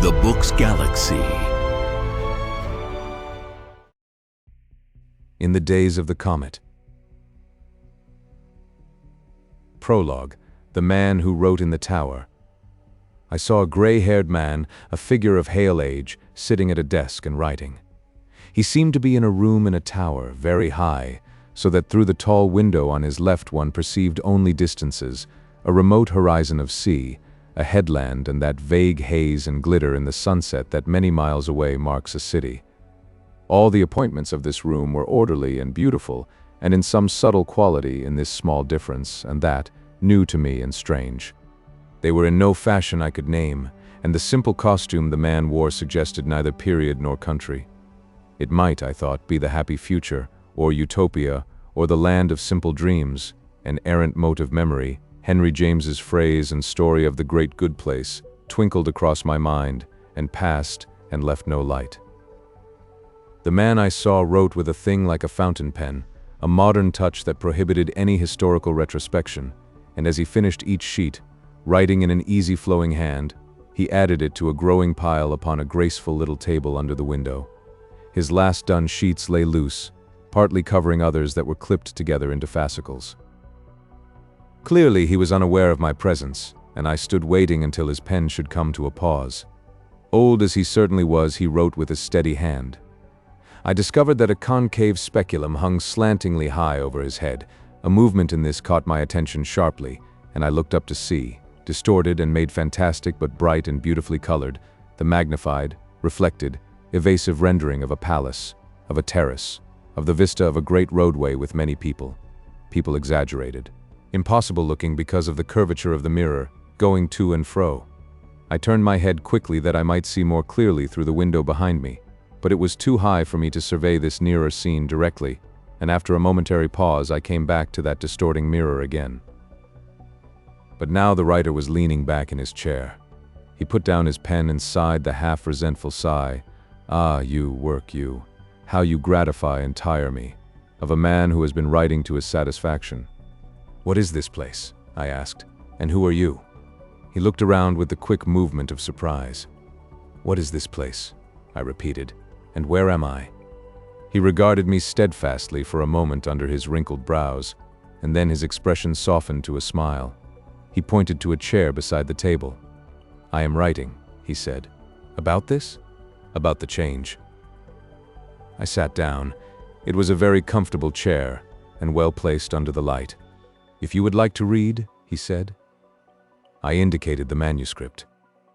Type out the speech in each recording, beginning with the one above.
The Book's Galaxy. In the Days of the Comet. Prologue. The Man Who Wrote in the Tower. I saw a gray-haired man, a figure of hale age, sitting at a desk and writing. He seemed to be in a room in a tower, very high, so that through the tall window on his left one perceived only distances, a remote horizon of sea, a headland, and that vague haze and glitter in the sunset that many miles away marks a city. All the appointments of this room were orderly and beautiful, and in some subtle quality in this small difference, and that, new to me and strange. They were in no fashion I could name, and the simple costume the man wore suggested neither period nor country. It might, I thought, be the happy future, or utopia, or the land of simple dreams, an errant mote of memory. Henry James's phrase and story of the great good place twinkled across my mind, and passed, and left no light. The man I saw wrote with a thing like a fountain pen, a modern touch that prohibited any historical retrospection, and as he finished each sheet, writing in an easy-flowing hand, he added it to a growing pile upon a graceful little table under the window. His last done sheets lay loose, partly covering others that were clipped together into fascicles. Clearly he was unaware of my presence, and I stood waiting until his pen should come to a pause. Old as he certainly was, he wrote with a steady hand. I discovered that a concave speculum hung slantingly high over his head. A movement in this caught my attention sharply, and I looked up to see, distorted and made fantastic but bright and beautifully colored, the magnified, reflected, evasive rendering of a palace, of a terrace, of the vista of a great roadway with many people. People exaggerated. Impossible looking because of the curvature of the mirror, going to and fro. I turned my head quickly that I might see more clearly through the window behind me, but it was too high for me to survey this nearer scene directly, and after a momentary pause I came back to that distorting mirror again. But now the writer was leaning back in his chair. He put down his pen and sighed the half-resentful sigh. Ah, you work, you. How you gratify and tire me. Of a man who has been writing to his satisfaction. What is this place? I asked. And who are you? He looked around with the quick movement of surprise. What is this place? I repeated. And where am I? He regarded me steadfastly for a moment under his wrinkled brows, and then his expression softened to a smile. He pointed to a chair beside the table. I am writing, he said. About this? About the change. I sat down. It was a very comfortable chair, and well placed under the light. If you would like to read, he said. I indicated the manuscript.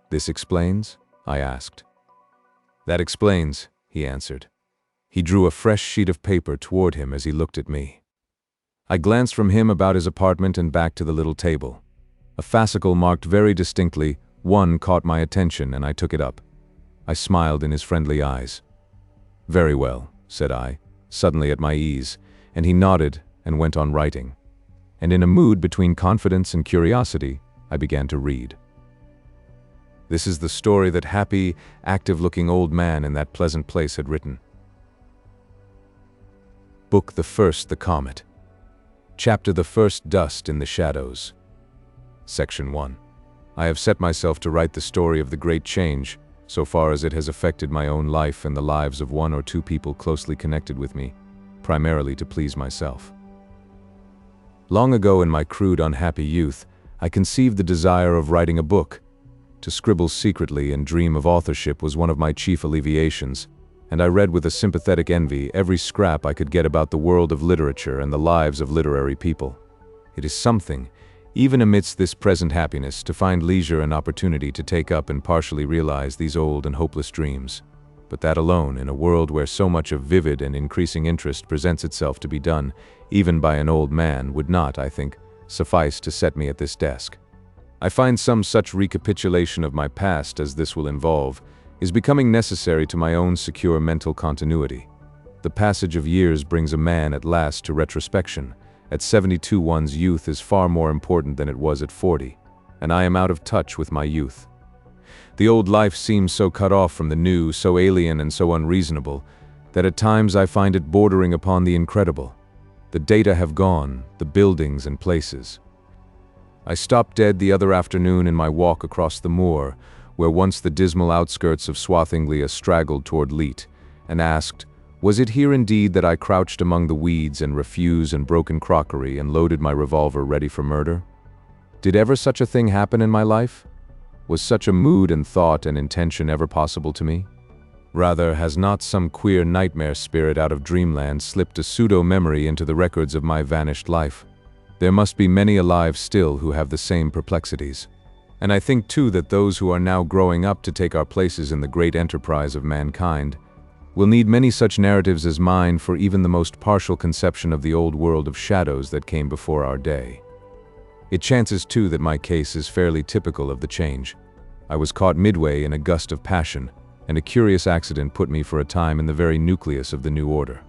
This explains? I asked. That explains, he answered. He drew a fresh sheet of paper toward him as he looked at me. I glanced from him about his apartment and back to the little table. A fascicle marked very distinctly, 1 caught my attention, and I took it up. I smiled in his friendly eyes. Very well, said I, suddenly at my ease, and he nodded and went on writing. And in a mood between confidence and curiosity, I began to read. This is the story that happy, active-looking old man in that pleasant place had written. Book the First, The Comet. Chapter the First, Dust in the Shadows. Section 1. I have set myself to write the story of the great change, so far as it has affected my own life and the lives of 1 or 2 people closely connected with me, primarily to please myself. Long ago in my crude, unhappy youth, I conceived the desire of writing a book. To scribble secretly and dream of authorship was one of my chief alleviations, and I read with a sympathetic envy every scrap I could get about the world of literature and the lives of literary people. It is something, even amidst this present happiness, to find leisure and opportunity to take up and partially realize these old and hopeless dreams. But that alone, in a world where so much of vivid and increasing interest presents itself to be done, even by an old man, would not, I think, suffice to set me at this desk. I find some such recapitulation of my past as this will involve is becoming necessary to my own secure mental continuity. The passage of years brings a man at last to retrospection. At 72, one's youth is far more important than it was at 40, and I am out of touch with my youth. The old life seems so cut off from the new, so alien and so unreasonable, that at times I find it bordering upon the incredible. The data have gone, the buildings and places. I stopped dead the other afternoon in my walk across the moor, where once the dismal outskirts of Swathinglea straggled toward Leet, and asked, was it here indeed that I crouched among the weeds and refuse and broken crockery and loaded my revolver ready for murder? Did ever such a thing happen in my life? Was such a mood and thought and intention ever possible to me? Rather, has not some queer nightmare spirit out of dreamland slipped a pseudo-memory into the records of my vanished life? There must be many alive still who have the same perplexities. And I think too that those who are now growing up to take our places in the great enterprise of mankind will need many such narratives as mine for even the most partial conception of the old world of shadows that came before our day. It chances too that my case is fairly typical of the change. I was caught midway in a gust of passion, and a curious accident put me for a time in the very nucleus of the new order.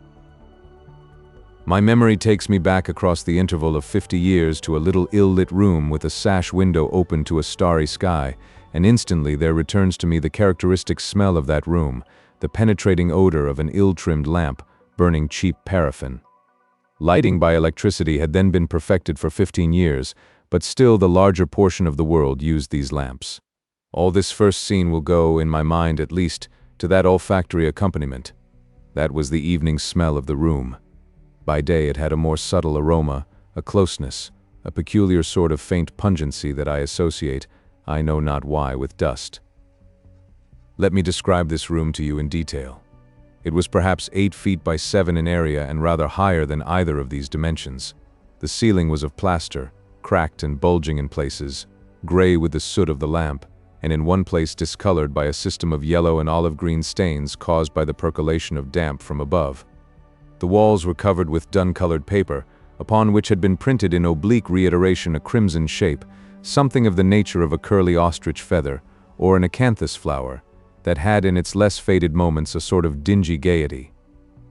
My memory takes me back across the interval of 50 years to a little ill-lit room with a sash window open to a starry sky, and instantly there returns to me the characteristic smell of that room, the penetrating odor of an ill-trimmed lamp burning cheap paraffin. Lighting by electricity had then been perfected for 15 years, but still the larger portion of the world used these lamps. All this first scene will go, in my mind at least, to that olfactory accompaniment. That was the evening smell of the room. By day it had a more subtle aroma, a closeness, a peculiar sort of faint pungency that I associate, I know not why, with dust. Let me describe this room to you in detail. It was perhaps 8 feet by 7 in area and rather higher than either of these dimensions. The ceiling was of plaster, cracked and bulging in places, gray with the soot of the lamp, and in one place discolored by a system of yellow and olive-green stains caused by the percolation of damp from above. The walls were covered with dun-colored paper, upon which had been printed in oblique reiteration a crimson shape, something of the nature of a curly ostrich feather, or an acanthus flower, that had in its less faded moments a sort of dingy gaiety.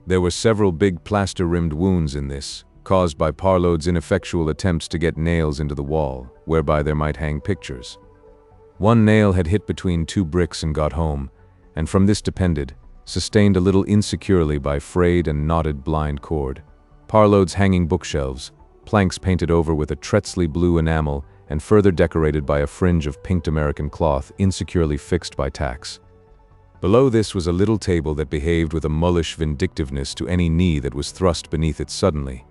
There were several big plaster-rimmed wounds in this, caused by Parload's ineffectual attempts to get nails into the wall, whereby there might hang pictures. One nail had hit between 2 bricks and got home, and from this depended, sustained a little insecurely by frayed and knotted blind cord, Parload's hanging bookshelves, planks painted over with a Tretzley blue enamel and further decorated by a fringe of pinked American cloth insecurely fixed by tacks. Below this was a little table that behaved with a mullish vindictiveness to any knee that was thrust beneath it suddenly.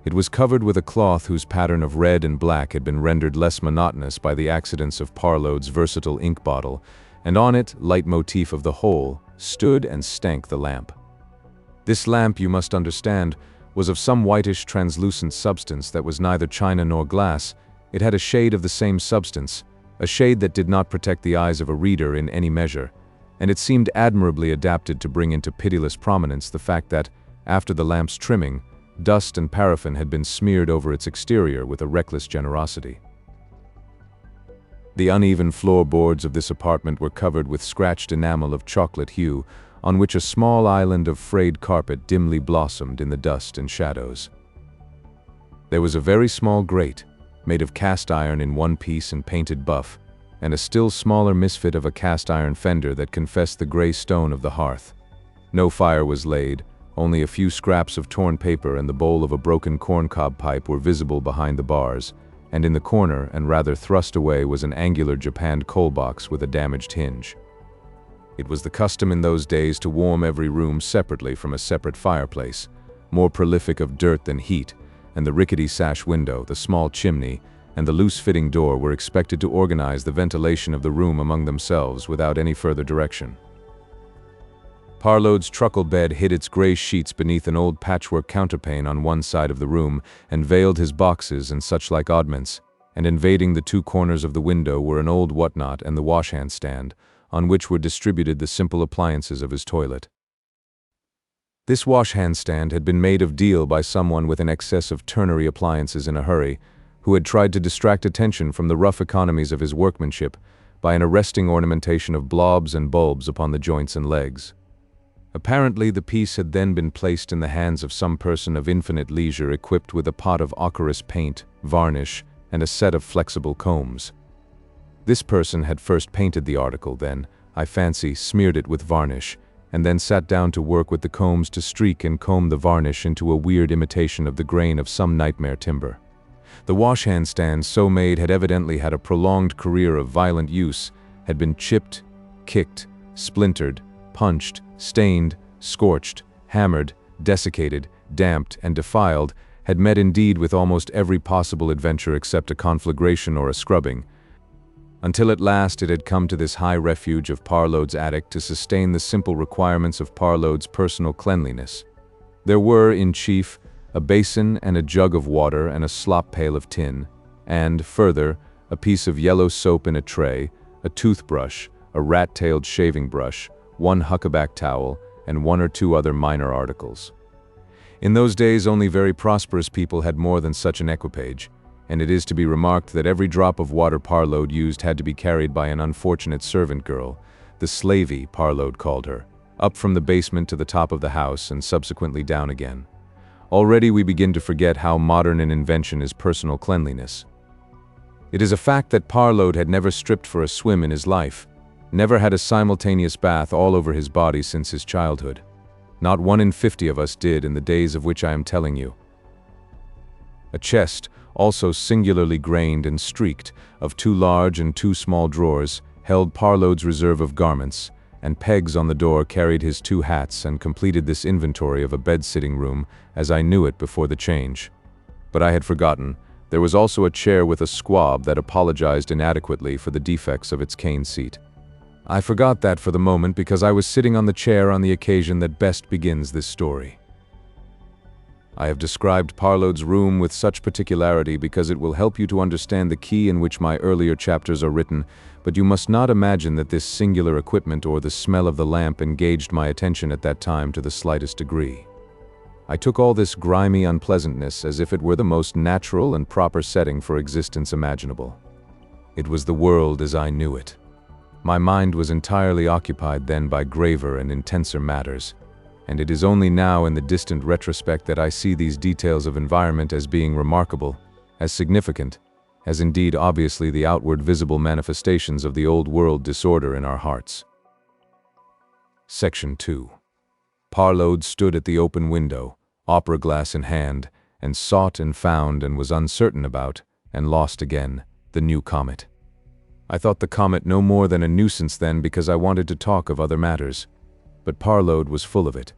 It was covered with a cloth whose pattern of red and black had been rendered less monotonous by the accidents of Parload's versatile ink bottle, and on it, leitmotif of the whole, stood and stank the lamp. This lamp, you must understand, was of some whitish translucent substance that was neither china nor glass. It had a shade of the same substance, a shade that did not protect the eyes of a reader in any measure, and it seemed admirably adapted to bring into pitiless prominence the fact that, after the lamp's trimming, dust and paraffin had been smeared over its exterior with a reckless generosity. The uneven floorboards of this apartment were covered with scratched enamel of chocolate hue, on which a small island of frayed carpet dimly blossomed in the dust and shadows. There was a very small grate, made of cast iron in one piece and painted buff, and a still smaller misfit of a cast iron fender that confessed the gray stone of the hearth. No fire was laid, only a few scraps of torn paper and the bowl of a broken corncob pipe were visible behind the bars, and in the corner and rather thrust away was an angular japanned coal box with a damaged hinge. It was the custom in those days to warm every room separately from a separate fireplace, more prolific of dirt than heat, and the rickety sash window, the small chimney, and the loose-fitting door were expected to organize the ventilation of the room among themselves without any further direction. Parload's truckle bed hid its gray sheets beneath an old patchwork counterpane on one side of the room and veiled his boxes and such-like oddments, and invading the 2 corners of the window were an old whatnot and the washhand stand, on which were distributed the simple appliances of his toilet. This washhand stand had been made of deal by someone with an excess of ternary appliances in a hurry, who had tried to distract attention from the rough economies of his workmanship by an arresting ornamentation of blobs and bulbs upon the joints and legs. Apparently the piece had then been placed in the hands of some person of infinite leisure equipped with a pot of ochreous paint, varnish, and a set of flexible combs. This person had first painted the article, then, I fancy, smeared it with varnish, and then sat down to work with the combs to streak and comb the varnish into a weird imitation of the grain of some nightmare timber. The washhand stand so made had evidently had a prolonged career of violent use, had been chipped, kicked, splintered, punched, stained, scorched, hammered, desiccated, damped, and defiled, had met indeed with almost every possible adventure except a conflagration or a scrubbing, until at last it had come to this high refuge of Parload's attic to sustain the simple requirements of Parload's personal cleanliness. There were, in chief, a basin and a jug of water and a slop pail of tin, and, further, a piece of yellow soap in a tray, a toothbrush, a rat-tailed shaving brush, one huckaback towel, and one or two other minor articles. In those days, only very prosperous people had more than such an equipage, and it is to be remarked that every drop of water Parload used had to be carried by an unfortunate servant girl, the slavey, Parload called her, up from the basement to the top of the house and subsequently down again. Already we begin to forget how modern an invention is personal cleanliness. It is a fact that Parload had never stripped for a swim in his life, never had a simultaneous bath all over his body since his childhood. Not 1 in 50 of us did in the days of which I am telling you. A chest, also singularly grained and streaked, of 2 large and 2 small drawers, held Parload's reserve of garments, and pegs on the door carried his 2 hats and completed this inventory of a bed-sitting room as I knew it before the change. But I had forgotten, there was also a chair with a squab that apologized inadequately for the defects of its cane seat. I forgot that for the moment because I was sitting on the chair on the occasion that best begins this story. I have described Parload's room with such particularity because it will help you to understand the key in which my earlier chapters are written, but you must not imagine that this singular equipment or the smell of the lamp engaged my attention at that time to the slightest degree. I took all this grimy unpleasantness as if it were the most natural and proper setting for existence imaginable. It was the world as I knew it. My mind was entirely occupied then by graver and intenser matters, and it is only now in the distant retrospect that I see these details of environment as being remarkable, as significant, as indeed obviously the outward visible manifestations of the old world disorder in our hearts. Section 2. Parload stood at the open window, opera glass in hand, and sought and found and was uncertain about, and lost again, the new comet. I thought the comet no more than a nuisance then because I wanted to talk of other matters. But Parload was full of it.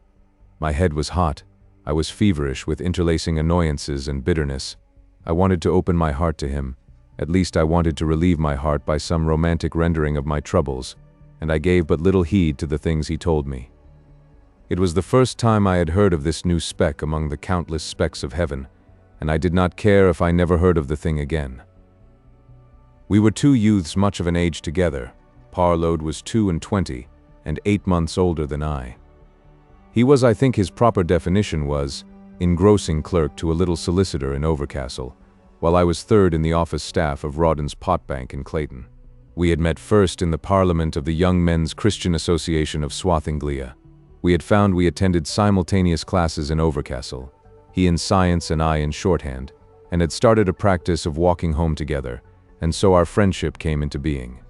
My head was hot. I was feverish with interlacing annoyances and bitterness. I wanted to open my heart to him. At least I wanted to relieve my heart by some romantic rendering of my troubles, and I gave but little heed to the things he told me. It was the first time I had heard of this new speck among the countless specks of heaven, and I did not care if I never heard of the thing again. We were 2 youths much of an age together. Parload was 22 and 8 months older than I. He was, I think his proper definition was, engrossing clerk to a little solicitor in Overcastle, while I was 3rd in the office staff of Rawdon's Pot Bank in Clayton. We had met first in the Parliament of the Young Men's Christian Association of Swathinglea. We had found we attended simultaneous classes in Overcastle, he in science and I in shorthand, and had started a practice of walking home together, and so our friendship came into being.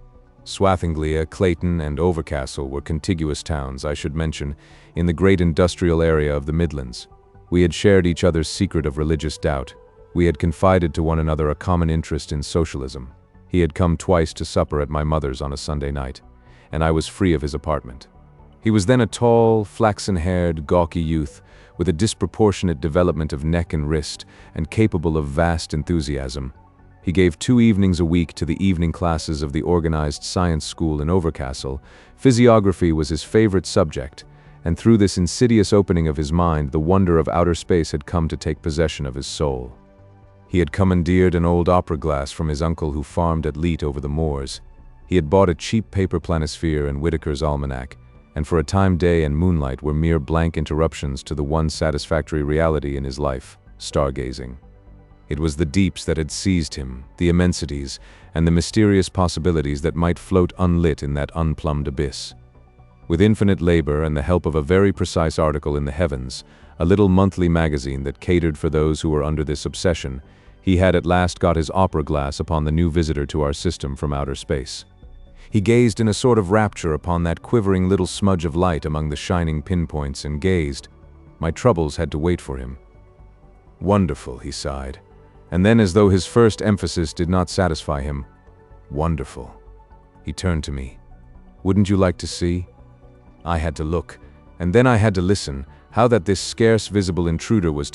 Swathinglea, Clayton, and Overcastle were contiguous towns, I should mention, in the great industrial area of the Midlands. We had shared each other's secret of religious doubt. We had confided to one another a common interest in socialism. He had come twice to supper at my mother's on a Sunday night, and I was free of his apartment. He was then a tall, flaxen-haired, gawky youth, with a disproportionate development of neck and wrist, and capable of vast enthusiasm. He gave 2 evenings a week to the evening classes of the organized science school in Overcastle. Physiography was his favorite subject, and through this insidious opening of his mind, the wonder of outer space had come to take possession of his soul. He had commandeered an old opera glass from his uncle who farmed at Leet over the moors. He had bought a cheap paper planisphere and Whitaker's Almanac, and for a time day and moonlight were mere blank interruptions to the one satisfactory reality in his life, stargazing. It was the deeps that had seized him, the immensities, and the mysterious possibilities that might float unlit in that unplumbed abyss. With infinite labor and the help of a very precise article in the Heavens, a little monthly magazine that catered for those who were under this obsession, he had at last got his opera glass upon the new visitor to our system from outer space. He gazed in a sort of rapture upon that quivering little smudge of light among the shining pinpoints and gazed. My troubles had to wait for him. "Wonderful," he sighed. And then, as though his first emphasis did not satisfy him, "Wonderful." He turned to me. "Wouldn't you like to see?" I had to look, and then I had to listen, how that this scarce visible intruder was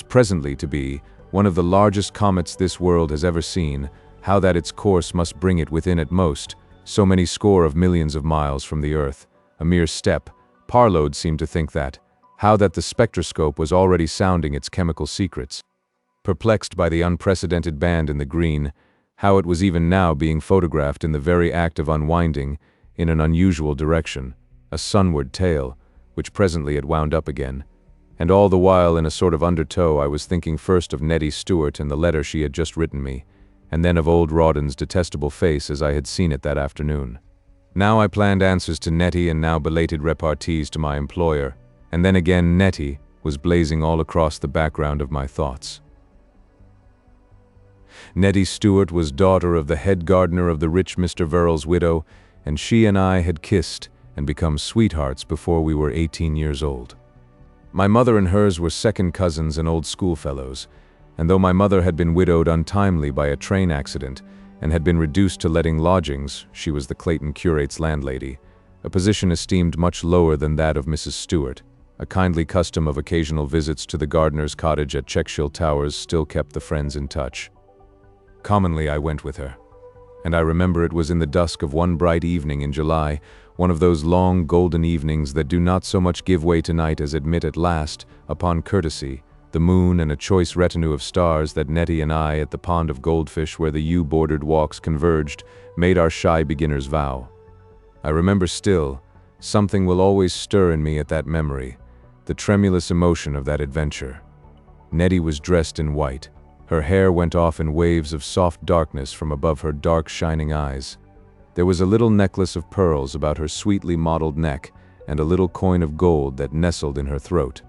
presently to be, one of the largest comets this world has ever seen, how that its course must bring it within at most so many score of millions of miles from the Earth, a mere step. Parload seemed to think that, how that the spectroscope was already sounding its chemical secrets. Perplexed by the unprecedented band in the green, how it was even now being photographed in the very act of unwinding, in an unusual direction, a sunward tail, which presently it wound up again. And all the while in a sort of undertow I was thinking first of Nettie Stewart and the letter she had just written me, and then of old Rawdon's detestable face as I had seen it that afternoon. Now I planned answers to Nettie and now belated repartees to my employer, and then again Nettie was blazing all across the background of my thoughts. Nettie Stewart was daughter of the head gardener of the rich Mr. Verrill's widow, and she and I had kissed and become sweethearts before we were 18 years old. My mother and hers were second cousins and old schoolfellows, and though my mother had been widowed untimely by a train accident and had been reduced to letting lodgings, she was the Clayton curate's landlady, a position esteemed much lower than that of Mrs. Stewart. A kindly custom of occasional visits to the gardener's cottage at Checkshill Towers still kept the friends in touch. Commonly I went with her, and I remember it was in the dusk of one bright evening in July, one of those long golden evenings that do not so much give way to night as admit at last, upon courtesy, the moon and a choice retinue of stars, that Nettie and I, at the pond of goldfish where the yew-bordered walks converged, made our shy beginner's vow. I remember still, something will always stir in me at that memory, the tremulous emotion of that adventure. Nettie was dressed in white. Her hair went off in waves of soft darkness from above her dark shining eyes. There was a little necklace of pearls about her sweetly modeled neck and a little coin of gold that nestled in her throat.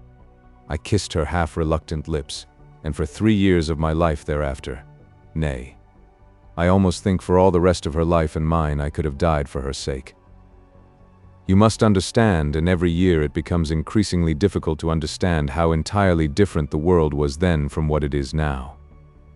I kissed her half-reluctant lips, and for 3 years of my life thereafter, nay, I almost think for all the rest of her life and mine I could have died for her sake. You must understand, and every year it becomes increasingly difficult to understand how entirely different the world was then from what it is now.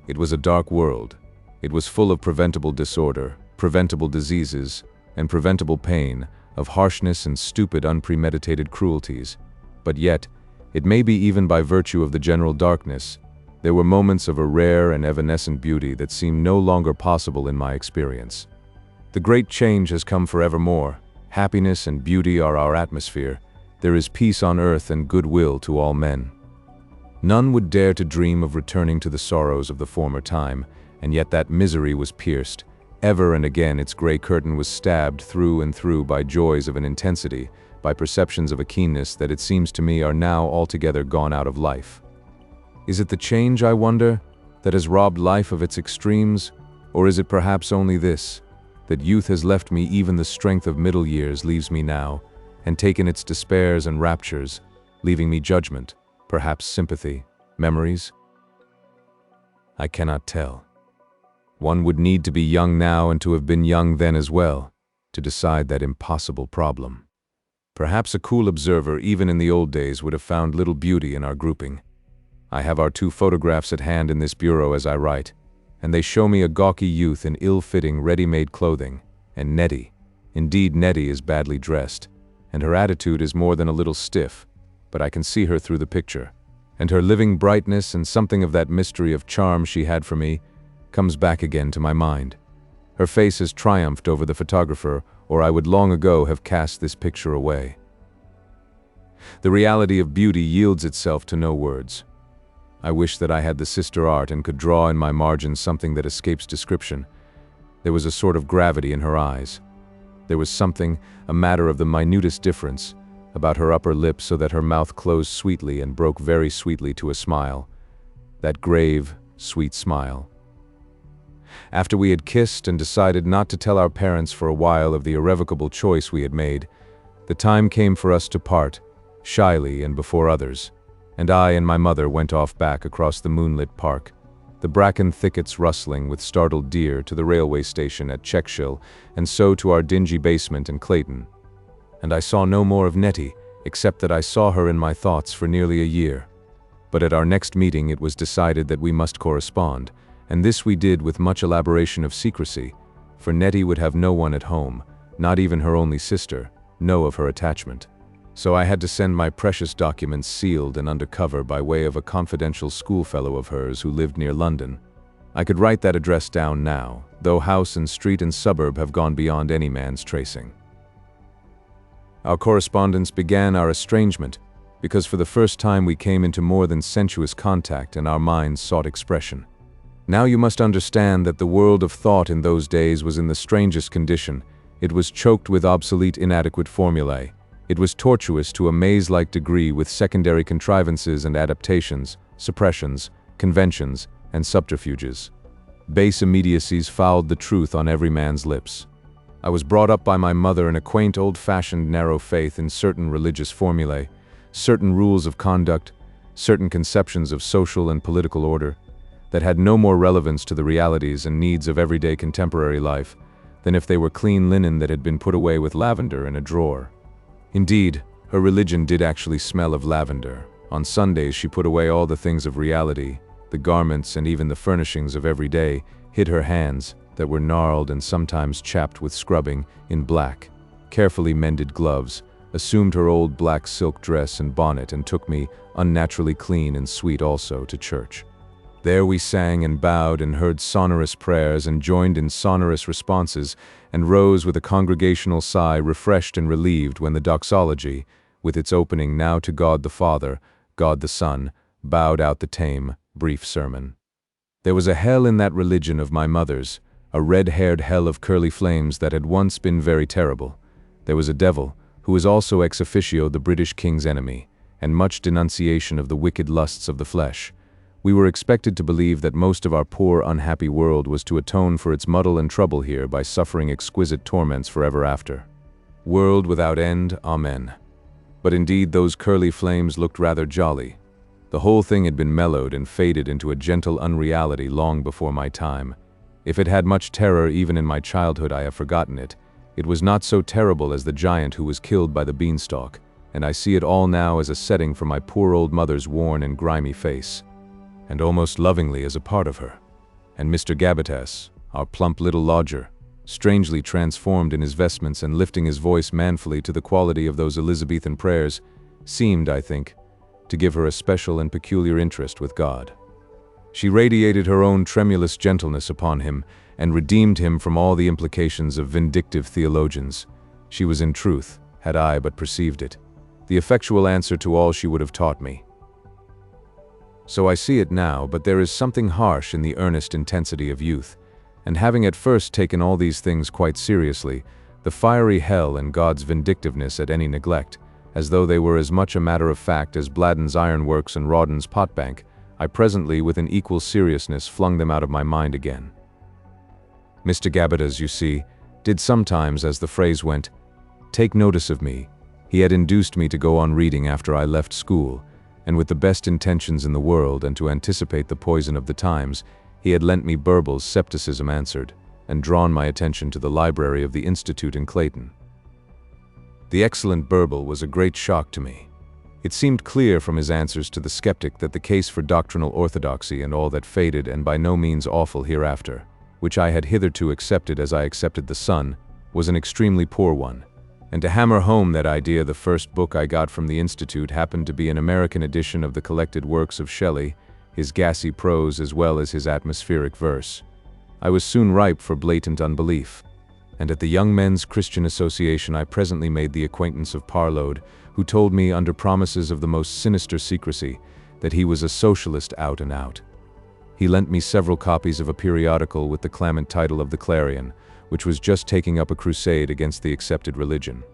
It was a dark world. It was full of preventable disorder, preventable diseases, and preventable pain, of harshness and stupid unpremeditated cruelties. But yet, it may be even by virtue of the general darkness, there were moments of a rare and evanescent beauty that seemed no longer possible in my experience. The great change has come forevermore. Happiness and beauty are our atmosphere. There is peace on earth and goodwill to all men. None would dare to dream of returning to the sorrows of the former time, and yet that misery was pierced. Ever and again its gray curtain was stabbed through and through by joys of an intensity, by perceptions of a keenness that it seems to me are now altogether gone out of life. Is it the change, I wonder, that has robbed life of its extremes, or is it perhaps only this, that youth has left me even the strength of middle years leaves me now, and taken its despairs and raptures, leaving me judgment, perhaps sympathy, memories? I cannot tell. One would need to be young now and to have been young then as well, to decide that impossible problem. Perhaps a cool observer, even in the old days, would have found little beauty in our grouping. I have our 2 photographs at hand in this bureau as I write, and they show me a gawky youth in ill-fitting, ready-made clothing, and Nettie. Indeed, Nettie is badly dressed, and her attitude is more than a little stiff, but I can see her through the picture, and her living brightness and something of that mystery of charm she had for me comes back again to my mind. Her face has triumphed over the photographer, or I would long ago have cast this picture away. The reality of beauty yields itself to no words. I wish that I had the sister art and could draw in my margins something that escapes description. There was a sort of gravity in her eyes. There was something, a matter of the minutest difference, about her upper lip so that her mouth closed sweetly and broke very sweetly to a smile. That grave, sweet smile. After we had kissed and decided not to tell our parents for a while of the irrevocable choice we had made, the time came for us to part, shyly and before others, and I and my mother went off back across the moonlit park, the bracken thickets rustling with startled deer, to the railway station at Checkshill, and so to our dingy basement in Clayton. And I saw no more of Nettie, except that I saw her in my thoughts for nearly a year. But at our next meeting it was decided that we must correspond, and this we did with much elaboration of secrecy, for Nettie would have no one at home, not even her only sister, know of her attachment. So I had to send my precious documents sealed and undercover by way of a confidential schoolfellow of hers who lived near London. I could write that address down now, though house and street and suburb have gone beyond any man's tracing. Our correspondence began our estrangement, because for the first time we came into more than sensuous contact and our minds sought expression. Now you must understand that the world of thought in those days was in the strangest condition. It was choked with obsolete, inadequate formulae. It was tortuous to a maze-like degree with secondary contrivances and adaptations, suppressions, conventions, and subterfuges. Base immediacies fouled the truth on every man's lips. I was brought up by my mother in a quaint, old-fashioned, narrow faith in certain religious formulae, certain rules of conduct, certain conceptions of social and political order, that had no more relevance to the realities and needs of everyday contemporary life than if they were clean linen that had been put away with lavender in a drawer. Indeed, her religion did actually smell of lavender. On Sundays she put away all the things of reality, the garments and even the furnishings of every day, hid her hands, that were gnarled and sometimes chapped with scrubbing, in black, carefully mended gloves, assumed her old black silk dress and bonnet and took me, unnaturally clean and sweet also, to church. There we sang and bowed and heard sonorous prayers and joined in sonorous responses and rose with a congregational sigh, refreshed and relieved when the doxology, with its opening "Now to God the Father, God the Son," bowed out the tame, brief sermon. There was a hell in that religion of my mother's, a red-haired hell of curly flames that had once been very terrible. There was a devil, who was also ex officio the British king's enemy, and much denunciation of the wicked lusts of the flesh. We were expected to believe that most of our poor, unhappy world was to atone for its muddle and trouble here by suffering exquisite torments forever after. World without end, amen. But indeed those curly flames looked rather jolly. The whole thing had been mellowed and faded into a gentle unreality long before my time. If it had much terror even in my childhood, I have forgotten it. It was not so terrible as the giant who was killed by the beanstalk, and I see it all now as a setting for my poor old mother's worn and grimy face, and almost lovingly as a part of her. And Mr. Gabbitas, our plump little lodger, strangely transformed in his vestments and lifting his voice manfully to the quality of those Elizabethan prayers, seemed, I think, to give her a special and peculiar interest with God. She radiated her own tremulous gentleness upon him and redeemed him from all the implications of vindictive theologians. She was in truth, had I but perceived it, the effectual answer to all she would have taught me. So I see it now, but there is something harsh in the earnest intensity of youth, and having at first taken all these things quite seriously, the fiery hell and God's vindictiveness at any neglect, as though they were as much a matter of fact as Bladden's ironworks and Rawdon's potbank, I presently, with an equal seriousness, flung them out of my mind again. Mr. Gabbitas, you see, did sometimes, as the phrase went, take notice of me. He had induced me to go on reading after I left school, and with the best intentions in the world and to anticipate the poison of the times, he had lent me Burble's Scepticism Answered, and drawn my attention to the library of the Institute in Clayton. The excellent Burble was a great shock to me. It seemed clear from his answers to the skeptic that the case for doctrinal orthodoxy and all that faded and by no means awful hereafter, which I had hitherto accepted as I accepted the sun, was an extremely poor one. And to hammer home that idea, the first book I got from the Institute happened to be an American edition of the collected works of Shelley, his gassy prose as well as his atmospheric verse. I was soon ripe for blatant unbelief, and at the Young Men's Christian Association I presently made the acquaintance of Parload, who told me under promises of the most sinister secrecy that he was a socialist out and out. He lent me several copies of a periodical with the clamant title of The Clarion, which was just taking up a crusade against the accepted religion.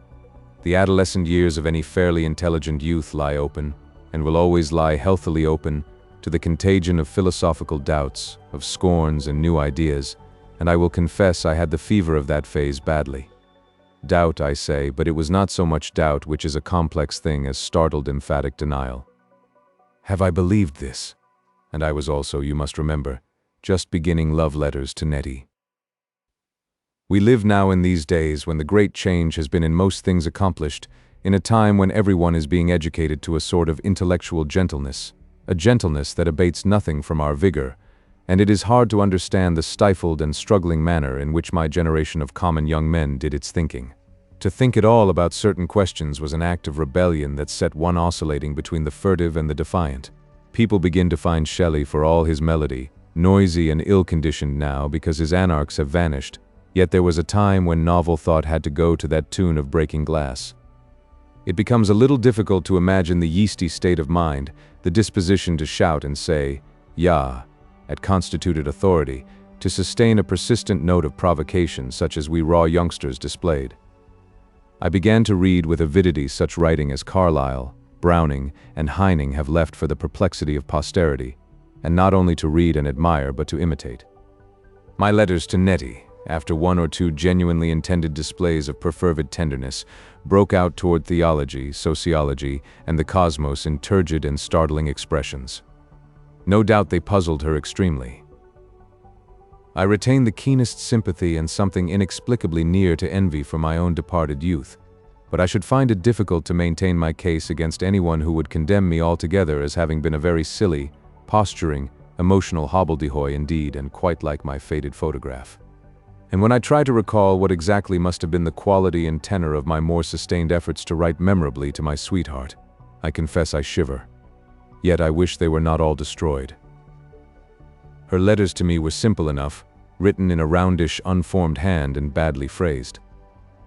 The adolescent years of any fairly intelligent youth lie open, and will always lie healthily open, to the contagion of philosophical doubts, of scorns and new ideas, and I will confess I had the fever of that phase badly. Doubt, I say, but it was not so much doubt, which is a complex thing, as startled emphatic denial. Have I believed this? And I was also, you must remember, just beginning love letters to Nettie. We live now in these days when the great change has been in most things accomplished, in a time when everyone is being educated to a sort of intellectual gentleness, a gentleness that abates nothing from our vigor, and it is hard to understand the stifled and struggling manner in which my generation of common young men did its thinking. To think at all about certain questions was an act of rebellion that set one oscillating between the furtive and the defiant. People begin to find Shelley, for all his melody, noisy and ill-conditioned now because his anarchs have vanished, yet there was a time when novel thought had to go to that tune of breaking glass. It becomes a little difficult to imagine the yeasty state of mind, the disposition to shout and say, "Yah," at constituted authority, to sustain a persistent note of provocation such as we raw youngsters displayed. I began to read with avidity such writing as Carlyle, Browning, and Heining have left for the perplexity of posterity, and not only to read and admire but to imitate. My letters to Nettie, after one or two genuinely intended displays of perfervid tenderness, broke out toward theology, sociology, and the cosmos in turgid and startling expressions. No doubt they puzzled her extremely. I retained the keenest sympathy and something inexplicably near to envy for my own departed youth, but I should find it difficult to maintain my case against anyone who would condemn me altogether as having been a very silly, posturing, emotional hobbledehoy indeed, and quite like my faded photograph. And when I try to recall what exactly must have been the quality and tenor of my more sustained efforts to write memorably to my sweetheart, I confess I shiver. Yet I wish they were not all destroyed. Her letters to me were simple enough, written in a roundish, unformed hand and badly phrased.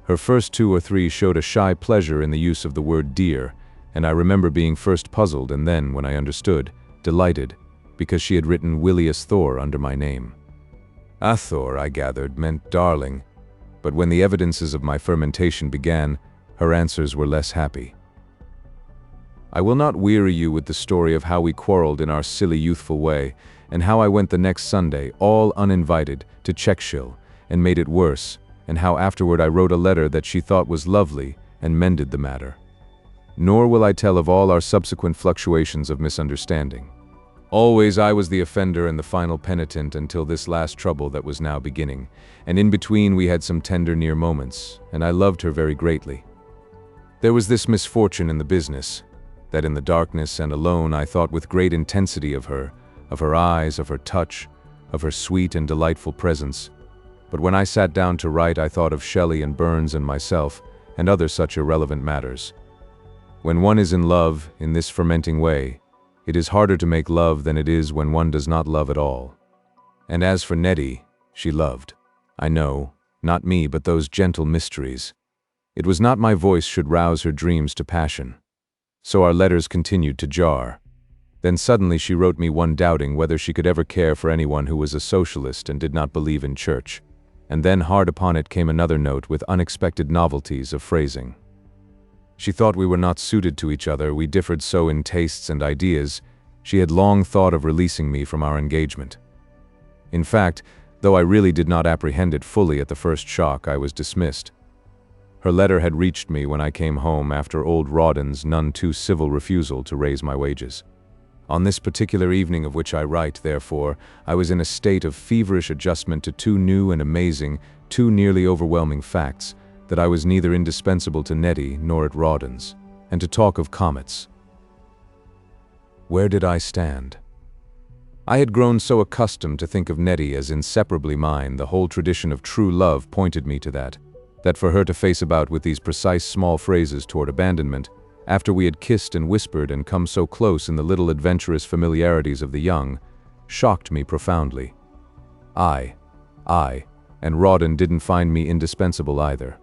Her first 2 or 3 showed a shy pleasure in the use of the word dear, and I remember being first puzzled and then, when I understood, delighted, because she had written Willius Thor under my name. Athor, I gathered, meant darling, but when the evidences of my fermentation began, her answers were less happy. I will not weary you with the story of how we quarreled in our silly youthful way, and how I went the next Sunday, all uninvited, to Czechshill, and made it worse, and how afterward I wrote a letter that she thought was lovely, and mended the matter. Nor will I tell of all our subsequent fluctuations of misunderstanding. Always I was the offender and the final penitent until this last trouble that was now beginning, and in between we had some tender near moments, and I loved her very greatly. There was this misfortune in the business, that in the darkness and alone I thought with great intensity of her eyes, of her touch, of her sweet and delightful presence. But when I sat down to write, I thought of Shelley and Burns and myself, and other such irrelevant matters. When one is in love, in this fermenting way, it is harder to make love than it is when one does not love at all. And as for Nettie, she loved. I know, not me, but those gentle mysteries. It was not my voice should rouse her dreams to passion. So our letters continued to jar. Then suddenly she wrote me one doubting whether she could ever care for anyone who was a socialist and did not believe in church. And then hard upon it came another note with unexpected novelties of phrasing. She thought we were not suited to each other, we differed so in tastes and ideas. She had long thought of releasing me from our engagement. In fact, though I really did not apprehend it fully at the first shock, I was dismissed. Her letter had reached me when I came home after old Rawdon's none too civil refusal to raise my wages. On this particular evening of which I write, therefore, I was in a state of feverish adjustment to 2 new and amazing, 2 nearly overwhelming facts, that I was neither indispensable to Nettie nor at Rawdon's, and to talk of comets. Where did I stand? I had grown so accustomed to think of Nettie as inseparably mine, the whole tradition of true love pointed me to that for her to face about with these precise small phrases toward abandonment, after we had kissed and whispered and come so close in the little adventurous familiarities of the young, shocked me profoundly. I, and Rawdon didn't find me indispensable either.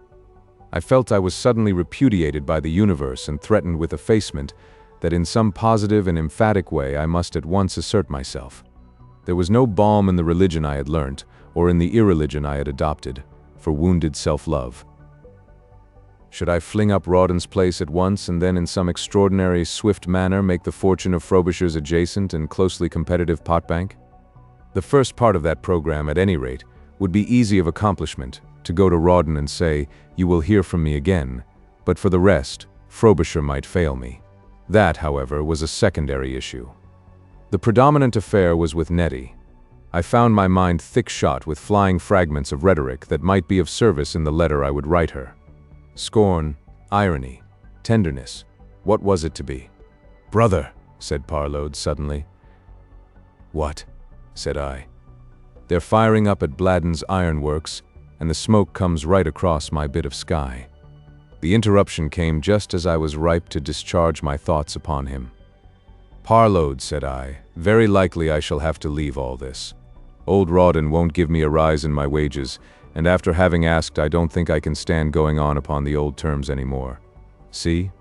I felt I was suddenly repudiated by the universe and threatened with effacement, that in some positive and emphatic way I must at once assert myself. There was no balm in the religion I had learnt, or in the irreligion I had adopted, for wounded self-love. Should I fling up Rawdon's place at once and then in some extraordinary, swift manner make the fortune of Frobisher's adjacent and closely competitive potbank? The first part of that program, at any rate, would be easy of accomplishment, to go to Rawdon and say, "You will hear from me again," but for the rest, Frobisher might fail me. That, however, was a secondary issue. The predominant affair was with Nettie. I found my mind thick-shot with flying fragments of rhetoric that might be of service in the letter I would write her. Scorn, irony, tenderness. What was it to be? "Brother," said Parload suddenly. "What?" said I. "They're firing up at Bladen's ironworks, and the smoke comes right across my bit of sky." The interruption came just as I was ripe to discharge my thoughts upon him. "Parload," said I, "very likely I shall have to leave all this. Old Rawdon won't give me a rise in my wages, and after having asked, I don't think I can stand going on upon the old terms anymore. See?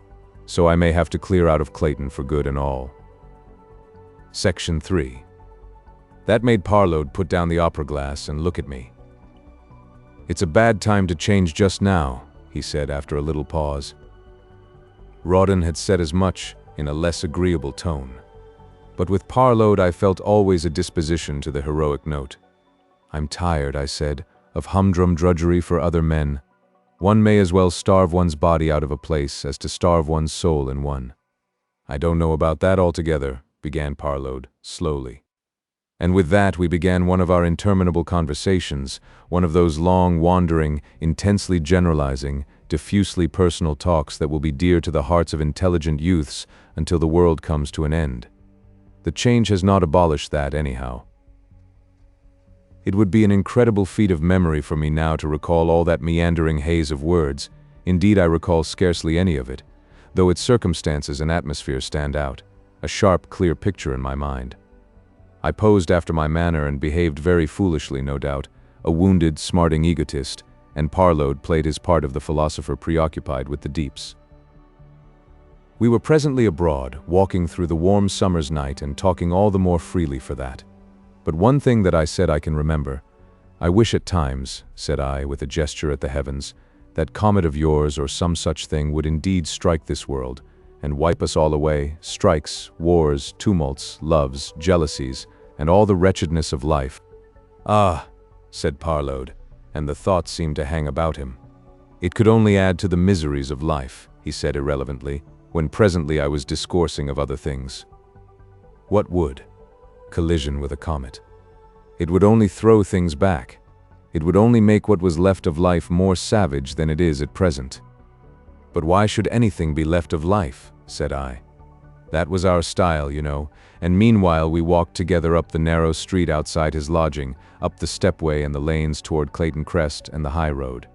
So I may have to clear out of Clayton for good and all." Section 3. That made Parload put down the opera glass and look at me. "It's a bad time to change just now," he said after a little pause. Rawdon had said as much in a less agreeable tone. But with Parload I felt always a disposition to the heroic note. "I'm tired," I said, "of humdrum drudgery for other men. One may as well starve one's body out of a place as to starve one's soul in one." "I don't know about that altogether," began Parload, slowly. And with that we began one of our interminable conversations, one of those long, wandering, intensely generalizing, diffusely personal talks that will be dear to the hearts of intelligent youths until the world comes to an end. The change has not abolished that, anyhow. It would be an incredible feat of memory for me now to recall all that meandering haze of words. Indeed, I recall scarcely any of it, though its circumstances and atmosphere stand out, a sharp, clear picture in my mind. I posed after my manner and behaved very foolishly, no doubt, a wounded, smarting egotist, and Parload played his part of the philosopher preoccupied with the deeps. We were presently abroad, walking through the warm summer's night and talking all the more freely for that. But one thing that I said I can remember. "I wish at times," said I, with a gesture at the heavens, "that comet of yours or some such thing would indeed strike this world and wipe us all away, strikes, wars, tumults, loves, jealousies, and all the wretchedness of life." "Ah," said Parload, and the thought seemed to hang about him. "It could only add to the miseries of life," he said irrelevantly, when presently I was discoursing of other things. "What would? Collision with a comet. It would only throw things back. It would only make what was left of life more savage than it is at present." "But why should anything be left of life?" said I. That was our style, you know, and meanwhile we walked together up the narrow street outside his lodging, up the stepway and the lanes toward Clayton Crest and the high road.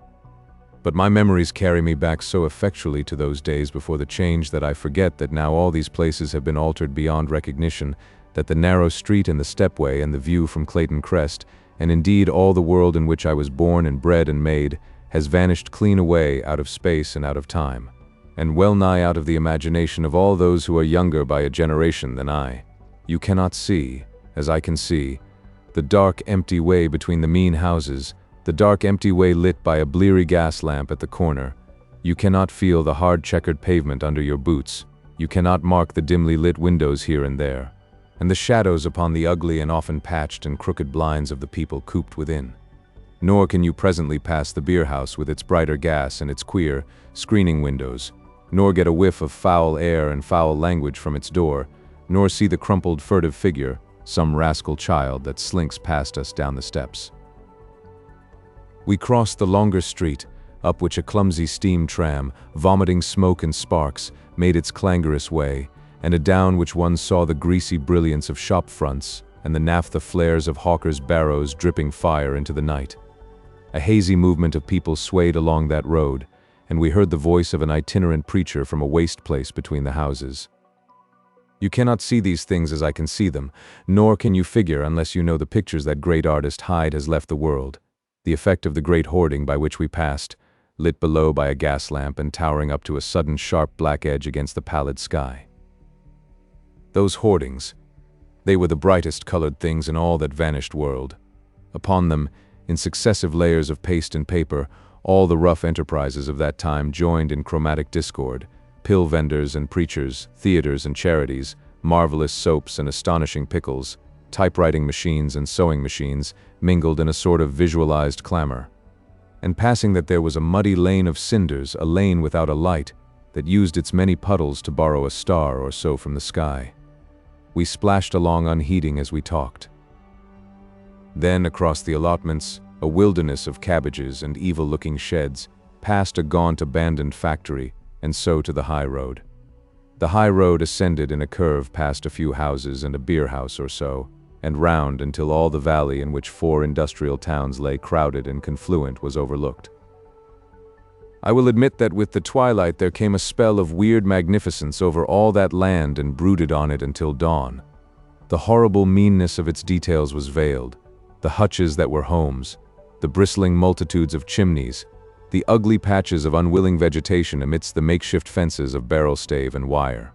But my memories carry me back so effectually to those days before the change that I forget that now all these places have been altered beyond recognition, that the narrow street and the stepway and the view from Clayton Crest, and indeed all the world in which I was born and bred and made, has vanished clean away out of space and out of time, and well nigh out of the imagination of all those who are younger by a generation than I. You cannot see, as I can see, the dark empty way between the mean houses, the dark empty way lit by a bleary gas lamp at the corner. You cannot feel the hard checkered pavement under your boots. You cannot mark the dimly lit windows here and there, and the shadows upon the ugly and often patched and crooked blinds of the people cooped within. Nor can you presently pass the beer house with its brighter gas and its queer, screening windows, nor get a whiff of foul air and foul language from its door, nor see the crumpled furtive figure, some rascal child that slinks past us down the steps. We crossed the longer street, up which a clumsy steam tram, vomiting smoke and sparks, made its clangorous way, and adown which one saw the greasy brilliance of shop fronts and the naphtha flares of hawkers' barrows dripping fire into the night. A hazy movement of people swayed along that road, and we heard the voice of an itinerant preacher from a waste place between the houses. You cannot see these things as I can see them, nor can you figure unless you know the pictures that great artist Hyde has left the world, the effect of the great hoarding by which we passed, lit below by a gas lamp and towering up to a sudden sharp black edge against the pallid sky. Those hoardings, they were the brightest colored things in all that vanished world. Upon them, in successive layers of paste and paper, all the rough enterprises of that time joined in chromatic discord, pill vendors and preachers, theaters and charities, marvelous soaps and astonishing pickles, typewriting machines and sewing machines, mingled in a sort of visualized clamor. And passing that there was a muddy lane of cinders, a lane without a light, that used its many puddles to borrow a star or so from the sky. We splashed along unheeding as we talked. Then across the allotments, a wilderness of cabbages and evil-looking sheds, past a gaunt abandoned factory, and so to the high road. The high road ascended in a curve past a few houses and a beer house or so, and round until all the valley in which 4 industrial towns lay crowded and confluent was overlooked. I will admit that with the twilight there came a spell of weird magnificence over all that land and brooded on it until dawn. The horrible meanness of its details was veiled, the hutches that were homes, the bristling multitudes of chimneys, the ugly patches of unwilling vegetation amidst the makeshift fences of barrel stave and wire.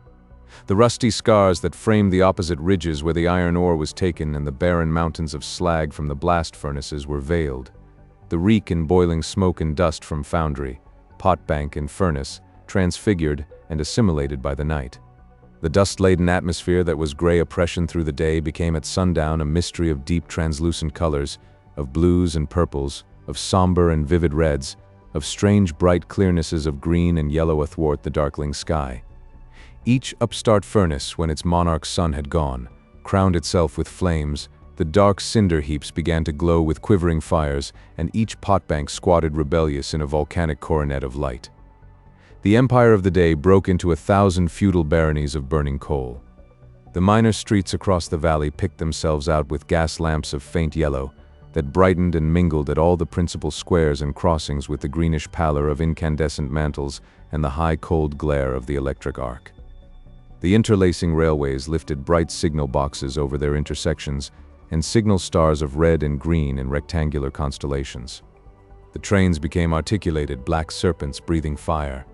The rusty scars that framed the opposite ridges where the iron ore was taken and the barren mountains of slag from the blast furnaces were veiled. The reek and boiling smoke and dust from foundry, pot bank and furnace, transfigured and assimilated by the night. The dust-laden atmosphere that was gray oppression through the day became at sundown a mystery of deep translucent colors, of blues and purples, of somber and vivid reds, of strange bright clearnesses of green and yellow athwart the darkling sky. Each upstart furnace, when its monarch's sun had gone, crowned itself with flames, the dark cinder heaps began to glow with quivering fires, and each potbank squatted rebellious in a volcanic coronet of light. The empire of the day broke into 1,000 feudal baronies of burning coal. The minor streets across the valley picked themselves out with gas lamps of faint yellow that brightened and mingled at all the principal squares and crossings with the greenish pallor of incandescent mantles and the high cold glare of the electric arc. The interlacing railways lifted bright signal boxes over their intersections and signal stars of red and green in rectangular constellations. The trains became articulated black serpents breathing fire.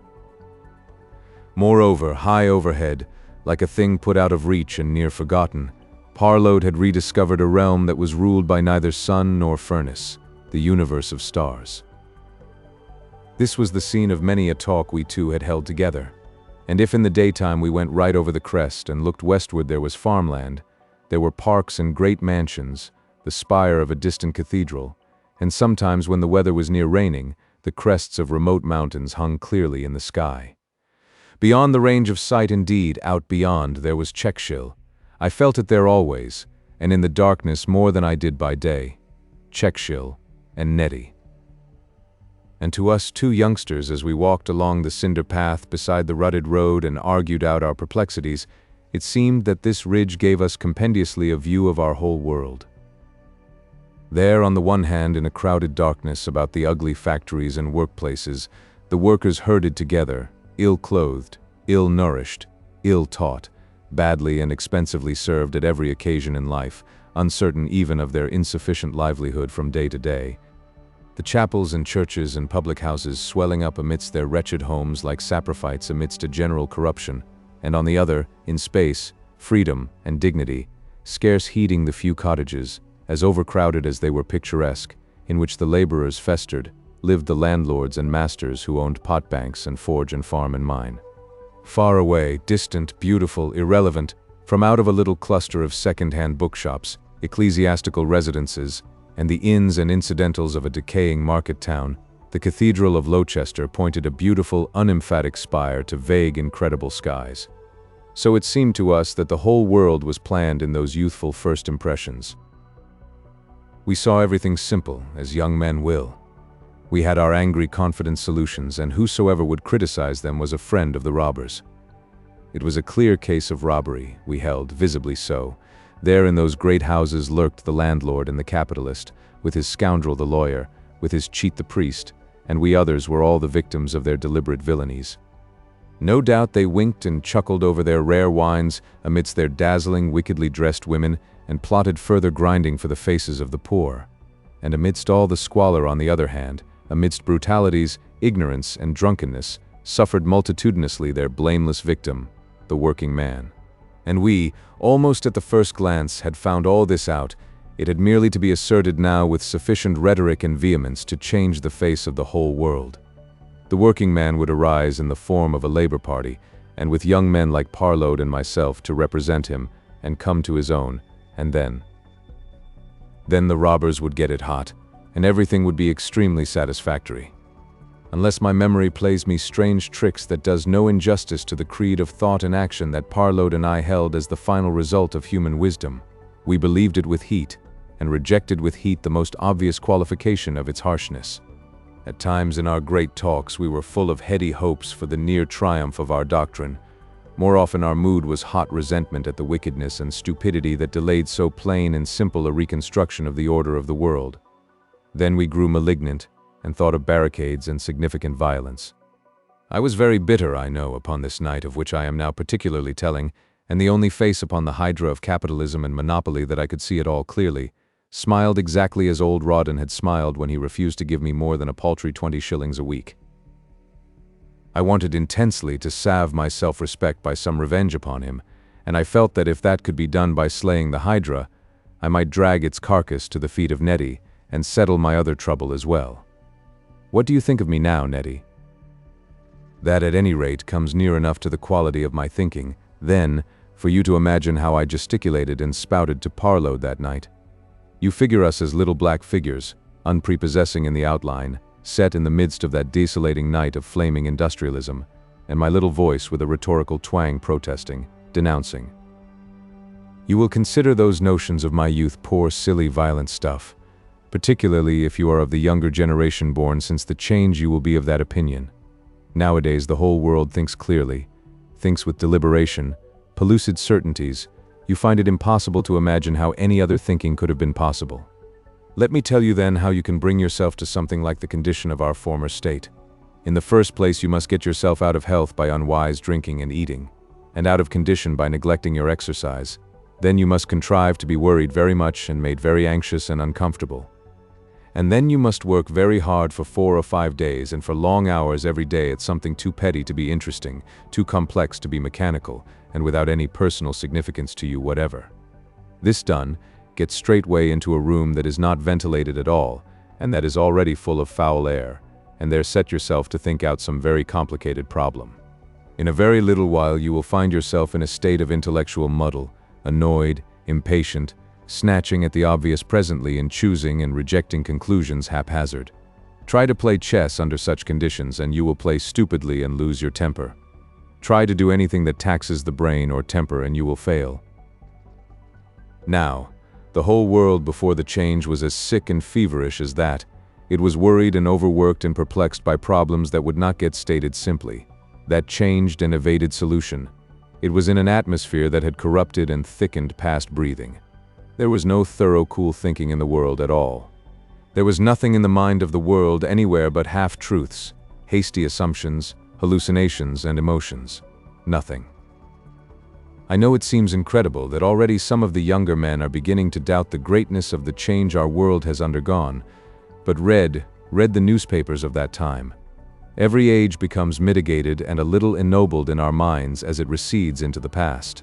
Moreover, high overhead, like a thing put out of reach and near forgotten, Parload had rediscovered a realm that was ruled by neither sun nor furnace, the universe of stars. This was the scene of many a talk we two had held together, and if in the daytime we went right over the crest and looked westward there was farmland, there were parks and great mansions, the spire of a distant cathedral, and sometimes when the weather was near raining, the crests of remote mountains hung clearly in the sky. Beyond the range of sight indeed, out beyond, there was Czechshill. I felt it there always, and in the darkness more than I did by day. Czechshill and Nettie. And to us 2 youngsters, as we walked along the cinder path beside the rutted road and argued out our perplexities, it seemed that this ridge gave us compendiously a view of our whole world. There, on the one hand, in a crowded darkness about the ugly factories and workplaces, the workers herded together, ill-clothed, ill-nourished, ill-taught, badly and expensively served at every occasion in life, uncertain even of their insufficient livelihood from day to day. The chapels and churches and public houses swelling up amidst their wretched homes like saprophytes amidst a general corruption, and on the other, in space, freedom and dignity, scarce heeding the few cottages, as overcrowded as they were picturesque, in which the laborers festered, lived the landlords and masters who owned potbanks and forge and farm and mine. Far away, distant, beautiful, irrelevant, from out of a little cluster of second-hand bookshops, ecclesiastical residences, and the inns and incidentals of a decaying market town, the Cathedral of Lowchester pointed a beautiful, unemphatic spire to vague, incredible skies. So it seemed to us that the whole world was planned in those youthful first impressions. We saw everything simple, as young men will. We had our angry, confident solutions, and whosoever would criticize them was a friend of the robbers. It was a clear case of robbery, we held, visibly so. There in those great houses lurked the landlord and the capitalist, with his scoundrel the lawyer, with his cheat the priest, and we others were all the victims of their deliberate villainies. No doubt they winked and chuckled over their rare wines amidst their dazzling, wickedly dressed women, and plotted further grinding for the faces of the poor. And amidst all the squalor, on the other hand, amidst brutalities, ignorance, and drunkenness, suffered multitudinously their blameless victim, the working man. And we, almost at the first glance, had found all this out. It had merely to be asserted now with sufficient rhetoric and vehemence to change the face of the whole world. The working man would arise in the form of a labor party, and with young men like Parload and myself to represent him, and come to his own, and then the robbers would get it hot, and everything would be extremely satisfactory. Unless my memory plays me strange tricks that does no injustice to the creed of thought and action that Parload and I held as the final result of human wisdom, we believed it with heat, and rejected with heat the most obvious qualification of its harshness. At times in our great talks we were full of heady hopes for the near triumph of our doctrine. More often our mood was hot resentment at the wickedness and stupidity that delayed so plain and simple a reconstruction of the order of the world. Then we grew malignant and thought of barricades and significant violence. I was very bitter, I know, upon this night of which I am now particularly telling, and the only face upon the hydra of capitalism and monopoly that I could see at all clearly, smiled exactly as old Rawdon had smiled when he refused to give me more than a paltry 20 shillings a week. I wanted intensely to salve my self-respect by some revenge upon him, and I felt that if that could be done by slaying the hydra, I might drag its carcass to the feet of Nettie and settle my other trouble as well. What do you think of me now, Nettie? That at any rate comes near enough to the quality of my thinking, then, for you to imagine how I gesticulated and spouted to Parload that night. You figure us as little black figures, unprepossessing in the outline, set in the midst of that desolating night of flaming industrialism, and my little voice with a rhetorical twang protesting, denouncing. You will consider those notions of my youth poor, silly, violent stuff, particularly if you are of the younger generation born, since the change you will be of that opinion. Nowadays the whole world thinks clearly, thinks with deliberation, pellucid certainties. You find it impossible to imagine how any other thinking could have been possible. Let me tell you then how you can bring yourself to something like the condition of our former state. In the first place, you must get yourself out of health by unwise drinking and eating, and out of condition by neglecting your exercise. Then you must contrive to be worried very much and made very anxious and uncomfortable. And then you must work very hard for 4 or 5 days and for long hours every day at something too petty to be interesting, too complex to be mechanical, and without any personal significance to you whatever. This done, get straightway into a room that is not ventilated at all, and that is already full of foul air, and there set yourself to think out some very complicated problem. In a very little while you will find yourself in a state of intellectual muddle, annoyed, impatient, snatching at the obvious presently and choosing and rejecting conclusions haphazard. Try to play chess under such conditions and you will play stupidly and lose your temper. Try to do anything that taxes the brain or temper and you will fail. Now, the whole world before the change was as sick and feverish as that. It was worried and overworked and perplexed by problems that would not get stated simply, that changed and evaded solution. It was in an atmosphere that had corrupted and thickened past breathing. There was no thorough, cool thinking in the world at all. There was nothing in the mind of the world anywhere but half-truths, hasty assumptions, hallucinations, and emotions. Nothing. I know it seems incredible that already some of the younger men are beginning to doubt the greatness of the change our world has undergone, but read the newspapers of that time. Every age becomes mitigated and a little ennobled in our minds as it recedes into the past.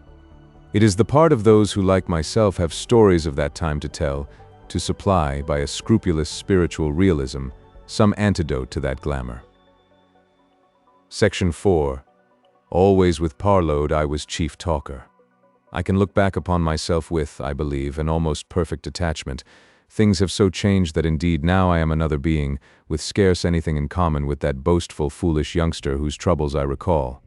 It is the part of those who, like myself, have stories of that time to tell, to supply, by a scrupulous spiritual realism, some antidote to that glamour. Section 4. Always with Parload I was chief talker. I can look back upon myself with, I believe, an almost perfect detachment. Things have so changed that indeed now I am another being, with scarce anything in common with that boastful, foolish youngster whose troubles I recall.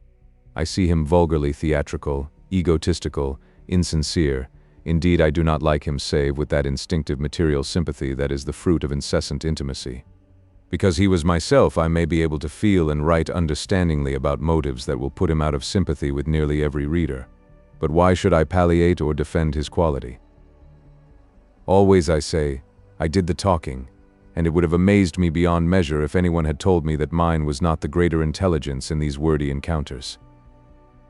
I see him vulgarly theatrical, egotistical, insincere. Indeed, I do not like him save with that instinctive material sympathy that is the fruit of incessant intimacy. Because he was myself, I may be able to feel and write understandingly about motives that will put him out of sympathy with nearly every reader. But why should I palliate or defend his quality? Always, I say, I did the talking, and it would have amazed me beyond measure if anyone had told me that mine was not the greater intelligence in these wordy encounters.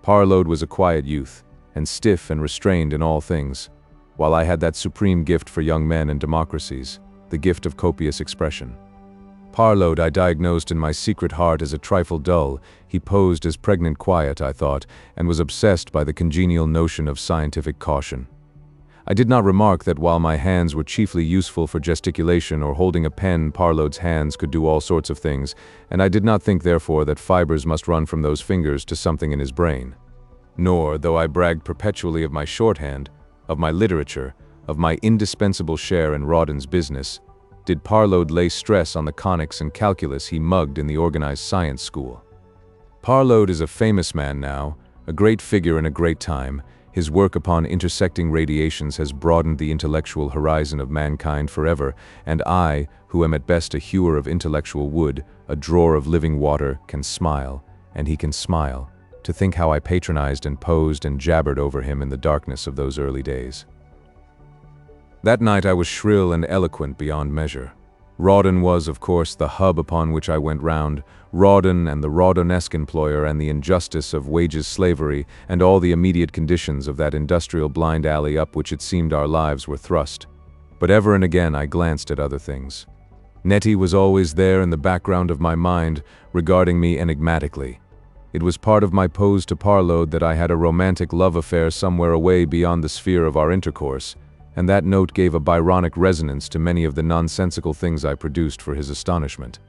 Parload was a quiet youth, and stiff and restrained in all things, while I had that supreme gift for young men and democracies, the gift of copious expression. Parload I diagnosed in my secret heart as a trifle dull. He posed as pregnant quiet, I thought, and was obsessed by the congenial notion of scientific caution. I did not remark that while my hands were chiefly useful for gesticulation or holding a pen, Parload's hands could do all sorts of things, and I did not think therefore that fibers must run from those fingers to something in his brain. Nor, though I bragged perpetually of my shorthand, of my literature, of my indispensable share in Rawdon's business, did Parload lay stress on the conics and calculus he mugged in the organized science school. Parload is a famous man now, a great figure in a great time. His work upon intersecting radiations has broadened the intellectual horizon of mankind forever, and I, who am at best a hewer of intellectual wood, a drawer of living water, can smile, and he can smile, to think how I patronized and posed and jabbered over him in the darkness of those early days. That night I was shrill and eloquent beyond measure. Rawdon was, of course, the hub upon which I went round, Rawdon and the Rawdonesque employer and the injustice of wages slavery and all the immediate conditions of that industrial blind alley up which it seemed our lives were thrust. But ever and again I glanced at other things. Nettie was always there in the background of my mind, regarding me enigmatically. It was part of my pose to Parload that I had a romantic love affair somewhere away beyond the sphere of our intercourse, and that note gave a Byronic resonance to many of the nonsensical things I produced for his astonishment.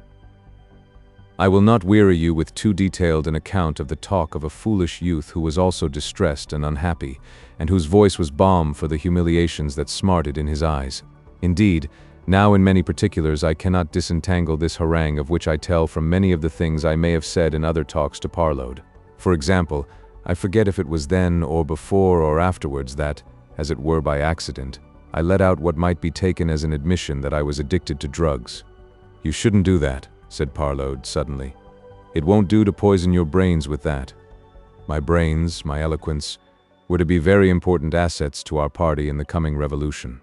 I will not weary you with too detailed an account of the talk of a foolish youth who was also distressed and unhappy, and whose voice was balm for the humiliations that smarted in his eyes. Indeed, now in many particulars I cannot disentangle this harangue of which I tell from many of the things I may have said in other talks to Parload. For example, I forget if it was then or before or afterwards that, as it were by accident, I let out what might be taken as an admission that I was addicted to drugs. "You shouldn't do that," said Parload suddenly. "It won't do to poison your brains with that." My brains, my eloquence, were to be very important assets to our party in the coming revolution.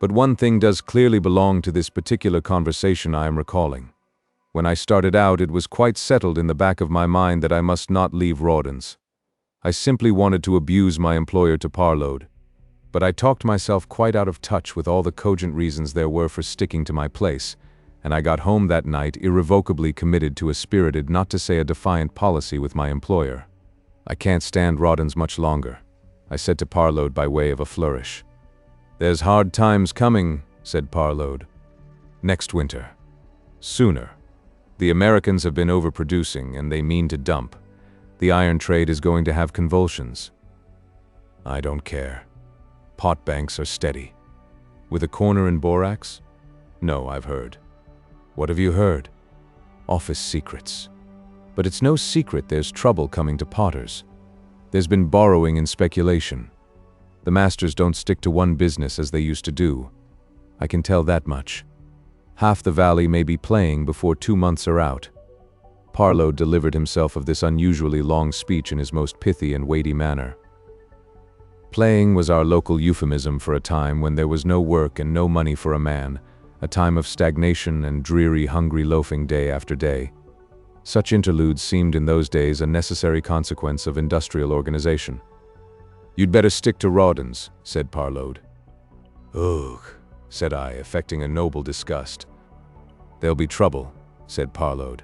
But one thing does clearly belong to this particular conversation I am recalling. When I started out, it was quite settled in the back of my mind that I must not leave Rawdon's. I simply wanted to abuse my employer to Parload. But I talked myself quite out of touch with all the cogent reasons there were for sticking to my place, and I got home that night irrevocably committed to a spirited, not to say a defiant policy with my employer. "I can't stand Rawdon's much longer," I said to Parload by way of a flourish. "There's hard times coming," said Parload. "Next winter. Sooner. The Americans have been overproducing, and they mean to dump. The iron trade is going to have convulsions." "I don't care. Pot banks are steady." "With a corner in borax?" "No, I've heard." "What have you heard?" "Office secrets. But it's no secret there's trouble coming to potters. There's been borrowing and speculation. The masters don't stick to one business as they used to do. I can tell that much. Half the valley may be playing before 2 months are out." Parload delivered himself of this unusually long speech in his most pithy and weighty manner. Playing was our local euphemism for a time when there was no work and no money for a man, a time of stagnation and dreary, hungry loafing day after day. Such interludes seemed in those days a necessary consequence of industrial organization. "You'd better stick to Rawdon's," said Parload. "Ugh," said I, affecting a noble disgust. "There'll be trouble," said Parload.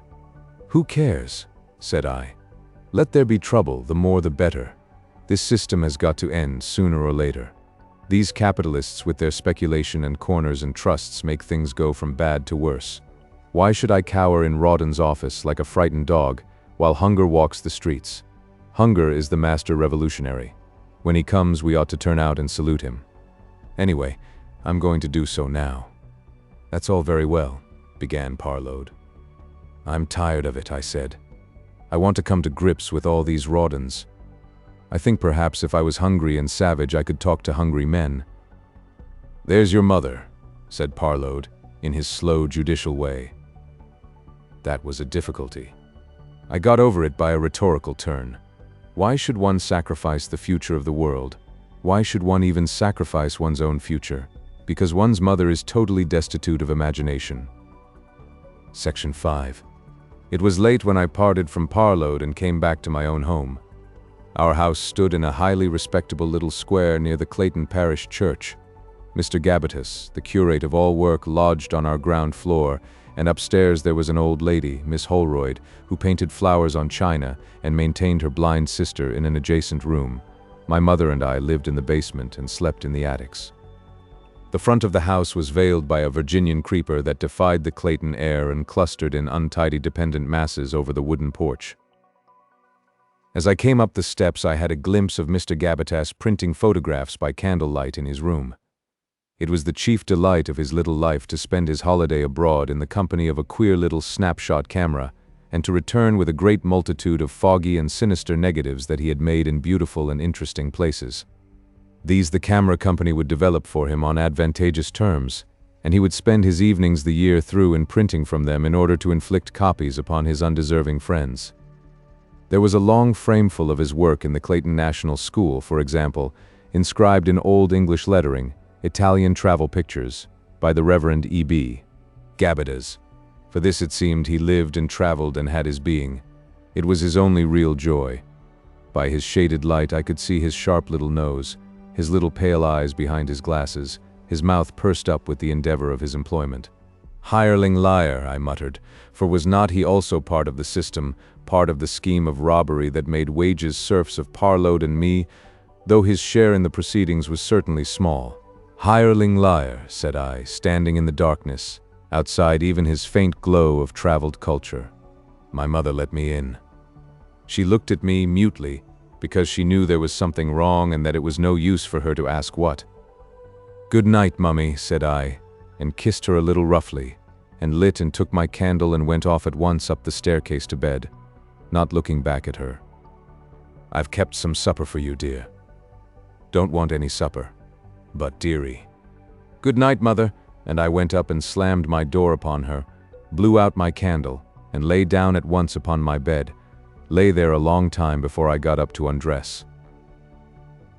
"Who cares?" said I. "Let there be trouble, the more the better. This system has got to end sooner or later. These capitalists with their speculation and corners and trusts make things go from bad to worse. Why should I cower in Rawdon's office like a frightened dog while hunger walks the streets? Hunger is the master revolutionary. When he comes, we ought to turn out and salute him. Anyway, I'm going to do so now." "That's all very well," began Parload. "I'm tired of it," I said. "I want to come to grips with all these Rawdons. I think perhaps if I was hungry and savage I could talk to hungry men." "There's your mother," said Parload, in his slow, judicial way. That was a difficulty. I got over it by a rhetorical turn. Why should one sacrifice the future of the world? Why should one even sacrifice one's own future? Because one's mother is totally destitute of imagination. Section 5. It was late when I parted from Parload and came back to my own home. Our house stood in a highly respectable little square near the Clayton Parish Church. Mr. Gabbitas, the curate of all work, lodged on our ground floor, and upstairs there was an old lady, Miss Holroyd, who painted flowers on china and maintained her blind sister in an adjacent room. My mother and I lived in the basement and slept in the attics. The front of the house was veiled by a Virginian creeper that defied the Clayton air and clustered in untidy dependent masses over the wooden porch. As I came up the steps, I had a glimpse of Mr. Gabbitas printing photographs by candlelight in his room. It was the chief delight of his little life to spend his holiday abroad in the company of a queer little snapshot camera, and to return with a great multitude of foggy and sinister negatives that he had made in beautiful and interesting places. These the camera company would develop for him on advantageous terms, and he would spend his evenings the year through in printing from them in order to inflict copies upon his undeserving friends. There was a long frameful of his work in the Clayton National School, for example, inscribed in Old English lettering, Italian Travel Pictures, by the Reverend E.B. Gabadas. For this it seemed he lived and traveled and had his being. It was his only real joy. By his shaded light I could see his sharp little nose, his little pale eyes behind his glasses, his mouth pursed up with the endeavor of his employment. "Hireling liar," I muttered, for was not he also part of the system, part of the scheme of robbery that made wages serfs of Parload and me, though his share in the proceedings was certainly small. "Hireling liar," said I, standing in the darkness, outside even his faint glow of traveled culture. My mother let me in. She looked at me mutely, because she knew there was something wrong and that it was no use for her to ask what. "Good night, Mummy," said I, and kissed her a little roughly, and lit and took my candle and went off at once up the staircase to bed, not looking back at her. "I've kept some supper for you, dear." "Don't want any supper, but dearie." "Good night, Mother," and I went up and slammed my door upon her, blew out my candle, and lay down at once upon my bed, lay there a long time before I got up to undress.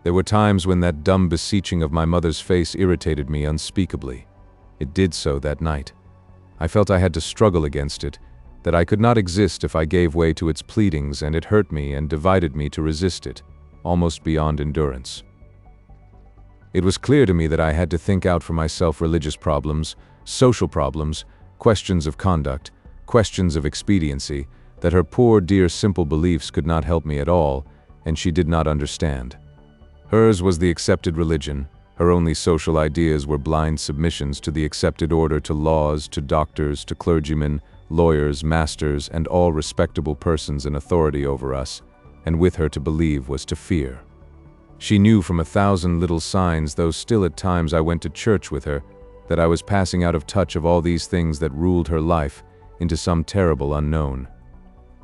There were times when that dumb beseeching of my mother's face irritated me unspeakably. It did so that night. I felt I had to struggle against it, that I could not exist if I gave way to its pleadings, and it hurt me and divided me to resist it, almost beyond endurance. It was clear to me that I had to think out for myself religious problems, social problems, questions of conduct, questions of expediency, that her poor, dear, simple beliefs could not help me at all, and she did not understand. Hers was the accepted religion. Her only social ideas were blind submissions to the accepted order, to laws, to doctors, to clergymen, lawyers, masters, and all respectable persons in authority over us, and with her to believe was to fear. She knew from 1,000 little signs, though still at times I went to church with her, that I was passing out of touch of all these things that ruled her life into some terrible unknown.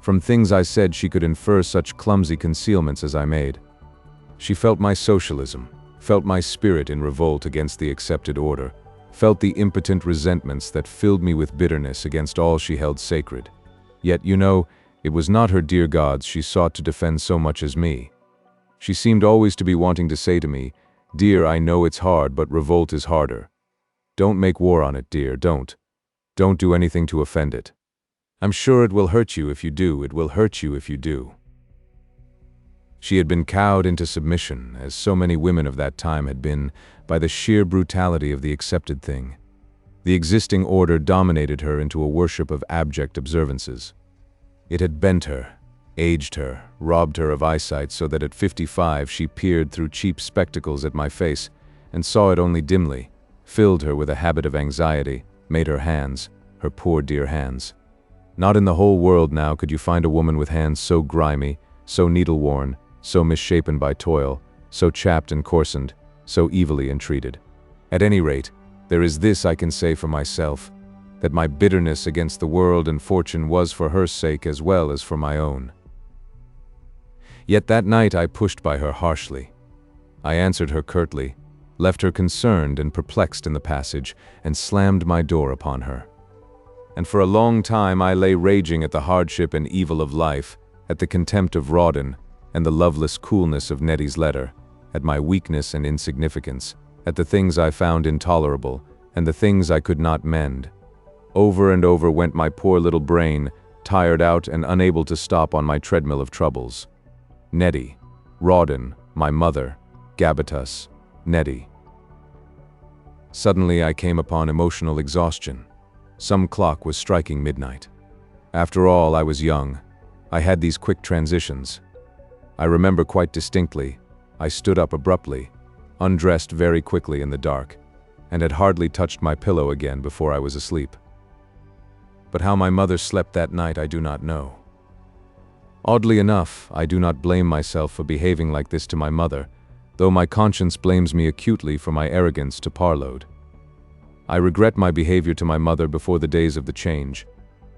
From things I said she could infer such clumsy concealments as I made. She felt my socialism, felt my spirit in revolt against the accepted order, felt the impotent resentments that filled me with bitterness against all she held sacred. Yet, you know, it was not her dear gods she sought to defend so much as me. She seemed always to be wanting to say to me, "Dear, I know it's hard, but revolt is harder. Don't make war on it, dear, don't. Don't do anything to offend it. I'm sure it will hurt you if you do, it will hurt you if you do." She had been cowed into submission, as so many women of that time had been, by the sheer brutality of the accepted thing. The existing order dominated her into a worship of abject observances. It had bent her, aged her, robbed her of eyesight so that at 55 she peered through cheap spectacles at my face and saw it only dimly, filled her with a habit of anxiety, made her hands, her poor dear hands. Not in the whole world now could you find a woman with hands so grimy, so needle-worn, so misshapen by toil, so chapped and coarsened, so evilly entreated. At any rate, there is this I can say for myself, that my bitterness against the world and fortune was for her sake as well as for my own. Yet that night I pushed by her harshly. I answered her curtly, left her concerned and perplexed in the passage, and slammed my door upon her. And for a long time I lay raging at the hardship and evil of life, at the contempt of Rawdon, and the loveless coolness of Nettie's letter, at my weakness and insignificance, at the things I found intolerable, and the things I could not mend. Over and over went my poor little brain, tired out and unable to stop on my treadmill of troubles. Nettie, Rawdon, my mother, Gabatas, Nettie. Suddenly I came upon emotional exhaustion. Some clock was striking midnight. After all, I was young. I had these quick transitions. I remember quite distinctly, I stood up abruptly, undressed very quickly in the dark, and had hardly touched my pillow again before I was asleep. But how my mother slept that night I do not know. Oddly enough, I do not blame myself for behaving like this to my mother, though my conscience blames me acutely for my arrogance to Parload. I regret my behavior to my mother before the days of the change.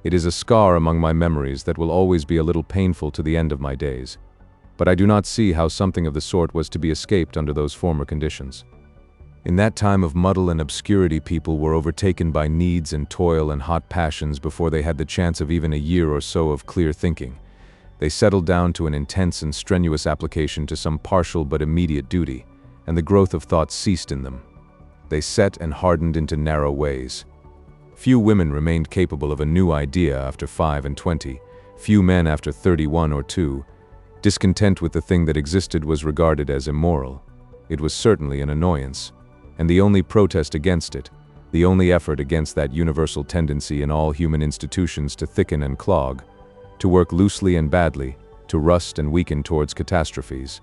It is a scar among my memories that will always be a little painful to the end of my days. But I do not see how something of the sort was to be escaped under those former conditions. In that time of muddle and obscurity, people were overtaken by needs and toil and hot passions before they had the chance of even a year or so of clear thinking. They settled down to an intense and strenuous application to some partial but immediate duty, and the growth of thought ceased in them. They set and hardened into narrow ways. Few women remained capable of a new idea after 5 and 20, few men after 31 or 2. Discontent with the thing that existed was regarded as immoral. It was certainly an annoyance, and the only protest against it, the only effort against that universal tendency in all human institutions to thicken and clog, to work loosely and badly, to rust and weaken towards catastrophes,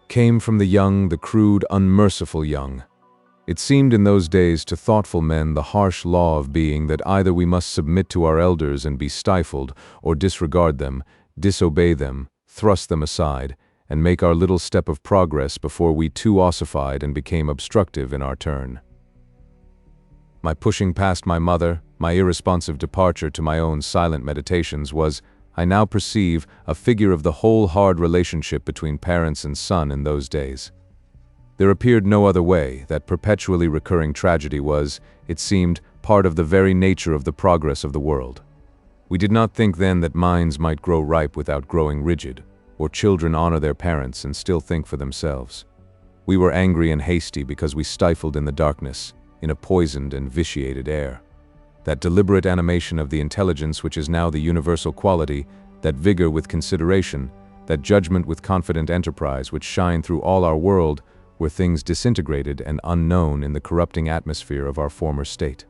came from the young, the crude, unmerciful young. It seemed in those days to thoughtful men the harsh law of being that either we must submit to our elders and be stifled, or disregard them, disobey them, thrust them aside, and make our little step of progress before we too ossified and became obstructive in our turn. My pushing past my mother, my irresponsive departure to my own silent meditations was, I now perceive, a figure of the whole hard relationship between parents and son in those days. There appeared no other way. That perpetually recurring tragedy was, it seemed, part of the very nature of the progress of the world. We did not think then that minds might grow ripe without growing rigid, or children honor their parents and still think for themselves. We were angry and hasty because we stifled in the darkness, in a poisoned and vitiated air. That deliberate animation of the intelligence which is now the universal quality, that vigor with consideration, that judgment with confident enterprise which shine through all our world, were things disintegrated and unknown in the corrupting atmosphere of our former state.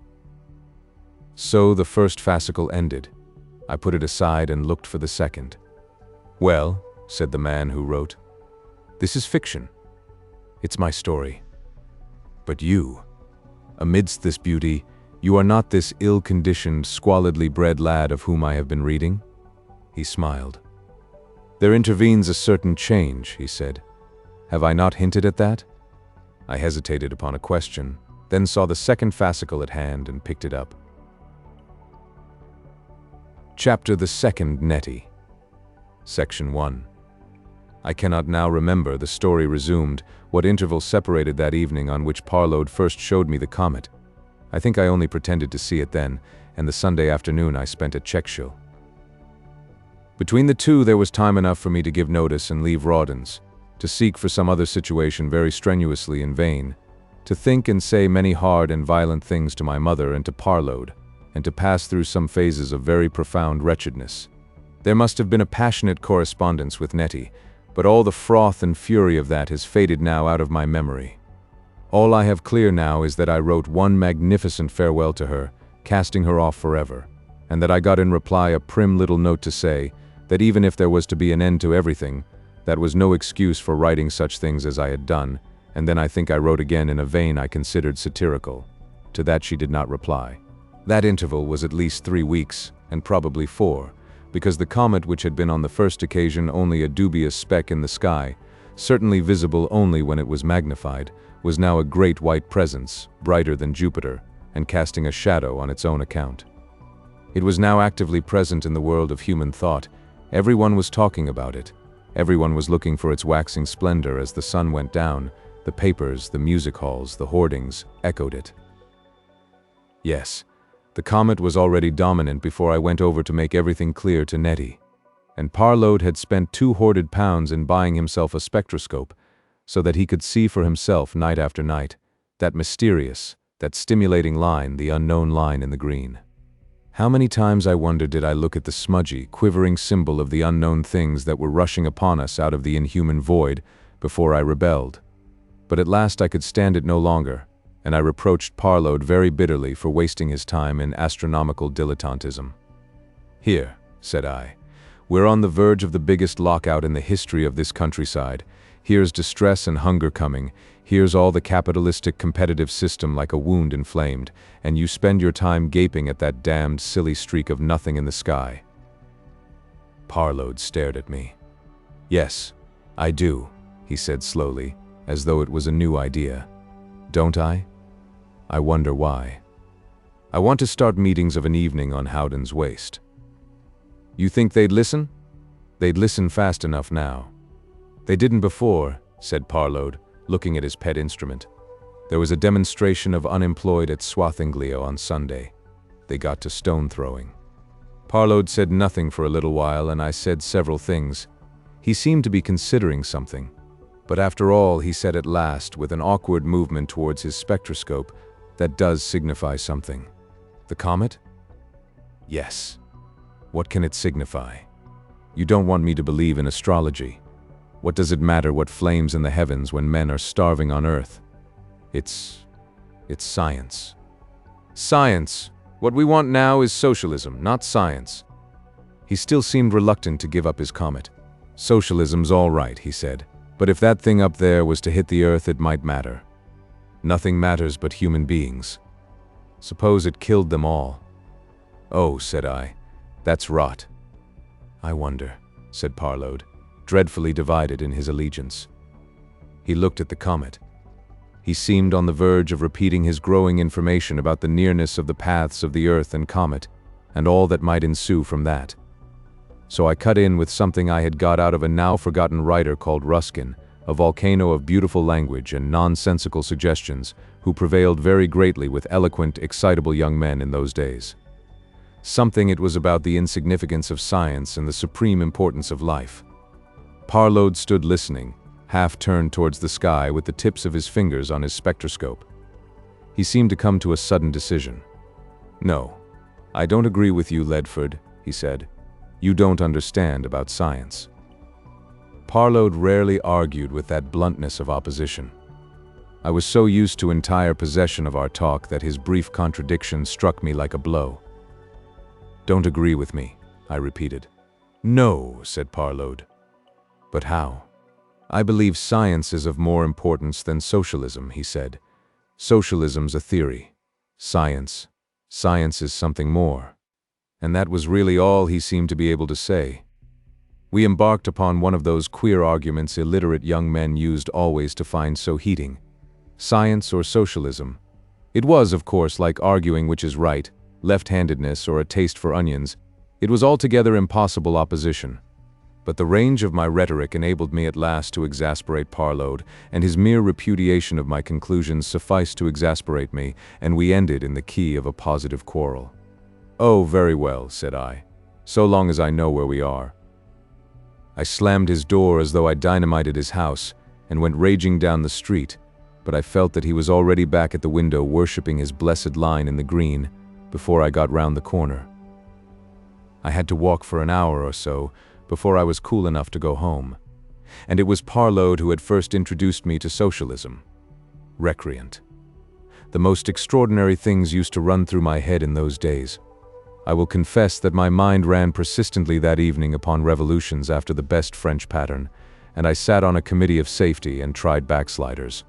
So the first fascicle ended. I put it aside and looked for the second. "Well," said the man who wrote, "this is fiction. It's my story. But you, amidst this beauty, you are not this ill-conditioned, squalidly bred lad of whom I have been reading?" He smiled. "There intervenes a certain change," he said. "Have I not hinted at that?" I hesitated upon a question, then saw the second fascicle at hand and picked it up. Chapter the Second, Nettie. Section 1. I cannot now remember, the story resumed, what interval separated that evening on which Parlogue first showed me the comet. I think I only pretended to see it then, and the Sunday afternoon I spent at Checkshill. Between the two there was time enough for me to give notice and leave Rawdon's, to seek for some other situation very strenuously in vain, to think and say many hard and violent things to my mother and to Parlogue, and to pass through some phases of very profound wretchedness. There must have been a passionate correspondence with Nettie, but all the froth and fury of that has faded now out of my memory. All I have clear now is that I wrote one magnificent farewell to her, casting her off forever, and that I got in reply a prim little note to say that even if there was to be an end to everything, that was no excuse for writing such things as I had done, and then I think I wrote again in a vein I considered satirical. To that she did not reply. That interval was at least 3 weeks, and probably 4, because the comet, which had been on the first occasion only a dubious speck in the sky, certainly visible only when it was magnified, was now a great white presence, brighter than Jupiter, and casting a shadow on its own account. It was now actively present in the world of human thought. Everyone was talking about it. Everyone was looking for its waxing splendor as the sun went down. The papers, the music halls, the hoardings echoed it. Yes, the comet was already dominant before I went over to make everything clear to Nettie. And Parlogue had spent 2 hoarded pounds in buying himself a spectroscope, so that he could see for himself night after night, that mysterious, that stimulating line, the unknown line in the green. How many times, I wonder, did I look at the smudgy, quivering symbol of the unknown things that were rushing upon us out of the inhuman void before I rebelled. But at last I could stand it no longer, and I reproached Parlogue very bitterly for wasting his time in astronomical dilettantism. "Here," said I, "we're on the verge of the biggest lockout in the history of this countryside. Here's distress and hunger coming. Here's all the capitalistic competitive system like a wound inflamed, and you spend your time gaping at that damned silly streak of nothing in the sky." Parlogue stared at me. "Yes, I do," he said slowly, as though it was a new idea. "Don't I? I wonder why. I want to start meetings of an evening on Howden's Waste." "You think they'd listen?" "They'd listen fast enough now." "They didn't before," said Parlogue, looking at his pet instrument. "There was a demonstration of unemployed at Swathinglea on Sunday. They got to stone throwing." Parload said nothing for a little while, and I said several things. He seemed to be considering something. But after all, he said at last, with an awkward movement towards his spectroscope, "That does signify something." "The comet?" "Yes. What can it signify? You don't want me to believe in astrology. What does it matter what flames in the heavens when men are starving on Earth? It's science." "Science? What we want now is socialism, not science." He still seemed reluctant to give up his comet. "Socialism's all right," he said. "But if that thing up there was to hit the Earth, it might matter. Nothing matters but human beings. Suppose it killed them all." "Oh," said I, "that's rot." "I wonder," said Parload, dreadfully divided in his allegiance. He looked at the comet. He seemed on the verge of repeating his growing information about the nearness of the paths of the Earth and comet, and all that might ensue from that. So I cut in with something I had got out of a now-forgotten writer called Ruskin, a volcano of beautiful language and nonsensical suggestions, who prevailed very greatly with eloquent, excitable young men in those days. It was about the insignificance of science and the supreme importance of life. Parload stood listening, half turned towards the sky with the tips of his fingers on his spectroscope. He seemed to come to a sudden decision. "No, I don't agree with you, Ledford," he said. "You don't understand about science." Parload rarely argued with that bluntness of opposition. I was so used to entire possession of our talk that his brief contradiction struck me like a blow. "Don't agree with me," I repeated. "No," said Parload. "But how?" "I believe science is of more importance than socialism," he said. "Socialism's a theory. Science is something more." And that was really all he seemed to be able to say. We embarked upon one of those queer arguments illiterate young men used always to find so heating. Science or socialism? It was, of course, like arguing which is right, left-handedness or a taste for onions. It was altogether impossible opposition. But the range of my rhetoric enabled me at last to exasperate Parload, and his mere repudiation of my conclusions sufficed to exasperate me, and we ended in the key of a positive quarrel. "Oh, very well," said I, "so long as I know where we are." I slammed his door as though I dynamited his house, and went raging down the street, but I felt that he was already back at the window worshipping his blessed line in the green before I got round the corner. I had to walk for an hour or so before I was cool enough to go home. And it was Parload who had first introduced me to socialism. Recreant. The most extraordinary things used to run through my head in those days. I will confess that my mind ran persistently that evening upon revolutions after the best French pattern, and I sat on a committee of safety and tried backsliders.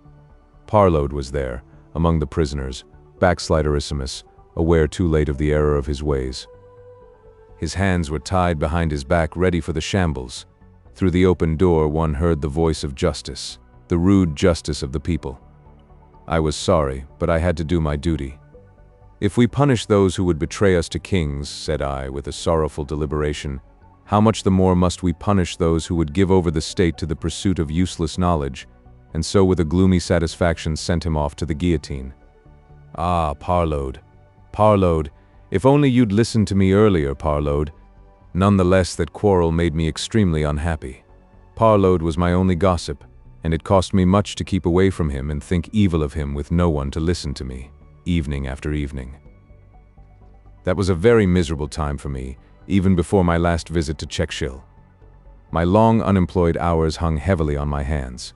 Parload was there, among the prisoners, backsliderisimus, aware too late of the error of his ways. His hands were tied behind his back, ready for the shambles. Through the open door one heard the voice of justice, the rude justice of the people. I was sorry, but I had to do my duty. "If we punish those who would betray us to kings," said I, with a sorrowful deliberation, "how much the more must we punish those who would give over the state to the pursuit of useless knowledge," and so with a gloomy satisfaction sent him off to the guillotine. "Ah, Parload, if only you'd listened to me earlier, Parload." None the less that quarrel made me extremely unhappy. Parload was my only gossip, and it cost me much to keep away from him and think evil of him with no one to listen to me, evening after evening. That was a very miserable time for me, even before my last visit to Czechshill. My long unemployed hours hung heavily on my hands.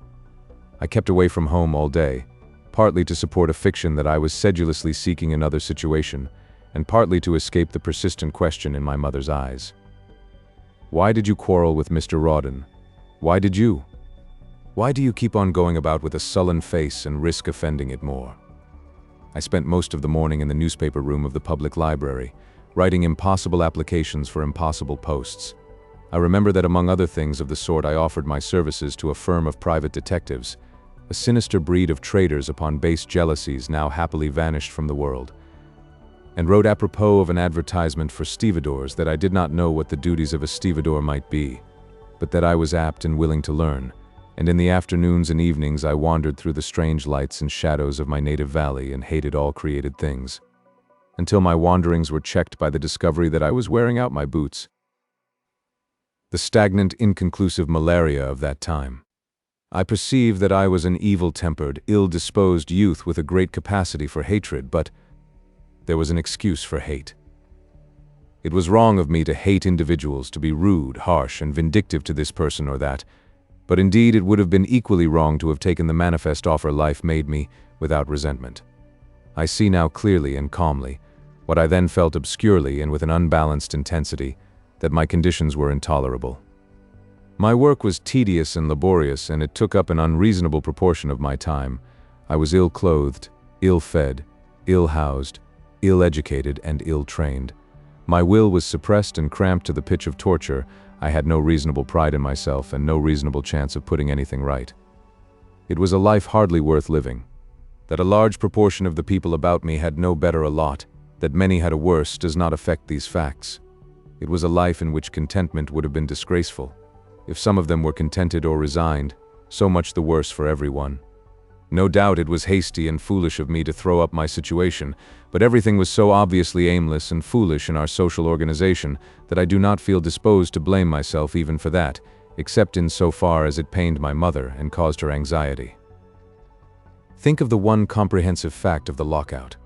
I kept away from home all day, partly to support a fiction that I was sedulously seeking another situation, and partly to escape the persistent question in my mother's eyes. "Why did you quarrel with Mr. Rawdon? Why did you? Why do you keep on going about with a sullen face and risk offending it more?" I spent most of the morning in the newspaper room of the public library, writing impossible applications for impossible posts. I remember that among other things of the sort I offered my services to a firm of private detectives, a sinister breed of traders upon base jealousies now happily vanished from the world, and wrote apropos of an advertisement for stevedores that I did not know what the duties of a stevedore might be, but that I was apt and willing to learn, and in the afternoons and evenings I wandered through the strange lights and shadows of my native valley and hated all created things. until my wanderings were checked by the discovery that I was wearing out my boots. The stagnant, inconclusive malaria of that time. I perceived that I was an evil-tempered, ill-disposed youth with a great capacity for hatred, but there was an excuse for hate. It was wrong of me to hate individuals, to be rude, harsh, and vindictive to this person or that, but indeed it would have been equally wrong to have taken the manifest offer life made me without resentment. I see now clearly and calmly, what I then felt obscurely and with an unbalanced intensity, that my conditions were intolerable. My work was tedious and laborious, and it took up an unreasonable proportion of my time. I was ill-clothed, ill-fed, ill-housed, ill-educated, and ill-trained. My will was suppressed and cramped to the pitch of torture. I had no reasonable pride in myself and no reasonable chance of putting anything right. It was a life hardly worth living. That a large proportion of the people about me had no better a lot, that many had a worse, does not affect these facts. It was a life in which contentment would have been disgraceful. If some of them were contented or resigned, so much the worse for everyone. No doubt it was hasty and foolish of me to throw up my situation, but everything was so obviously aimless and foolish in our social organization that I do not feel disposed to blame myself even for that, except in so far as it pained my mother and caused her anxiety. Think of the one comprehensive fact of the lockout.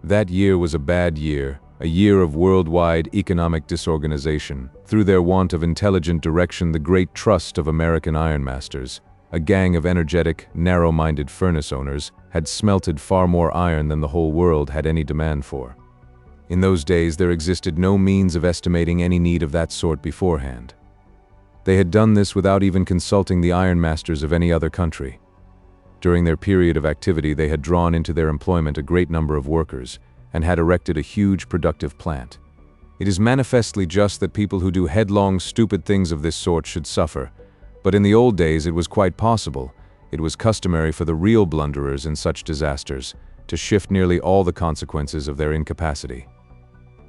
That year was a bad year, a year of worldwide economic disorganization, through their want of intelligent direction, the great trust of American ironmasters, a gang of energetic, narrow-minded furnace owners, had smelted far more iron than the whole world had any demand for. In those days there existed no means of estimating any need of that sort beforehand. They had done this without even consulting the ironmasters of any other country. During their period of activity they had drawn into their employment a great number of workers, and had erected a huge productive plant. It is manifestly just that people who do headlong, stupid things of this sort should suffer, but in the old days it was quite possible, it was customary for the real blunderers in such disasters to shift nearly all the consequences of their incapacity.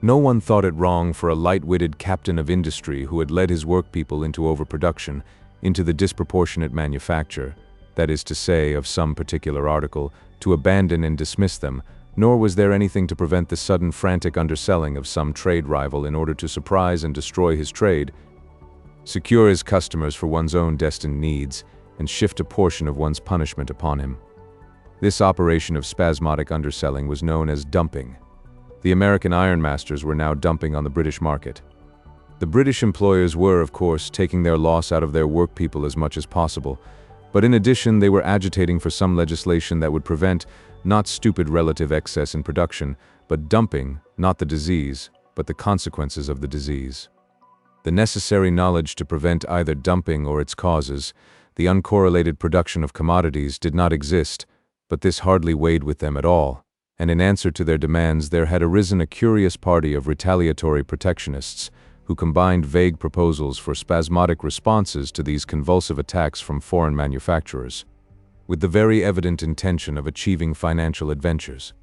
No one thought it wrong for a light-witted captain of industry who had led his workpeople into overproduction, into the disproportionate manufacture, that is to say, of some particular article, to abandon and dismiss them, nor was there anything to prevent the sudden frantic underselling of some trade rival in order to surprise and destroy his trade, secure his customers for one's own destined needs, and shift a portion of one's punishment upon him. This operation of spasmodic underselling was known as dumping. The American ironmasters were now dumping on the British market. The British employers were, of course, taking their loss out of their workpeople as much as possible, but in addition they were agitating for some legislation that would prevent not stupid relative excess in production, but dumping, not the disease, but the consequences of the disease. The necessary knowledge to prevent either dumping or its causes, the uncorrelated production of commodities, did not exist, but this hardly weighed with them at all, and in answer to their demands there had arisen a curious party of retaliatory protectionists who combined vague proposals for spasmodic responses to these convulsive attacks from foreign manufacturers, with the very evident intention of achieving financial adventures.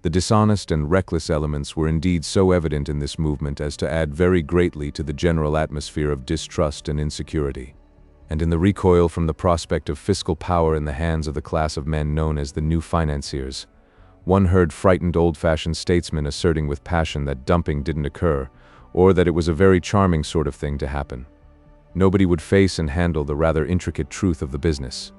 The dishonest and reckless elements were indeed so evident in this movement as to add very greatly to the general atmosphere of distrust and insecurity. And in the recoil from the prospect of fiscal power in the hands of the class of men known as the new financiers, one heard frightened old-fashioned statesmen asserting with passion that dumping didn't occur, or that it was a very charming sort of thing to happen. Nobody would face and handle the rather intricate truth of the business.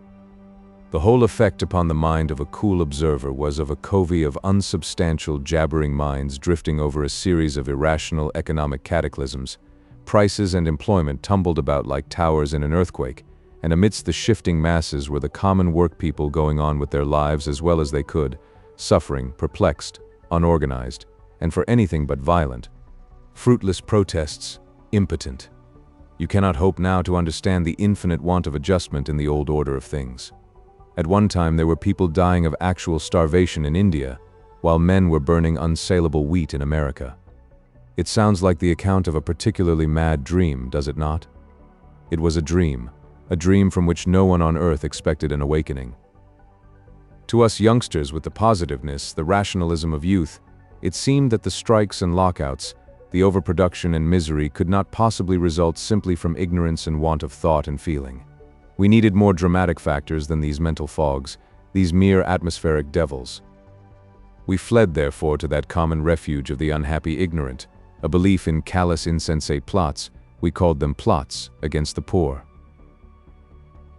The whole effect upon the mind of a cool observer was of a covey of unsubstantial, jabbering minds drifting over a series of irrational economic cataclysms. Prices and employment tumbled about like towers in an earthquake, and amidst the shifting masses were the common workpeople going on with their lives as well as they could, suffering, perplexed, unorganized, and for anything but violent. Fruitless protests, impotent. You cannot hope now to understand the infinite want of adjustment in the old order of things. At one time there were people dying of actual starvation in India, while men were burning unsaleable wheat in America. It sounds like the account of a particularly mad dream, does it not? It was a dream from which no one on earth expected an awakening. To us youngsters with the positiveness, the rationalism of youth, it seemed that the strikes and lockouts, the overproduction and misery could not possibly result simply from ignorance and want of thought and feeling. We needed more dramatic factors than these mental fogs, these mere atmospheric devils. We fled, therefore, to that common refuge of the unhappy ignorant, a belief in callous, insensate plots, we called them plots, against the poor.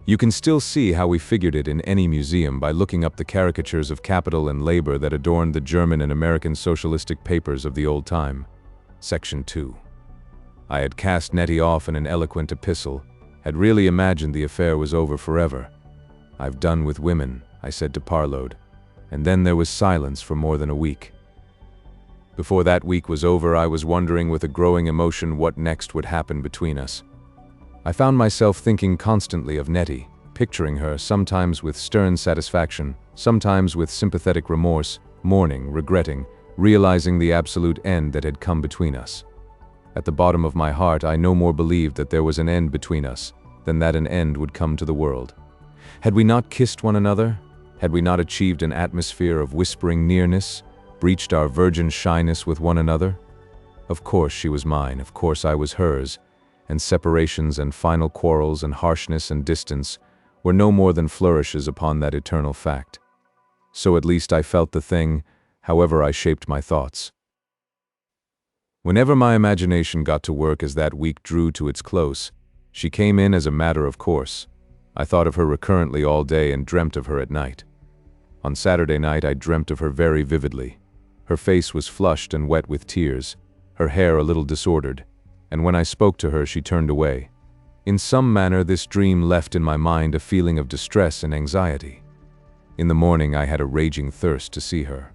You can still see how we figured it in any museum by looking up the caricatures of capital and labor that adorned the German and American socialistic papers of the old time. Section 2. I had cast Nettie off in an eloquent epistle, had really imagined the affair was over forever. "I've done with women," I said to Parlogue, and then there was silence for more than a week. Before that week was over, I was wondering with a growing emotion what next would happen between us. I found myself thinking constantly of Nettie, picturing her, sometimes with stern satisfaction, sometimes with sympathetic remorse, mourning, regretting, realizing the absolute end that had come between us. At the bottom of my heart, I no more believed that there was an end between us than that an end would come to the world. Had we not kissed one another? Had we not achieved an atmosphere of whispering nearness, breached our virgin shyness with one another? Of course she was mine, of course I was hers, and separations and final quarrels and harshness and distance were no more than flourishes upon that eternal fact. So at least I felt the thing, however I shaped my thoughts. Whenever my imagination got to work as that week drew to its close, she came in as a matter of course. I thought of her recurrently all day and dreamt of her at night. On Saturday night I dreamt of her very vividly. Her face was flushed and wet with tears, her hair a little disordered, and when I spoke to her she turned away. In some manner this dream left in my mind a feeling of distress and anxiety. In the morning I had a raging thirst to see her.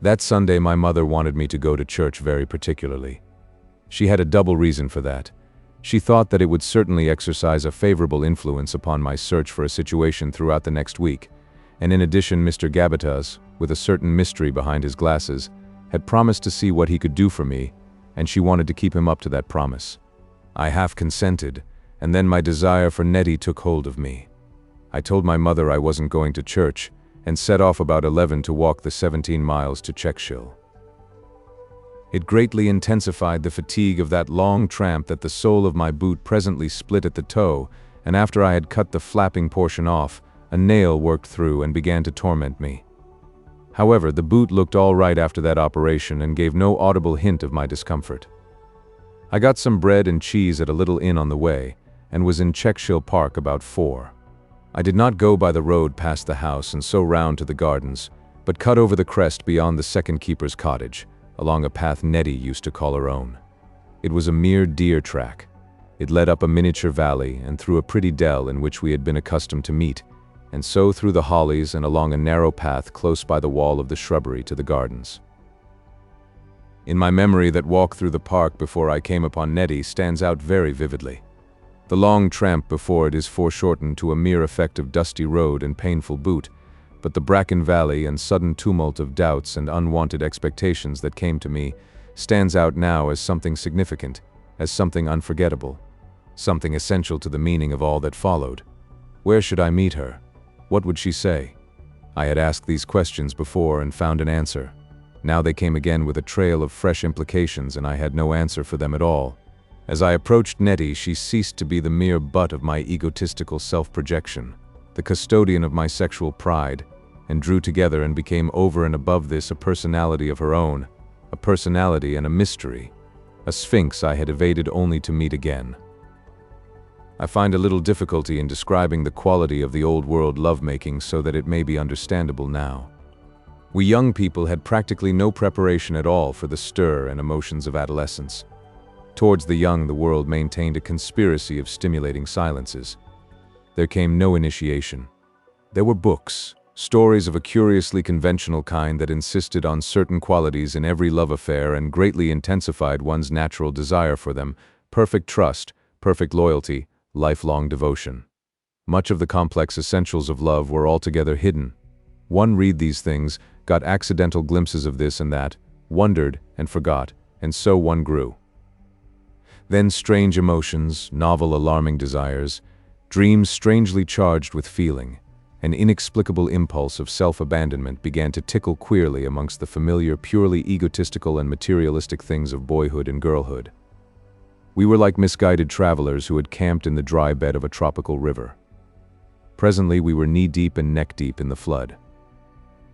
That Sunday my mother wanted me to go to church very particularly. She had a double reason for that. She thought that it would certainly exercise a favorable influence upon my search for a situation throughout the next week, and in addition Mr. Gabbitas, with a certain mystery behind his glasses, had promised to see what he could do for me, and she wanted to keep him up to that promise. I half consented, and then my desire for Nettie took hold of me. I told my mother I wasn't going to church, and set off about 11 to walk the 17 miles to Czechshil. It greatly intensified the fatigue of that long tramp that the sole of my boot presently split at the toe, and after I had cut the flapping portion off, a nail worked through and began to torment me. However, the boot looked all right after that operation and gave no audible hint of my discomfort. I got some bread and cheese at a little inn on the way, and was in Czechshil Park about 4. I did not go by the road past the house and so round to the gardens, but cut over the crest beyond the second keeper's cottage, along a path Nettie used to call her own. It was a mere deer track. It led up a miniature valley and through a pretty dell in which we had been accustomed to meet, and so through the hollies and along a narrow path close by the wall of the shrubbery to the gardens. In my memory, that walk through the park before I came upon Nettie stands out very vividly. The long tramp before it is foreshortened to a mere effect of dusty road and painful boot, but the bracken valley and sudden tumult of doubts and unwanted expectations that came to me stands out now as something significant, as something unforgettable, something essential to the meaning of all that followed. Where should I meet her? What would she say? I had asked these questions before and found an answer. Now they came again with a trail of fresh implications, and I had no answer for them at all. As I approached Nettie, she ceased to be the mere butt of my egotistical self-projection, the custodian of my sexual pride, and drew together and became over and above this a personality of her own, a personality and a mystery, a sphinx I had evaded only to meet again. I find a little difficulty in describing the quality of the old-world lovemaking so that it may be understandable now. We young people had practically no preparation at all for the stir and emotions of adolescence. Towards the young, the world maintained a conspiracy of stimulating silences. There came no initiation. There were books, stories of a curiously conventional kind that insisted on certain qualities in every love affair and greatly intensified one's natural desire for them: perfect trust, perfect loyalty, lifelong devotion. Much of the complex essentials of love were altogether hidden. One read these things, got accidental glimpses of this and that, wondered and forgot, and so one grew. Then strange emotions, novel alarming desires, dreams strangely charged with feeling, an inexplicable impulse of self-abandonment began to tickle queerly amongst the familiar, purely egotistical and materialistic things of boyhood and girlhood. We were like misguided travelers who had camped in the dry bed of a tropical river. Presently we were knee-deep and neck-deep in the flood.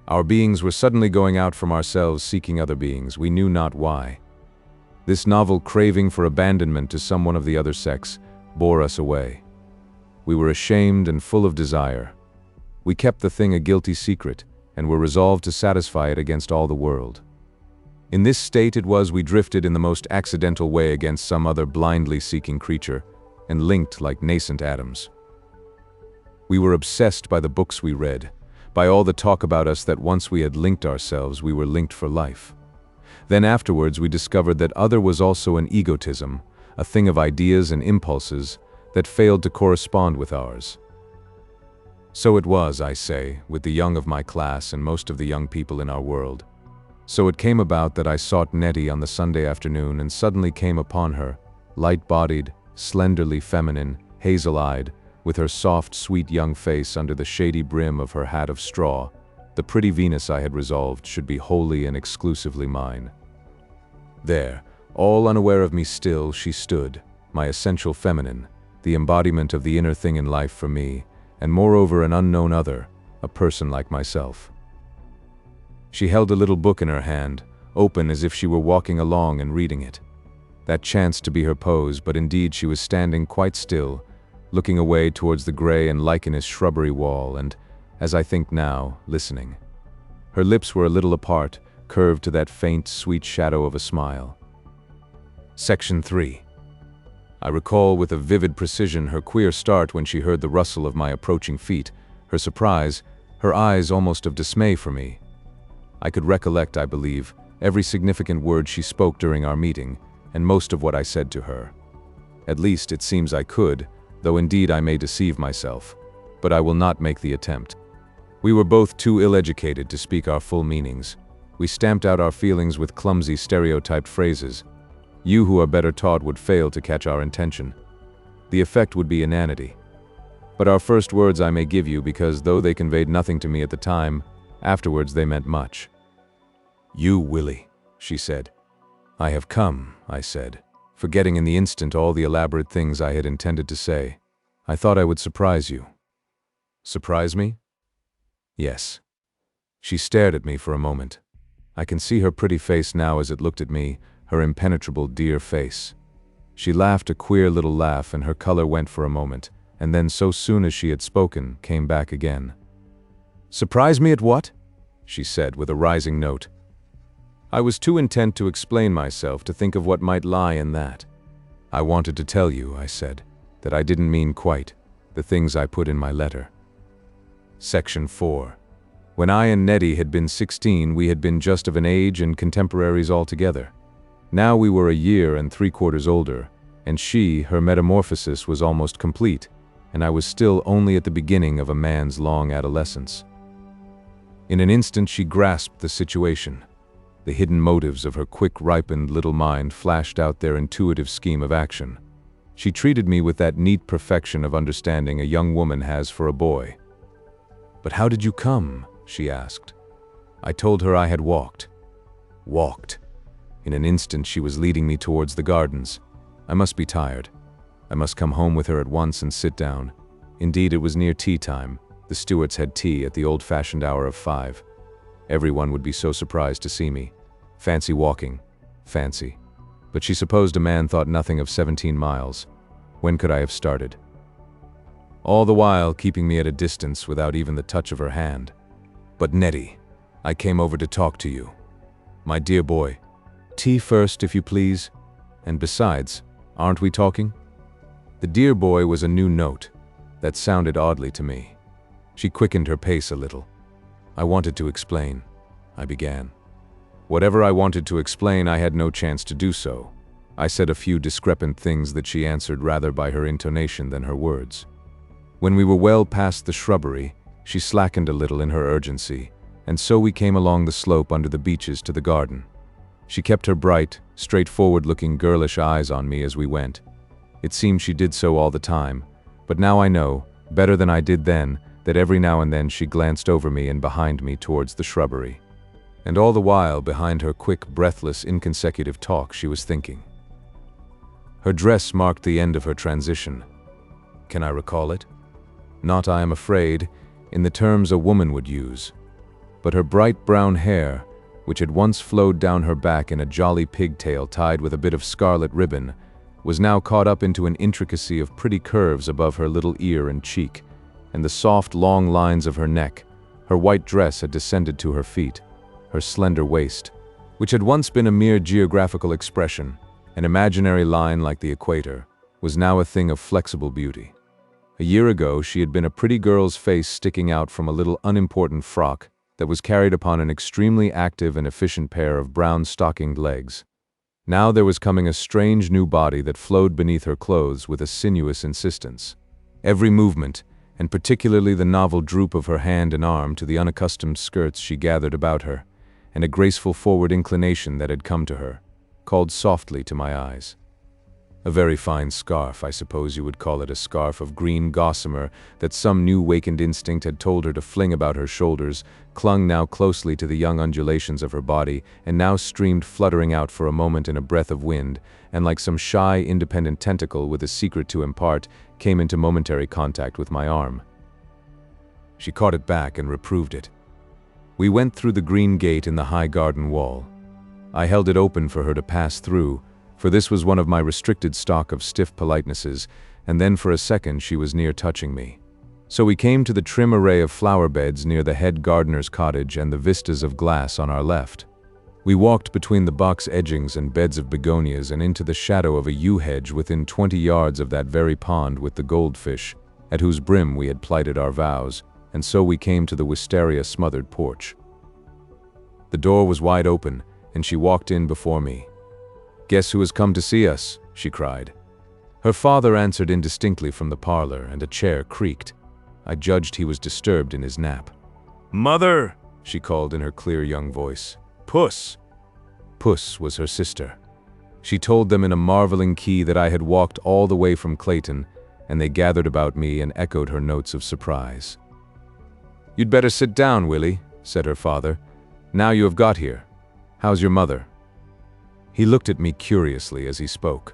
Our beings were suddenly going out from ourselves, seeking other beings, we knew not why. This novel craving for abandonment to someone of the other sex bore us away. We were ashamed and full of desire. We kept the thing a guilty secret, and were resolved to satisfy it against all the world. In this state it was we drifted in the most accidental way against some other blindly seeking creature, and linked like nascent atoms. We were obsessed by the books we read, by all the talk about us that once we had linked ourselves, we were linked for life. Then afterwards we discovered that other was also an egotism, a thing of ideas and impulses that failed to correspond with ours. So it was, I say, with the young of my class and most of the young people in our world. So it came about that I sought Nettie on the Sunday afternoon and suddenly came upon her, light-bodied, slenderly feminine, hazel-eyed, with her soft, sweet young face under the shady brim of her hat of straw, the pretty Venus I had resolved should be wholly and exclusively mine. There, all unaware of me still, she stood, my essential feminine, the embodiment of the inner thing in life for me, and moreover an unknown other, a person like myself. She held a little book in her hand, open as if she were walking along and reading it. That chanced to be her pose, but indeed she was standing quite still, looking away towards the gray and lichenous shrubbery wall and, as I think now, listening. Her lips were a little apart, curved to that faint, sweet shadow of a smile. Section 3. I recall with a vivid precision her queer start when she heard the rustle of my approaching feet, her surprise, her eyes almost of dismay for me. I could recollect, I believe, every significant word she spoke during our meeting, and most of what I said to her. At least, it seems I could, though indeed I may deceive myself, but I will not make the attempt. We were both too ill-educated to speak our full meanings. We stamped out our feelings with clumsy, stereotyped phrases. You who are better taught would fail to catch our intention. The effect would be inanity. But our first words I may give you because, though they conveyed nothing to me at the time, afterwards they meant much. "You, Willie," she said. "I have come," I said, forgetting in the instant all the elaborate things I had intended to say. "I thought I would surprise you." "Surprise me?" "Yes." She stared at me for a moment. I can see her pretty face now as it looked at me, her impenetrable dear face. She laughed a queer little laugh and her color went for a moment, and then so soon as she had spoken, came back again. "Surprise me at what?" she said with a rising note. I was too intent to explain myself to think of what might lie in that. "I wanted to tell you," I said, "that I didn't mean quite the things I put in my letter." Section 4. When I and Nettie had been 16, we had been just of an age and contemporaries altogether. Now we were a year and 3/4 older, and her metamorphosis was almost complete, and I was still only at the beginning of a man's long adolescence. In an instant she grasped the situation. The hidden motives of her quick-ripened little mind flashed out their intuitive scheme of action. She treated me with that neat perfection of understanding a young woman has for a boy. "But how did you come?" she asked. I told her I had walked. Walked. In an instant she was leading me towards the gardens. I must be tired. I must come home with her at once and sit down. Indeed, it was near tea time. The Stewarts had tea at the old-fashioned hour of 5. Everyone would be so surprised to see me. Fancy walking. Fancy. But she supposed a man thought nothing of 17 miles. When could I have started? All the while keeping me at a distance without even the touch of her hand. "But Nettie, I came over to talk to you. My dear boy, tea first, if you please. And besides, aren't we talking?" The dear boy was a new note. That sounded oddly to me. She quickened her pace a little. "I wanted to explain," I began. Whatever I wanted to explain, I had no chance to do so. I said a few discrepant things that she answered rather by her intonation than her words. When we were well past the shrubbery, she slackened a little in her urgency, and so we came along the slope under the beeches to the garden. She kept her bright, straightforward-looking girlish eyes on me as we went. It seemed she did so all the time, but now I know, better than I did then, that every now and then she glanced over me and behind me towards the shrubbery. And all the while, behind her quick, breathless, inconsecutive talk, she was thinking. Her dress marked the end of her transition. Can I recall it? Not, I am afraid, in the terms a woman would use. but her bright brown hair, which had once flowed down her back in a jolly pigtail tied with a bit of scarlet ribbon, was now caught up into an intricacy of pretty curves above her little ear and cheek, and the soft, long lines of her neck. Her white dress had descended to her feet. Her slender waist, which had once been a mere geographical expression, an imaginary line like the equator, was now a thing of flexible beauty. A year ago, she had been a pretty girl's face sticking out from a little unimportant frock that was carried upon an extremely active and efficient pair of brown stockinged legs. Now there was coming a strange new body that flowed beneath her clothes with a sinuous insistence. Every movement, and particularly the novel droop of her hand and arm to the unaccustomed skirts she gathered about her, and a graceful forward inclination that had come to her, called softly to my eyes. A very fine scarf, I suppose you would call it, a scarf of green gossamer that some new wakened instinct had told her to fling about her shoulders, clung now closely to the young undulations of her body, and now streamed fluttering out for a moment in a breath of wind, and like some shy, independent tentacle with a secret to impart, came into momentary contact with my arm. She caught it back and reproved it. We went through the green gate in the high garden wall. I held it open for her to pass through, for this was one of my restricted stock of stiff politenesses, and then for a second she was near touching me. So we came to the trim array of flower beds near the head gardener's cottage and the vistas of glass on our left. We walked between the box edgings and beds of begonias and into the shadow of a yew hedge within 20 yards of that very pond with the goldfish, at whose brim we had plighted our vows, and so we came to the wisteria-smothered porch. The door was wide open, and she walked in before me. "Guess who has come to see us?" she cried. Her father answered indistinctly from the parlor, and a chair creaked. I judged he was disturbed in his nap. "Mother!" she called in her clear young voice. "Puss!" Puss was her sister. She told them in a marveling key that I had walked all the way from Clayton, and they gathered about me and echoed her notes of surprise. "You'd better sit down, Willie," said her father. "Now you have got here. How's your mother?" He looked at me curiously as he spoke.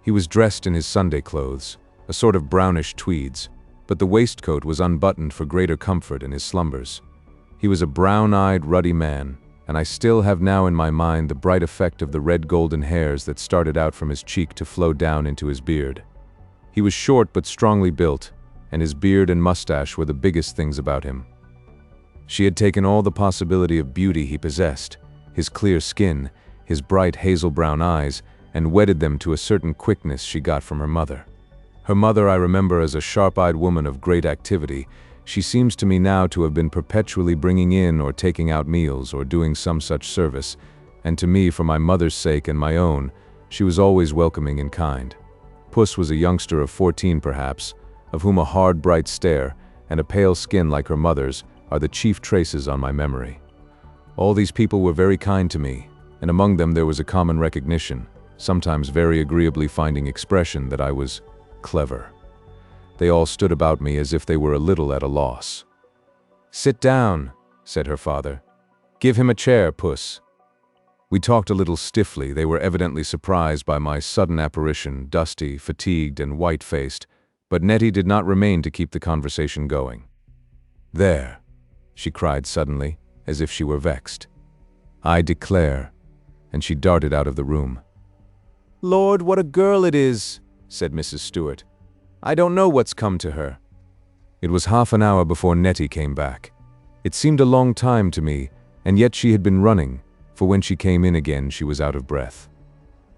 He was dressed in his Sunday clothes, a sort of brownish tweeds, but the waistcoat was unbuttoned for greater comfort in his slumbers. He was a brown-eyed, ruddy man, and I still have now in my mind the bright effect of the red golden hairs that started out from his cheek to flow down into his beard. He was short but strongly built, and his beard and mustache were the biggest things about him. She had taken all the possibility of beauty he possessed, his clear skin, his bright hazel-brown eyes, and wedded them to a certain quickness she got from her mother. Her mother I remember as a sharp-eyed woman of great activity. She seems to me now to have been perpetually bringing in or taking out meals or doing some such service, and to me, for my mother's sake and my own, she was always welcoming and kind. Puss was a youngster of 14 perhaps, of whom a hard, bright stare and a pale skin like her mother's are the chief traces on my memory. All these people were very kind to me, and among them there was a common recognition, sometimes very agreeably finding expression, that I was clever. They all stood about me as if they were a little at a loss. "Sit down," said her father. "Give him a chair, Puss." We talked a little stiffly. They were evidently surprised by my sudden apparition, dusty, fatigued, and white-faced, but Nettie did not remain to keep the conversation going. "There," she cried suddenly, as if she were vexed. "I declare," and she darted out of the room. "Lord, what a girl it is," said Mrs. Stewart. "I don't know what's come to her." It was half an hour before Nettie came back. It seemed a long time to me, and yet she had been running, for when she came in again she was out of breath.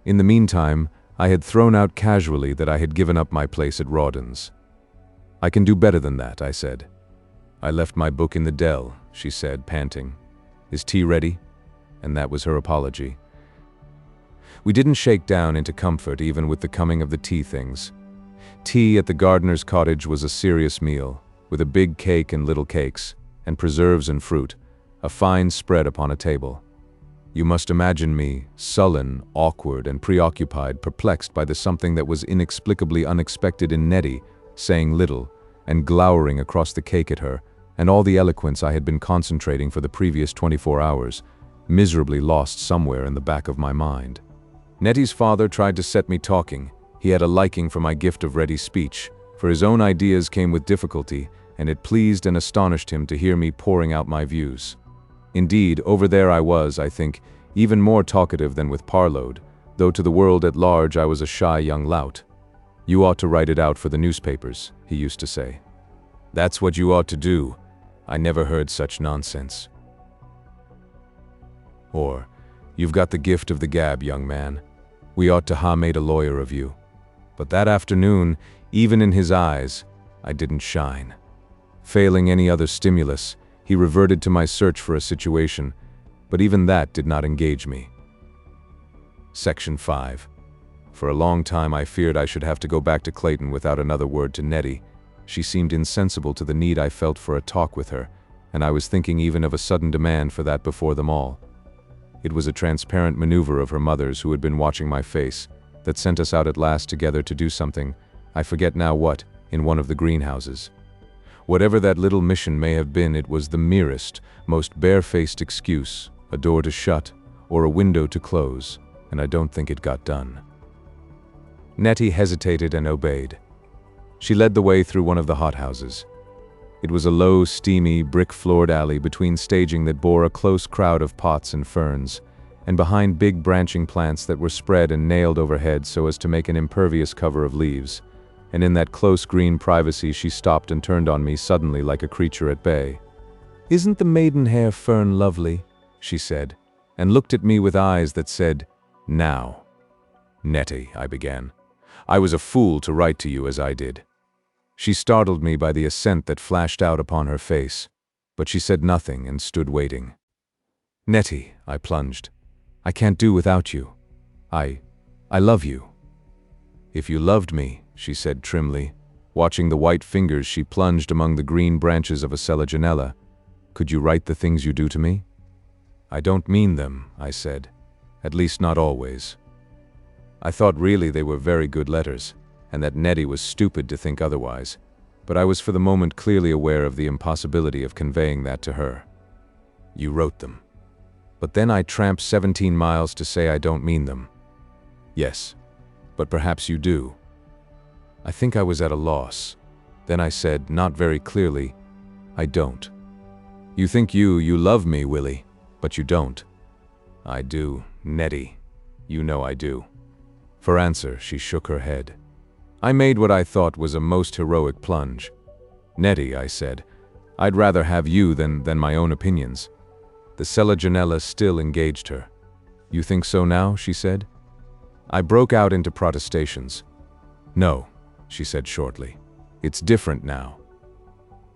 In the meantime, I had thrown out casually that I had given up my place at Rawdon's. "I can do better than that," I said. "I left my book in the dell," she said, panting. "Is tea ready?" And that was her apology. We didn't shake down into comfort even with the coming of the tea things. Tea at the gardener's cottage was a serious meal, with a big cake and little cakes, and preserves and fruit, a fine spread upon a table. You must imagine me, sullen, awkward, and preoccupied, perplexed by the something that was inexplicably unexpected in Nettie, saying little, and glowering across the cake at her, and all the eloquence I had been concentrating for the previous 24 hours, miserably lost somewhere in the back of my mind. Nettie's father tried to set me talking. He had a liking for my gift of ready speech, for his own ideas came with difficulty, and it pleased and astonished him to hear me pouring out my views. Indeed, over there I was, I think, even more talkative than with Parlogue, though to the world at large I was a shy young lout. "You ought to write it out for the newspapers," he used to say. "That's what you ought to do. I never heard such nonsense." Or, "You've got the gift of the gab, young man. We ought to ha' made a lawyer of you." But that afternoon, even in his eyes, I didn't shine. Failing any other stimulus, he reverted to my search for a situation, but even that did not engage me. Section 5. For a long time I feared I should have to go back to Clayton without another word to Nettie. She seemed insensible to the need I felt for a talk with her, and I was thinking even of a sudden demand for that before them all. It was a transparent maneuver of her mother's, who had been watching my face, that sent us out at last together to do something, I forget now what, in one of the greenhouses. Whatever that little mission may have been, it was the merest, most barefaced excuse, a door to shut, or a window to close, and I don't think it got done. Nettie hesitated and obeyed. She led the way through one of the hothouses. It was a low, steamy, brick-floored alley between staging that bore a close crowd of pots and ferns, and behind big branching plants that were spread and nailed overhead so as to make an impervious cover of leaves. And in that close green privacy she stopped and turned on me suddenly like a creature at bay. "Isn't the maidenhair fern lovely?" she said, and looked at me with eyes that said, "Now." "Nettie," I began. "I was a fool to write to you as I did." She startled me by the assent that flashed out upon her face, but she said nothing and stood waiting. "Nettie," I plunged, "I can't do without you. I love you." "If you loved me," she said trimly, watching the white fingers she plunged among the green branches of a selaginella, "could you write the things you do to me?" "I don't mean them," I said. "At least not always." I thought really they were very good letters, and that Nettie was stupid to think otherwise, but I was for the moment clearly aware of the impossibility of conveying that to her. "You wrote them." "But then I tramped 17 miles to say I don't mean them." "Yes, but perhaps you do." I think I was at a loss. Then I said, not very clearly, "I don't." "You think you love me, Willie, but you don't." "I do, Nettie. You know I do." For answer, she shook her head. I made what I thought was a most heroic plunge. "Nettie," I said, "I'd rather have you than my own opinions." The selaginella still engaged her. "You think so now?" she said. I broke out into protestations. "No," she said shortly. "It's different now."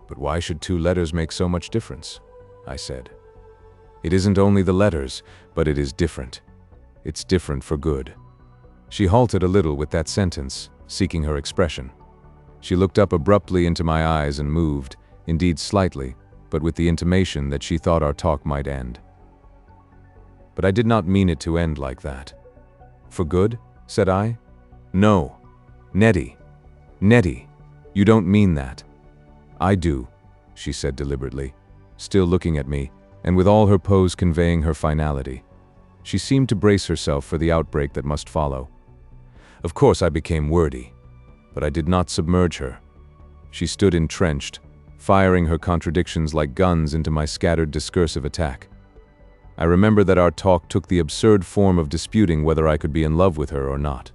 "But why should 2 letters make so much difference?" I said. "It isn't only the letters, but it is different. It's different for good." She halted a little with that sentence, seeking her expression. She looked up abruptly into my eyes and moved, indeed slightly, but with the intimation that she thought our talk might end. But I did not mean it to end like that. "For good?" said I. "No. Nettie. Nettie, you don't mean that." "I do," she said deliberately, still looking at me, and with all her pose conveying her finality. She seemed to brace herself for the outbreak that must follow. Of course I became wordy, but I did not submerge her. She stood entrenched, firing her contradictions like guns into my scattered discursive attack. I remember that our talk took the absurd form of disputing whether I could be in love with her or not.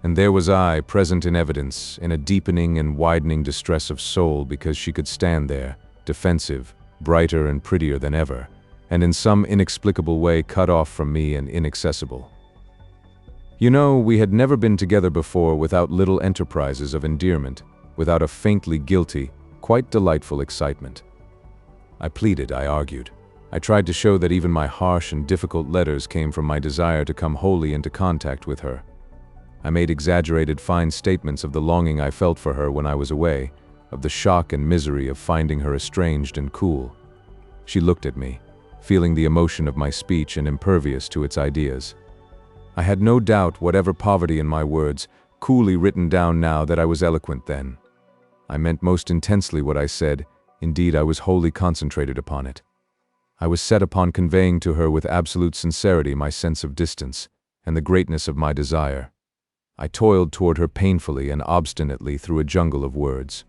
And there was I, present in evidence, in a deepening and widening distress of soul because she could stand there, defensive, brighter and prettier than ever, and in some inexplicable way cut off from me and inaccessible. You know, we had never been together before without little enterprises of endearment, without a faintly guilty, quite delightful excitement. I pleaded, I argued. I tried to show that even my harsh and difficult letters came from my desire to come wholly into contact with her. I made exaggerated fine statements of the longing I felt for her when I was away, of the shock and misery of finding her estranged and cool. She looked at me, feeling the emotion of my speech and impervious to its ideas. I had no doubt, whatever poverty in my words, coolly written down now, that I was eloquent then. I meant most intensely what I said, indeed I was wholly concentrated upon it. I was set upon conveying to her with absolute sincerity my sense of distance, and the greatness of my desire. I toiled toward her painfully and obstinately through a jungle of words.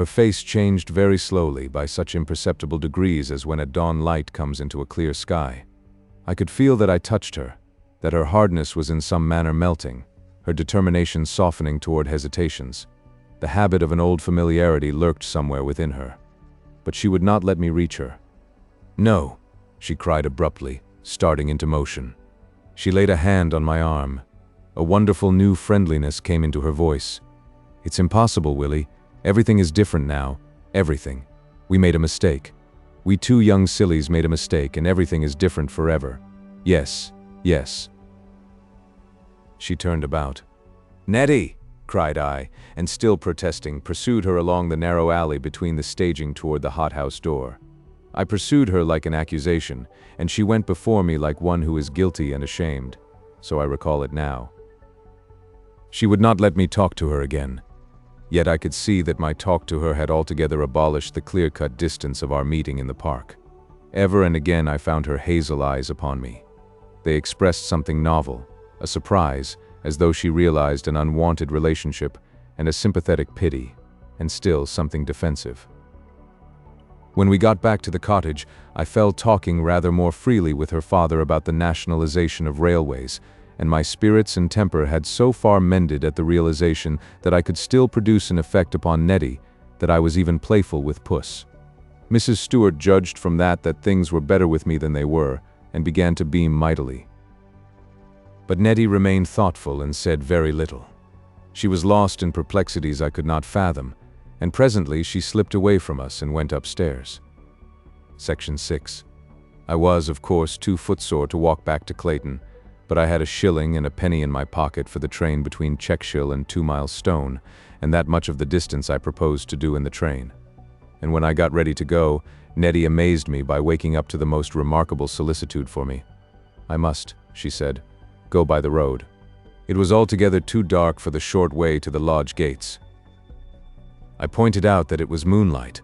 Her face changed very slowly by such imperceptible degrees as when a dawn light comes into a clear sky. I could feel that I touched her, that her hardness was in some manner melting, her determination softening toward hesitations. The habit of an old familiarity lurked somewhere within her. But she would not let me reach her. "No," she cried abruptly, starting into motion. She laid a hand on my arm. A wonderful new friendliness came into her voice. "It's impossible, Willie. Everything is different now. Everything. We made a mistake. We two young sillies made a mistake, and everything is different forever. Yes, yes." She turned about. "Nettie!" cried I, and still protesting, pursued her along the narrow alley between the staging toward the hothouse door. I pursued her like an accusation, and she went before me like one who is guilty and ashamed. So I recall it now. She would not let me talk to her again. Yet I could see that my talk to her had altogether abolished the clear-cut distance of our meeting in the park. Ever and again I found her hazel eyes upon me. They expressed something novel, a surprise, as though she realized an unwanted relationship, and a sympathetic pity, and still something defensive. When we got back to the cottage, I fell talking rather more freely with her father about the nationalization of railways, and my spirits and temper had so far mended at the realization that I could still produce an effect upon Nettie that I was even playful with Puss. Mrs. Stewart judged from that things were better with me than they were, and began to beam mightily. But Nettie remained thoughtful and said very little. She was lost in perplexities I could not fathom, and presently she slipped away from us and went upstairs. Section 6. I was, of course, too footsore to walk back to Clayton, but I had a shilling and a penny in my pocket for the train between Checkshill and 2 Mile Stone, and that much of the distance I proposed to do in the train. And when I got ready to go, Nettie amazed me by waking up to the most remarkable solicitude for me. "I must," she said, "go by the road." It was altogether too dark for the short way to the lodge gates. I pointed out that it was moonlight.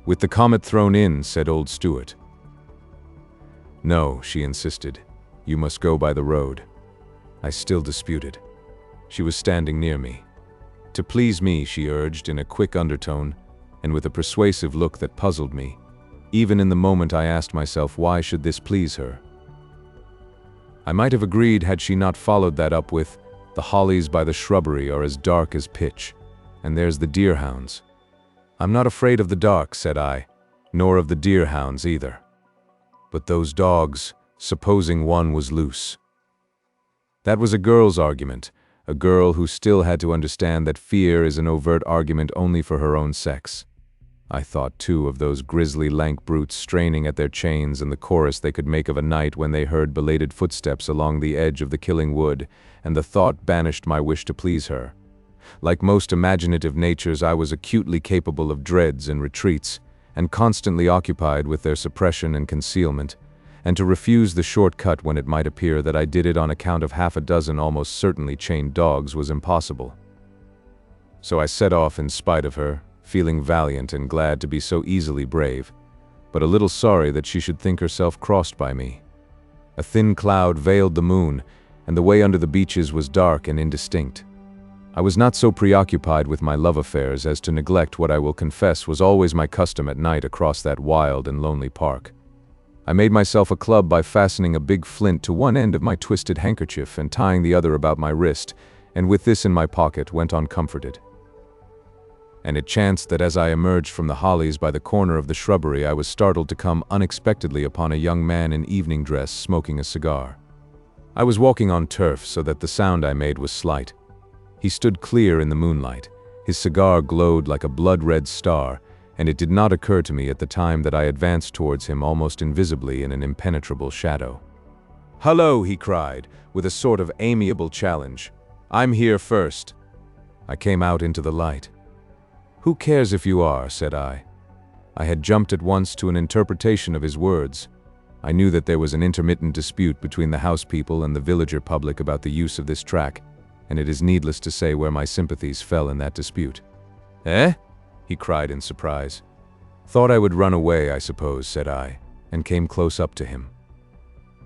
"With the Comet thrown in," said old Stewart. "No," she insisted. "You must go by the road." I still disputed. She was standing near me. "To please me," she urged in a quick undertone, and with a persuasive look that puzzled me. Even in the moment I asked myself, why should this please her? I might have agreed had she not followed that up with, "The hollies by the shrubbery are as dark as pitch, and there's the deerhounds." "I'm not afraid of the dark," said I, "nor of the deerhounds either. But those dogs, supposing one was loose." That was a girl's argument, a girl who still had to understand that fear is an overt argument only for her own sex. I thought, too, of those grisly lank brutes straining at their chains and the chorus they could make of a night when they heard belated footsteps along the edge of the killing wood, and the thought banished my wish to please her. Like most imaginative natures, I was acutely capable of dreads and retreats, and constantly occupied with their suppression and concealment, and to refuse the short cut when it might appear that I did it on account of half a dozen almost certainly chained dogs was impossible. So I set off in spite of her, feeling valiant and glad to be so easily brave, but a little sorry that she should think herself crossed by me. A thin cloud veiled the moon, and the way under the beeches was dark and indistinct. I was not so preoccupied with my love affairs as to neglect what I will confess was always my custom at night across that wild and lonely park. I made myself a club by fastening a big flint to one end of my twisted handkerchief and tying the other about my wrist, and with this in my pocket went on comforted. And it chanced that as I emerged from the hollies by the corner of the shrubbery, I was startled to come unexpectedly upon a young man in evening dress smoking a cigar. I was walking on turf, so that the sound I made was slight. He stood clear in the moonlight. His cigar glowed like a blood-red star, and it did not occur to me at the time that I advanced towards him almost invisibly in an impenetrable shadow. "Hullo," he cried, with a sort of amiable challenge. "I'm here first." I came out into the light. "Who cares if you are?" said I. I had jumped at once to an interpretation of his words. I knew that there was an intermittent dispute between the house people and the villager public about the use of this track, and it is needless to say where my sympathies fell in that dispute. "Eh?" he cried in surprise. "Thought I would run away, I suppose," said I, and came close up to him.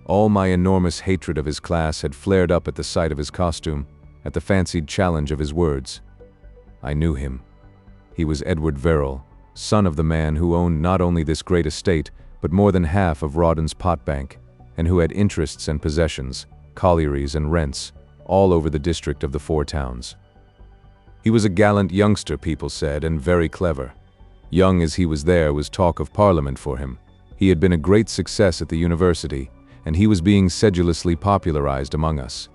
All my enormous hatred of his class had flared up at the sight of his costume, at the fancied challenge of his words. I knew him. He was Edward Verrill, son of the man who owned not only this great estate, but more than half of Rawdon's pot bank, and who had interests and possessions, collieries and rents, all over the district of the Four Towns. He was a gallant youngster, people said, and very clever. Young as he was, there was talk of Parliament for him. He had been a great success at the university, and he was being sedulously popularized among us.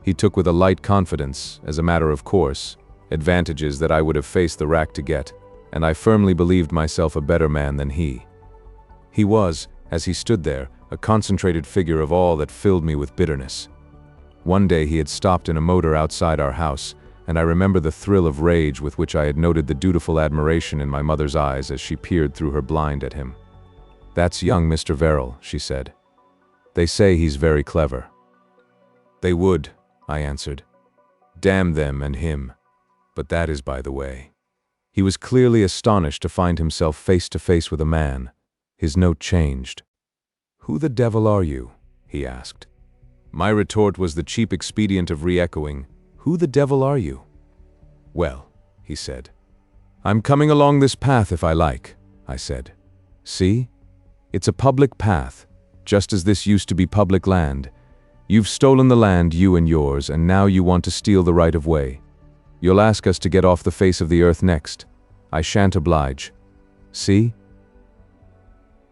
He took with a light confidence, as a matter of course, advantages that I would have faced the rack to get, and I firmly believed myself a better man than he. He was, as he stood there, a concentrated figure of all that filled me with bitterness. One day he had stopped in a motor outside our house, and I remember the thrill of rage with which I had noted the dutiful admiration in my mother's eyes as she peered through her blind at him. "That's young Mr. Verrill," she said. "They say he's very clever." "They would," I answered. "Damn them and him. But that is by the way." He was clearly astonished to find himself face to face with a man. His note changed. "Who the devil are you?" he asked. My retort was the cheap expedient of re-echoing, "Who the devil are you?" "Well," he said. "I'm coming along this path if I like," I said. "See? It's a public path, just as this used to be public land. You've stolen the land, you and yours, and now you want to steal the right of way. You'll ask us to get off the face of the earth next. I shan't oblige. See?"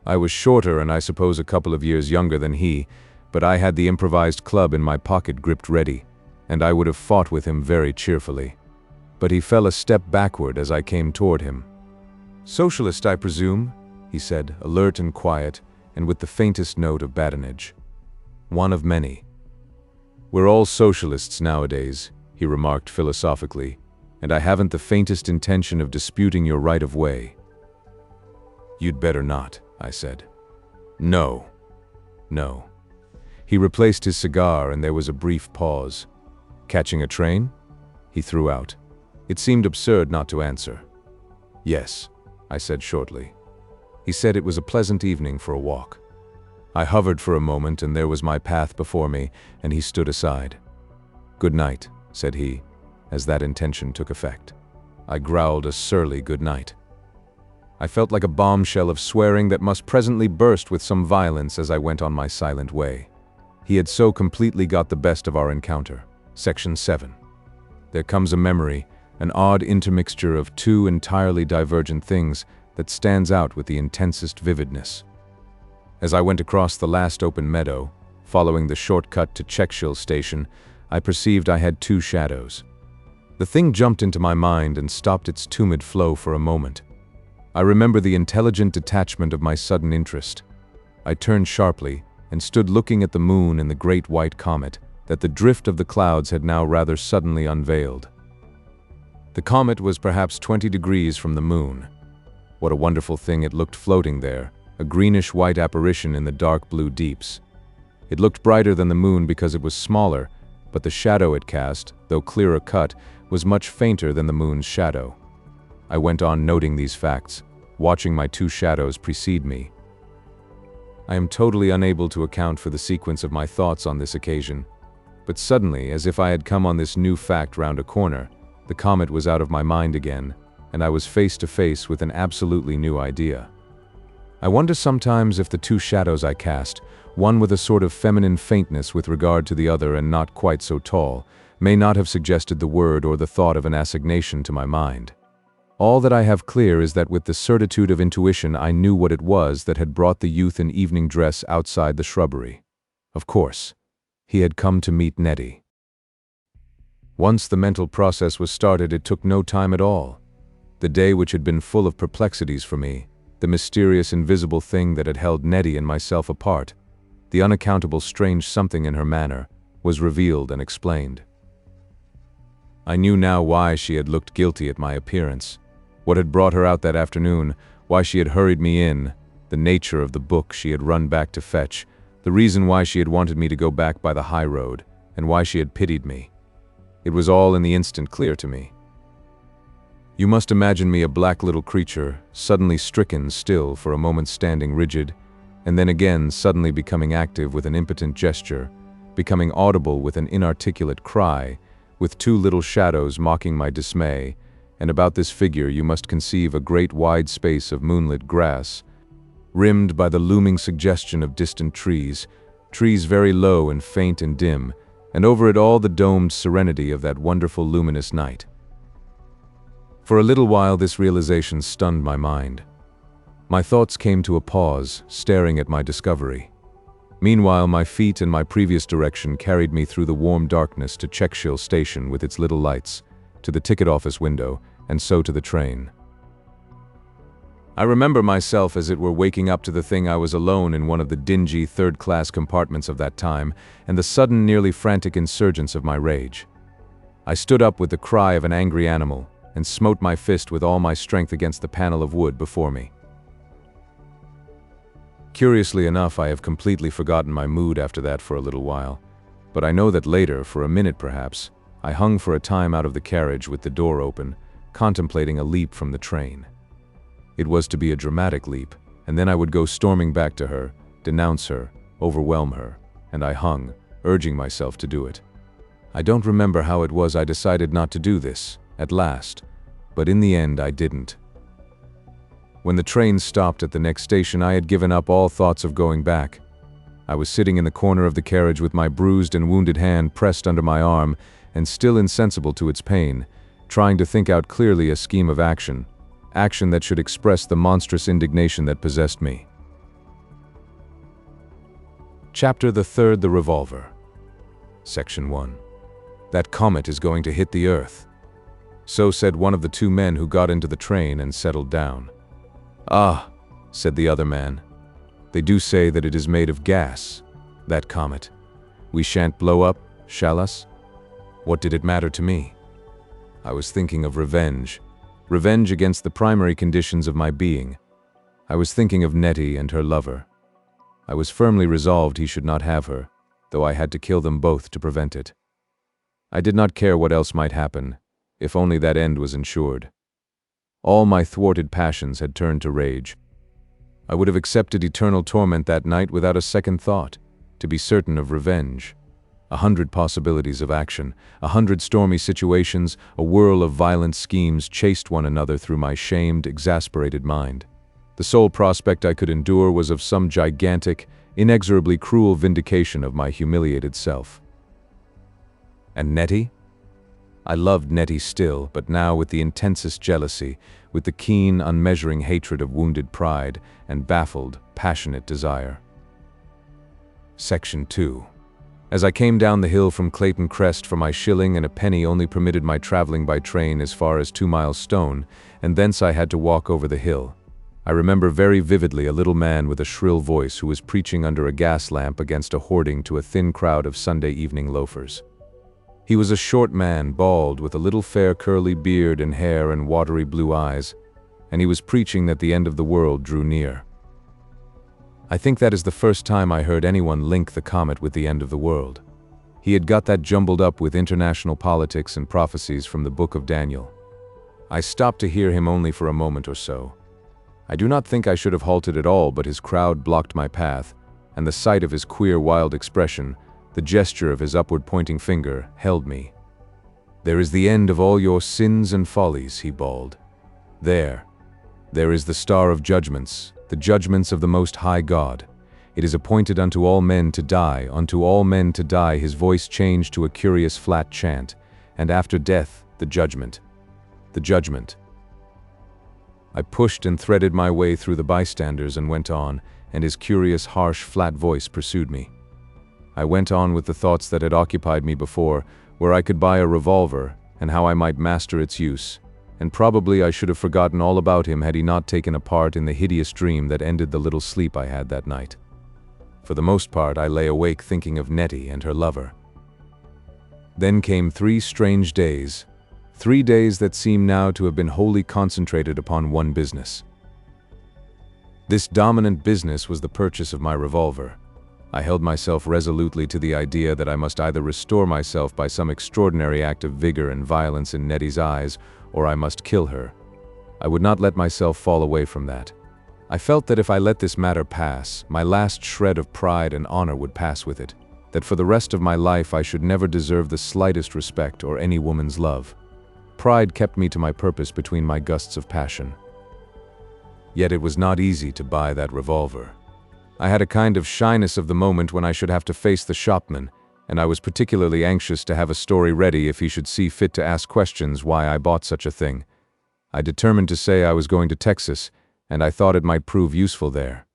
I was shorter and I suppose a couple of years younger than he, but I had the improvised club in my pocket gripped ready, and I would have fought with him very cheerfully. But he fell a step backward as I came toward him. "Socialist, I presume?" he said, alert and quiet, and with the faintest note of badinage. "One of many." "We're all socialists nowadays," he remarked philosophically, "and I haven't the faintest intention of disputing your right of way." "You'd better not," I said. "No. No." He replaced his cigar and there was a brief pause. "Catching a train?" he threw out. It seemed absurd not to answer. "Yes," I said shortly. He said it was a pleasant evening for a walk. I hovered for a moment and there was my path before me, and he stood aside. "Good night," said he, as that intention took effect. I growled a surly good night. I felt like a bombshell of swearing that must presently burst with some violence as I went on my silent way. He had so completely got the best of our encounter. Section 7. There comes a memory, an odd intermixture of two entirely divergent things that stands out with the intensest vividness. As I went across the last open meadow, following the shortcut to Checkshill Station, I perceived I had two shadows. The thing jumped into my mind and stopped its tumid flow for a moment. I remember the intelligent detachment of my sudden interest. I turned sharply and stood looking at the moon and the great white comet that the drift of the clouds had now rather suddenly unveiled. The comet was perhaps 20 degrees from the moon. What a wonderful thing it looked floating there, a greenish-white apparition in the dark blue deeps. It looked brighter than the moon because it was smaller, but the shadow it cast, though clearer cut, was much fainter than the moon's shadow. I went on noting these facts, watching my two shadows precede me. I am totally unable to account for the sequence of my thoughts on this occasion, but suddenly, as if I had come on this new fact round a corner, the comet was out of my mind again, and I was face to face with an absolutely new idea. I wonder sometimes if the two shadows I cast, one with a sort of feminine faintness with regard to the other and not quite so tall, may not have suggested the word or the thought of an assignation to my mind. All that I have clear is that with the certitude of intuition I knew what it was that had brought the youth in evening dress outside the shrubbery. Of course, he had come to meet Nettie. Once the mental process was started, it took no time at all. The day which had been full of perplexities for me, the mysterious invisible thing that had held Nettie and myself apart, the unaccountable strange something in her manner, was revealed and explained. I knew now why she had looked guilty at my appearance, what had brought her out that afternoon, why she had hurried me in, the nature of the book she had run back to fetch, the reason why she had wanted me to go back by the high road, and why she had pitied me. It was all in the instant clear to me. You must imagine me a black little creature, suddenly stricken still for a moment standing rigid, and then again suddenly becoming active with an impotent gesture, becoming audible with an inarticulate cry, with two little shadows mocking my dismay, and about this figure you must conceive a great wide space of moonlit grass, rimmed by the looming suggestion of distant trees, trees very low and faint and dim, and over it all the domed serenity of that wonderful luminous night. For a little while this realization stunned my mind. My thoughts came to a pause, staring at my discovery. Meanwhile, my feet in my previous direction carried me through the warm darkness to Czechshill station with its little lights, to the ticket office window, and so to the train. I remember myself as it were waking up to the thing I was alone in one of the dingy third-class compartments of that time, and the sudden, nearly frantic insurgence of my rage. I stood up with the cry of an angry animal, and smote my fist with all my strength against the panel of wood before me. Curiously enough, I have completely forgotten my mood after that for a little while, but I know that later, for a minute perhaps, I hung for a time out of the carriage with the door open, contemplating a leap from the train. It was to be a dramatic leap, and then I would go storming back to her, denounce her, overwhelm her, and I hung, urging myself to do it. I don't remember how it was I decided not to do this, at last, but in the end I didn't. When the train stopped at the next station, I had given up all thoughts of going back. I was sitting in the corner of the carriage with my bruised and wounded hand pressed under my arm and still insensible to its pain, trying to think out clearly a scheme of action that should express the monstrous indignation that possessed me. Chapter the 3rd, The Revolver. Section 1. That comet is going to hit the Earth. So said one of the two men who got into the train and settled down. Ah, said the other man. They do say that it is made of gas, that comet. We shan't blow up, shall us? What did it matter to me? I was thinking of revenge. Revenge against the primary conditions of my being. I was thinking of Nettie and her lover. I was firmly resolved he should not have her, though I had to kill them both to prevent it. I did not care what else might happen, if only that end was ensured. All my thwarted passions had turned to rage. I would have accepted eternal torment that night without a second thought, to be certain of revenge. 100 possibilities of action, 100 stormy situations, a whirl of violent schemes chased one another through my shamed, exasperated mind. The sole prospect I could endure was of some gigantic, inexorably cruel vindication of my humiliated self. And Nettie? I loved Nettie still, but now with the intensest jealousy, with the keen, unmeasuring hatred of wounded pride and baffled, passionate desire. Section 2. As I came down the hill from Clayton Crest, for my shilling and a penny only permitted my traveling by train as far as 2 Mile Stone, and thence I had to walk over the hill. I remember very vividly a little man with a shrill voice who was preaching under a gas lamp against a hoarding to a thin crowd of Sunday evening loafers. He was a short man, bald, with a little fair curly beard and hair and watery blue eyes, and he was preaching that the end of the world drew near. I think that is the first time I heard anyone link the comet with the end of the world. He had got that jumbled up with international politics and prophecies from the book of Daniel. I stopped to hear him only for a moment or so. I do not think I should have halted at all, but his crowd blocked my path, and the sight of his queer, wild expression, the gesture of his upward-pointing finger, held me. "There is the end of all your sins and follies," he bawled. There is the star of judgments, the judgments of the Most High God. It is appointed unto all men to die, unto all men to die." His voice changed to a curious flat chant. "And after death, the judgment. The judgment." I pushed and threaded my way through the bystanders and went on, and his curious, harsh, flat voice pursued me. I went on with the thoughts that had occupied me before, where I could buy a revolver, and how I might master its use, and probably I should have forgotten all about him had he not taken a part in the hideous dream that ended the little sleep I had that night. For the most part, I lay awake thinking of Nettie and her lover. Then came 3 strange days, 3 days that seem now to have been wholly concentrated upon one business. This dominant business was the purchase of my revolver. I held myself resolutely to the idea that I must either restore myself by some extraordinary act of vigor and violence in Nettie's eyes, or I must kill her. I would not let myself fall away from that. I felt that if I let this matter pass, my last shred of pride and honor would pass with it, that for the rest of my life I should never deserve the slightest respect or any woman's love. Pride kept me to my purpose between my gusts of passion. Yet it was not easy to buy that revolver. I had a kind of shyness of the moment when I should have to face the shopman, and I was particularly anxious to have a story ready if he should see fit to ask questions why I bought such a thing. I determined to say I was going to Texas, and I thought it might prove useful there.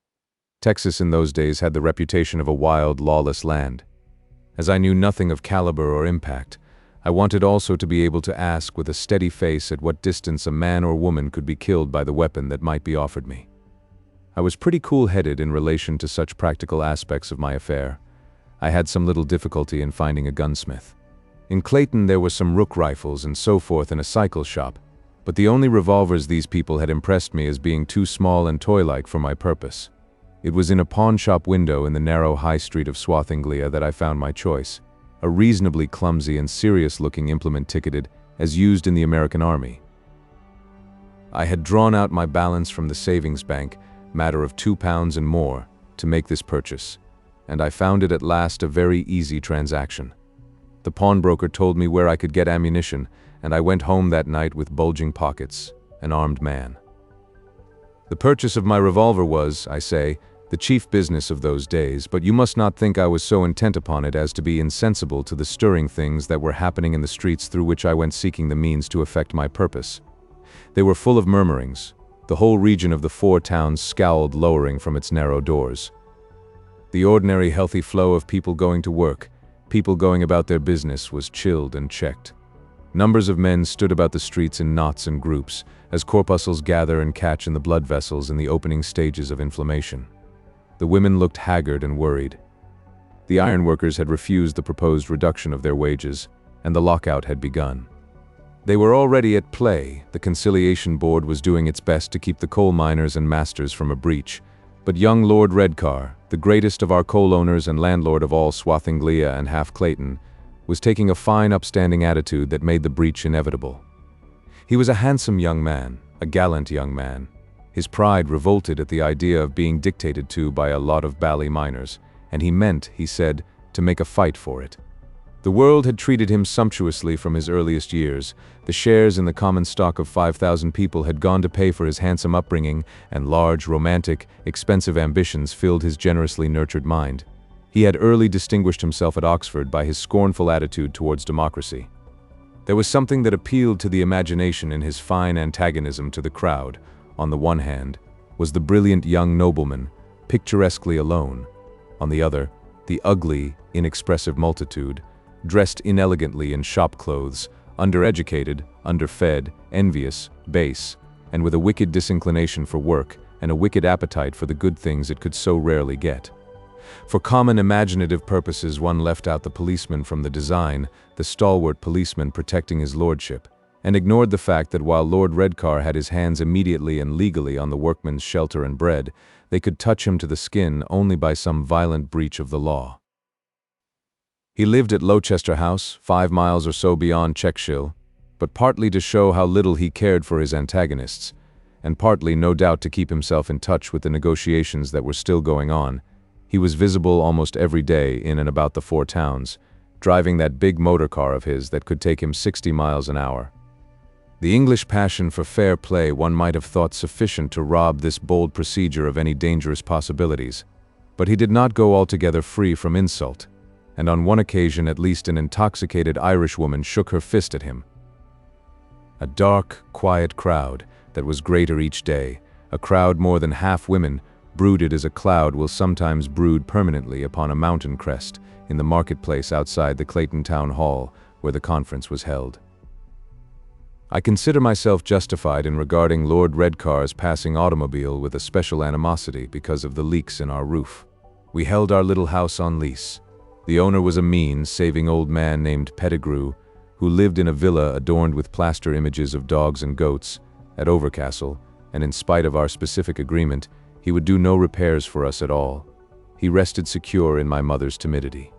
Texas in those days had the reputation of a wild, lawless land. As I knew nothing of caliber or impact, I wanted also to be able to ask with a steady face at what distance a man or woman could be killed by the weapon that might be offered me. I was pretty cool-headed in relation to such practical aspects of my affair. I had some little difficulty in finding a gunsmith. In Clayton there were some rook rifles and so forth in a cycle shop, but the only revolvers these people had impressed me as being too small and toy-like for my purpose. It was in a pawn shop window in the narrow high street of Swathinglea that I found my choice, a reasonably clumsy and serious-looking implement ticketed as used in the American Army. I had drawn out my balance from the savings bank, matter of £2 and more, to make this purchase, and I found it at last a very easy transaction. The pawnbroker told me where I could get ammunition, and I went home that night with bulging pockets, an armed man. The purchase of my revolver was, I say, the chief business of those days, but you must not think I was so intent upon it as to be insensible to the stirring things that were happening in the streets through which I went seeking the means to effect my purpose. They were full of murmurings. The whole region of the 4 towns scowled lowering from its narrow doors. The ordinary healthy flow of people going to work, people going about their business, was chilled and checked. Numbers of men stood about the streets in knots and groups, as corpuscles gather and catch in the blood vessels in the opening stages of inflammation. The women looked haggard and worried. The ironworkers had refused the proposed reduction of their wages, and the lockout had begun. They were already at play. The Conciliation Board was doing its best to keep the coal miners and masters from a breach, but young Lord Redcar, the greatest of our coal owners and landlord of all Swathinglea and half Clayton, was taking a fine upstanding attitude that made the breach inevitable. He was a handsome young man, a gallant young man. His pride revolted at the idea of being dictated to by a lot of bally miners, and he meant, he said, to make a fight for it. The world had treated him sumptuously from his earliest years. The shares in the common stock of 5,000 people had gone to pay for his handsome upbringing, and large, romantic, expensive ambitions filled his generously nurtured mind. He had early distinguished himself at Oxford by his scornful attitude towards democracy. There was something that appealed to the imagination in his fine antagonism to the crowd. On the one hand, was the brilliant young nobleman, picturesquely alone. On the other, the ugly, inexpressive multitude, dressed inelegantly in shop clothes, undereducated, underfed, envious, base, and with a wicked disinclination for work and a wicked appetite for the good things it could so rarely get. For common imaginative purposes one left out the policeman from the design, the stalwart policeman protecting his lordship, and ignored the fact that while Lord Redcar had his hands immediately and legally on the workman's shelter and bread, they could touch him to the skin only by some violent breach of the law. He lived at Lowchester House, 5 miles or so beyond Checkshill, but partly to show how little he cared for his antagonists, and partly no doubt to keep himself in touch with the negotiations that were still going on, he was visible almost every day in and about the 4 towns, driving that big motor car of his that could take him 60 miles an hour. The English passion for fair play one might have thought sufficient to rob this bold procedure of any dangerous possibilities, but he did not go altogether free from insult, and on one occasion at least an intoxicated Irishwoman shook her fist at him. A dark, quiet crowd that was greater each day, a crowd more than half women, brooded as a cloud will sometimes brood permanently upon a mountain crest in the marketplace outside the Clayton Town Hall where the conference was held. I consider myself justified in regarding Lord Redcar's passing automobile with a special animosity because of the leaks in our roof. We held our little house on lease. The owner was a mean, saving old man named Pettigrew, who lived in a villa adorned with plaster images of dogs and goats at Overcastle, and in spite of our specific agreement, he would do no repairs for us at all. He rested secure in my mother's timidity.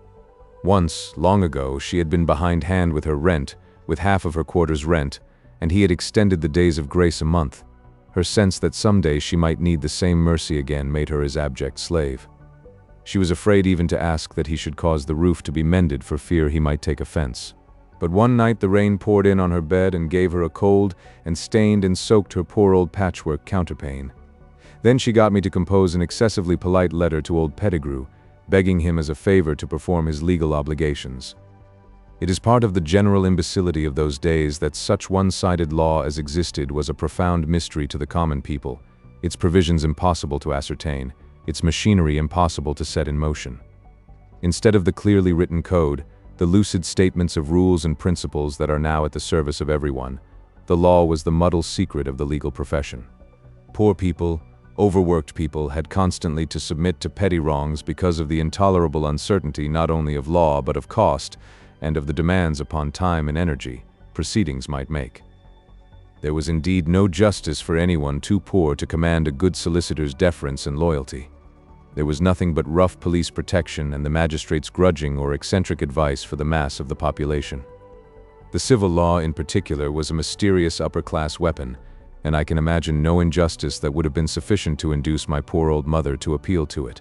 Once, long ago, she had been behindhand with her rent, with half of her quarter's rent, and he had extended the days of grace a month. Her sense that someday she might need the same mercy again made her his abject slave. She was afraid even to ask that he should cause the roof to be mended for fear he might take offense. But one night the rain poured in on her bed and gave her a cold and stained and soaked her poor old patchwork counterpane. Then she got me to compose an excessively polite letter to old Pettigrew, begging him as a favor to perform his legal obligations. It is part of the general imbecility of those days that such one-sided law as existed was a profound mystery to the common people, its provisions impossible to ascertain, its machinery impossible to set in motion. Instead of the clearly written code, the lucid statements of rules and principles that are now at the service of everyone, the law was the muddled secret of the legal profession. Poor people, overworked people had constantly to submit to petty wrongs because of the intolerable uncertainty not only of law but of cost and of the demands upon time and energy proceedings might make. There was indeed no justice for anyone too poor to command a good solicitor's deference and loyalty. There was nothing but rough police protection and the magistrate's grudging or eccentric advice for the mass of the population. The civil law in particular was a mysterious upper-class weapon, and I can imagine no injustice that would have been sufficient to induce my poor old mother to appeal to it.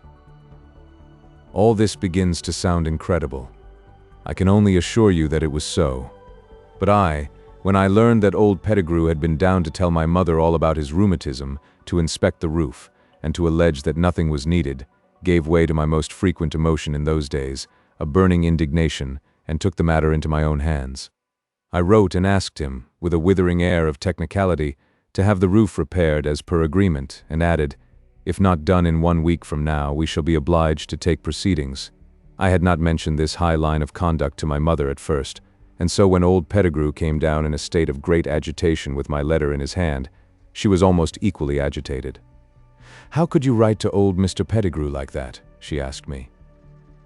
All this begins to sound incredible. I can only assure you that it was so. But when I learned that old Pettigrew had been down to tell my mother all about his rheumatism, to inspect the roof, and to allege that nothing was needed, gave way to my most frequent emotion in those days, a burning indignation, and took the matter into my own hands. I wrote and asked him, with a withering air of technicality, to have the roof repaired as per agreement, and added, "If not done in 1 week from now, we shall be obliged to take proceedings." I had not mentioned this high line of conduct to my mother at first, and so when old Pettigrew came down in a state of great agitation with my letter in his hand, she was almost equally agitated. "How could you write to old Mr. Pettigrew like that?" she asked me.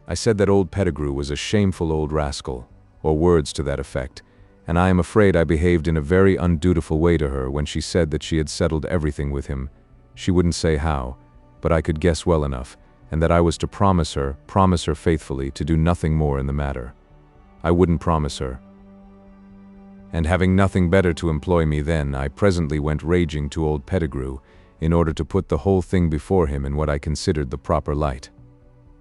I said that old Pettigrew was a shameful old rascal, or words to that effect, and I am afraid I behaved in a very undutiful way to her when she said that she had settled everything with him. She wouldn't say how, but I could guess well enough, and that I was to promise her faithfully to do nothing more in the matter. I wouldn't promise her. And having nothing better to employ me then, I presently went raging to old Pettigrew, in order to put the whole thing before him in what I considered the proper light.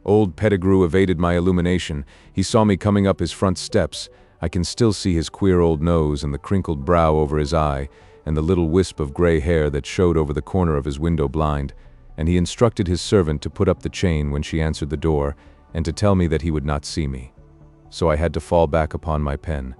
Old Pettigrew evaded my illumination. He saw me coming up his front steps. I can still see his queer old nose and the crinkled brow over his eye, and the little wisp of gray hair that showed over the corner of his window blind, and he instructed his servant to put up the chain when she answered the door, and to tell me that he would not see me. So I had to fall back upon my pen.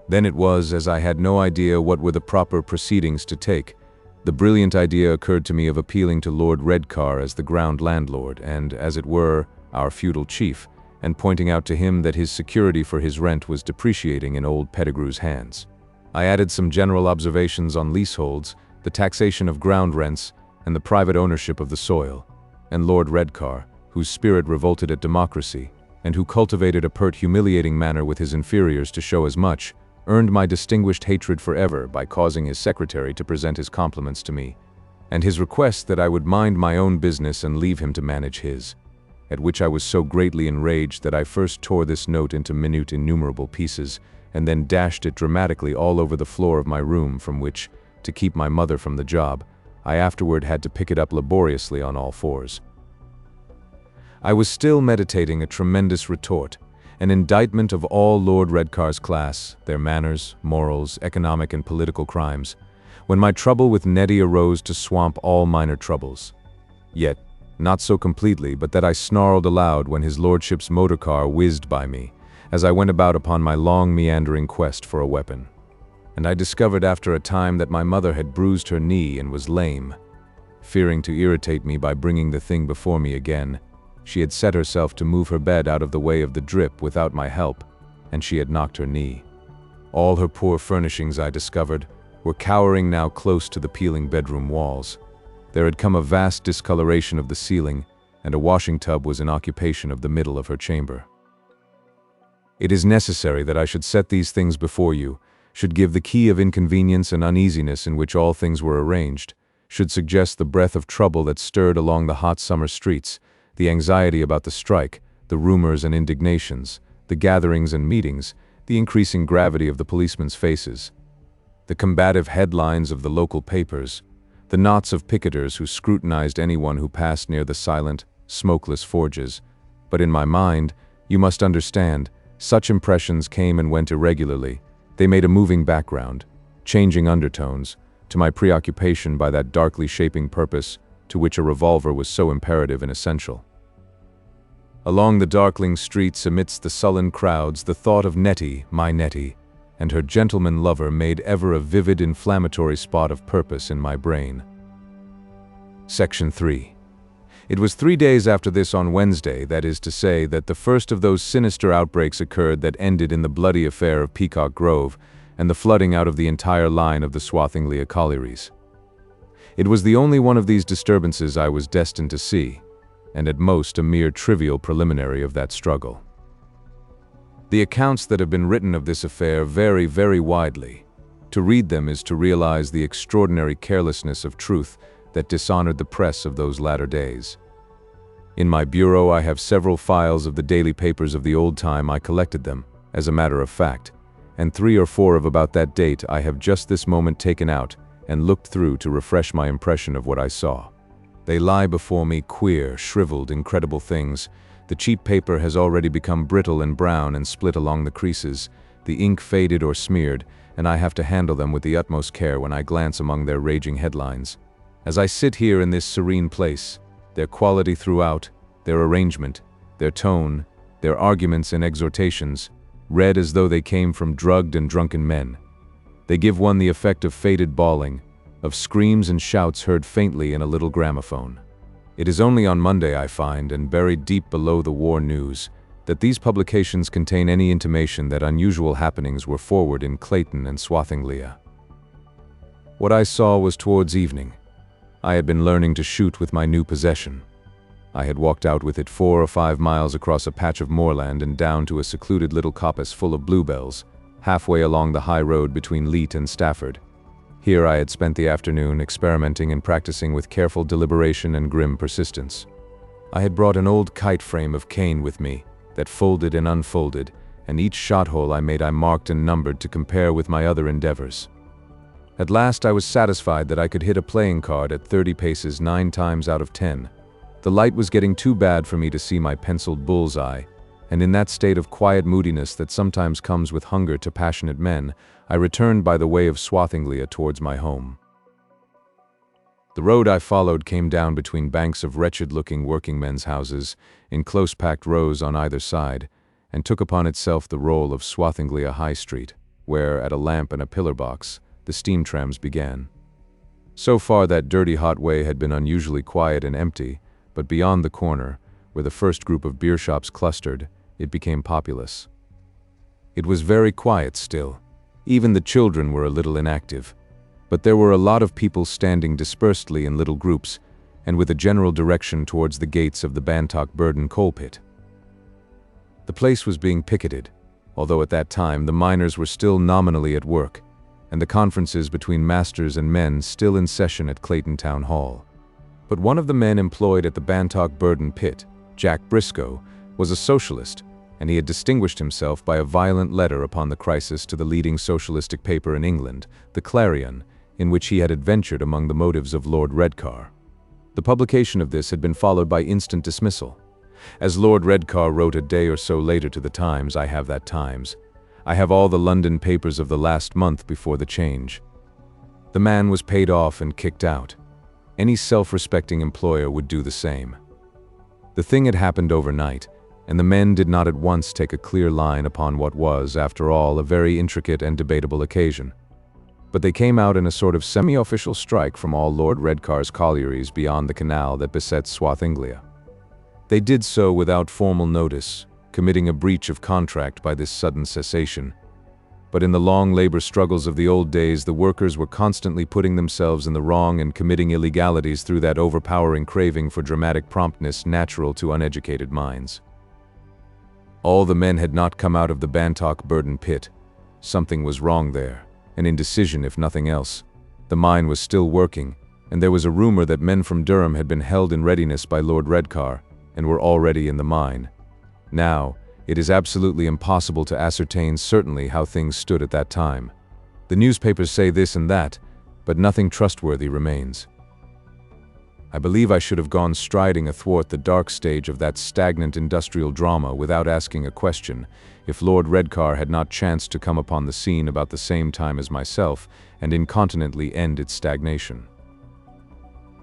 Then it was, as I had no idea what were the proper proceedings to take, the brilliant idea occurred to me of appealing to Lord Redcar as the ground landlord and, as it were, our feudal chief, and pointing out to him that his security for his rent was depreciating in old Pettigrew's hands. I added some general observations on leaseholds, the taxation of ground rents, and the private ownership of the soil, and Lord Redcar, whose spirit revolted at democracy, and who cultivated a pert, humiliating manner with his inferiors to show as much, earned my distinguished hatred forever by causing his secretary to present his compliments to me, and his request that I would mind my own business and leave him to manage his, at which I was so greatly enraged that I first tore this note into minute innumerable pieces, and then dashed it dramatically all over the floor of my room, from which, to keep my mother from the job, I afterward had to pick it up laboriously on all fours. I was still meditating a tremendous retort, an indictment of all Lord Redcar's class, their manners, morals, economic and political crimes, when my trouble with Nettie arose to swamp all minor troubles. Yet, not so completely but that I snarled aloud when his lordship's motor car whizzed by me, as I went about upon my long meandering quest for a weapon. And I discovered after a time that my mother had bruised her knee and was lame. Fearing to irritate me by bringing the thing before me again, she had set herself to move her bed out of the way of the drip without my help, and she had knocked her knee. All her poor furnishings, I discovered, were cowering now close to the peeling bedroom walls. There had come a vast discoloration of the ceiling, and a washing tub was in occupation of the middle of her chamber. It is necessary that I should set these things before you, should give the key of inconvenience and uneasiness in which all things were arranged, should suggest the breath of trouble that stirred along the hot summer streets, the anxiety about the strike, the rumors and indignations, the gatherings and meetings, the increasing gravity of the policemen's faces, the combative headlines of the local papers, the knots of picketers who scrutinized anyone who passed near the silent, smokeless forges. But in my mind, you must understand, Such impressions came and went irregularly. They made a moving background, changing undertones, to my preoccupation by that darkly shaping purpose to which a revolver was so imperative and essential. Along the darkling streets amidst the sullen crowds, the thought of Nettie, my Nettie, and her gentleman lover made ever a vivid inflammatory spot of purpose in my brain. Section 3. It was 3 days after this, on Wednesday, that is to say, that the first of those sinister outbreaks occurred that ended in the bloody affair of Peacock Grove and the flooding out of the entire line of the Swathinglea collieries. It was the only one of these disturbances I was destined to see, and at most a mere trivial preliminary of that struggle. The accounts that have been written of this affair vary very widely. To read them is to realize the extraordinary carelessness of truth that dishonored the press of those latter days. In my bureau I have several files of the daily papers of the old time. I collected them, as a matter of fact, and 3 or 4 of about that date I have just this moment taken out and looked through to refresh my impression of what I saw. They lie before me, queer, shriveled, incredible things. The cheap paper has already become brittle and brown and split along the creases, the ink faded or smeared, and I have to handle them with the utmost care when I glance among their raging headlines. As I sit here in this serene place, their quality throughout, their arrangement, their tone, their arguments and exhortations, read as though they came from drugged and drunken men. They give one the effect of faded bawling, of screams and shouts heard faintly in a little gramophone. It is only on Monday I find, and buried deep below the war news, that these publications contain any intimation that unusual happenings were forward in Clayton and Swathinglea. What I saw was towards evening. I had been learning to shoot with my new possession. I had walked out with it 4 or 5 miles across a patch of moorland and down to a secluded little coppice full of bluebells, halfway along the high road between Leet and Stafford. Here I had spent the afternoon experimenting and practicing with careful deliberation and grim persistence. I had brought an old kite frame of cane with me that folded and unfolded, and each shot hole I made I marked and numbered to compare with my other endeavors. At last I was satisfied that I could hit a playing card at 30 paces 9 times out of 10. The light was getting too bad for me to see my penciled bullseye, and in that state of quiet moodiness that sometimes comes with hunger to passionate men, I returned by the way of Swathinglea towards my home. The road I followed came down between banks of wretched-looking working-men's houses, in close-packed rows on either side, and took upon itself the role of Swathinglea High Street, where, at a lamp and a pillar box, the steam trams began. So far that dirty hot way had been unusually quiet and empty, but beyond the corner, where the first group of beer shops clustered, it became populous. It was very quiet still. Even the children were a little inactive, but there were a lot of people standing dispersedly in little groups, and with a general direction towards the gates of the Bantock Burden coal pit. The place was being picketed, although at that time the miners were still nominally at work, and the conferences between masters and men still in session at Clayton Town Hall. But one of the men employed at the Bantock Burden pit, Jack Briscoe, was a socialist, and he had distinguished himself by a violent letter upon the crisis to the leading socialistic paper in England, the Clarion, in which he had adventured among the motives of Lord Redcar. The publication of this had been followed by instant dismissal. As Lord Redcar wrote a day or so later to the Times, I have that Times. I have all the London papers of the last month before the change. The man was paid off and kicked out. Any self-respecting employer would do the same. The thing had happened overnight, and the men did not at once take a clear line upon what was, after all, a very intricate and debatable occasion. But they came out in a sort of semi-official strike from all Lord Redcar's collieries beyond the canal that besets Swathinglea. They did so without formal notice, committing a breach of contract by this sudden cessation. But in the long labor struggles of the old days, the workers were constantly putting themselves in the wrong and committing illegalities through that overpowering craving for dramatic promptness natural to uneducated minds. All the men had not come out of the Bantock Burden pit. Something was wrong there, an indecision if nothing else. The mine was still working, and there was a rumor that men from Durham had been held in readiness by Lord Redcar and were already in the mine. Now, it is absolutely impossible to ascertain certainly how things stood at that time. The newspapers say this and that, but nothing trustworthy remains. I believe I should have gone striding athwart the dark stage of that stagnant industrial drama without asking a question, if Lord Redcar had not chanced to come upon the scene about the same time as myself and incontinently end its stagnation.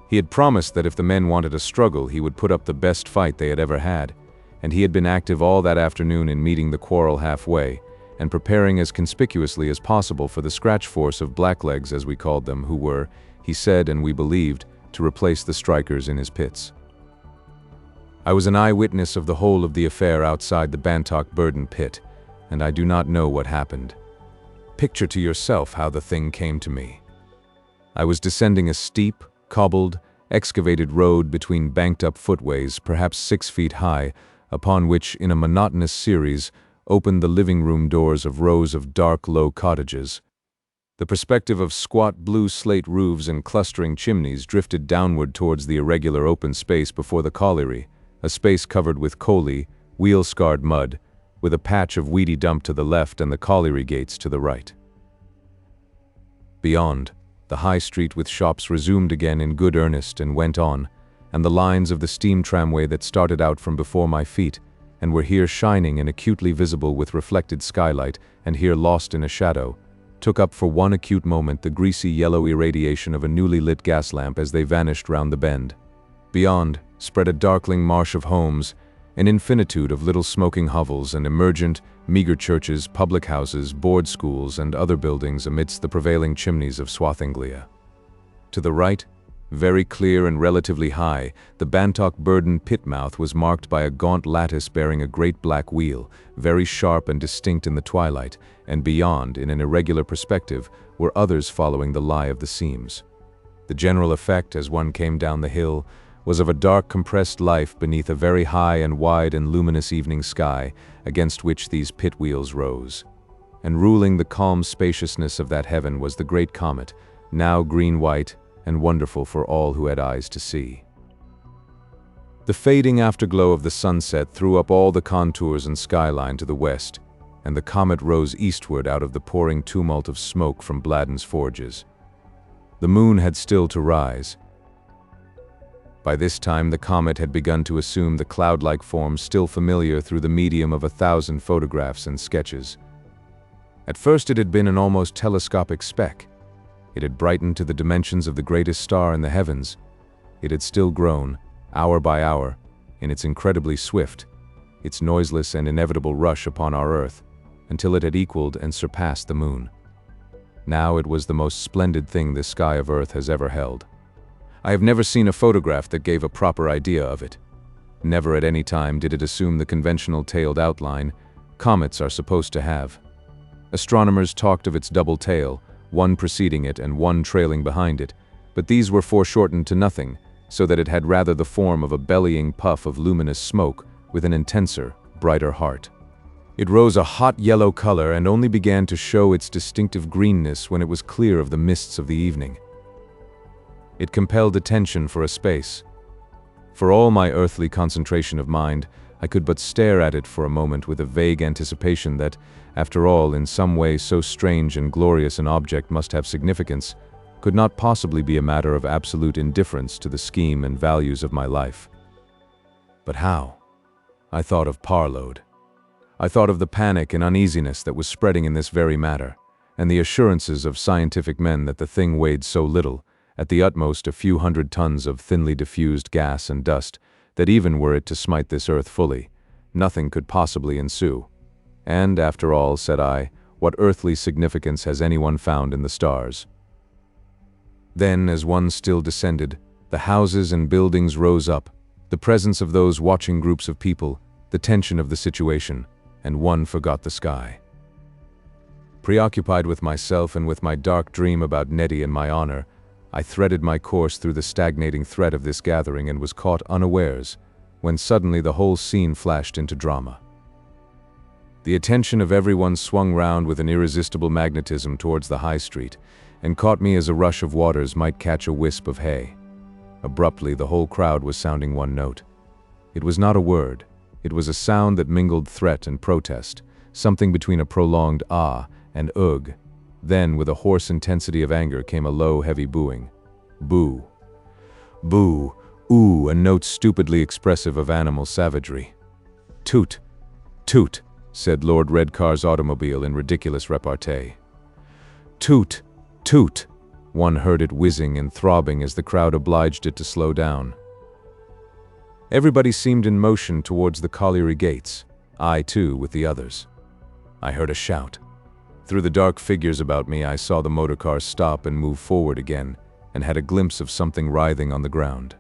He had promised that if the men wanted a struggle, he would put up the best fight they had ever had, and he had been active all that afternoon in meeting the quarrel halfway, and preparing as conspicuously as possible for the scratch force of blacklegs, as we called them, who were, he said and we believed, to replace the strikers in his pits. I was an eyewitness of the whole of the affair outside the Bantock Burden pit, and I do not know what happened. Picture to yourself how the thing came to me. I was descending a steep, cobbled, excavated road between banked-up footways, perhaps 6 feet high, upon which, in a monotonous series, opened the living room doors of rows of dark, low cottages. The perspective of squat blue slate roofs and clustering chimneys drifted downward towards the irregular open space before the colliery, a space covered with coaly, wheel-scarred mud, with a patch of weedy dump to the left and the colliery gates to the right. Beyond, the high street with shops resumed again in good earnest and went on, and the lines of the steam tramway that started out from before my feet, and were here shining and acutely visible with reflected skylight, and here lost in a shadow, took up for one acute moment the greasy yellow irradiation of a newly lit gas lamp as they vanished round the bend. Beyond, spread a darkling marsh of homes, an infinitude of little smoking hovels and emergent, meager churches, public houses, board schools, and other buildings amidst the prevailing chimneys of Swathinglea. To the right, very clear and relatively high, the Bantock Burden pit mouth was marked by a gaunt lattice bearing a great black wheel, very sharp and distinct in the twilight, and beyond, in an irregular perspective, were others following the lie of the seams. The general effect, as one came down the hill, was of a dark compressed life beneath a very high and wide and luminous evening sky, against which these pit wheels rose. And ruling the calm spaciousness of that heaven was the great comet, now green-white, and wonderful for all who had eyes to see. The fading afterglow of the sunset threw up all the contours and skyline to the west, and the comet rose eastward out of the pouring tumult of smoke from Bladden's forges. The moon had still to rise. By this time the comet had begun to assume the cloud-like form still familiar through the medium of 1,000 photographs and sketches. At first it had been an almost telescopic speck. It had brightened to the dimensions of the greatest star in the heavens. It had still grown, hour by hour, in its incredibly swift, its noiseless and inevitable rush upon our Earth, until it had equaled and surpassed the moon. Now it was the most splendid thing this sky of Earth has ever held. I have never seen a photograph that gave a proper idea of it. Never at any time did it assume the conventional tailed outline comets are supposed to have. Astronomers talked of its double tail, one preceding it and one trailing behind it, but these were foreshortened to nothing, so that it had rather the form of a bellying puff of luminous smoke with an intenser, brighter heart. It rose a hot yellow color and only began to show its distinctive greenness when it was clear of the mists of the evening. It compelled attention for a space. For all my earthly concentration of mind, I could but stare at it for a moment with a vague anticipation that, after all, in some way so strange and glorious an object must have significance, could not possibly be a matter of absolute indifference to the scheme and values of my life. But how? I thought of Parload. I thought of the panic and uneasiness that was spreading in this very matter, and the assurances of scientific men that the thing weighed so little, at the utmost a few hundred tons of thinly diffused gas and dust, that even were it to smite this earth fully, nothing could possibly ensue. And, after all, said I, what earthly significance has anyone found in the stars? Then, as one still descended, the houses and buildings rose up, the presence of those watching groups of people, the tension of the situation, and one forgot the sky. Preoccupied with myself and with my dark dream about Nettie and my honor, I threaded my course through the stagnating thread of this gathering and was caught unawares, when suddenly the whole scene flashed into drama. The attention of everyone swung round with an irresistible magnetism towards the high street, and caught me as a rush of waters might catch a wisp of hay. Abruptly, the whole crowd was sounding one note. It was not a word. It was a sound that mingled threat and protest, something between a prolonged ah and ugh. Then, with a hoarse intensity of anger, came a low, heavy booing. Boo. boo, ooh, and notes stupidly expressive of animal savagery. Toot, toot, said Lord Redcar's automobile in ridiculous repartee. Toot, toot. One heard it whizzing and throbbing as the crowd obliged it to slow down. Everybody seemed in motion towards the colliery gates, I too with the others. I heard a shout. Through the dark figures about me I saw the motorcar stop and move forward again, and had a glimpse of something writhing on the ground.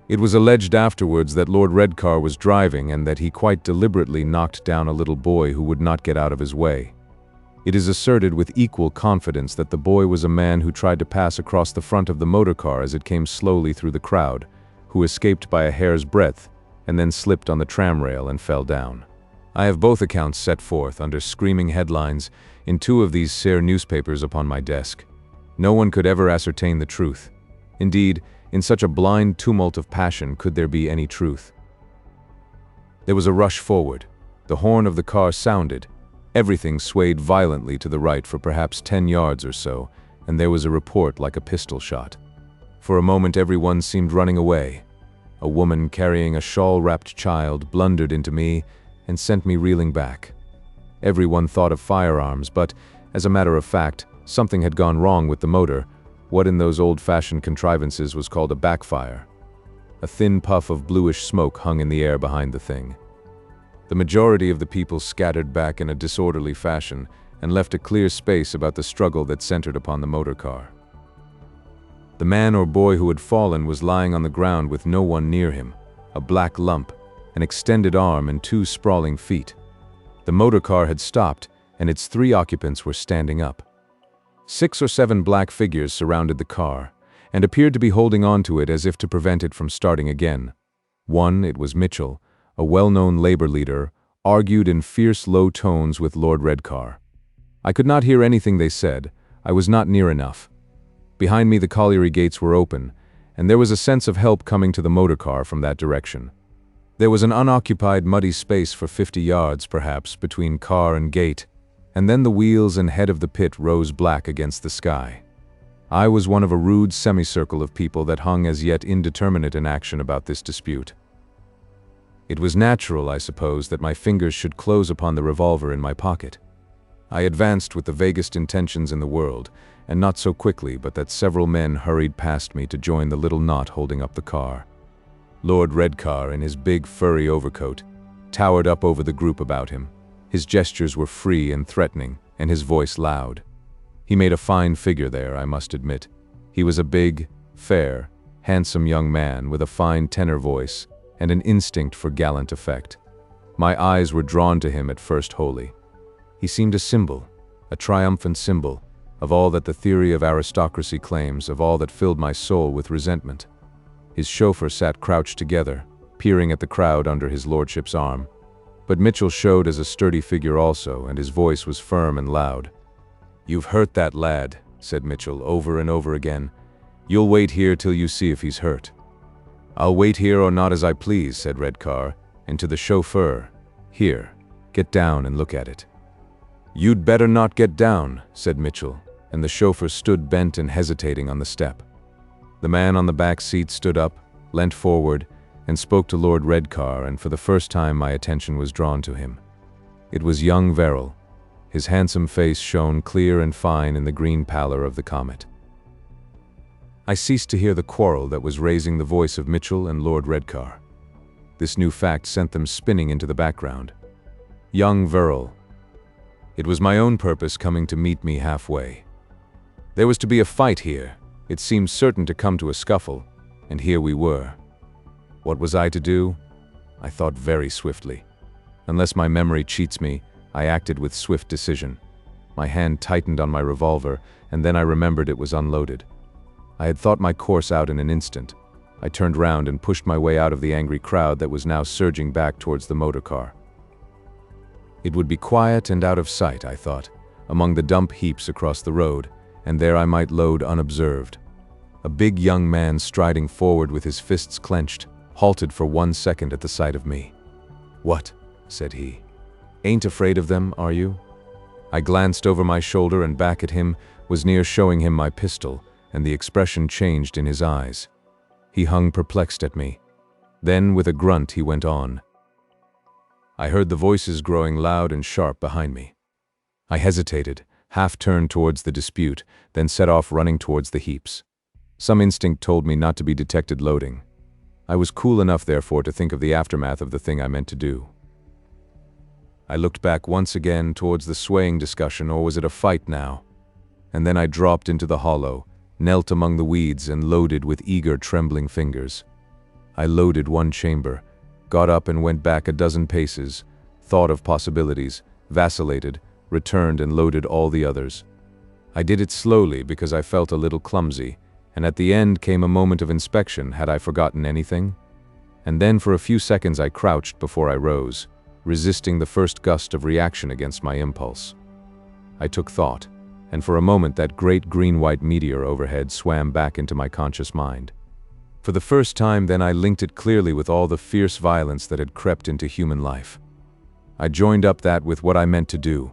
It was alleged afterwards that Lord Redcar was driving and that he quite deliberately knocked down a little boy who would not get out of his way. It is asserted with equal confidence that the boy was a man who tried to pass across the front of the motorcar as it came slowly through the crowd, who escaped by a hair's breadth and then slipped on the tramrail and fell down. I have both accounts set forth under screaming headlines in 2 of these sere newspapers upon my desk. No one could ever ascertain the truth. Indeed, in such a blind tumult of passion could there be any truth? There was a rush forward. The horn of the car sounded. Everything swayed violently to the right for perhaps 10 yards or so, and there was a report like a pistol shot. For a moment everyone seemed running away. A woman carrying a shawl-wrapped child blundered into me and sent me reeling back. Everyone thought of firearms, but, as a matter of fact, something had gone wrong with the motor, what in those old-fashioned contrivances was called a backfire. A thin puff of bluish smoke hung in the air behind the thing. The majority of the people scattered back in a disorderly fashion and left a clear space about the struggle that centered upon the motor car. The man or boy who had fallen was lying on the ground with no one near him, a black lump, an extended arm and 2 sprawling feet. The motor car had stopped, and its 3 occupants were standing up. 6 or 7 black figures surrounded the car, and appeared to be holding on to it as if to prevent it from starting again. One, it was Mitchell, a well-known labor leader, argued in fierce low tones with Lord Redcar. I could not hear anything they said. I was not near enough. Behind me the colliery gates were open, and there was a sense of help coming to the motor car from that direction. There was an unoccupied muddy space for 50 yards, perhaps, between car and gate, and then the wheels and head of the pit rose black against the sky. I was one of a rude semicircle of people that hung as yet indeterminate in action about this dispute. It was natural, I suppose, that my fingers should close upon the revolver in my pocket. I advanced with the vaguest intentions in the world, and not so quickly but that several men hurried past me to join the little knot holding up the car. Lord Redcar, in his big furry overcoat, towered up over the group about him. His gestures were free and threatening, and his voice loud. He made a fine figure there, I must admit. He was a big, fair, handsome young man with a fine tenor voice and an instinct for gallant effect. My eyes were drawn to him at first wholly. He seemed a symbol, a triumphant symbol, of all that the theory of aristocracy claims, of all that filled my soul with resentment. His chauffeur sat crouched together, peering at the crowd under his lordship's arm. But Mitchell showed as a sturdy figure also, and his voice was firm and loud. "You've hurt that lad," said Mitchell over and over again. "You'll wait here till you see if he's hurt." "I'll wait here or not as I please," said Redcar, and to the chauffeur, "Here, get down and look at it." "You'd better not get down," said Mitchell, and the chauffeur stood bent and hesitating on the step. The man on the back seat stood up, leant forward, and spoke to Lord Redcar, and for the first time my attention was drawn to him. It was young Verrill. His handsome face shone clear and fine in the green pallor of the Comet. I ceased to hear the quarrel that was raising the voice of Mitchell and Lord Redcar. This new fact sent them spinning into the background. Young Verrill. It was my own purpose coming to meet me halfway. There was to be a fight here. It seemed certain to come to a scuffle, and here we were. What was I to do? I thought very swiftly. Unless my memory cheats me, I acted with swift decision. My hand tightened on my revolver, and then I remembered it was unloaded. I had thought my course out in an instant. I turned round and pushed my way out of the angry crowd that was now surging back towards the motor car. It would be quiet and out of sight, I thought, among the dump heaps across the road, and there I might load unobserved. A big young man striding forward with his fists clenched, halted for 1 second at the sight of me. "What?" said he. "Ain't afraid of them, are you?" I glanced over my shoulder and back at him, was near showing him my pistol, and the expression changed in his eyes. He hung perplexed at me. Then, with a grunt, he went on. I heard the voices growing loud and sharp behind me. I hesitated, half turned towards the dispute, then set off running towards the heaps. Some instinct told me not to be detected loading. I was cool enough, therefore, to think of the aftermath of the thing I meant to do. I looked back once again towards the swaying discussion, or was it a fight now? And then I dropped into the hollow, knelt among the weeds, and loaded with eager, trembling fingers. I loaded one chamber, got up and went back a dozen paces, thought of possibilities, vacillated, returned and loaded all the others. I did it slowly because I felt a little clumsy, and at the end came a moment of inspection. Had I forgotten anything? And then for a few seconds I crouched before I rose, resisting the first gust of reaction against my impulse. I took thought, and for a moment that great green-white meteor overhead swam back into my conscious mind. For the first time then I linked it clearly with all the fierce violence that had crept into human life. I joined up that with what I meant to do.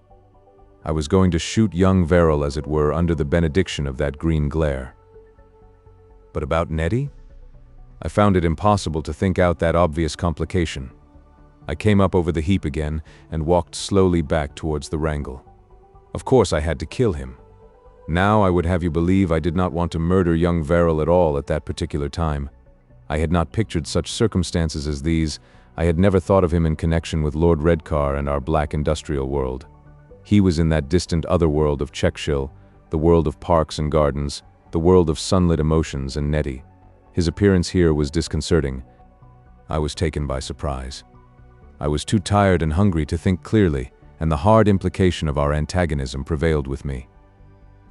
I was going to shoot young Verrill, as it were, under the benediction of that green glare. But about Nettie? I found it impossible to think out that obvious complication. I came up over the heap again and walked slowly back towards the wrangle. Of course I had to kill him. Now I would have you believe I did not want to murder young Verrill at all at that particular time. I had not pictured such circumstances as these. I had never thought of him in connection with Lord Redcar and our black industrial world. He was in that distant other world of Checkshill, the world of parks and gardens, the world of sunlit emotions and Nettie. His appearance here was disconcerting. I was taken by surprise. I was too tired and hungry to think clearly, and the hard implication of our antagonism prevailed with me.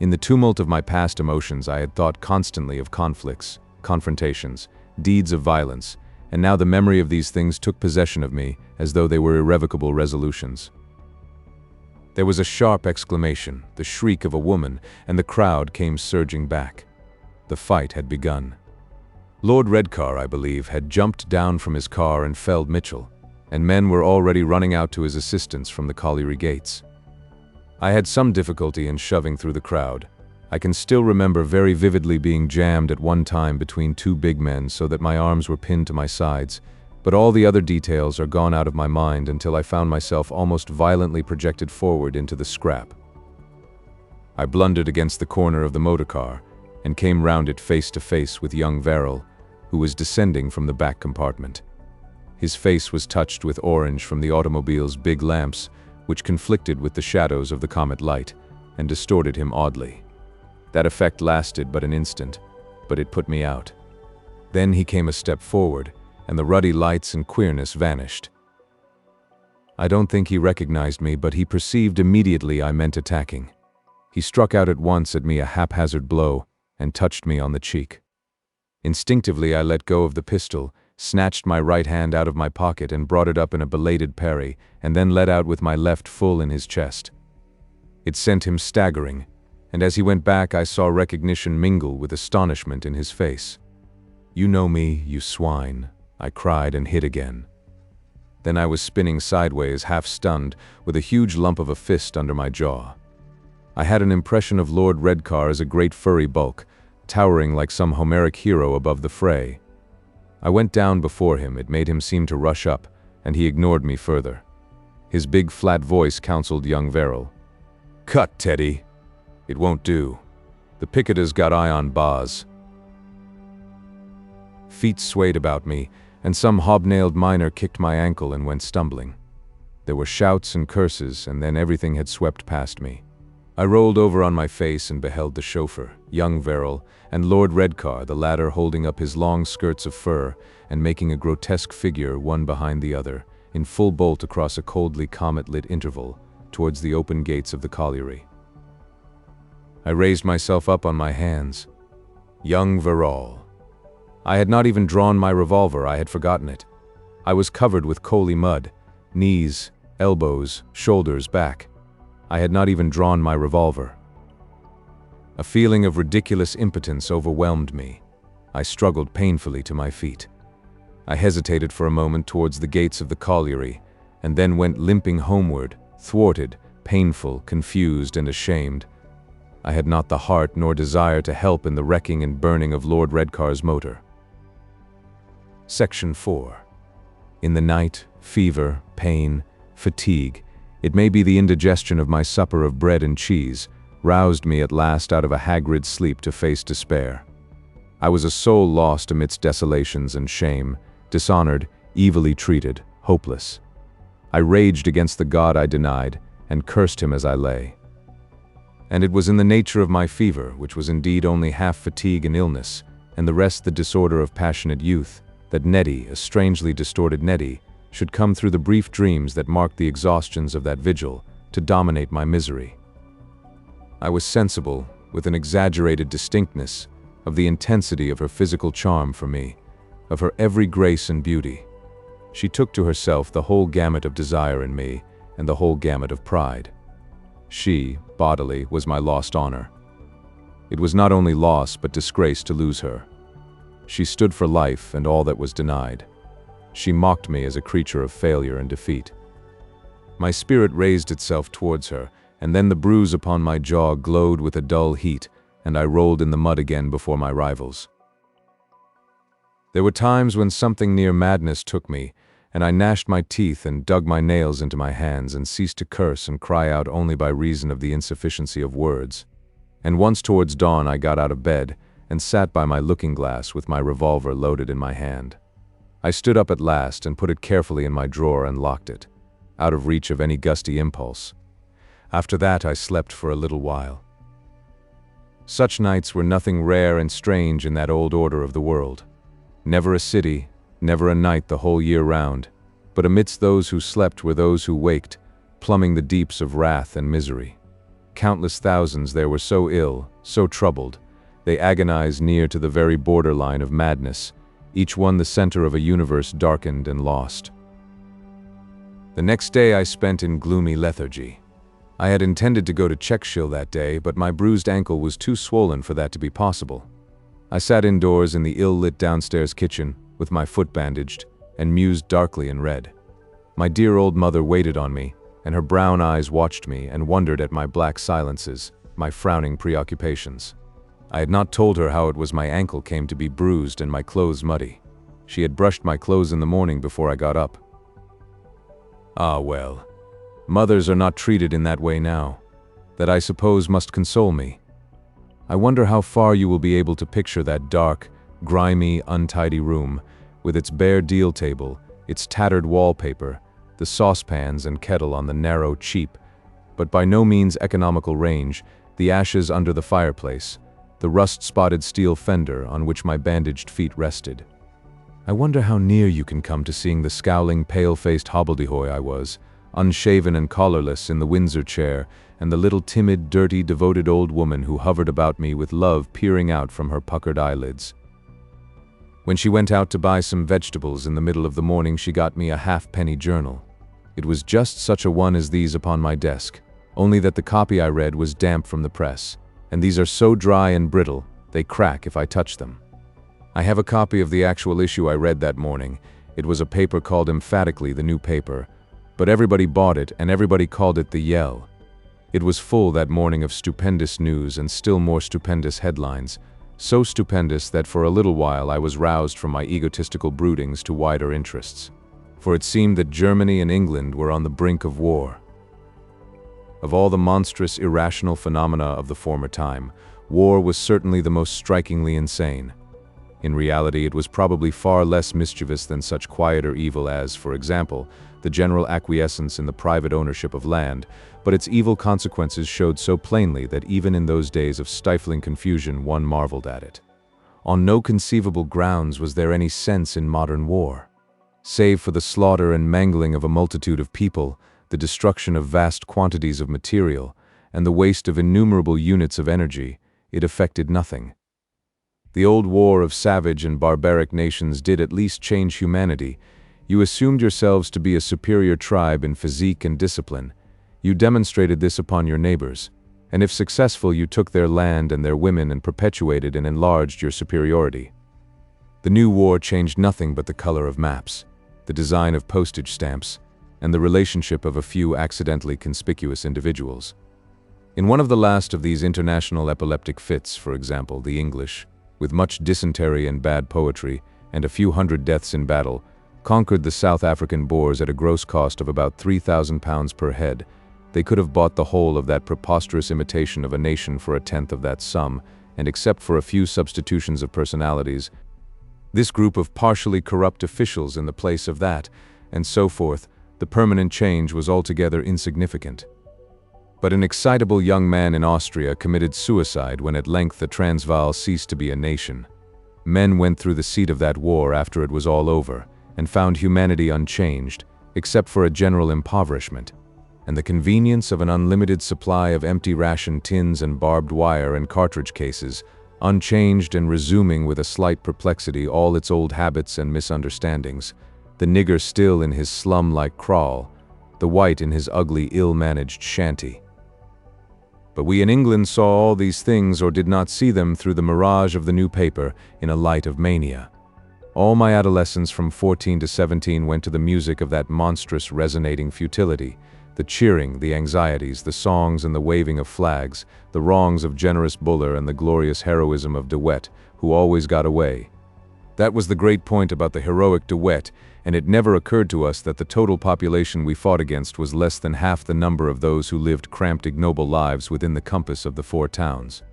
In the tumult of my past emotions, I had thought constantly of conflicts, confrontations, deeds of violence, and now the memory of these things took possession of me as though they were irrevocable resolutions. There was a sharp exclamation, the shriek of a woman, and the crowd came surging back. The fight had begun. Lord Redcar, I believe, had jumped down from his car and felled Mitchell, and men were already running out to his assistance from the colliery gates. I had some difficulty in shoving through the crowd. I can still remember very vividly being jammed at one time between two big men so that my arms were pinned to my sides, but all the other details are gone out of my mind until I found myself almost violently projected forward into the scrap. I blundered against the corner of the motor car and came round it face to face with young Verrill, who was descending from the back compartment. His face was touched with orange from the automobile's big lamps, which conflicted with the shadows of the Comet light and distorted him oddly. That effect lasted but an instant, but it put me out. Then he came a step forward, and the ruddy lights and queerness vanished. I don't think he recognized me, but he perceived immediately I meant attacking. He struck out at once at me a haphazard blow and touched me on the cheek. Instinctively I let go of the pistol, snatched my right hand out of my pocket and brought it up in a belated parry, and then let out with my left full in his chest. It sent him staggering, and as he went back I saw recognition mingle with astonishment in his face. "You know me, you swine," I cried and hit again. Then I was spinning sideways, half stunned, with a huge lump of a fist under my jaw. I had an impression of Lord Redcar as a great furry bulk, towering like some Homeric hero above the fray. I went down before him. It made him seem to rush up, and he ignored me further. His big flat voice counseled young Verrill. "Cut, Teddy. It won't do. The picketers got eye on Boz." Feet swayed about me, and some hobnailed miner kicked my ankle and went stumbling. There were shouts and curses, and then everything had swept past me. I rolled over on my face and beheld the chauffeur, young Verrill, and Lord Redcar, the latter holding up his long skirts of fur and making a grotesque figure one behind the other, in full bolt across a coldly comet-lit interval, towards the open gates of the colliery. I raised myself up on my hands. Young Verrill. I had not even drawn my revolver. I had forgotten it. I was covered with coaly mud, knees, elbows, shoulders, back. I had not even drawn my revolver. A feeling of ridiculous impotence overwhelmed me. I struggled painfully to my feet. I hesitated for a moment towards the gates of the colliery, and then went limping homeward, thwarted, painful, confused, and ashamed. I had not the heart nor desire to help in the wrecking and burning of Lord Redcar's motor. Section 4. In the night, fever, pain, fatigue, it may be the indigestion of my supper of bread and cheese, roused me at last out of a haggard sleep to face despair. I was a soul lost amidst desolations and shame, dishonored, evilly treated, hopeless. I raged against the God I denied, and cursed him as I lay. And it was in the nature of my fever, which was indeed only half fatigue and illness, and the rest the disorder of passionate youth, that Nettie, a strangely distorted Nettie, should come through the brief dreams that marked the exhaustions of that vigil, to dominate my misery. I was sensible, with an exaggerated distinctness, of the intensity of her physical charm for me, of her every grace and beauty. She took to herself the whole gamut of desire in me, and the whole gamut of pride. She, bodily, was my lost honor. It was not only loss but disgrace to lose her. She stood for life and all that was denied. She mocked me as a creature of failure and defeat. My spirit raised itself towards her, and then the bruise upon my jaw glowed with a dull heat, and I rolled in the mud again before my rivals. There were times when something near madness took me, and I gnashed my teeth and dug my nails into my hands and ceased to curse and cry out only by reason of the insufficiency of words. And once towards dawn I got out of bed and sat by my looking-glass with my revolver loaded in my hand. I stood up at last and put it carefully in my drawer and locked it, out of reach of any gusty impulse. After that I slept for a little while. Such nights were nothing rare and strange in that old order of the world. Never a city, never a night the whole year round, but amidst those who slept were those who waked, plumbing the deeps of wrath and misery. Countless thousands there were so ill, so troubled, they agonized near to the very borderline of madness, each one the center of a universe darkened and lost. The next day I spent in gloomy lethargy. I had intended to go to Czechshill that day, but my bruised ankle was too swollen for that to be possible. I sat indoors in the ill-lit downstairs kitchen, with my foot bandaged, and mused darkly and read. My dear old mother waited on me, and her brown eyes watched me and wondered at my black silences, my frowning preoccupations. I had not told her how it was my ankle came to be bruised and my clothes muddy. She had brushed my clothes in the morning before I got up. Ah well, mothers are not treated in that way now. That I suppose must console me. I wonder how far you will be able to picture that dark, grimy, untidy room, with its bare deal table, its tattered wallpaper, the saucepans and kettle on the narrow, cheap, but by no means economical range, the ashes under the fireplace, the rust-spotted steel fender on which my bandaged feet rested. I wonder how near you can come to seeing the scowling, pale-faced hobbledehoy I was, unshaven and collarless in the Windsor chair, and the little timid, dirty, devoted old woman who hovered about me with love peering out from her puckered eyelids. When she went out to buy some vegetables in the middle of the morning, she got me a halfpenny journal. It was just such a one as these upon my desk, only that the copy I read was damp from the press, and these are so dry and brittle, they crack if I touch them. I have a copy of the actual issue I read that morning. It was a paper called emphatically the New Paper, but everybody bought it and everybody called it the Yell. It was full that morning of stupendous news and still more stupendous headlines, so stupendous that for a little while I was roused from my egotistical broodings to wider interests. For it seemed that Germany and England were on the brink of war. Of all the monstrous, irrational phenomena of the former time, war was certainly the most strikingly insane. In reality, it was probably far less mischievous than such quieter evil as, for example, the general acquiescence in the private ownership of land, but its evil consequences showed so plainly that even in those days of stifling confusion one marveled at it. On no conceivable grounds was there any sense in modern war. Save for the slaughter and mangling of a multitude of people, the destruction of vast quantities of material, and the waste of innumerable units of energy, it affected nothing. The old war of savage and barbaric nations did at least change humanity. You assumed yourselves to be a superior tribe in physique and discipline. You demonstrated this upon your neighbors, and if successful you took their land and their women and perpetuated and enlarged your superiority. The new war changed nothing but the color of maps, the design of postage stamps, and the relationship of a few accidentally conspicuous individuals. In one of the last of these international epileptic fits, for example, the English, with much dysentery and bad poetry, and a few hundred deaths in battle, conquered the South African Boers at a gross cost of about £3,000 per head. They could have bought the whole of that preposterous imitation of a nation for a tenth of that sum, and except for a few substitutions of personalities, this group of partially corrupt officials in the place of that, and so forth, the permanent change was altogether insignificant. But an excitable young man in Austria committed suicide when at length the Transvaal ceased to be a nation. Men went through the seat of that war after it was all over, and found humanity unchanged, except for a general impoverishment, and the convenience of an unlimited supply of empty ration tins and barbed wire and cartridge cases, unchanged and resuming with a slight perplexity all its old habits and misunderstandings, the nigger still in his slum-like kraal, the white in his ugly, ill-managed shanty. But we in England saw all these things or did not see them through the mirage of the new paper in a light of mania. All my adolescence from 14 to 17 went to the music of that monstrous resonating futility, the cheering, the anxieties, the songs and the waving of flags, the wrongs of generous Buller and the glorious heroism of De Wet, who always got away. That was the great point about the heroic De Wet, and it never occurred to us that the total population we fought against was less than half the number of those who lived cramped, ignoble lives within the compass of the 4 towns.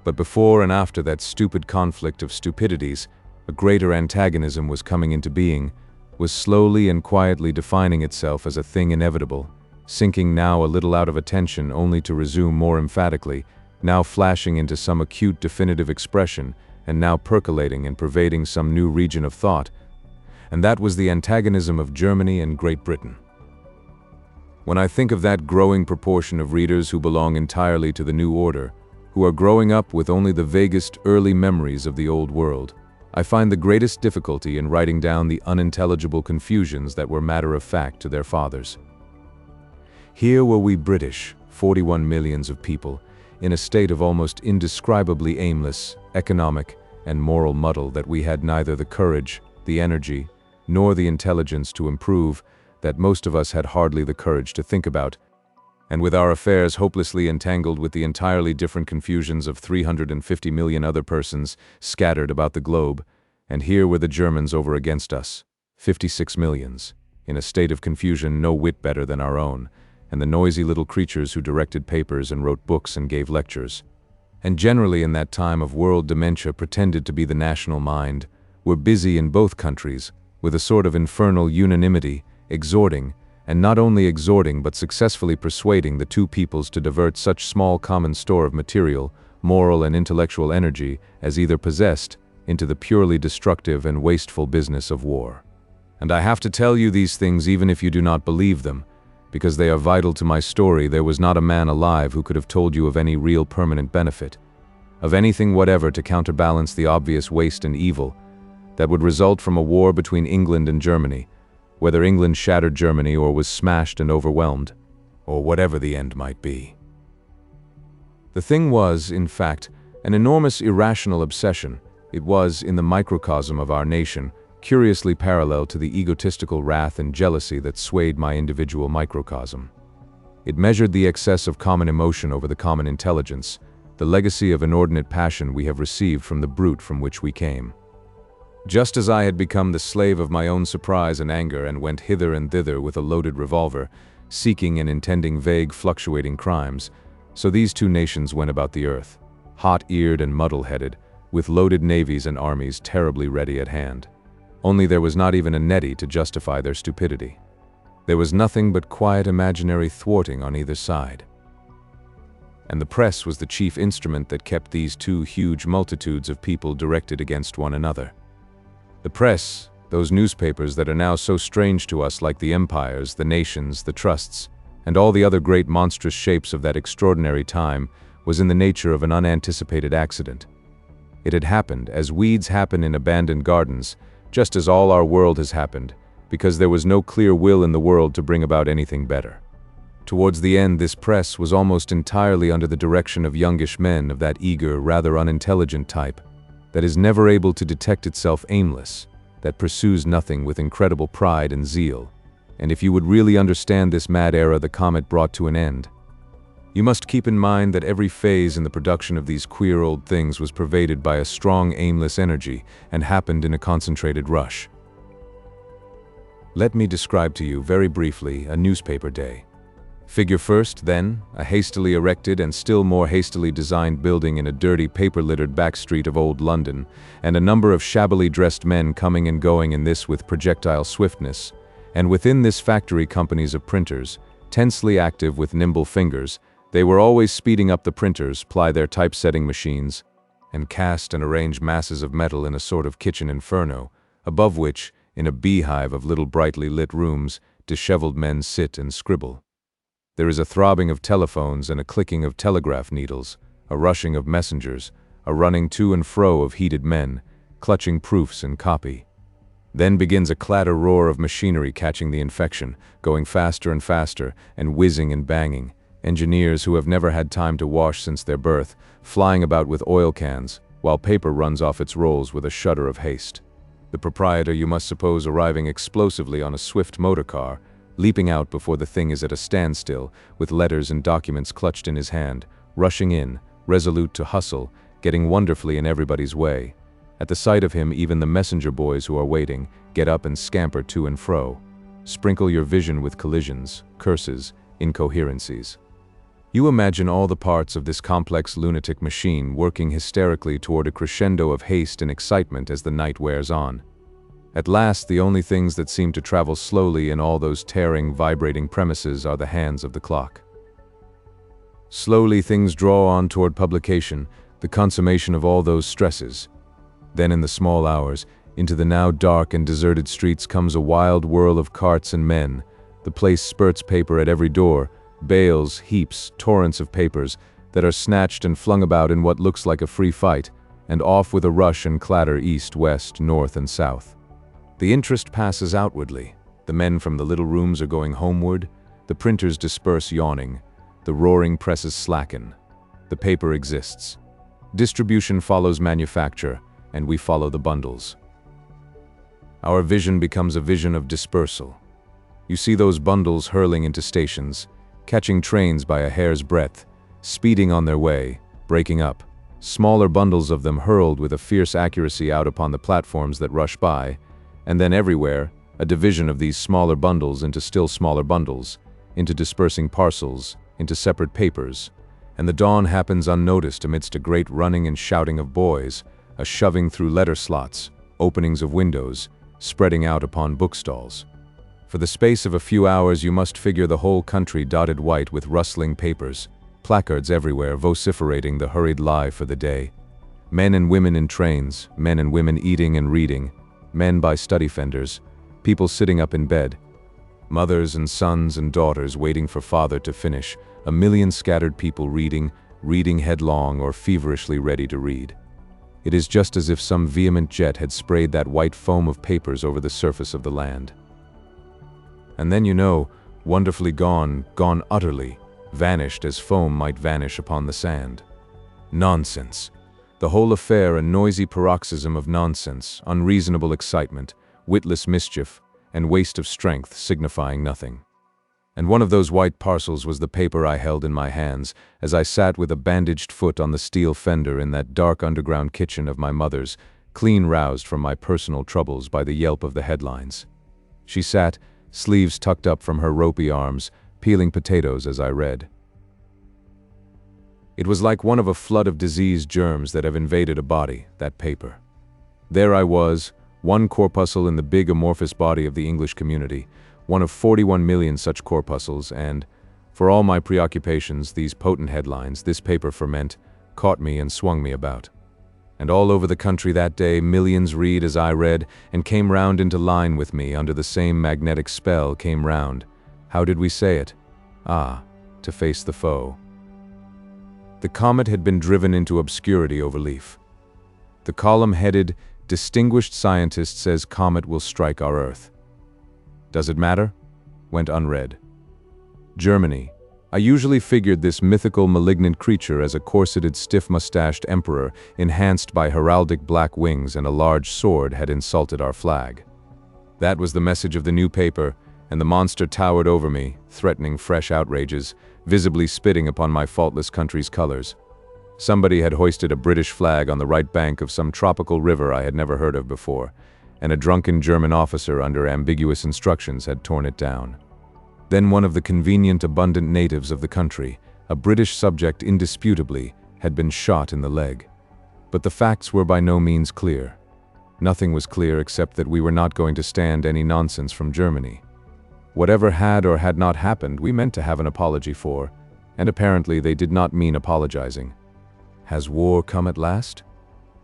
But before and after that stupid conflict of stupidities, a greater antagonism was coming into being, was slowly and quietly defining itself as a thing inevitable, sinking now a little out of attention only to resume more emphatically, now flashing into some acute definitive expression, and now percolating and pervading some new region of thought, and that was the antagonism of Germany and Great Britain. When I think of that growing proportion of readers who belong entirely to the new order, who are growing up with only the vaguest early memories of the old world, I find the greatest difficulty in writing down the unintelligible confusions that were matter of fact to their fathers. Here were we British, 41 millions of people, in a state of almost indescribably aimless, economic, and moral muddle that we had neither the courage, the energy, nor the intelligence to improve, that most of us had hardly the courage to think about, and with our affairs hopelessly entangled with the entirely different confusions of 350 million other persons scattered about the globe, and here were the Germans over against us, 56 millions, in a state of confusion no whit better than our own, and the noisy little creatures who directed papers and wrote books and gave lectures, and generally in that time of world dementia pretended to be the national mind, were busy in both countries, with a sort of infernal unanimity, exhorting, and not only exhorting but successfully persuading the two peoples to divert such small common store of material, moral and intellectual energy as either possessed into the purely destructive and wasteful business of war. And I have to tell you these things even if you do not believe them, because they are vital to my story. There was not a man alive who could have told you of any real permanent benefit, of anything whatever to counterbalance the obvious waste and evil that would result from a war between England and Germany, whether England shattered Germany or was smashed and overwhelmed, or whatever the end might be. The thing was, in fact, an enormous irrational obsession. It was, in the microcosm of our nation, curiously parallel to the egotistical wrath and jealousy that swayed my individual microcosm. It measured the excess of common emotion over the common intelligence, the legacy of inordinate passion we have received from the brute from which we came. Just as I had become the slave of my own surprise and anger and went hither and thither with a loaded revolver, seeking and intending vague, fluctuating crimes, so these two nations went about the earth, hot-eared and muddle-headed, with loaded navies and armies terribly ready at hand. Only there was not even a Nettie to justify their stupidity. There was nothing but quiet imaginary thwarting on either side. And the press was the chief instrument that kept these two huge multitudes of people directed against one another. The press, those newspapers that are now so strange to us, like the empires, the nations, the trusts, and all the other great monstrous shapes of that extraordinary time, was in the nature of an unanticipated accident. It had happened, as weeds happen in abandoned gardens, just as all our world has happened, because there was no clear will in the world to bring about anything better. Towards the end, this press was almost entirely under the direction of youngish men of that eager, rather unintelligent type, that is never able to detect itself aimless, that pursues nothing with incredible pride and zeal. And if you would really understand this mad era the Comet brought to an end, You must keep in mind that every phase in the production of these queer old things was pervaded by a strong, aimless energy and happened in a concentrated rush. Let me describe to you very briefly a newspaper day. Figure first, then, a hastily erected and still more hastily designed building in a dirty, paper-littered back street of old London, and a number of shabbily dressed men coming and going in this with projectile swiftness, and within this factory companies of printers, tensely active with nimble fingers. They were always speeding up the printers, ply their typesetting machines, and cast and arrange masses of metal in a sort of kitchen inferno, above which, in a beehive of little brightly lit rooms, disheveled men sit and scribble. There is a throbbing of telephones and a clicking of telegraph needles, a rushing of messengers, a running to and fro of heated men, clutching proofs and copy. Then begins a clatter-roar of machinery catching the infection, going faster and faster, and whizzing and banging. Engineers who have never had time to wash since their birth, flying about with oil cans, while paper runs off its rolls with a shudder of haste. The proprietor you must suppose arriving explosively on a swift motor car, leaping out before the thing is at a standstill, with letters and documents clutched in his hand, rushing in, resolute to hustle, getting wonderfully in everybody's way. At the sight of him, even the messenger boys who are waiting get up and scamper to and fro. Sprinkle your vision with collisions, curses, incoherencies. You imagine all the parts of this complex lunatic machine working hysterically toward a crescendo of haste and excitement as the night wears on. At last, the only things that seem to travel slowly in all those tearing, vibrating premises are the hands of the clock. Slowly things draw on toward publication, the consummation of all those stresses. Then in the small hours, into the now dark and deserted streets comes a wild whirl of carts and men. The place spurts paper at every door, bales, heaps, torrents of papers that are snatched and flung about in what looks like a free fight, and off with a rush and clatter east, west, north, and south. The interest passes outwardly. The men from the little rooms are going homeward, the printers disperse yawning, the roaring presses slacken. The paper exists. Distribution follows manufacture, and we follow the bundles. Our vision becomes a vision of dispersal. You see those bundles hurling into stations, catching trains by a hair's breadth, speeding on their way, breaking up, smaller bundles of them hurled with a fierce accuracy out upon the platforms that rush by, and then everywhere, a division of these smaller bundles into still smaller bundles, into dispersing parcels, into separate papers, and the dawn happens unnoticed amidst a great running and shouting of boys, a shoving through letter slots, openings of windows, spreading out upon bookstalls. For the space of a few hours you must figure the whole country dotted white with rustling papers, placards everywhere vociferating the hurried lie for the day. Men and women in trains, men and women eating and reading, men by study fenders, people sitting up in bed, mothers and sons and daughters waiting for father to finish, a million scattered people reading headlong or feverishly ready to read. It is just as if some vehement jet had sprayed that white foam of papers over the surface of the land. And then wonderfully gone utterly, vanished as foam might vanish upon the sand. Nonsense. The whole affair a noisy paroxysm of nonsense, unreasonable excitement, witless mischief, and waste of strength signifying nothing. And one of those white parcels was the paper I held in my hands as I sat with a bandaged foot on the steel fender in that dark underground kitchen of my mother's, clean roused from my personal troubles by the yelp of the headlines. She sat, sleeves tucked up from her ropey arms, peeling potatoes as I read. It was like one of a flood of disease germs that have invaded a body, that paper. There I was, one corpuscle in the big amorphous body of the English community, one of 41 million such corpuscles, and, for all my preoccupations, these potent headlines, this paper ferment, caught me and swung me about. And all over the country that day, millions read as I read, and came round into line with me under the same magnetic spell came round. How did we say it? To face the foe. The comet had been driven into obscurity over leaf. The column headed, "Distinguished scientist says comet will strike our Earth." Does it matter? Went unread. Germany. I usually figured this mythical malignant creature as a corseted stiff-mustached emperor enhanced by heraldic black wings and a large sword had insulted our flag. That was the message of the new paper, and the monster towered over me, threatening fresh outrages, visibly spitting upon my faultless country's colors. Somebody had hoisted a British flag on the right bank of some tropical river I had never heard of before, and a drunken German officer under ambiguous instructions had torn it down. Then one of the convenient, abundant natives of the country, a British subject indisputably, had been shot in the leg. But the facts were by no means clear. Nothing was clear except that we were not going to stand any nonsense from Germany. Whatever had or had not happened, we meant to have an apology for, and apparently they did not mean apologizing. Has war come at last?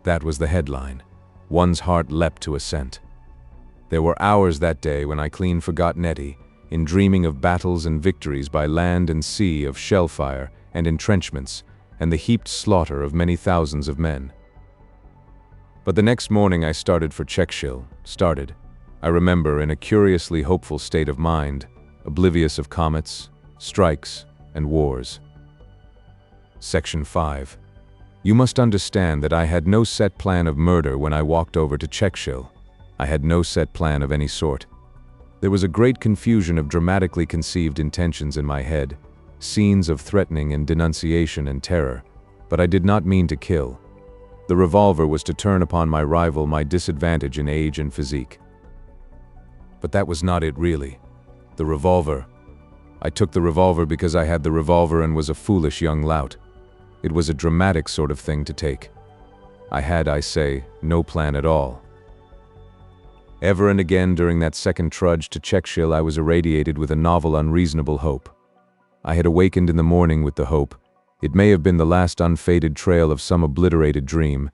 That was the headline. One's heart leapt to assent. There were hours that day when I clean forgot Nettie, in dreaming of battles and victories by land and sea, of shellfire and entrenchments, and the heaped slaughter of many thousands of men. But the next morning I started for Czechshill, I remember, in a curiously hopeful state of mind, oblivious of comets, strikes, and wars. Section 5. You must understand that I had no set plan of murder when I walked over to Czechshill. I had no set plan of any sort. There was a great confusion of dramatically conceived intentions in my head, scenes of threatening and denunciation and terror, but I did not mean to kill. The revolver was to turn upon my rival my disadvantage in age and physique. But that was not it really. The revolver. I took the revolver because I had the revolver and was a foolish young lout. It was a dramatic sort of thing to take. I had, I say, no plan at all. Ever and again during that second trudge to Czechshill I was irradiated with a novel, unreasonable hope. I had awakened in the morning with the hope, it may have been the last unfaded trail of some obliterated dream,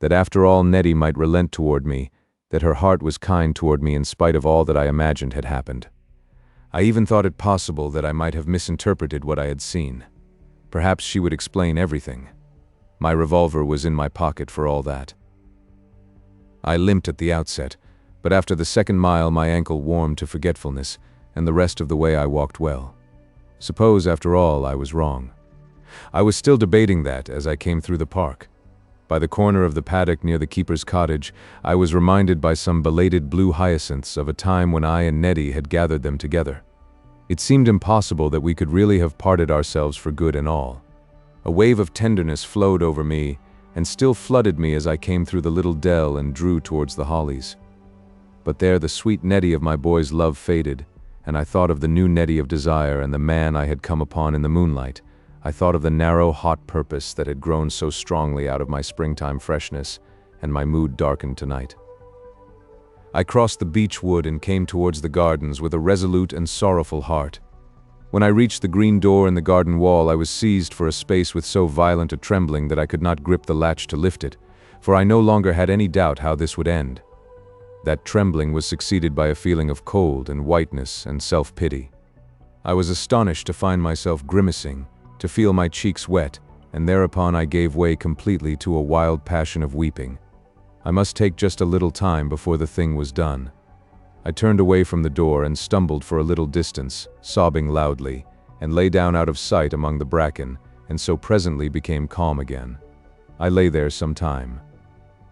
that after all Nettie might relent toward me, that her heart was kind toward me in spite of all that I imagined had happened. I even thought it possible that I might have misinterpreted what I had seen. Perhaps she would explain everything. My revolver was in my pocket for all that. I limped at the outset, but after the second mile my ankle warmed to forgetfulness, and the rest of the way I walked well. Suppose, after all, I was wrong. I was still debating that as I came through the park. By the corner of the paddock near the keeper's cottage, I was reminded by some belated blue hyacinths of a time when I and Nettie had gathered them together. It seemed impossible that we could really have parted ourselves for good and all. A wave of tenderness flowed over me and still flooded me as I came through the little dell and drew towards the hollies. But there the sweet Nettie of my boy's love faded, and I thought of the new Nettie of desire and the man I had come upon in the moonlight. I thought of the narrow, hot purpose that had grown so strongly out of my springtime freshness, and my mood darkened tonight. I crossed the beech wood and came towards the gardens with a resolute and sorrowful heart. When I reached the green door in the garden wall, I was seized for a space with so violent a trembling that I could not grip the latch to lift it, for I no longer had any doubt how this would end. That trembling was succeeded by a feeling of cold and whiteness and self-pity. I was astonished to find myself grimacing, to feel my cheeks wet, and thereupon I gave way completely to a wild passion of weeping. I must take just a little time before the thing was done. I turned away from the door and stumbled for a little distance, sobbing loudly, and lay down out of sight among the bracken, and so presently became calm again. I lay there some time.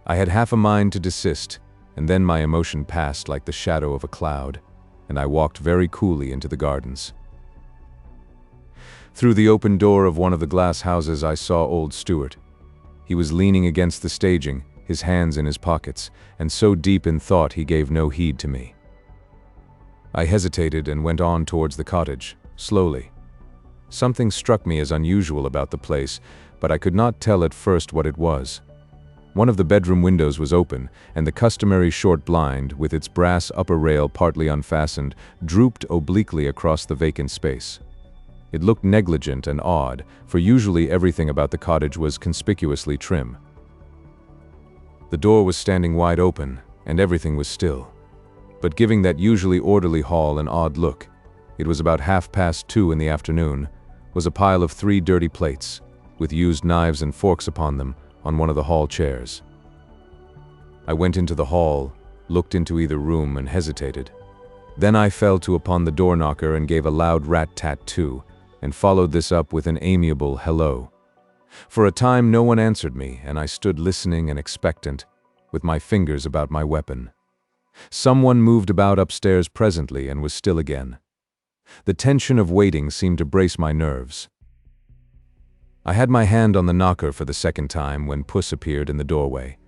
I had half a mind to desist, and then my emotion passed like the shadow of a cloud, and I walked very coolly into the gardens. Through the open door of one of the glass houses I saw old Stuart. He was leaning against the staging, his hands in his pockets, and so deep in thought he gave no heed to me. I hesitated and went on towards the cottage, slowly. Something struck me as unusual about the place, but I could not tell at first what it was. One of the bedroom windows was open, and the customary short blind, with its brass upper rail partly unfastened, drooped obliquely across the vacant space. It looked negligent and odd, for usually everything about the cottage was conspicuously trim. The door was standing wide open, and everything was still. But giving that usually orderly hall an odd look, it was about 2:30 in the afternoon, was a pile of 3 dirty plates, with used knives and forks upon them, on one of the hall chairs. I went into the hall, looked into either room, and hesitated. Then I fell to upon the door knocker and gave a loud rat-tat too, and followed this up with an amiable hello. For a time no one answered me, and I stood listening and expectant, with my fingers about my weapon. Someone moved about upstairs presently and was still again. The tension of waiting seemed to brace my nerves. I had my hand on the knocker for the second time when Puss appeared in the doorway.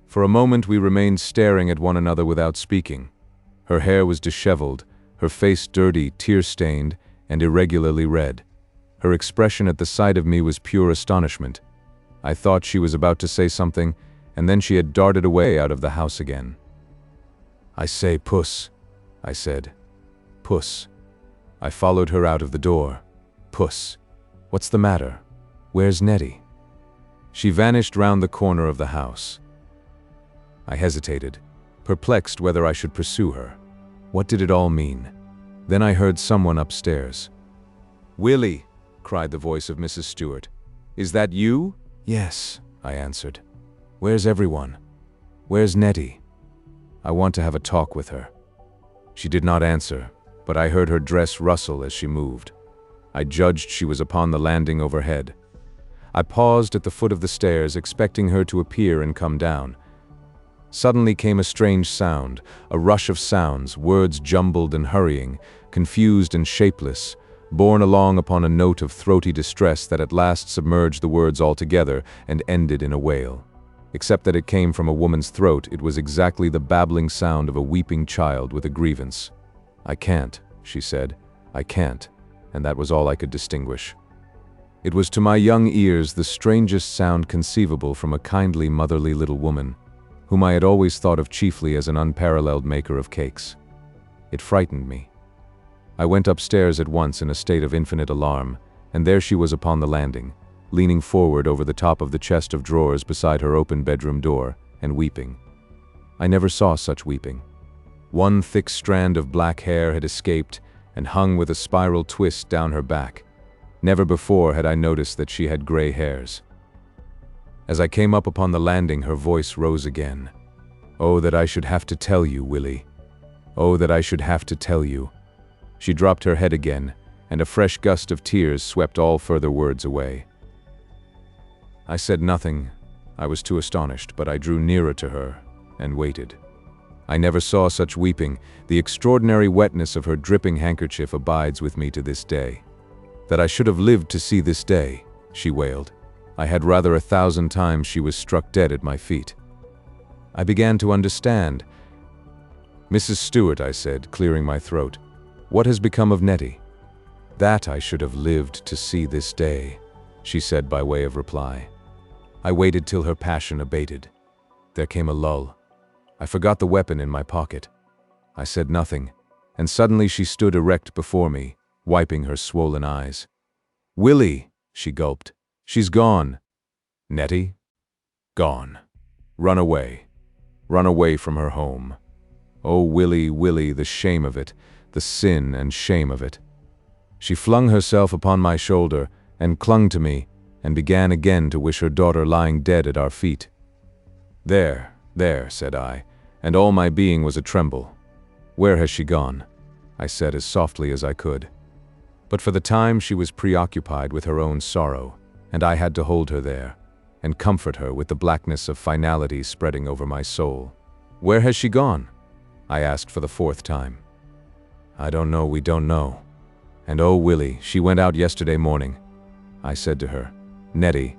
For a moment we remained staring at one another without speaking. Her hair was disheveled, her face dirty, tear-stained, and irregularly red. Her expression at the sight of me was pure astonishment. I thought she was about to say something, and then she had darted away out of the house again. "I say, Puss," I said. "Puss." I followed her out of the door. "Puss, what's the matter? Where's Nettie?" She vanished round the corner of the house. I hesitated, perplexed whether I should pursue her. What did it all mean? Then I heard someone upstairs. "Willie," cried the voice of Mrs. Stewart. "Is that you?" "Yes," I answered. "Where's everyone? Where's Nettie? I want to have a talk with her." She did not answer, but I heard her dress rustle as she moved. I judged she was upon the landing overhead. I paused at the foot of the stairs, expecting her to appear and come down. Suddenly came a strange sound, a rush of sounds, words jumbled and hurrying, confused and shapeless, borne along upon a note of throaty distress that at last submerged the words altogether and ended in a wail. Except that it came from a woman's throat, it was exactly the babbling sound of a weeping child with a grievance. "I can't," she said. "I can't," and that was all I could distinguish. It was to my young ears the strangest sound conceivable from a kindly, motherly little woman, whom I had always thought of chiefly as an unparalleled maker of cakes. It frightened me. I went upstairs at once in a state of infinite alarm, and there she was upon the landing, leaning forward over the top of the chest of drawers beside her open bedroom door, and weeping. I never saw such weeping. One thick strand of black hair had escaped and hung with a spiral twist down her back. Never before had I noticed that she had gray hairs. As I came up upon the landing, her voice rose again. "Oh, that I should have to tell you, Willie. Oh, that I should have to tell you." She dropped her head again, and a fresh gust of tears swept all further words away. I said nothing. I was too astonished, but I drew nearer to her and waited. I never saw such weeping. The extraordinary wetness of her dripping handkerchief abides with me to this day. "That I should have lived to see this day," she wailed. "I had rather 1,000 times she was struck dead at my feet." I began to understand. "Mrs. Stewart," I said, clearing my throat, "what has become of Nettie?" "That I should have lived to see this day," she said by way of reply. I waited till her passion abated. There came a lull. I forgot the weapon in my pocket. I said nothing, and suddenly she stood erect before me, wiping her swollen eyes. "Willie," she gulped. "She's gone." "Nettie?" "Gone. Run away. Run away from her home. Oh, Willie, Willie, the shame of it, the sin and shame of it." She flung herself upon my shoulder and clung to me and began again to wish her daughter lying dead at our feet. "There, there," said I, and all my being was a tremble. "Where has she gone?" I said as softly as I could. But for the time she was preoccupied with her own sorrow, and I had to hold her there, and comfort her with the blackness of finality spreading over my soul. "Where has she gone?" I asked for the 4th time. "I don't know, we don't know. And oh, Willie, she went out yesterday morning." I said to her, "Nettie,"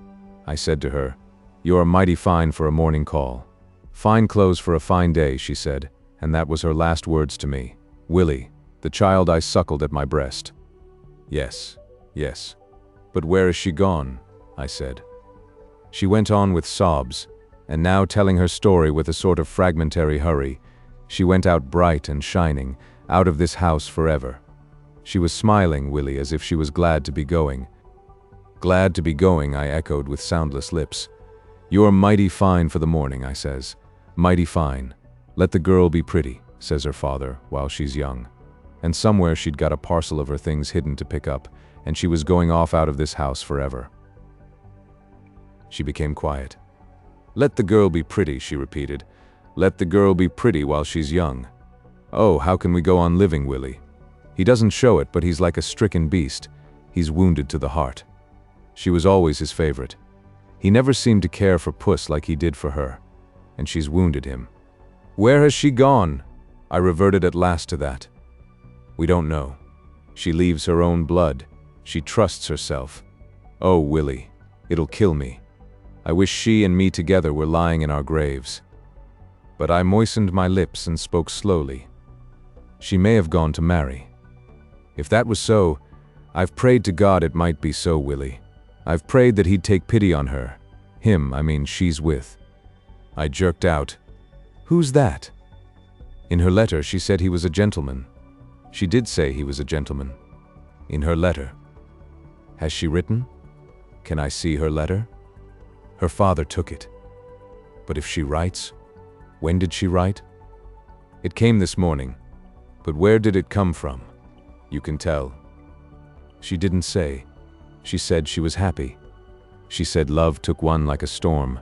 I said to her, "you are mighty fine for a morning call. Fine clothes for a fine day," she said, and that was her last words to me. "Willie, the child I suckled at my breast." "Yes, yes. But where is she gone?" I said. She went on with sobs, and now telling her story with a sort of fragmentary hurry. She went out bright and shining, out of this house forever. She was smiling, Willie, as if she was glad to be going. "Glad to be going," I echoed with soundless lips. "You're mighty fine for the morning," I says. "Mighty fine. Let the girl be pretty," says her father, "while she's young." And somewhere she'd got a parcel of her things hidden to pick up, and she was going off out of this house forever. She became quiet. "Let the girl be pretty," she repeated. "Let the girl be pretty while she's young. Oh, how can we go on living, Willie? He doesn't show it, but he's like a stricken beast. He's wounded to the heart. She was always his favorite. He never seemed to care for Puss like he did for her, and she's wounded him. Where has she gone? I reverted at last to that. We don't know. She leaves her own blood. She trusts herself. Oh, Willie, it'll kill me. I wish she and me together were lying in our graves. But I moistened my lips and spoke slowly. She may have gone to marry. If that was so, I've prayed to God it might be so, Willie. I've prayed that he'd take pity on her. Him, I mean, she's with. I jerked out, "Who's that?" In her letter, she said he was a gentleman. She did say he was a gentleman. In her letter. Has she written? Can I see her letter? Her father took it. But if she writes, when did she write? It came this morning. But where did it come from? You can tell. She didn't say. She said she was happy. She said love took one like a storm.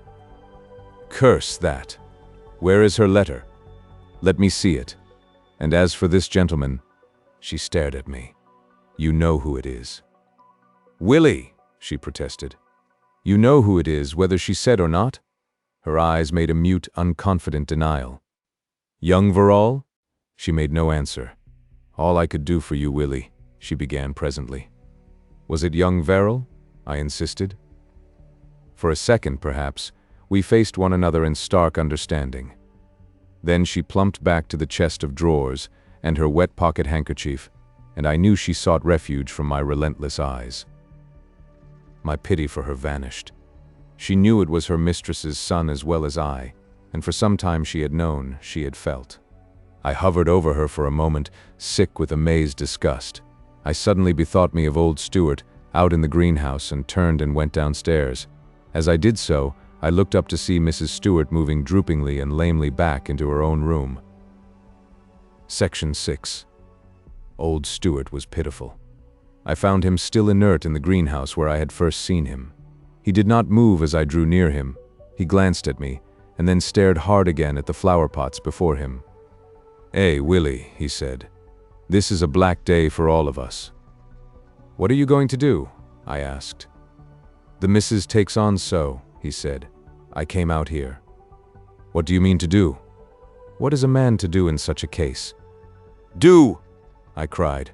Curse that. Where is her letter? Let me see it. And as for this gentleman, she stared at me. You know who it is. Willie, she protested. You know who it is, whether she said or not? Her eyes made a mute, unconfident denial. Young Verrall? She made no answer. All I could do for you, Willie, she began presently. Was it young Verrall? I insisted. For a second, perhaps, we faced one another in stark understanding. Then she plumped back to the chest of drawers and her wet pocket handkerchief, and I knew she sought refuge from my relentless eyes. My pity for her vanished. She knew it was her mistress's son as well as I, and for some time she had known, she had felt. I hovered over her for a moment, sick with amazed disgust. I suddenly bethought me of old Stuart, out in the greenhouse, and turned and went downstairs. As I did so, I looked up to see Mrs. Stuart moving droopingly and lamely back into her own room. Section 6. Old Stuart was pitiful. I found him still inert in the greenhouse where I had first seen him. He did not move as I drew near him. He glanced at me, and then stared hard again at the flower pots before him. "Hey, Willie," he said. "This is a black day for all of us." "What are you going to do?" I asked. "The missus takes on so," he said. "I came out here." "What do you mean to do?" "What is a man to do in such a case?" "Do!" I cried.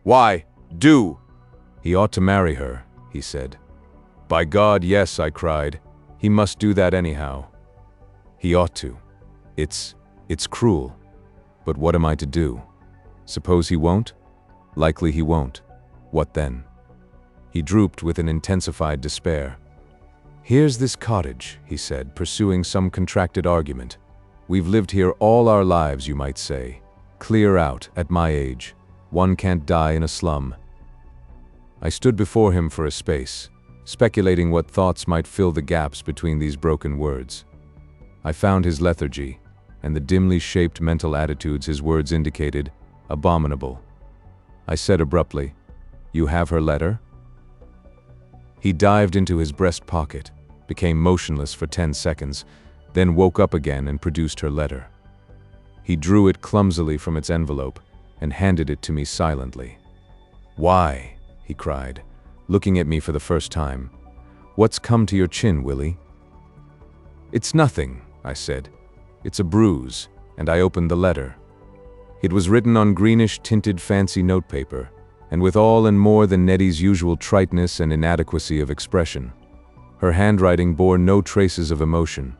"Why, do!" "He ought to marry her," he said. "By God, yes," I cried. "He must do that anyhow." "He ought to. It's cruel. But what am I to do? Suppose he won't? Likely he won't. What then?" He drooped with an intensified despair. "Here's this cottage," he said, pursuing some contracted argument. "We've lived here all our lives, you might say. Clear out, at my age. One can't die in a slum." I stood before him for a space, speculating what thoughts might fill the gaps between these broken words. I found his lethargy, and the dimly shaped mental attitudes his words indicated, abominable. I said abruptly, "You have her letter?" He dived into his breast pocket, became motionless for 10 seconds, then woke up again and produced her letter. He drew it clumsily from its envelope and handed it to me silently. "Why?" he cried, looking at me for the first time. "What's come to your chin, Willie?" "It's nothing," I said. "It's a bruise," and I opened the letter. It was written on greenish-tinted fancy notepaper, and with all and more than Nettie's usual triteness and inadequacy of expression. Her handwriting bore no traces of emotion.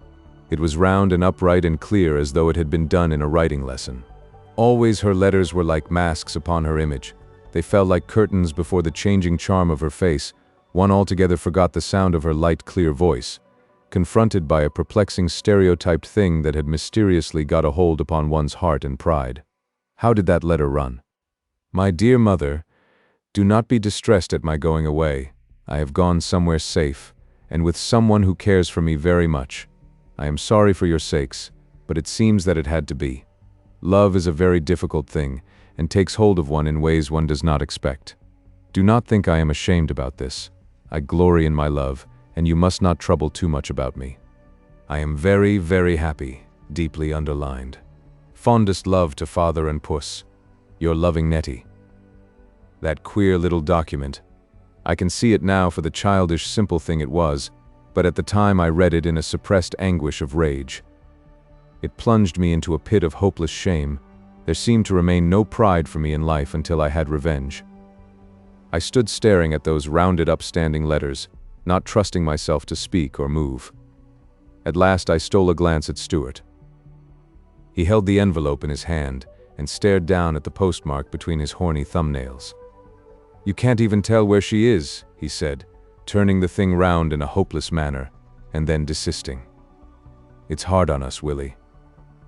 It was round and upright and clear as though it had been done in a writing lesson. Always her letters were like masks upon her image. They fell like curtains before the changing charm of her face. One altogether forgot the sound of her light, clear voice, confronted by a perplexing stereotyped thing that had mysteriously got a hold upon one's heart and pride. How did that letter run? "My dear mother, do not be distressed at my going away. I have gone somewhere safe, and with someone who cares for me very much. I am sorry for your sakes, but it seems that it had to be. Love is a very difficult thing, and takes hold of one in ways one does not expect. Do not think I am ashamed about this. I glory in my love, and you must not trouble too much about me. I am very, very happy," deeply underlined. "Fondest love to father and puss. Your loving Nettie." That queer little document. I can see it now for the childish, simple thing it was, but at the time I read it in a suppressed anguish of rage. It plunged me into a pit of hopeless shame. There seemed to remain no pride for me in life until I had revenge. I stood staring at those rounded upstanding letters, not trusting myself to speak or move. At last I stole a glance at Stuart. He held the envelope in his hand and stared down at the postmark between his horny thumbnails. "You can't even tell where she is," he said, turning the thing round in a hopeless manner, and then desisting. "It's hard on us, Willie.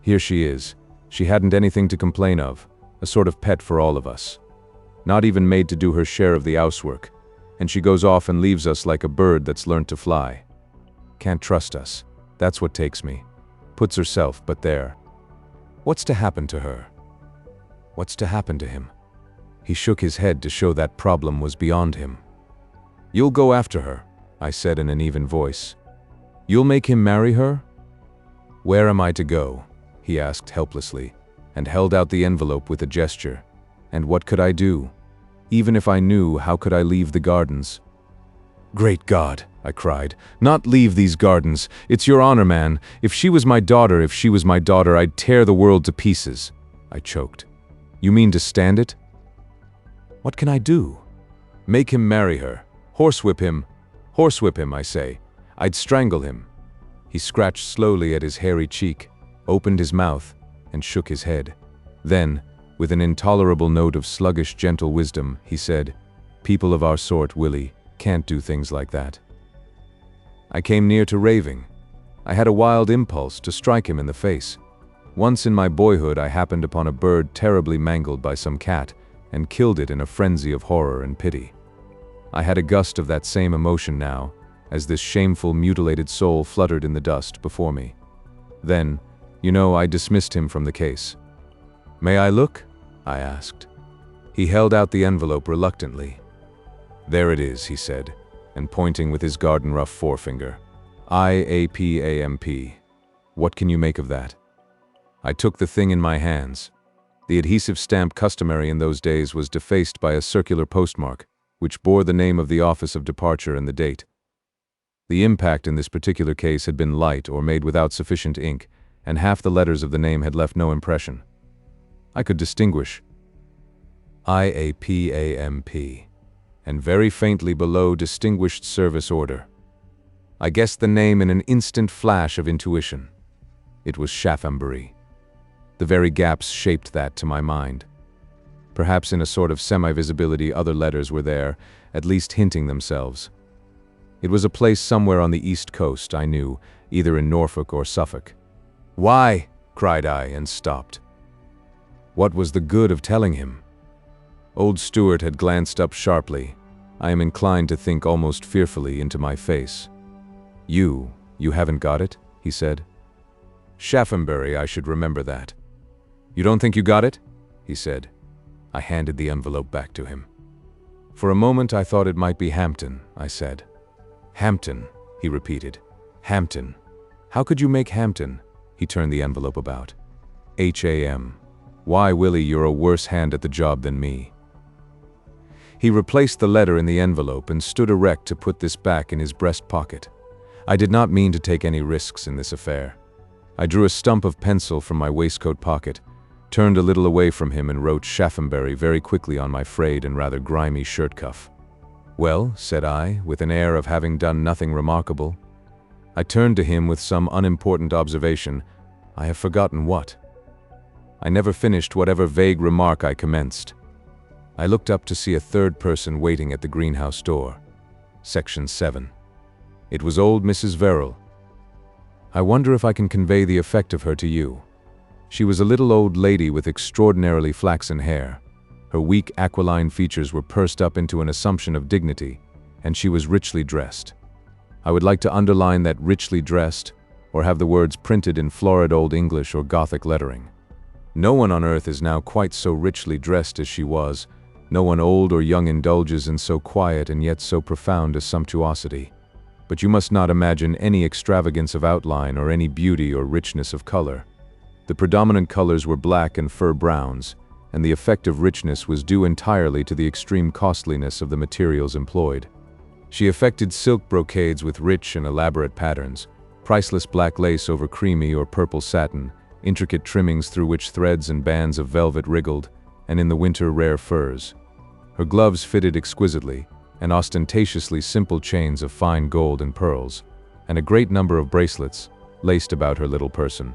Here she is. She hadn't anything to complain of, a sort of pet for all of us. Not even made to do her share of the housework, and she goes off and leaves us like a bird that's learnt to fly. Can't trust us. That's what takes me. Puts herself, but there. What's to happen to her? What's to happen to him?" He shook his head to show that problem was beyond him. "You'll go after her," I said in an even voice. "You'll make him marry her?" "Where am I to go?" he asked helplessly, and held out the envelope with a gesture. And what could I do? Even if I knew, how could I leave the gardens? "Great God," I cried, "not leave these gardens. It's your honor, man. If she was my daughter, I'd tear the world to pieces." I choked. "You mean to stand it?" "What can I do?" "Make him marry her. Horsewhip him. Horsewhip him, I say. I'd strangle him." He scratched slowly at his hairy cheek, opened his mouth, and shook his head. Then, with an intolerable note of sluggish, gentle wisdom, he said, "People of our sort, Willie, can't do things like that." I came near to raving. I had a wild impulse to strike him in the face. Once in my boyhood I happened upon a bird terribly mangled by some cat and killed it in a frenzy of horror and pity. I had a gust of that same emotion now, as this shameful, mutilated soul fluttered in the dust before me. Then, I dismissed him from the case. "May I look?" I asked. He held out the envelope reluctantly. "There it is," he said, and pointing with his garden rough forefinger. "IAPAMP. What can you make of that?" I took the thing in my hands. The adhesive stamp customary in those days was defaced by a circular postmark, which bore the name of the office of departure and the date. The impact in this particular case had been light or made without sufficient ink, and half the letters of the name had left no impression. I could distinguish IAPAMP, and very faintly below Distinguished Service Order. I guessed the name in an instant flash of intuition. It was Shaphambury. The very gaps shaped that to my mind. Perhaps in a sort of semi-visibility other letters were there, at least hinting themselves. It was a place somewhere on the East Coast, I knew, either in Norfolk or Suffolk. "Why?" cried I, and stopped. What was the good of telling him? Old Stuart had glanced up sharply, I am inclined to think almost fearfully, into my face. You haven't got it?" he said. "Shaphambury, I should remember that." "You don't think you got it?" he said. I handed the envelope back to him. "For a moment I thought it might be Hampton," I said. "Hampton," he repeated. "Hampton. How could you make Hampton?" He turned the envelope about. "Ham. Why, Willie, you're a worse hand at the job than me." He replaced the letter in the envelope and stood erect to put this back in his breast pocket. I did not mean to take any risks in this affair. I drew a stump of pencil from my waistcoat pocket, turned a little away from him and wrote Shaphambury very quickly on my frayed and rather grimy shirt cuff. "Well," said I, with an air of having done nothing remarkable. I turned to him with some unimportant observation. I have forgotten what. I never finished whatever vague remark I commenced. I looked up to see a third person waiting at the greenhouse door. Section 7. It was old Mrs. Verrill. I wonder if I can convey the effect of her to you. She was a little old lady with extraordinarily flaxen hair. Her weak aquiline features were pursed up into an assumption of dignity, and she was richly dressed. I would like to underline that richly dressed, or have the words printed in florid Old English or Gothic lettering. No one on earth is now quite so richly dressed as she was. No one old or young indulges in so quiet and yet so profound a sumptuosity. But you must not imagine any extravagance of outline or any beauty or richness of color. The predominant colors were black and fur browns, and the effect of richness was due entirely to the extreme costliness of the materials employed. She affected silk brocades with rich and elaborate patterns, priceless black lace over creamy or purple satin, intricate trimmings through which threads and bands of velvet wriggled, and in the winter rare furs. Her gloves fitted exquisitely, and ostentatiously simple chains of fine gold and pearls, and a great number of bracelets laced about her little person.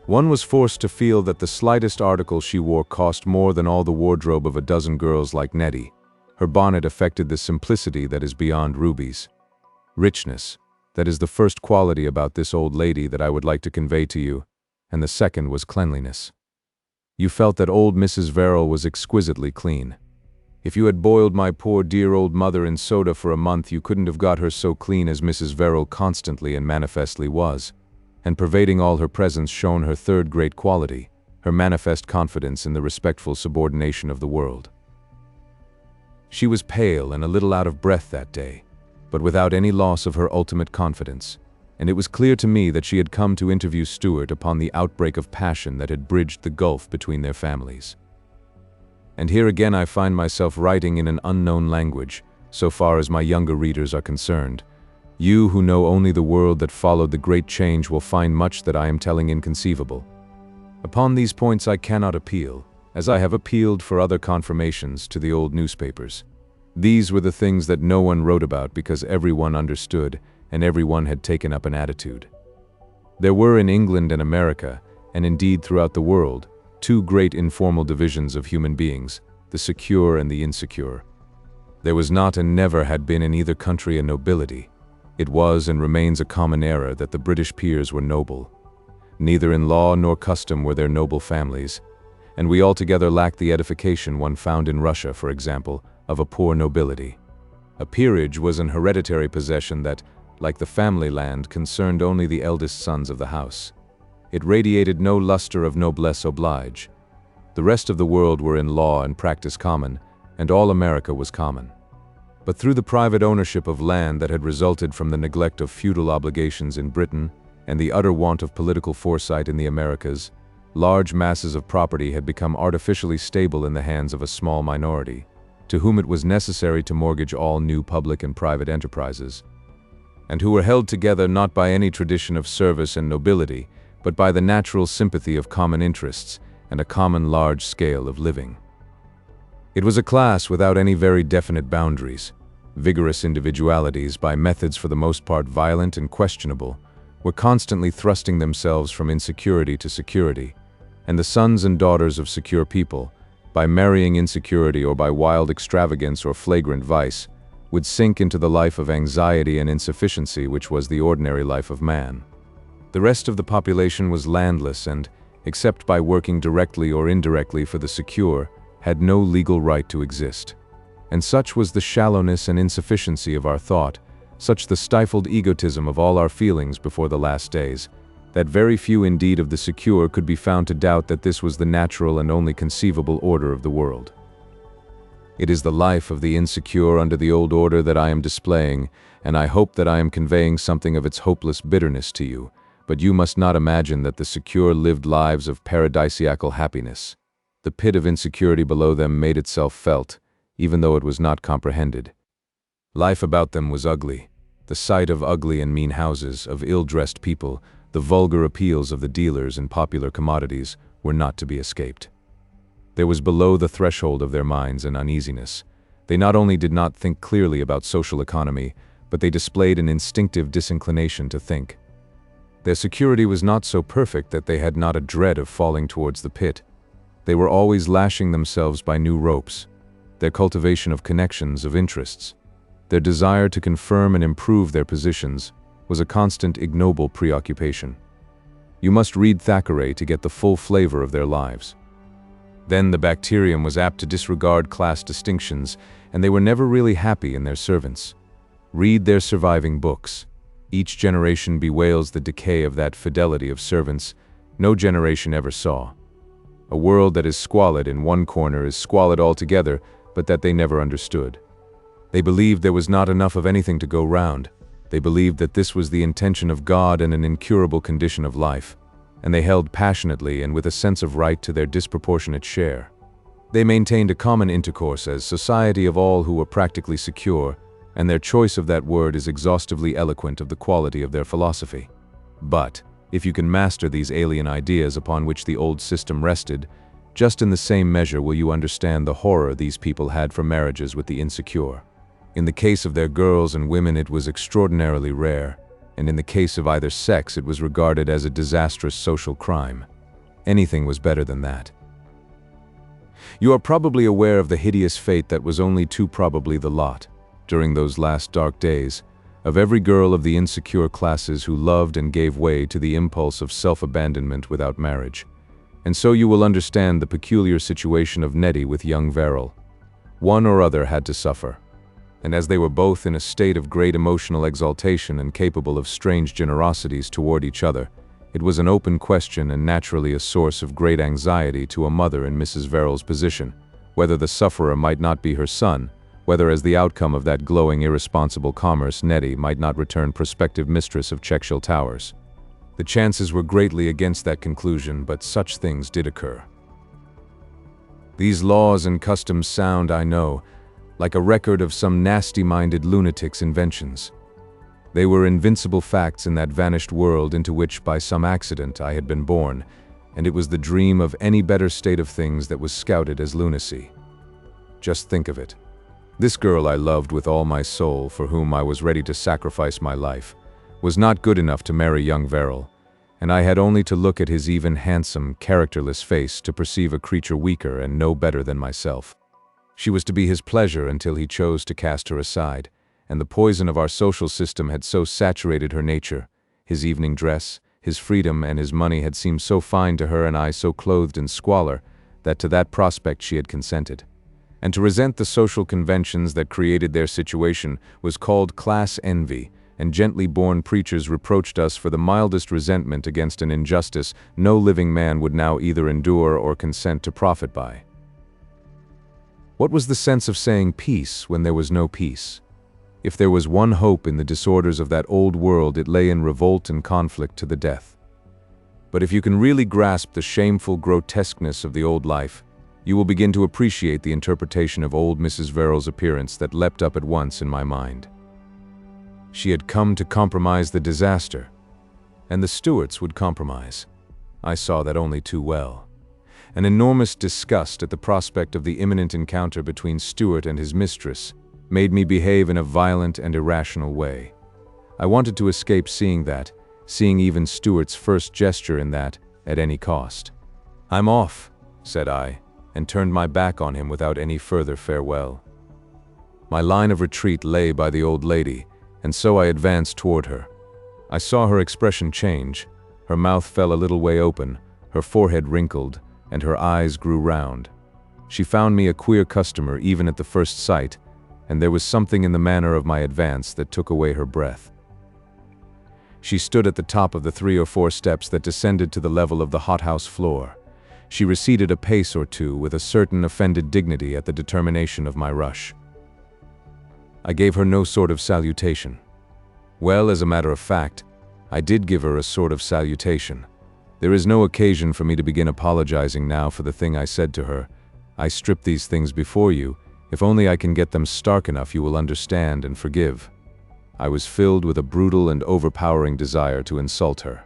One was forced to feel that the slightest article she wore cost more than all the wardrobe of a dozen girls like Nettie. Her bonnet affected the simplicity that is beyond rubies. Richness, that is the first quality about this old lady that I would like to convey to you, and the second was cleanliness. You felt that old Mrs. Verrill was exquisitely clean. If you had boiled my poor dear old mother in soda for a month, you couldn't have got her so clean as Mrs. Verrill constantly and manifestly was. And pervading all her presence shone her third great quality, her manifest confidence in the respectful subordination of the world. She was pale and a little out of breath that day, but without any loss of her ultimate confidence, and it was clear to me that she had come to interview Stuart upon the outbreak of passion that had bridged the gulf between their families. And here again I find myself writing in an unknown language, so far as my younger readers are concerned. You who know only the world that followed the great change will find much that I am telling inconceivable. Upon these points I cannot appeal, as I have appealed for other confirmations to the old newspapers. These were the things that no one wrote about because everyone understood and everyone had taken up an attitude. There were in England and America, and indeed throughout the world, two great informal divisions of human beings, the secure and the insecure. There was not and never had been in either country a nobility. It was and remains a common error that the British peers were noble. Neither in law nor custom were there noble families, and we altogether lacked the edification one found in Russia, for example, of a poor nobility. A peerage was an hereditary possession that, like the family land, concerned only the eldest sons of the house. It radiated no luster of noblesse oblige. The rest of the world were in law and practice common, and all America was common. But through the private ownership of land that had resulted from the neglect of feudal obligations in Britain and the utter want of political foresight in the Americas, large masses of property had become artificially stable in the hands of a small minority, to whom it was necessary to mortgage all new public and private enterprises, and who were held together not by any tradition of service and nobility, but by the natural sympathy of common interests and a common large scale of living. It was a class without any very definite boundaries. Vigorous individualities, by methods for the most part violent and questionable, were constantly thrusting themselves from insecurity to security, and the sons and daughters of secure people, by marrying insecurity or by wild extravagance or flagrant vice, would sink into the life of anxiety and insufficiency which was the ordinary life of man. The rest of the population was landless and, except by working directly or indirectly for the secure, had no legal right to exist. And such was the shallowness and insufficiency of our thought, such the stifled egotism of all our feelings before the last days, that very few indeed of the secure could be found to doubt that this was the natural and only conceivable order of the world. It is the life of the insecure under the old order that I am displaying, and I hope that I am conveying something of its hopeless bitterness to you, but you must not imagine that the secure lived lives of paradisiacal happiness. The pit of insecurity below them made itself felt, even though it was not comprehended. Life about them was ugly. The sight of ugly and mean houses, of ill-dressed people, the vulgar appeals of the dealers in popular commodities were not to be escaped. There was below the threshold of their minds an uneasiness. They not only did not think clearly about social economy, but they displayed an instinctive disinclination to think. Their security was not so perfect that they had not a dread of falling towards the pit. They were always lashing themselves by new ropes. Their cultivation of connections, of interests, their desire to confirm and improve their positions was a constant ignoble preoccupation. You must read Thackeray to get the full flavor of their lives. Then the bacterium was apt to disregard class distinctions, and they were never really happy in their servants. Read their surviving books. Each generation bewails the decay of that fidelity of servants no generation ever saw. A world that is squalid in one corner is squalid altogether, but that they never understood. They believed there was not enough of anything to go round. They believed that this was the intention of God and an incurable condition of life, and they held passionately and with a sense of right to their disproportionate share. They maintained a common intercourse as society of all who were practically secure, and their choice of that word is exhaustively eloquent of the quality of their philosophy. But, if you can master these alien ideas upon which the old system rested, just in the same measure will you understand the horror these people had for marriages with the insecure. In the case of their girls and women it was extraordinarily rare, and in the case of either sex it was regarded as a disastrous social crime. Anything was better than that. You are probably aware of the hideous fate that was only too probably the lot, during those last dark days, of every girl of the insecure classes who loved and gave way to the impulse of self-abandonment without marriage. And so you will understand the peculiar situation of Nettie with young Verrill. One or other had to suffer. And as they were both in a state of great emotional exaltation and capable of strange generosities toward each other, it was an open question and naturally a source of great anxiety to a mother in Mrs. Verrill's position, whether the sufferer might not be her son, whether as the outcome of that glowing irresponsible commerce Nettie might not return prospective mistress of Chexhill Towers. The chances were greatly against that conclusion, but such things did occur. These laws and customs sound, I know, like a record of some nasty-minded lunatic's inventions. They were invincible facts in that vanished world into which by some accident I had been born, and it was the dream of any better state of things that was scouted as lunacy. Just think of it. This girl I loved with all my soul, for whom I was ready to sacrifice my life, was not good enough to marry young Verrill, and I had only to look at his even handsome, characterless face to perceive a creature weaker and no better than myself. She was to be his pleasure until he chose to cast her aside, and the poison of our social system had so saturated her nature, his evening dress, his freedom, and his money had seemed so fine to her and I so clothed in squalor, that to that prospect she had consented. And to resent the social conventions that created their situation was called class envy, and gently born preachers reproached us for the mildest resentment against an injustice no living man would now either endure or consent to profit by. What was the sense of saying peace when there was no peace? If there was one hope in the disorders of that old world, it lay in revolt and conflict to the death. But if you can really grasp the shameful grotesqueness of the old life, you will begin to appreciate the interpretation of old Mrs. Verrill's appearance that leapt up at once in my mind. She had come to compromise the disaster, and the Stuarts would compromise. I saw that only too well. An enormous disgust at the prospect of the imminent encounter between Stuart and his mistress made me behave in a violent and irrational way. I wanted to escape seeing even Stuart's first gesture in that, at any cost. "I'm off," said I, and turned my back on him without any further farewell. My line of retreat lay by the old lady, and so I advanced toward her. I saw her expression change. Her mouth fell a little way open, her forehead wrinkled, and her eyes grew round. She found me a queer customer even at the first sight, and there was something in the manner of my advance that took away her breath. She stood at the top of the 3 or 4 steps that descended to the level of the hothouse floor. She receded a pace or two with a certain offended dignity at the determination of my rush. I gave her no sort of salutation. Well, as a matter of fact, I did give her a sort of salutation. There is no occasion for me to begin apologizing now for the thing I said to her. I strip these things before you. If only I can get them stark enough, you will understand and forgive. I was filled with a brutal and overpowering desire to insult her.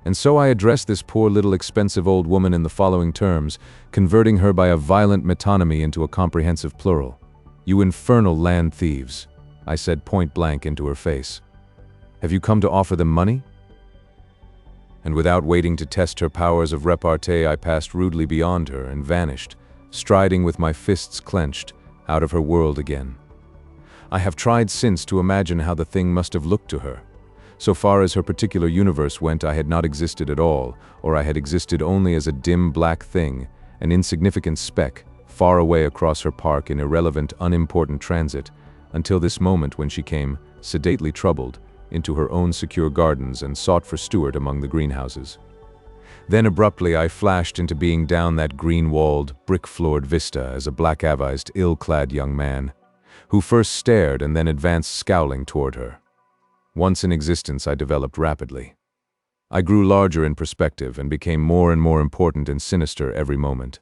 And so I addressed this poor little expensive old woman in the following terms, converting her by a violent metonymy into a comprehensive plural. "You infernal land thieves," I said point blank into her face. "Have you come to offer them money?" And without waiting to test her powers of repartee, I passed rudely beyond her and vanished, striding with my fists clenched, out of her world again. I have tried since to imagine how the thing must have looked to her. So far as her particular universe went, I had not existed at all, or I had existed only as a dim black thing, an insignificant speck, far away across her park in irrelevant, unimportant transit, until this moment when she came, sedately troubled, into her own secure gardens and sought for Stuart among the greenhouses. Then abruptly I flashed into being down that green-walled, brick-floored vista as a black-avised, ill-clad young man, who first stared and then advanced scowling toward her. Once in existence, I developed rapidly. I grew larger in perspective and became more and more important and sinister every moment.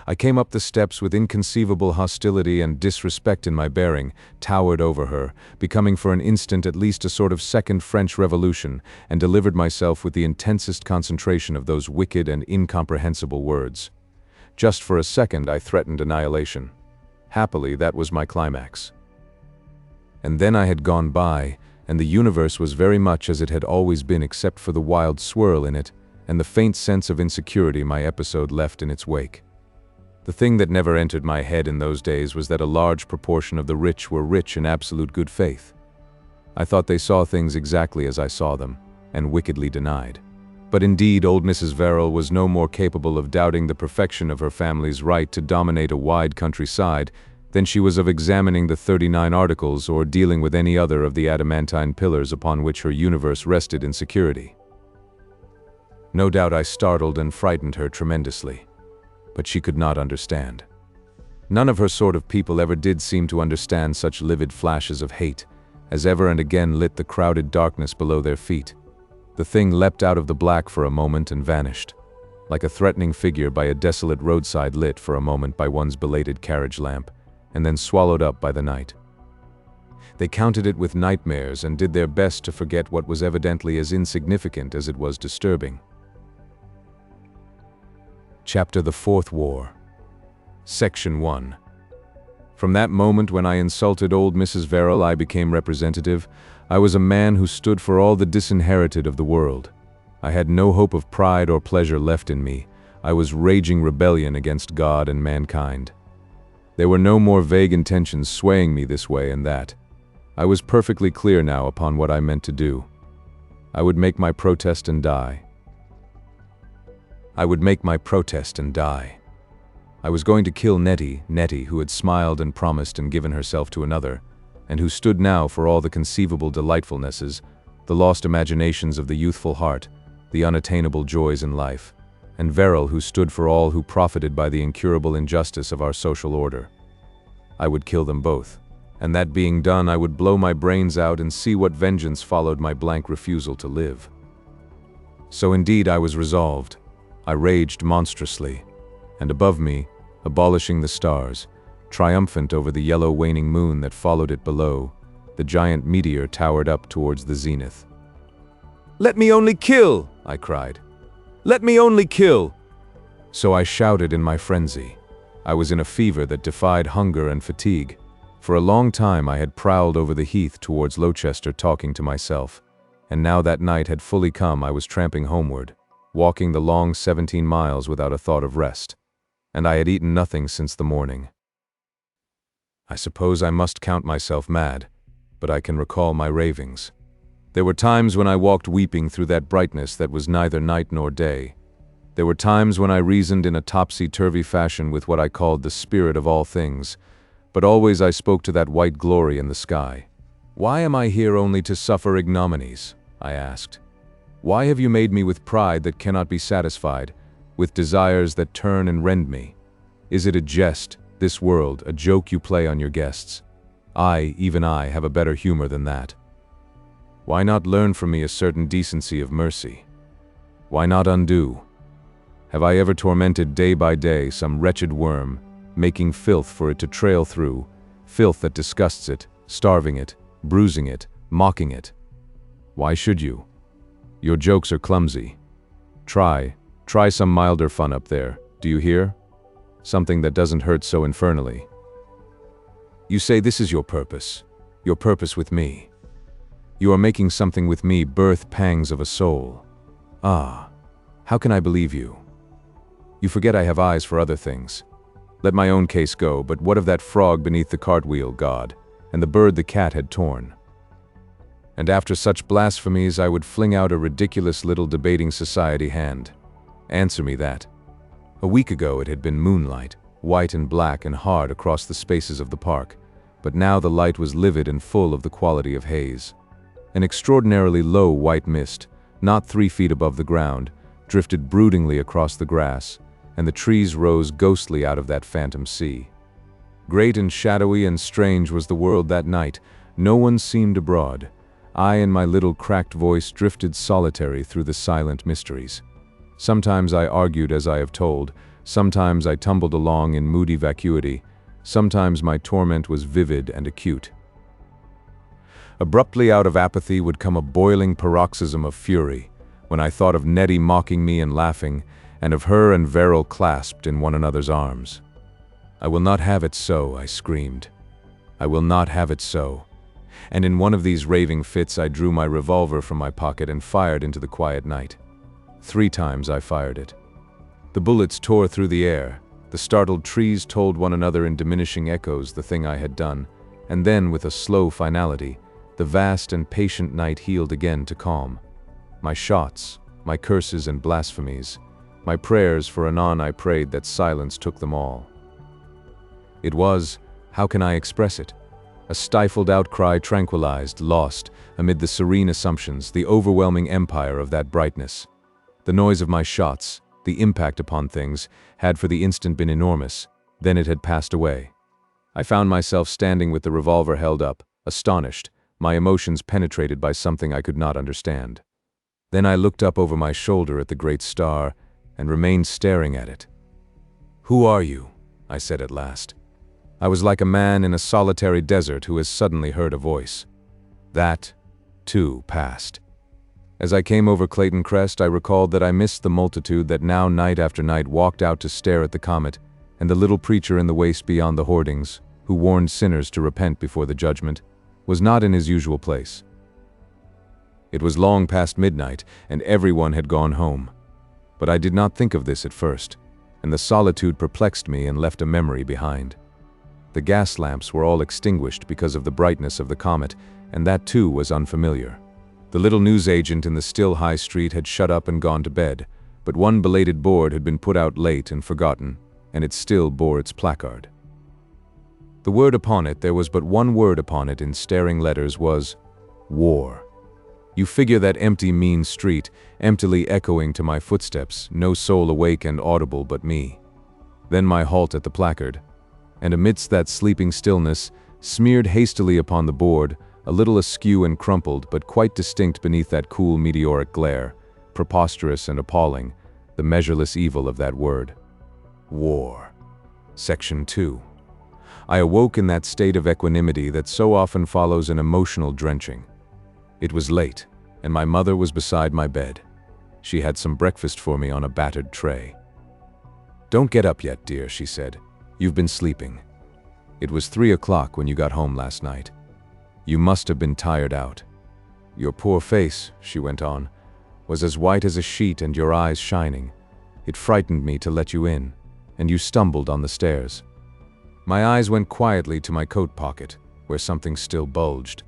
I came up the steps with inconceivable hostility and disrespect in my bearing, towered over her, becoming for an instant at least a sort of second French Revolution, and delivered myself with the intensest concentration of those wicked and incomprehensible words. Just for a second I threatened annihilation. Happily, that was my climax. And then I had gone by, and the universe was very much as it had always been except for the wild swirl in it, and the faint sense of insecurity my episode left in its wake. The thing that never entered my head in those days was that a large proportion of the rich were rich in absolute good faith. I thought they saw things exactly as I saw them, and wickedly denied. But indeed, old Mrs. Verrill was no more capable of doubting the perfection of her family's right to dominate a wide countryside than she was of examining the 39 Articles or dealing with any other of the adamantine pillars upon which her universe rested in security. No doubt I startled and frightened her tremendously, but she could not understand. None of her sort of people ever did seem to understand such livid flashes of hate as ever and again lit the crowded darkness below their feet. The thing leapt out of the black for a moment and vanished, like a threatening figure by a desolate roadside lit for a moment by one's belated carriage lamp, and then swallowed up by the night. They counted it with nightmares and did their best to forget what was evidently as insignificant as it was disturbing. Chapter The Fourth War. Section 1. From that moment when I insulted old Mrs. Verrill, I became representative. I was a man who stood for all the disinherited of the world. I had no hope of pride or pleasure left in me. I was raging rebellion against God and mankind. There were no more vague intentions swaying me this way and that. I was perfectly clear now upon what I meant to do. I would make my protest and die. I would make my protest and die. I was going to kill Nettie, who had smiled and promised and given herself to another, and who stood now for all the conceivable delightfulnesses, the lost imaginations of the youthful heart, the unattainable joys in life, and Verrill, who stood for all who profited by the incurable injustice of our social order. I would kill them both, and that being done, I would blow my brains out and see what vengeance followed my blank refusal to live. So indeed I was resolved. I raged monstrously, and above me, abolishing the stars, triumphant over the yellow waning moon that followed it below, the giant meteor towered up towards the zenith. "Let me only kill!" I cried. "Let me only kill!" So I shouted in my frenzy. I was in a fever that defied hunger and fatigue. For a long time I had prowled over the heath towards Lowchester talking to myself, and now that night had fully come I was tramping homeward, walking the long 17 miles without a thought of rest, and I had eaten nothing since the morning. I suppose I must count myself mad, but I can recall my ravings. There were times when I walked weeping through that brightness that was neither night nor day. There were times when I reasoned in a topsy-turvy fashion with what I called the spirit of all things, but always I spoke to that white glory in the sky. "Why am I here only to suffer ignominies?" I asked. "Why have you made me with pride that cannot be satisfied, with desires that turn and rend me? Is it a jest, this world, a joke you play on your guests? I, even I, have a better humor than that. Why not learn from me a certain decency of mercy? Why not undo? Have I ever tormented day by day some wretched worm, making filth for it to trail through, filth that disgusts it, starving it, bruising it, mocking it? Why should you? Your jokes are clumsy. Try some milder fun up there, do you hear? Something that doesn't hurt so infernally. You say this is your purpose with me. You are making something with me birth pangs of a soul. Ah, how can I believe you? You forget I have eyes for other things. Let my own case go, but what of that frog beneath the cartwheel, God, and the bird the cat had torn? And after such blasphemies I would fling out a ridiculous little debating society hand. Answer me that. A week ago it had been moonlight, white and black and hard across the spaces of the park, but now the light was livid and full of the quality of haze. An extraordinarily low white mist, not 3 feet above the ground, drifted broodingly across the grass, and the trees rose ghostly out of that phantom sea. Great and shadowy and strange was the world that night. No one seemed abroad. I and my little cracked voice drifted solitary through the silent mysteries. Sometimes I argued as I have told, Sometimes I tumbled along in moody vacuity. Sometimes my torment was vivid and acute. Abruptly out of apathy would come a boiling paroxysm of fury, when I thought of Nettie mocking me and laughing, and of her and Verrill clasped in one another's arms. "I will not have it so," I screamed. "I will not have it so." And in one of these raving fits I drew my revolver from my pocket and fired into the quiet night. 3 times I fired it. The bullets tore through the air. The startled trees told one another in diminishing echoes the thing I had done, and then, with a slow finality, the vast and patient night healed again to calm. My shots, my curses and blasphemies, my prayers, for anon I prayed that silence took them all. It was, how can I express it? A stifled outcry, tranquilized, lost, amid the serene assumptions, the overwhelming empire of that brightness. The noise of my shots, the impact upon things, had for the instant been enormous, then it had passed away. I found myself standing with the revolver held up, astonished, my emotions penetrated by something I could not understand. Then I looked up over my shoulder at the great star, and remained staring at it. "Who are you?" I said at last. I was like a man in a solitary desert who has suddenly heard a voice. That, too, passed. As I came over Clayton Crest, I recalled that I missed the multitude that now night after night walked out to stare at the comet, and the little preacher in the waste beyond the hoardings, who warned sinners to repent before the judgment, was not in his usual place. It was long past midnight, and everyone had gone home. But I did not think of this at first, and the solitude perplexed me and left a memory behind. The gas lamps were all extinguished because of the brightness of the comet, and that too was unfamiliar. The little newsagent in the still high street had shut up and gone to bed, but one belated board had been put out late and forgotten, and it still bore its placard. The word upon it, there was but one word upon it in staring letters, was war. You figure that empty, mean street, emptily echoing to my footsteps, no soul awake and audible but me. Then my halt at the placard, and amidst that sleeping stillness, smeared hastily upon the board, a little askew and crumpled, but quite distinct beneath that cool meteoric glare, preposterous and appalling, the measureless evil of that word. War. Section 2. I awoke in that state of equanimity that so often follows an emotional drenching. It was late, and my mother was beside my bed. She had some breakfast for me on a battered tray. "Don't get up yet, dear," she said. "You've been sleeping. It was 3 o'clock when you got home last night. You must have been tired out. Your poor face," she went on, "was as white as a sheet and your eyes shining. It frightened me to let you in, and you stumbled on the stairs." My eyes went quietly to my coat pocket, where something still bulged.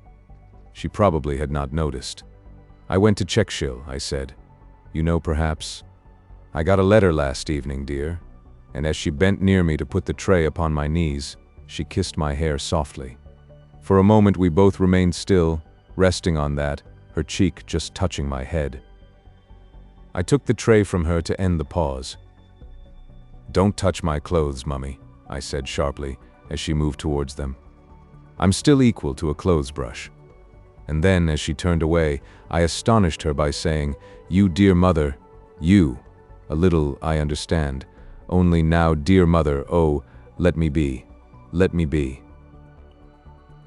She probably had not noticed. "I went to Checkshill," I said. "You know, perhaps. I got a letter last evening, dear." And as she bent near me to put the tray upon my knees, she kissed my hair softly. For a moment we both remained still, resting on that, her cheek just touching my head. I took the tray from her to end the pause. "Don't touch my clothes, Mummy," I said sharply, as she moved towards them. "I'm still equal to a clothes brush." And then, as she turned away, I astonished her by saying, "You dear mother, you. A little, I understand. Only now, dear mother, oh, let me be. Let me be."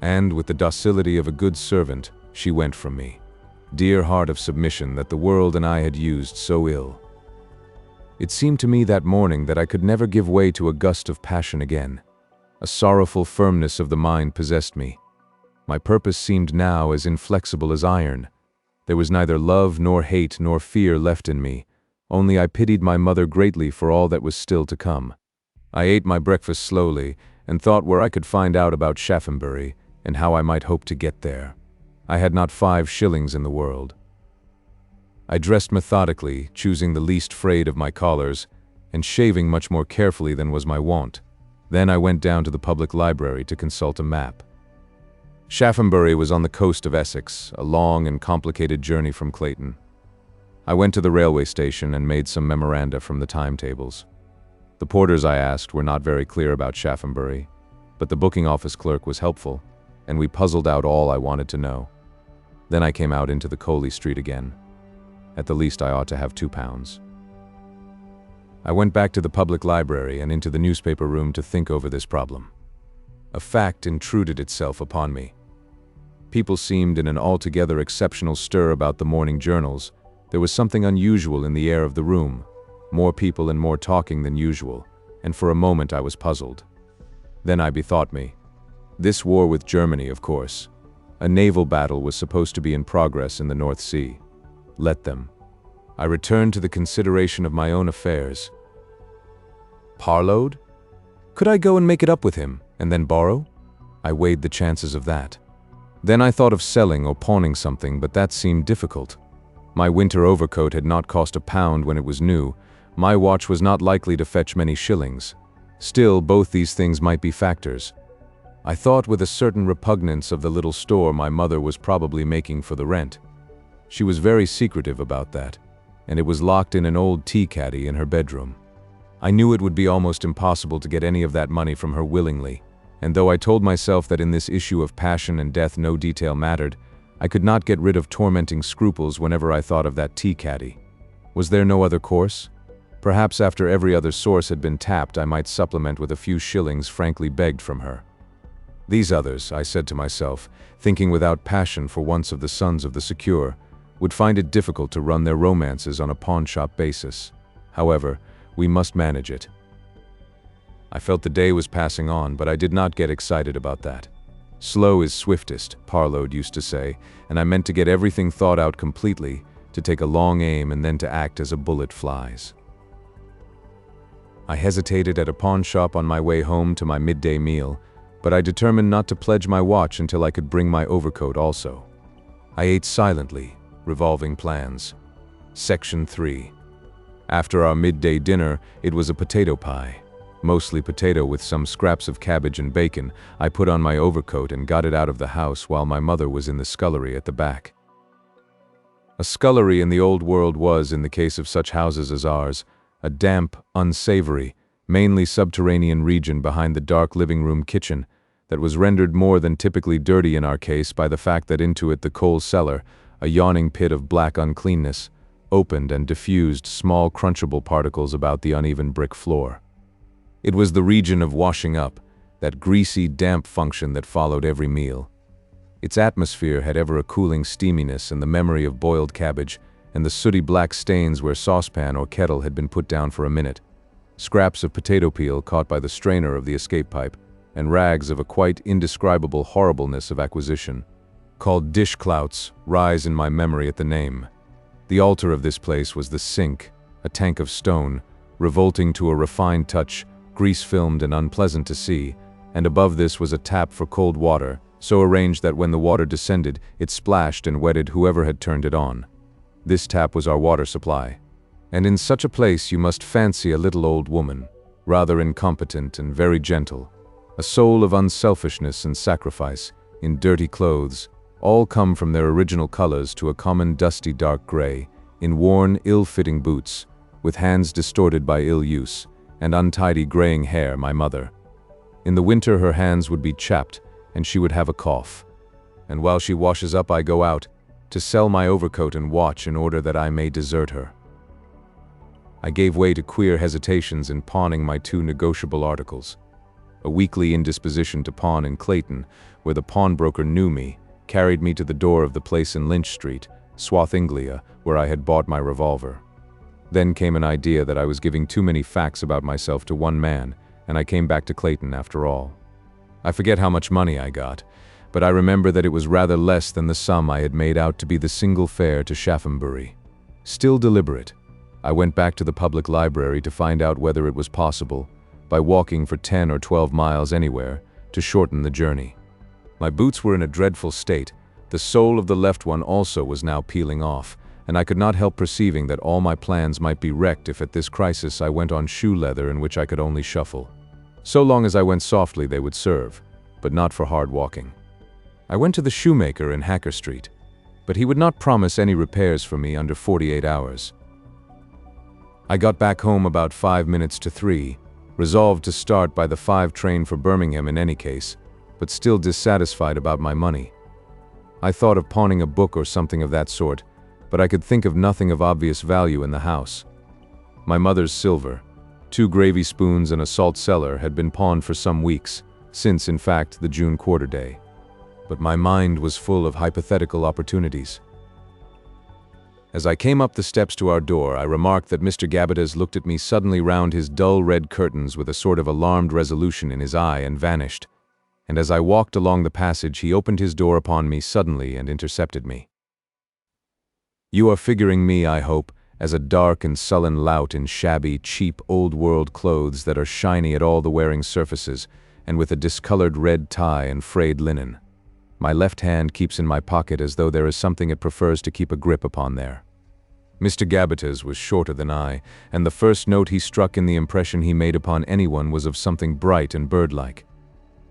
And with the docility of a good servant, she went from me. Dear heart of submission that the world and I had used so ill. It seemed to me that morning that I could never give way to a gust of passion again. A sorrowful firmness of the mind possessed me. My purpose seemed now as inflexible as iron. There was neither love nor hate nor fear left in me, only I pitied my mother greatly for all that was still to come. I ate my breakfast slowly, and thought where I could find out about Shaphambury, and how I might hope to get there. I had not 5 shillings in the world. I dressed methodically, choosing the least frayed of my collars, and shaving much more carefully than was my wont. Then I went down to the public library to consult a map. Shaphambury was on the coast of Essex, a long and complicated journey from Clayton. I went to the railway station and made some memoranda from the timetables. The porters I asked were not very clear about Shaphambury, but the booking office clerk was helpful, and we puzzled out all I wanted to know. Then I came out into the Coley Street again. At the least I ought to have £2. I went back to the public library and into the newspaper room to think over this problem. A fact intruded itself upon me. People seemed in an altogether exceptional stir about the morning journals. There was something unusual in the air of the room, more people and more talking than usual, and for a moment I was puzzled. Then I bethought me. This war with Germany, of course. A naval battle was supposed to be in progress in the North Sea. Let them. I returned to the consideration of my own affairs. Parload? Could I go and make it up with him, and then borrow? I weighed the chances of that. Then I thought of selling or pawning something, but that seemed difficult. My winter overcoat had not cost £1 when it was new. My watch was not likely to fetch many shillings. Still, both these things might be factors. I thought with a certain repugnance of the little store my mother was probably making for the rent. She was very secretive about that, and it was locked in an old tea caddy in her bedroom. I knew it would be almost impossible to get any of that money from her willingly, and though I told myself that in this issue of passion and death no detail mattered, I could not get rid of tormenting scruples whenever I thought of that tea caddy. Was there no other course? Perhaps after every other source had been tapped, I might supplement with a few shillings frankly begged from her. These others, I said to myself, thinking without passion for once of the sons of the secure, would find it difficult to run their romances on a pawnshop basis. However, we must manage it. I felt the day was passing on, but I did not get excited about that. Slow is swiftest, Parload used to say, and I meant to get everything thought out completely, to take a long aim and then to act as a bullet flies. I hesitated at a pawnshop on my way home to my midday meal, but I determined not to pledge my watch until I could bring my overcoat also. I ate silently, revolving plans. Section 3. After our midday dinner, it was a potato pie. Mostly potato with some scraps of cabbage and bacon. I put on my overcoat and got it out of the house while my mother was in the scullery at the back. A scullery in the old world was, in the case of such houses as ours, a damp, unsavory, mainly subterranean region behind the dark living room kitchen that was rendered more than typically dirty in our case by the fact that into it the coal cellar, a yawning pit of black uncleanness, opened and diffused small crunchable particles about the uneven brick floor. It was the region of washing up, that greasy, damp function that followed every meal. Its atmosphere had ever a cooling steaminess and the memory of boiled cabbage and the sooty black stains where saucepan or kettle had been put down for a minute, scraps of potato peel caught by the strainer of the escape pipe, and rags of a quite indescribable horribleness of acquisition, called dishclouts, rise in my memory at the name. The altar of this place was the sink, a tank of stone, revolting to a refined touch, grease-filmed and unpleasant to see, and above this was a tap for cold water, so arranged that when the water descended, it splashed and wetted whoever had turned it on. This tap was our water supply. And in such a place you must fancy a little old woman, rather incompetent and very gentle, a soul of unselfishness and sacrifice, in dirty clothes, all come from their original colors to a common dusty dark gray, in worn, ill-fitting boots, with hands distorted by ill use, and untidy graying hair, my mother. In the winter her hands would be chapped, and she would have a cough. And while she washes up I go out, to sell my overcoat and watch in order that I may desert her. I gave way to queer hesitations in pawning my 2 negotiable articles. A weekly indisposition to pawn in Clayton, where the pawnbroker knew me, carried me to the door of the place in Lynch Street, Swathinglea, where I had bought my revolver. Then came an idea that I was giving too many facts about myself to one man, and I came back to Clayton after all. I forget how much money I got, but I remember that it was rather less than the sum I had made out to be the single fare to Shaphambury. Still deliberate, I went back to the public library to find out whether it was possible, by walking for 10 or 12 miles anywhere, to shorten the journey. My boots were in a dreadful state. The sole of the left one also was now peeling off, and I could not help perceiving that all my plans might be wrecked if at this crisis I went on shoe leather in which I could only shuffle. So long as I went softly they would serve, but not for hard walking. I went to the shoemaker in Hacker Street, but he would not promise any repairs for me under 48 hours. I got back home about 5 minutes to 3, resolved to start by the 5 train for Birmingham in any case, but still dissatisfied about my money. I thought of pawning a book or something of that sort, but I could think of nothing of obvious value in the house. My mother's silver, 2 gravy spoons and a salt cellar had been pawned for some weeks, since, in fact, the June quarter day. But my mind was full of hypothetical opportunities. As I came up the steps to our door, I remarked that Mr. Gabbitas looked at me suddenly round his dull red curtains with a sort of alarmed resolution in his eye and vanished. And as I walked along the passage, he opened his door upon me suddenly and intercepted me. "You are figuring me, I hope, as a dark and sullen lout in shabby, cheap, old-world clothes that are shiny at all the wearing surfaces, and with a discolored red tie and frayed linen. My left hand keeps in my pocket as though there is something it prefers to keep a grip upon there." Mr. Gabbitas was shorter than I, and the first note he struck in the impression he made upon anyone was of something bright and bird-like.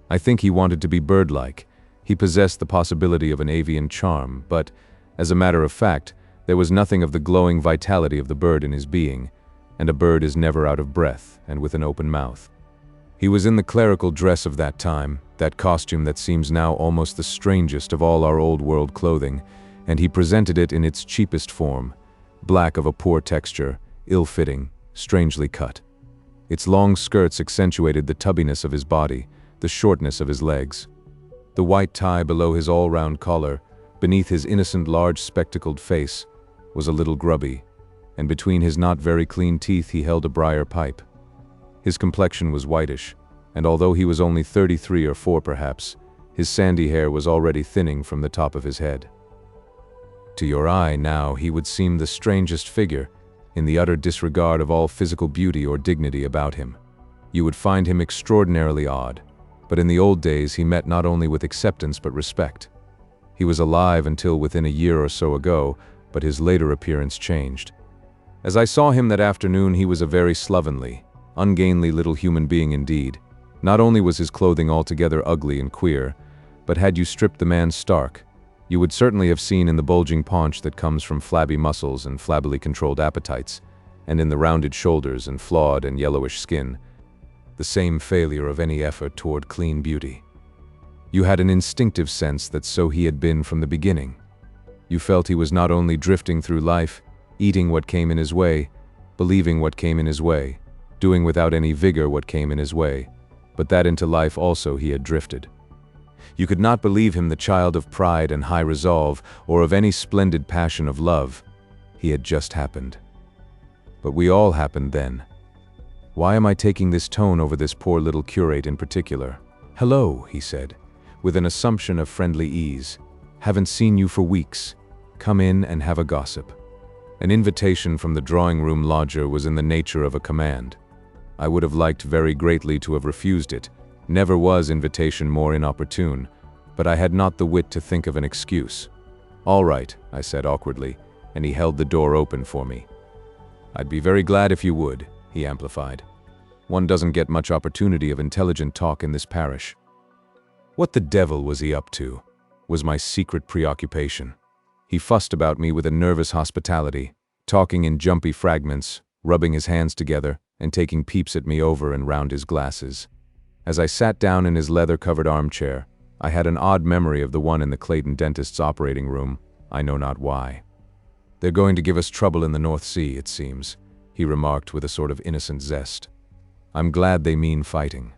I think he wanted to be bird-like. He possessed the possibility of an avian charm, but, as a matter of fact, there was nothing of the glowing vitality of the bird in his being, and a bird is never out of breath and with an open mouth. He was in the clerical dress of that time, that costume that seems now almost the strangest of all our old-world clothing, and he presented it in its cheapest form, black of a poor texture, ill-fitting, strangely cut. Its long skirts accentuated the tubbiness of his body, the shortness of his legs. The white tie below his all-round collar, beneath his innocent large spectacled face, was a little grubby, and between his not very clean teeth he held a briar pipe. His complexion was whitish, and although he was only 33 or 4 perhaps, his sandy hair was already thinning from the top of his head. To your eye now he would seem the strangest figure, in the utter disregard of all physical beauty or dignity about him. You would find him extraordinarily odd, but in the old days he met not only with acceptance but respect. He was alive until within a year or so ago, but his later appearance changed. As I saw him that afternoon, he was a very slovenly, ungainly little human being indeed. Not only was his clothing altogether ugly and queer, but had you stripped the man stark, you would certainly have seen in the bulging paunch that comes from flabby muscles and flabbily controlled appetites, and in the rounded shoulders and flawed and yellowish skin, the same failure of any effort toward clean beauty. You had an instinctive sense that so he had been from the beginning. You felt he was not only drifting through life, eating what came in his way, believing what came in his way, doing without any vigor what came in his way, but that into life also he had drifted. You could not believe him the child of pride and high resolve, or of any splendid passion of love. He had just happened. But we all happened then. Why am I taking this tone over this poor little curate in particular? "Hello," he said, with an assumption of friendly ease. "Haven't seen you for weeks. Come in and have a gossip." An invitation from the drawing-room lodger was in the nature of a command. I would have liked very greatly to have refused it. Never was invitation more inopportune, but I had not the wit to think of an excuse. "All right," I said awkwardly, and he held the door open for me. "I'd be very glad if you would," he amplified. "One doesn't get much opportunity of intelligent talk in this parish." What the devil was he up to? Was my secret preoccupation. He fussed about me with a nervous hospitality, talking in jumpy fragments, rubbing his hands together, and taking peeps at me over and round his glasses. As I sat down in his leather-covered armchair, I had an odd memory of the one in the Clayton dentist's operating room, I know not why. "They're going to give us trouble in the North Sea, it seems," he remarked with a sort of innocent zest. "I'm glad they mean fighting."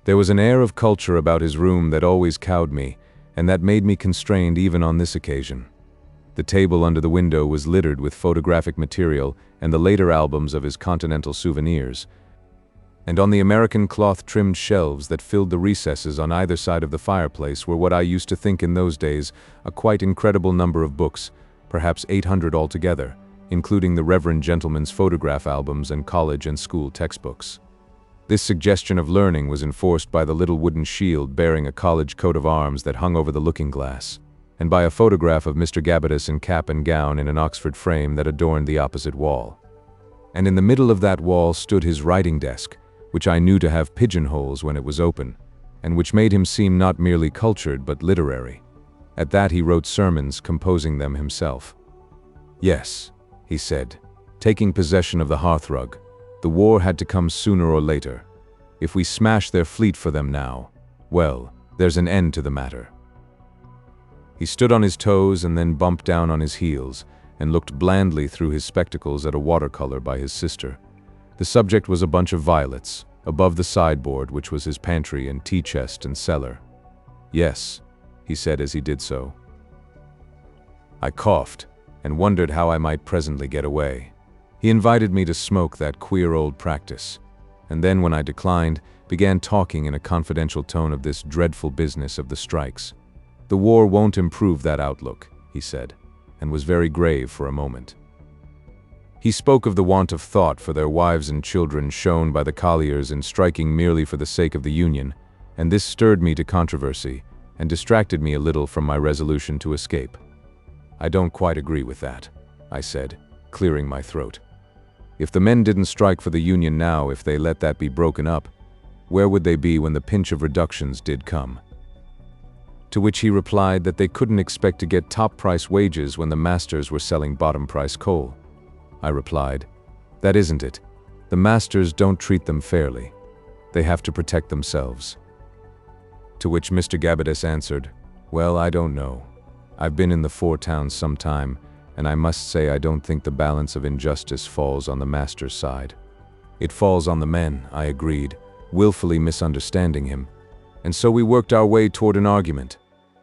There was an air of culture about his room that always cowed me, and that made me constrained even on this occasion. The table under the window was littered with photographic material and the later albums of his continental souvenirs, and on the American cloth-trimmed shelves that filled the recesses on either side of the fireplace were what I used to think in those days a quite incredible number of books, perhaps 800 altogether, including the reverend gentleman's photograph albums and college and school textbooks. This suggestion of learning was enforced by the little wooden shield bearing a college coat of arms that hung over the looking-glass, and by a photograph of Mr. Gabbitas in cap and gown in an Oxford frame that adorned the opposite wall. And in the middle of that wall stood his writing desk, which I knew to have pigeonholes when it was open, and which made him seem not merely cultured but literary. At that he wrote sermons, composing them himself. "Yes," he said, taking possession of the hearthrug, "the war had to come sooner or later. If we smash their fleet for them now, well, there's an end to the matter." He stood on his toes and then bumped down on his heels, and looked blandly through his spectacles at a watercolor by his sister. The subject was a bunch of violets, above the sideboard which was his pantry and tea chest and cellar. "Yes," he said as he did so. I coughed and wondered how I might presently get away. He invited me to smoke that queer old practice, and then when I declined, began talking in a confidential tone of this dreadful business of the strikes. "The war won't improve that outlook," he said, and was very grave for a moment. He spoke of the want of thought for their wives and children shown by the colliers in striking merely for the sake of the Union, and this stirred me to controversy and distracted me a little from my resolution to escape. "I don't quite agree with that," I said, clearing my throat. "If the men didn't strike for the Union now, if they let that be broken up, where would they be when the pinch of reductions did come?" To which he replied that they couldn't expect to get top-price wages when the masters were selling bottom-price coal. I replied, "That isn't it. The masters don't treat them fairly. They have to protect themselves." To which Mr. Gabbitas answered, "Well, I don't know. I've been in the four towns some time, and I must say I don't think the balance of injustice falls on the master's side." "It falls on the men," I agreed, willfully misunderstanding him. And so we worked our way toward an argument.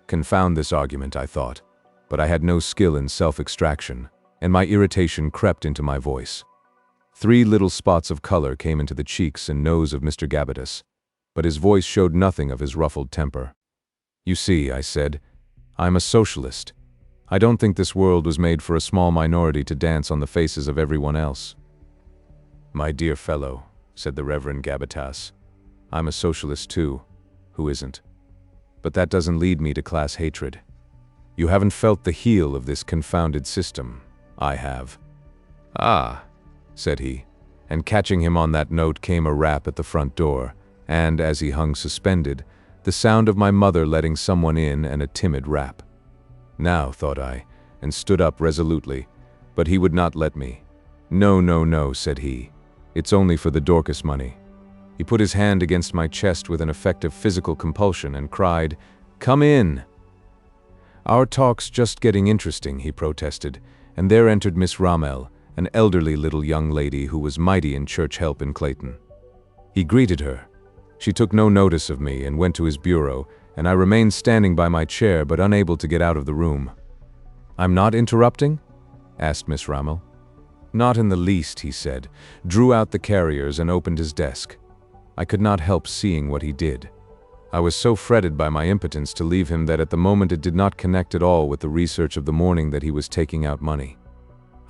Confound this argument, I thought, but I had no skill in self-extraction, and my irritation crept into my voice. 3 little spots of color came into the cheeks and nose of Mr. Gabbitas, but his voice showed nothing of his ruffled temper. "You see," I said, "I'm a socialist. I don't think this world was made for a small minority to dance on the faces of everyone else." "My dear fellow," said the Reverend Gabbitas, "I'm a socialist too. Who isn't? But that doesn't lead me to class hatred. You haven't felt the heel of this confounded system. I have." "Ah," said he, and catching him on that note came a rap at the front door, and, as he hung suspended, the sound of my mother letting someone in and a timid rap. Now, thought I, and stood up resolutely, but he would not let me. "No, no, no," said he. "It's only for the Dorcas money." He put his hand against my chest with an effect of physical compulsion and cried, "Come in." "Our talk's just getting interesting," he protested, and there entered Miss Ramel, an elderly little young lady who was mighty in church help in Clayton. He greeted her. She took no notice of me and went to his bureau, and I remained standing by my chair but unable to get out of the room. "I'm not interrupting?" asked Miss Ramel. "Not in the least," he said, drew out the carriers and opened his desk. I could not help seeing what he did. I was so fretted by my impotence to leave him that at the moment it did not connect at all with the research of the morning that he was taking out money.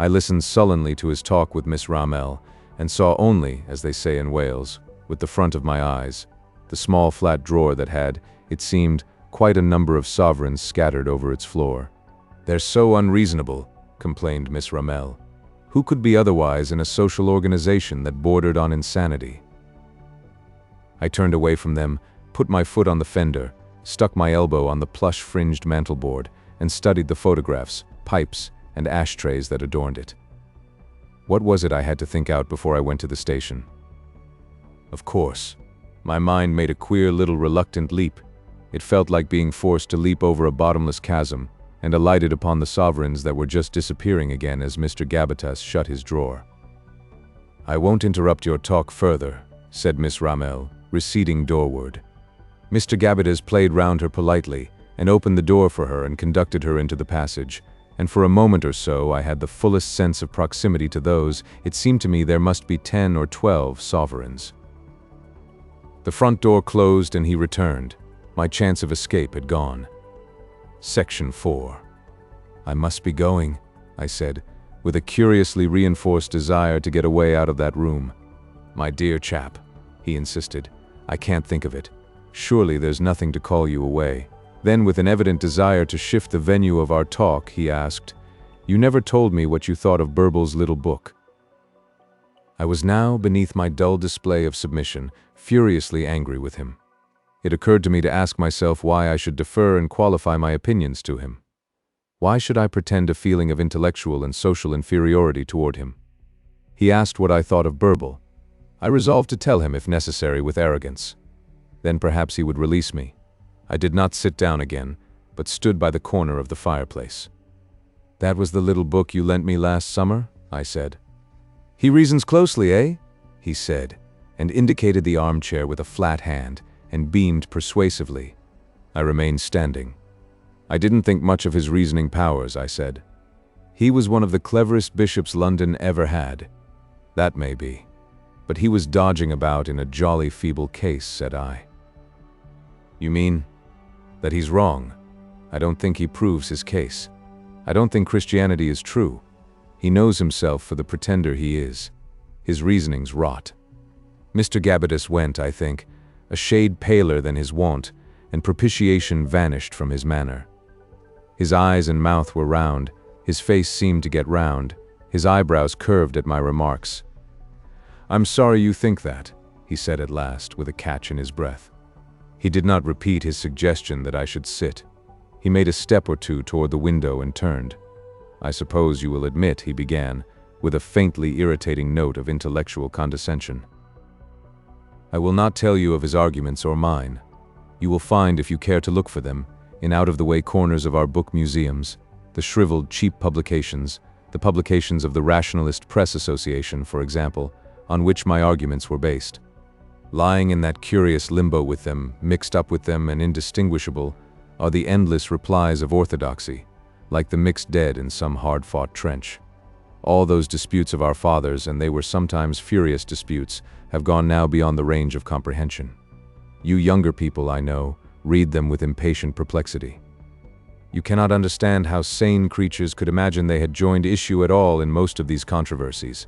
I listened sullenly to his talk with Miss Ramel, and saw only, as they say in Wales, with the front of my eyes, the small flat drawer that had, it seemed, quite a number of sovereigns scattered over its floor. "They're so unreasonable," complained Miss Ramel. "Who could be otherwise in a social organization that bordered on insanity?" I turned away from them, put my foot on the fender, stuck my elbow on the plush-fringed mantelboard, and studied the photographs, pipes, and ashtrays that adorned it. What was it I had to think out before I went to the station? Of course, my mind made a queer little reluctant leap. It felt like being forced to leap over a bottomless chasm, and alighted upon the sovereigns that were just disappearing again as Mr. Gabbitas shut his drawer. "I won't interrupt your talk further," said Miss Ramel, receding doorward. Mr. Gabbitas played round her politely, and opened the door for her and conducted her into the passage, and for a moment or so I had the fullest sense of proximity to those, it seemed to me there must be 10 or 12 sovereigns. The front door closed and he returned. My chance of escape had gone. Section 4. "I must be going," I said, with a curiously reinforced desire to get away out of that room. "My dear chap," he insisted, "I can't think of it. Surely there's nothing to call you away." Then, with an evident desire to shift the venue of our talk, he asked, "You never told me what you thought of Birble's little book." I was now, beneath my dull display of submission, furiously angry with him. It occurred to me to ask myself why I should defer and qualify my opinions to him. Why should I pretend a feeling of intellectual and social inferiority toward him? He asked what I thought of Burble. I resolved to tell him if necessary with arrogance. Then perhaps he would release me. I did not sit down again, but stood by the corner of the fireplace. "That was the little book you lent me last summer?" I said. "He reasons closely, eh?" he said, and indicated the armchair with a flat hand, and beamed persuasively. I remained standing. I didn't think much of his reasoning powers, I said. He was one of the cleverest bishops London ever had. That may be. But he was dodging about in a jolly feeble case, said I. You mean that he's wrong? I don't think he proves his case. I don't think Christianity is true. He knows himself for the pretender he is. His reasoning's rot. Mr. Gabbitas went, I think, a shade paler than his wont, and propitiation vanished from his manner. His eyes and mouth were round, his face seemed to get round, his eyebrows curved at my remarks. "I'm sorry you think that," he said at last, with a catch in his breath. He did not repeat his suggestion that I should sit. He made a step or two toward the window and turned. "I suppose you will admit," he began, with a faintly irritating note of intellectual condescension. "I will not tell you of his arguments or mine. You will find, if you care to look for them, in out-of-the-way corners of our book museums, the shriveled, cheap publications, the publications of the Rationalist Press Association, for example, on which my arguments were based. Lying in that curious limbo with them, mixed up with them and indistinguishable, are the endless replies of orthodoxy, like the mixed dead in some hard-fought trench. All those disputes of our fathers, and they were sometimes furious disputes, have gone now beyond the range of comprehension. You younger people, I know, read them with impatient perplexity. You cannot understand how sane creatures could imagine they had joined issue at all in most of these controversies.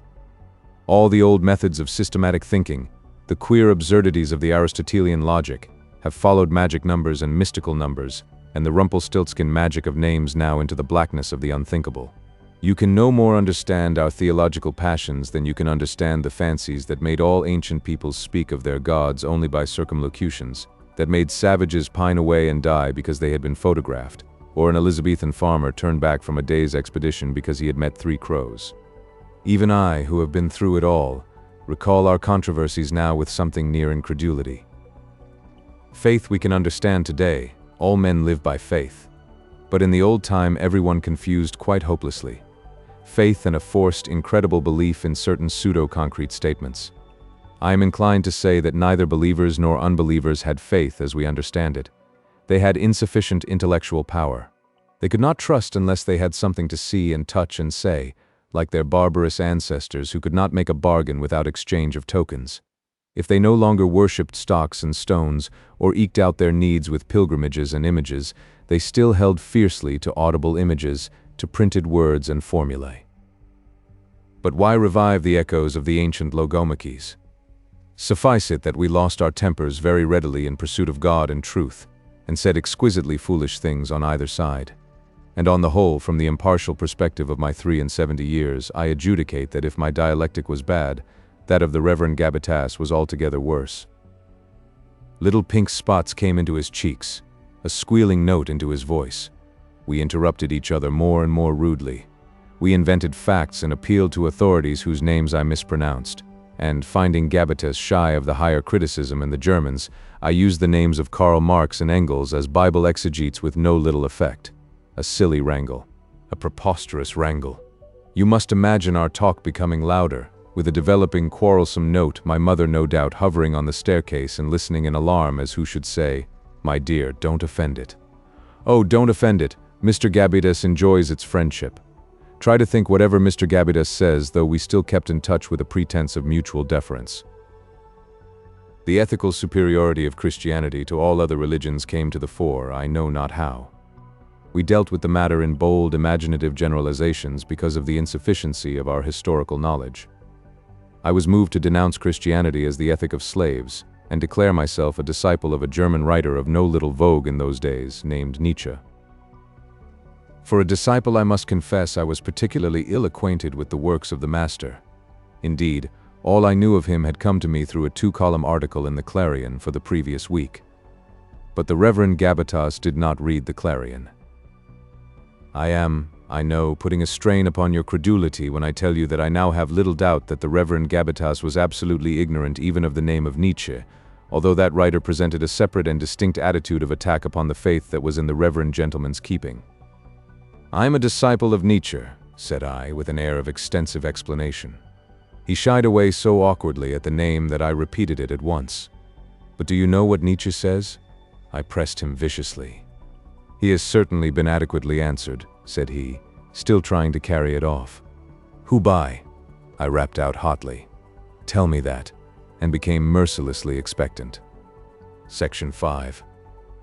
All the old methods of systematic thinking, the queer absurdities of the Aristotelian logic, have followed magic numbers and mystical numbers, and the Rumpelstiltskin magic of names now into the blackness of the unthinkable. You can no more understand our theological passions than you can understand the fancies that made all ancient peoples speak of their gods only by circumlocutions, that made savages pine away and die because they had been photographed, or an Elizabethan farmer turn back from a day's expedition because he had met 3 crows. Even I, who have been through it all, recall our controversies now with something near incredulity. Faith we can understand today. All men live by faith. But in the old time everyone confused quite hopelessly. Faith and a forced, incredible belief in certain pseudo-concrete statements. I am inclined to say that neither believers nor unbelievers had faith as we understand it. They had insufficient intellectual power. They could not trust unless they had something to see and touch and say, like their barbarous ancestors who could not make a bargain without exchange of tokens. If they no longer worshipped stocks and stones, or eked out their needs with pilgrimages and images, they still held fiercely to audible images, to printed words and formulae. But why revive the echoes of the ancient logomachy? Suffice it that we lost our tempers very readily in pursuit of God and truth, and said exquisitely foolish things on either side. And on the whole, from the impartial perspective of my 73 years, I adjudicate that if my dialectic was bad, that of the Reverend Gabbitas was altogether worse. Little pink spots came into his cheeks, a squealing note into his voice. We interrupted each other more and more rudely. We invented facts and appealed to authorities whose names I mispronounced, and finding Gabbitas shy of the higher criticism in the Germans, I used the names of Karl Marx and Engels as Bible exegetes with no little effect. A silly wrangle. A preposterous wrangle. You must imagine our talk becoming louder, with a developing quarrelsome note, my mother no doubt hovering on the staircase and listening in alarm as who should say, "My dear, don't offend it." "Oh, don't offend it. Mr. Gabbitas enjoys its friendship." Try to think whatever Mr. Gabbitas says, though we still kept in touch with a pretense of mutual deference. The ethical superiority of Christianity to all other religions came to the fore, I know not how. We dealt with the matter in bold, imaginative generalizations because of the insufficiency of our historical knowledge. I was moved to denounce Christianity as the ethic of slaves, and declare myself a disciple of a German writer of no little vogue in those days, named Nietzsche. For a disciple, I must confess I was particularly ill-acquainted with the works of the master. Indeed, all I knew of him had come to me through a 2-column article in the Clarion for the previous week. But the Reverend Gabbitas did not read the Clarion. I am, I know, putting a strain upon your credulity when I tell you that I now have little doubt that the Reverend Gabbitas was absolutely ignorant even of the name of Nietzsche, although that writer presented a separate and distinct attitude of attack upon the faith that was in the reverend gentleman's keeping. "I am a disciple of Nietzsche," said I, with an air of extensive explanation. He shied away so awkwardly at the name that I repeated it at once. "But do you know what Nietzsche says?" I pressed him viciously. "He has certainly been adequately answered," said he, still trying to carry it off. "Who by?" I rapped out hotly. "Tell me that," and became mercilessly expectant. Section 5.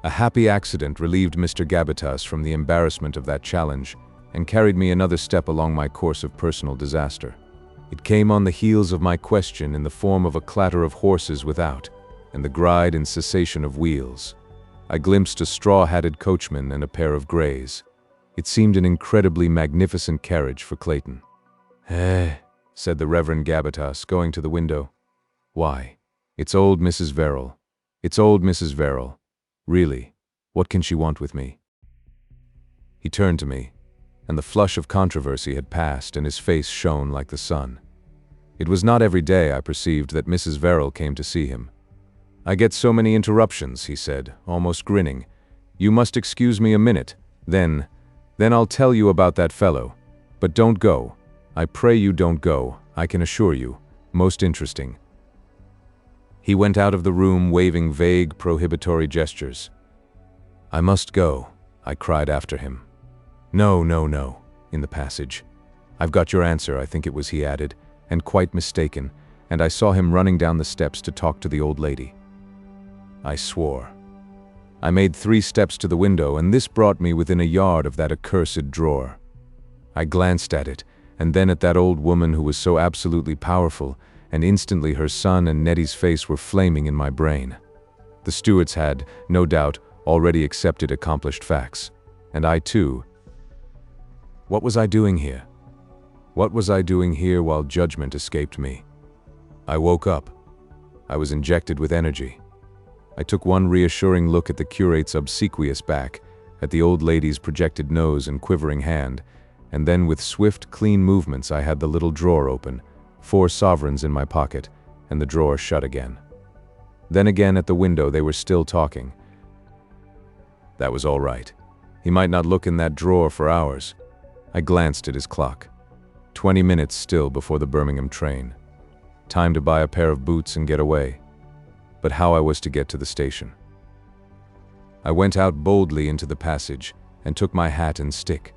A happy accident relieved Mr. Gabbitas from the embarrassment of that challenge and carried me another step along my course of personal disaster. It came on the heels of my question in the form of a clatter of horses without and the gride and cessation of wheels. I glimpsed a straw-hatted coachman and a pair of greys. It seemed an incredibly magnificent carriage for Clayton. "Eh," said the Reverend Gabbitas, going to the window. "Why, it's old Mrs. Verrill. It's old Mrs. Verrill. Really, what can she want with me?" He turned to me, and the flush of controversy had passed and his face shone like the sun. It was not every day, I perceived, that Mrs. Verrill came to see him. "I get so many interruptions," he said, almost grinning. "You must excuse me a minute. Then I'll tell you about that fellow. But don't go. I pray you don't go, I can assure you. Most interesting." He went out of the room waving vague, prohibitory gestures. "I must go," I cried after him. "No, no, no," in the passage. "I've got your answer," I think it was he added, and quite mistaken, and I saw him running down the steps to talk to the old lady. I swore. I made 3 steps to the window, and this brought me within a yard of that accursed drawer. I glanced at it, and then at that old woman who was so absolutely powerful, and instantly her son and Nettie's face were flaming in my brain. The Stewarts had, no doubt, already accepted accomplished facts, and I too. What was I doing here? What was I doing here while judgment escaped me? I woke up. I was injected with energy. I took one reassuring look at the curate's obsequious back, at the old lady's projected nose and quivering hand, and then with swift, clean movements I had the little drawer open, 4 sovereigns in my pocket, and the drawer shut again. Then again at the window they were still talking. That was all right. He might not look in that drawer for hours. I glanced at his clock. 20 minutes still before the Birmingham train. Time to buy a pair of boots and get away. But how I was to get to the station. I went out boldly into the passage and took my hat and stick.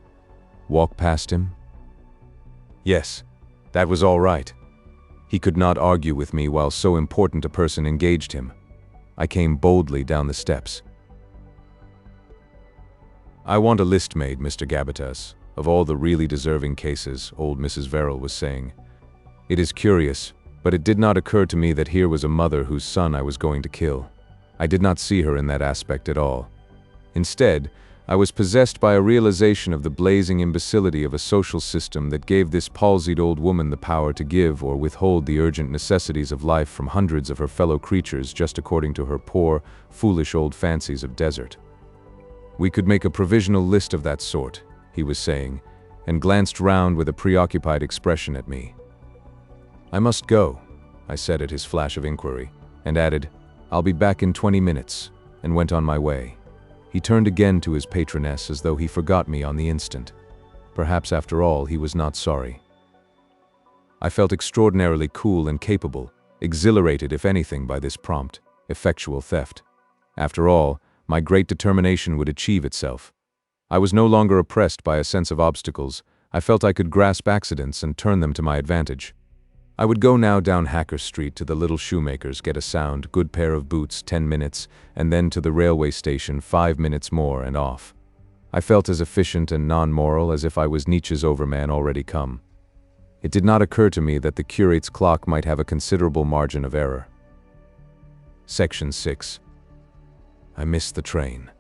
Walk past him? Yes, that was all right. He could not argue with me while so important a person engaged him. I came boldly down the steps. "I want a list made, Mr. Gabbitas, of all the really deserving cases," old Mrs. Verrill was saying. "It is curious, but it did not occur to me that here was a mother whose son I was going to kill. I did not see her in that aspect at all. Instead, I was possessed by a realization of the blazing imbecility of a social system that gave this palsied old woman the power to give or withhold the urgent necessities of life from hundreds of her fellow creatures just according to her poor, foolish old fancies of desert. We could make a provisional list of that sort," he was saying, and glanced round with a preoccupied expression at me. "I must go," I said at his flash of inquiry, and added, "I'll be back in 20 minutes, and went on my way. He turned again to his patroness as though he forgot me on the instant. Perhaps after all he was not sorry. I felt extraordinarily cool and capable, exhilarated if anything by this prompt, effectual theft. After all, my great determination would achieve itself. I was no longer oppressed by a sense of obstacles. I felt I could grasp accidents and turn them to my advantage. I would go now down Hacker Street to the little shoemaker's, get a sound, good pair of boots, 10 minutes, and then to the railway station, 5 minutes more, and off. I felt as efficient and non-moral as if I was Nietzsche's overman already come. It did not occur to me that the curate's clock might have a considerable margin of error. Section 6. I missed the train.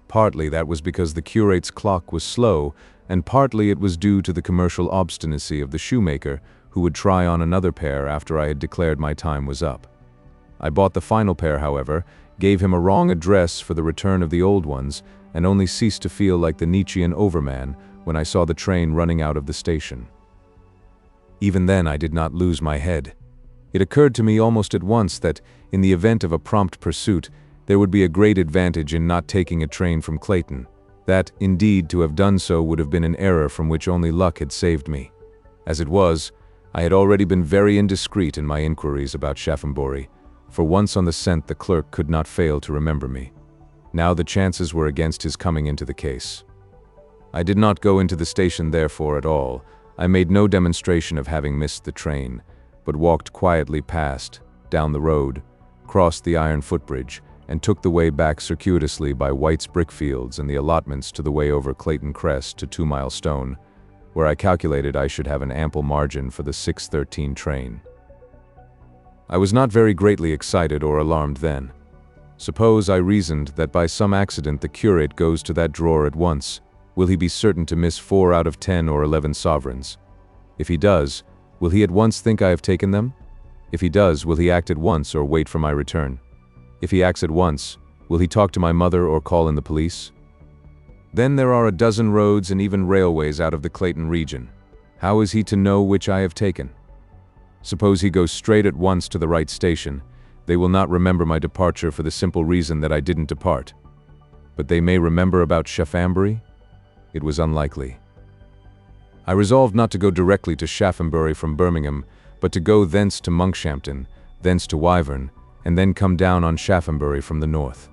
Partly that was because the curate's clock was slow, and partly it was due to the commercial obstinacy of the shoemaker, who would try on another pair after I had declared my time was up. I bought the final pair, however, gave him a wrong address for the return of the old ones, and only ceased to feel like the Nietzschean overman when I saw the train running out of the station. Even then I did not lose my head. It occurred to me almost at once that, in the event of a prompt pursuit, there would be a great advantage in not taking a train from Clayton, that, indeed, to have done so would have been an error from which only luck had saved me. As it was, I had already been very indiscreet in my inquiries about Shaphambury, for once on the scent the clerk could not fail to remember me. Now the chances were against his coming into the case. I did not go into the station therefore at all. I made no demonstration of having missed the train, but walked quietly past, down the road, crossed the iron footbridge, and took the way back circuitously by White's brickfields and the allotments to the way over Clayton Crest to 2 Mile Stone, where I calculated I should have an ample margin for the 6:13 train. I was not very greatly excited or alarmed then. Suppose, I reasoned, that by some accident the curate goes to that drawer at once, will he be certain to miss 4 out of 10 or 11 sovereigns? If he does, will he at once think I have taken them? If he does, will he act at once or wait for my return? If he acts at once, will he talk to my mother or call in the police? Then there are a dozen roads and even railways out of the Clayton region. How is he to know which I have taken? Suppose he goes straight at once to the right station, they will not remember my departure for the simple reason that I didn't depart. But they may remember about Shaphambury? It was unlikely. I resolved not to go directly to Shaphambury from Birmingham, but to go thence to Monkshampton, thence to Wyvern, and then come down on Shaphambury from the north.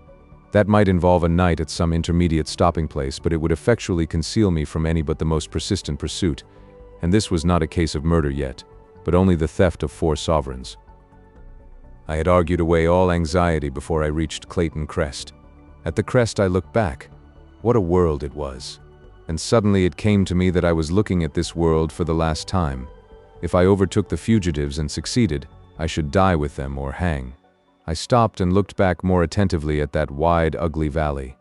That might involve a night at some intermediate stopping place, but it would effectually conceal me from any but the most persistent pursuit, and this was not a case of murder yet, but only the theft of 4 sovereigns. I had argued away all anxiety before I reached Clayton Crest. At the crest I looked back. What a world it was! And suddenly it came to me that I was looking at this world for the last time. If I overtook the fugitives and succeeded, I should die with them or hang. I stopped and looked back more attentively at that wide, ugly valley.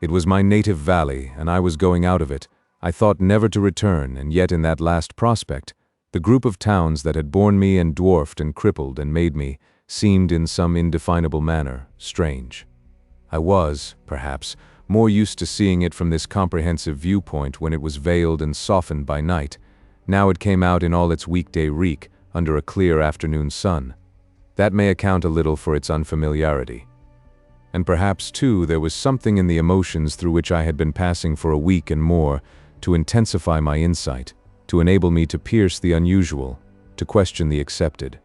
It was my native valley, and I was going out of it. I thought never to return, and yet in that last prospect, the group of towns that had borne me and dwarfed and crippled and made me seemed in some indefinable manner strange. I was, perhaps, more used to seeing it from this comprehensive viewpoint when it was veiled and softened by night. Now it came out in all its weekday reek under a clear afternoon sun. That may account a little for its unfamiliarity. And perhaps, too, there was something in the emotions through which I had been passing for a week and more to intensify my insight, to enable me to pierce the unusual, to question the accepted.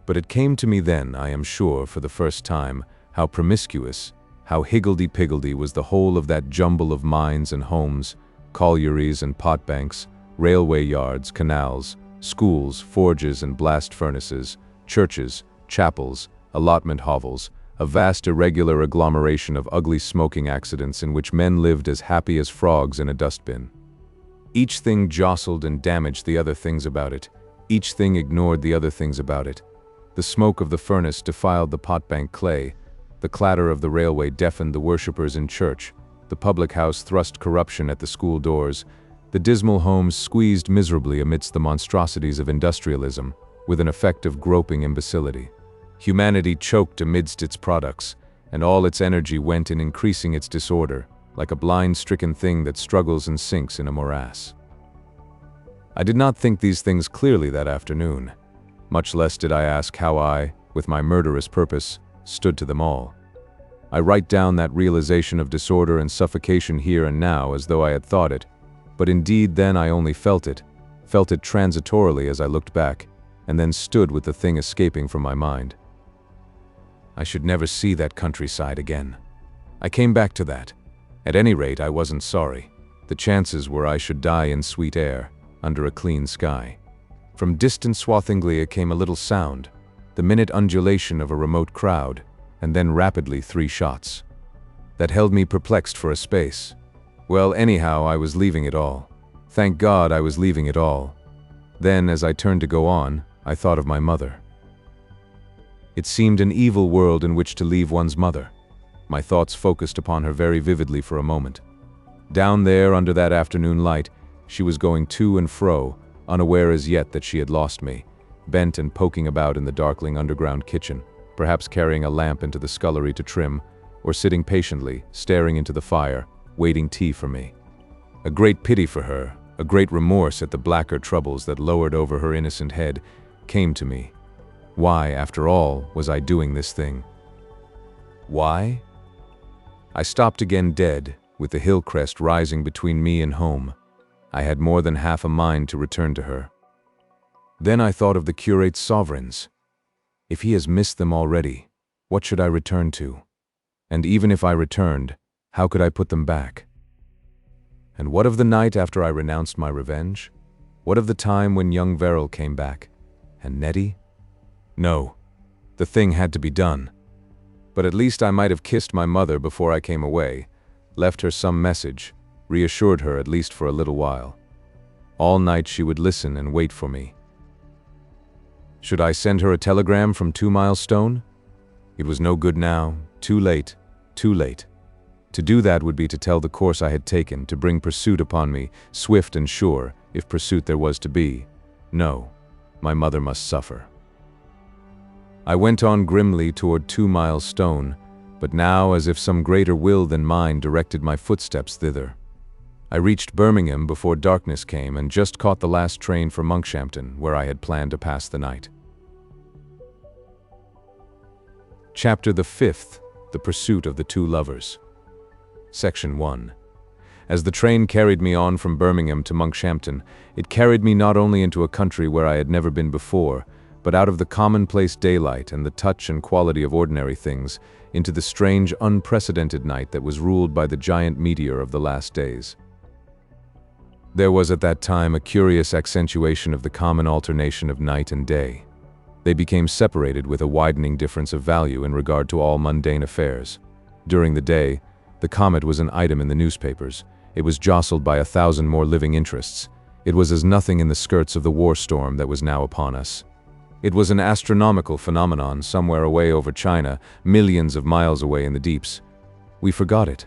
But it came to me then, I am sure, for the first time, how promiscuous, how higgledy-piggledy was the whole of that jumble of mines and homes, collieries and pot-banks, railway yards, canals, schools, forges and blast furnaces, churches, chapels, allotment hovels, a vast irregular agglomeration of ugly smoking accidents in which men lived as happy as frogs in a dustbin. Each thing jostled and damaged the other things about it. Each thing ignored the other things about it. The smoke of the furnace defiled the pot-bank clay. The clatter of the railway deafened the worshippers in church. The public house thrust corruption at the school doors. The dismal homes squeezed miserably amidst the monstrosities of industrialism, with an effect of groping imbecility. Humanity choked amidst its products, and all its energy went in increasing its disorder, like a blind-stricken thing that struggles and sinks in a morass. I did not think these things clearly that afternoon. Much less did I ask how I, with my murderous purpose, stood to them all. I write down that realization of disorder and suffocation here and now as though I had thought it, but indeed then I only felt it transitorily as I looked back, and then stood with the thing escaping from my mind. I should never see that countryside again. I came back to that. At any rate, I wasn't sorry. The chances were I should die in sweet air, under a clean sky. From distant Swathinglea came a little sound, the minute undulation of a remote crowd, and then rapidly 3 shots. That held me perplexed for a space. Well, anyhow, I was leaving it all. Thank God I was leaving it all. Then, as I turned to go on, I thought of my mother. It seemed an evil world in which to leave one's mother. My thoughts focused upon her very vividly for a moment. Down there under that afternoon light, she was going to and fro, unaware as yet that she had lost me, bent and poking about in the darkling underground kitchen, perhaps carrying a lamp into the scullery to trim, or sitting patiently, staring into the fire, waiting tea for me. A great pity for her, a great remorse at the blacker troubles that lowered over her innocent head, came to me. Why, after all, was I doing this thing? Why? I stopped again dead, with the hill crest rising between me and home. I had more than half a mind to return to her. Then I thought of the curate's sovereigns. If he has missed them already, what should I return to? And even if I returned, how could I put them back? And what of the night after I renounced my revenge? What of the time when young Verrill came back? And Nettie? No, the thing had to be done. But at least I might have kissed my mother before I came away, left her some message, reassured her at least for a little while. All night she would listen and wait for me. Should I send her a telegram from 2 Mile Stone? It was no good now, too late, too late. To do that would be to tell the course I had taken, to bring pursuit upon me, swift and sure, if pursuit there was to be. No, my mother must suffer. I went on grimly toward 2 Mile Stone, but now as if some greater will than mine directed my footsteps thither. I reached Birmingham before darkness came and just caught the last train for Monkshampton, where I had planned to pass the night. Chapter the 5th, The Pursuit of the Two Lovers. Section 1. As the train carried me on from Birmingham to Monkshampton, it carried me not only into a country where I had never been before, but out of the commonplace daylight and the touch and quality of ordinary things, into the strange, unprecedented night that was ruled by the giant meteor of the last days. There was at that time a curious accentuation of the common alternation of night and day. They became separated with a widening difference of value in regard to all mundane affairs. During the day, the comet was an item in the newspapers. It was jostled by 1,000 more living interests. It was as nothing in the skirts of the war storm that was now upon us. It was an astronomical phenomenon somewhere away over China, millions of miles away in the deeps. We forgot it.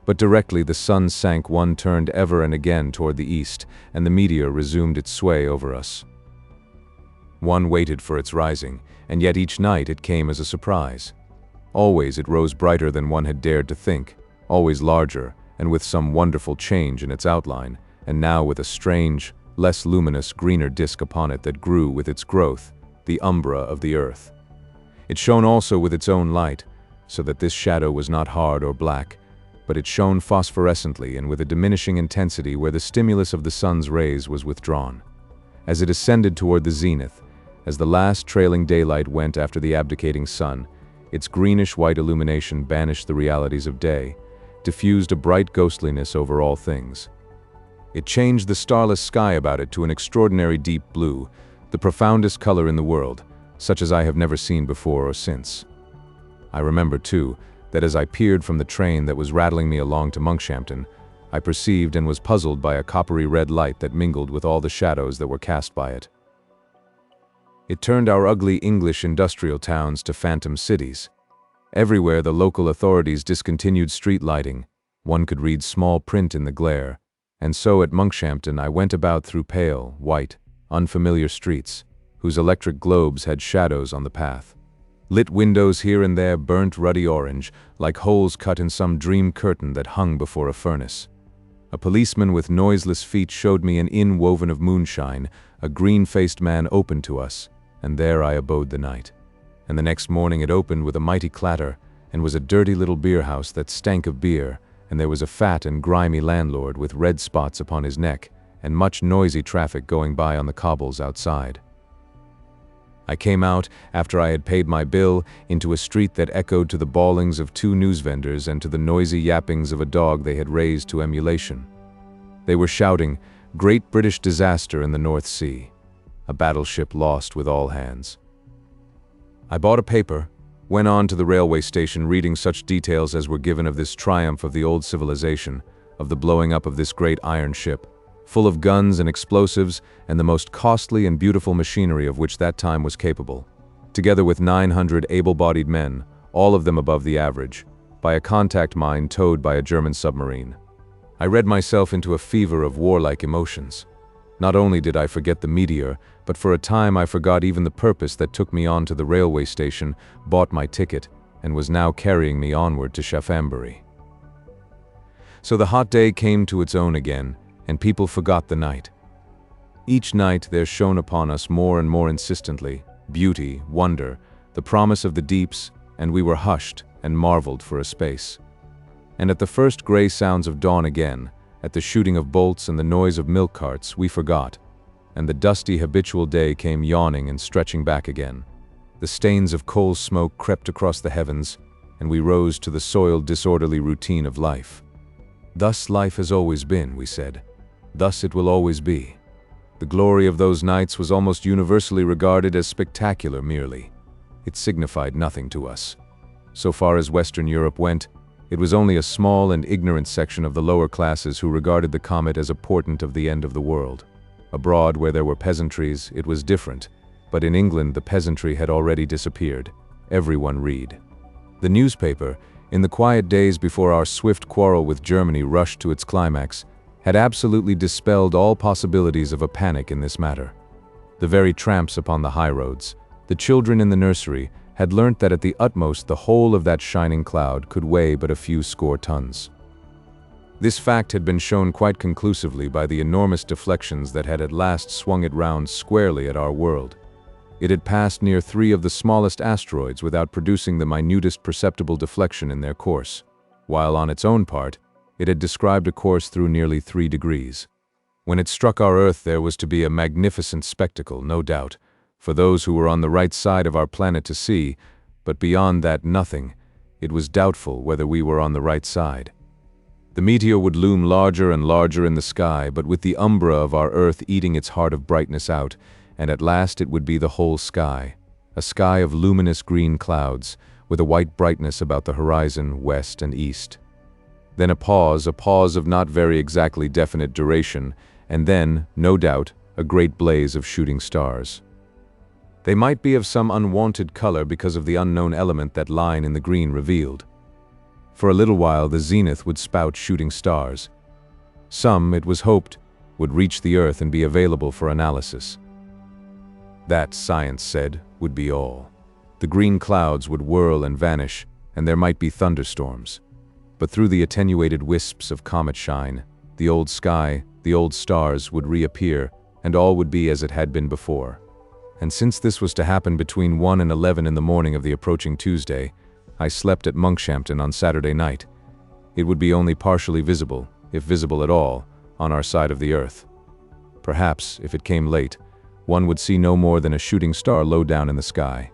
But directly the sun sank, one turned ever and again toward the east, and the meteor resumed its sway over us. One waited for its rising, and yet each night it came as a surprise. Always it rose brighter than one had dared to think, always larger, and with some wonderful change in its outline, and now with a strange, less luminous, greener disk upon it that grew with its growth, the umbra of the earth. It shone also with its own light, so that this shadow was not hard or black, but it shone phosphorescently and with a diminishing intensity where the stimulus of the sun's rays was withdrawn. As it ascended toward the zenith, as the last trailing daylight went after the abdicating sun, its greenish-white illumination banished the realities of day, diffused a bright ghostliness over all things. It changed the starless sky about it to an extraordinary deep blue, the profoundest color in the world, such as I have never seen before or since. I remember, too, that as I peered from the train that was rattling me along to Monkshampton, I perceived and was puzzled by a coppery red light that mingled with all the shadows that were cast by it. It turned our ugly English industrial towns to phantom cities. Everywhere the local authorities discontinued street lighting. One could read small print in the glare, and so at Monkshampton I went about through pale, white, unfamiliar streets, whose electric globes had shadows on the path. Lit windows here and there burnt ruddy orange, like holes cut in some dream curtain that hung before a furnace. A policeman with noiseless feet showed me an inn woven of moonshine. A green-faced man opened to us, and there I abode the night. And the next morning it opened with a mighty clatter, and was a dirty little beer-house that stank of beer, and there was a fat and grimy landlord with red spots upon his neck, and much noisy traffic going by on the cobbles outside. I came out, after I had paid my bill, into a street that echoed to the bawlings of 2 newsvendors and to the noisy yappings of a dog they had raised to emulation. They were shouting, "Great British disaster in the North Sea. A battleship lost with all hands." I bought a paper, went on to the railway station reading such details as were given of this triumph of the old civilization, of the blowing up of this great iron ship, full of guns and explosives and the most costly and beautiful machinery of which that time was capable, together with 900 able-bodied men, all of them above the average, by a contact mine towed by a German submarine. I read myself into a fever of warlike emotions. Not only did I forget the meteor, but for a time I forgot even the purpose that took me on to the railway station, bought my ticket, and was now carrying me onward to Shafhambury. So the hot day came to its own again, and people forgot the night. Each night there shone upon us more and more insistently beauty, wonder, the promise of the deeps, and we were hushed and marveled for a space. And at the first gray sounds of dawn again, at the shooting of bolts and the noise of milk carts, we forgot, and the dusty habitual day came yawning and stretching back again. The stains of coal smoke crept across the heavens, and we rose to the soiled, disorderly routine of life. Thus life has always been, we said. Thus it will always be. The glory of those nights was almost universally regarded as spectacular merely. It signified nothing to us. So far as Western Europe went, it was only a small and ignorant section of the lower classes who regarded the comet as a portent of the end of the world. Abroad, where there were peasantries, it was different, but in England the peasantry had already disappeared. Everyone read. The newspaper, in the quiet days before our swift quarrel with Germany rushed to its climax, had absolutely dispelled all possibilities of a panic in this matter. The very tramps upon the highroads, the children in the nursery, had learnt that at the utmost the whole of that shining cloud could weigh but a few score tons. This fact had been shown quite conclusively by the enormous deflections that had at last swung it round squarely at our world. It had passed near 3 of the smallest asteroids without producing the minutest perceptible deflection in their course, while on its own part, it had described a course through nearly 3 degrees. When it struck our Earth, there was to be a magnificent spectacle, no doubt, for those who were on the right side of our planet to see, but beyond that nothing. It was doubtful whether we were on the right side. The meteor would loom larger and larger in the sky, but with the umbra of our Earth eating its heart of brightness out, and at last it would be the whole sky, a sky of luminous green clouds, with a white brightness about the horizon, west and east. Then a pause of not very exactly definite duration, and then, no doubt, a great blaze of shooting stars. They might be of some unwanted color because of the unknown element that line in the green revealed. For a little while the zenith would spout shooting stars. Some, it was hoped, would reach the Earth and be available for analysis. That, science said, would be all. The green clouds would whirl and vanish, and there might be thunderstorms. But through the attenuated wisps of comet shine, the old sky, the old stars would reappear, and all would be as it had been before. And since this was to happen between 1 and 11 in the morning of the approaching Tuesday, I slept at Monkshampton on Saturday night. It would be only partially visible, if visible at all, on our side of the Earth. Perhaps, if it came late, one would see no more than a shooting star low down in the sky.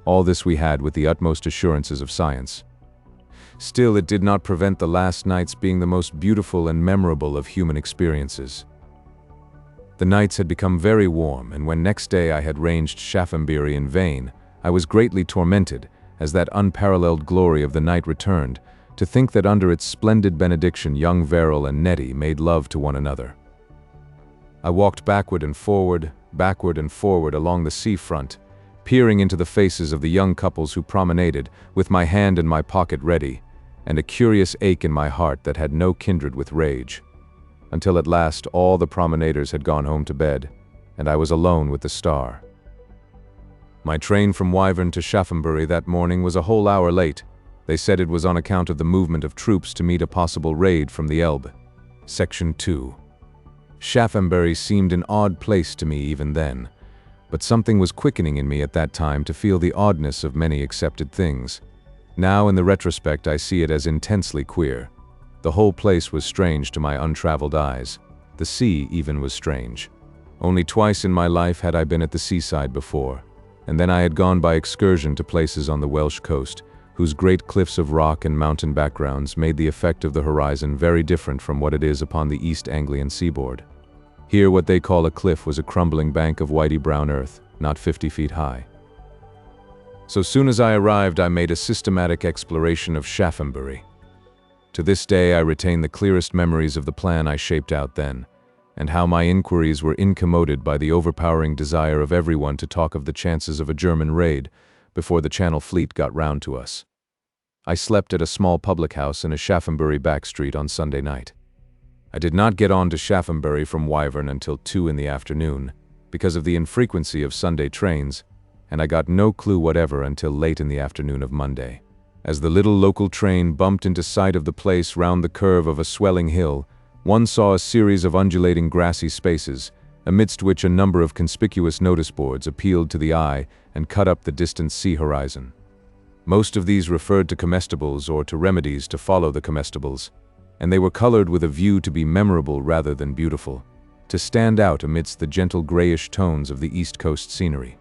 All this we had with the utmost assurances of science. Still, it did not prevent the last nights being the most beautiful and memorable of human experiences. The nights had become very warm, and when next day I had ranged Shaphambury in vain, I was greatly tormented, as that unparalleled glory of the night returned, to think that under its splendid benediction young Verrill and Nettie made love to one another. I walked backward and forward along the seafront, peering into the faces of the young couples who promenaded, with my hand in my pocket ready, and a curious ache in my heart that had no kindred with rage. Until at last all the promenaders had gone home to bed, and I was alone with the star. My train from Wyvern to Shaphambury that morning was a whole hour late. They said it was on account of the movement of troops to meet a possible raid from the Elbe. Section 2. Shaphambury seemed an odd place to me even then, but something was quickening in me at that time to feel the oddness of many accepted things. Now, in the retrospect, I see it as intensely queer. The whole place was strange to my untraveled eyes. The sea, even, was strange. Only twice in my life had I been at the seaside before, and then I had gone by excursion to places on the Welsh coast, whose great cliffs of rock and mountain backgrounds made the effect of the horizon very different from what it is upon the East Anglian seaboard. Here, what they call a cliff was a crumbling bank of whitey brown earth, not 50 feet high. So soon as I arrived, I made a systematic exploration of Shaphambury. To this day, I retain the clearest memories of the plan I shaped out then, and how my inquiries were incommoded by the overpowering desire of everyone to talk of the chances of a German raid before the Channel Fleet got round to us. I slept at a small public house in a Shaphambury back street on Sunday night. I did not get on to Shaphambury from Wyvern until 2 in the afternoon, because of the infrequency of Sunday trains, and I got no clue whatever until late in the afternoon of Monday. As the little local train bumped into sight of the place round the curve of a swelling hill, one saw a series of undulating grassy spaces, amidst which a number of conspicuous notice boards appealed to the eye and cut up the distant sea horizon. Most of these referred to comestibles or to remedies to follow the comestibles, and they were colored with a view to be memorable rather than beautiful. to stand out amidst the gentle grayish tones of the East Coast scenery.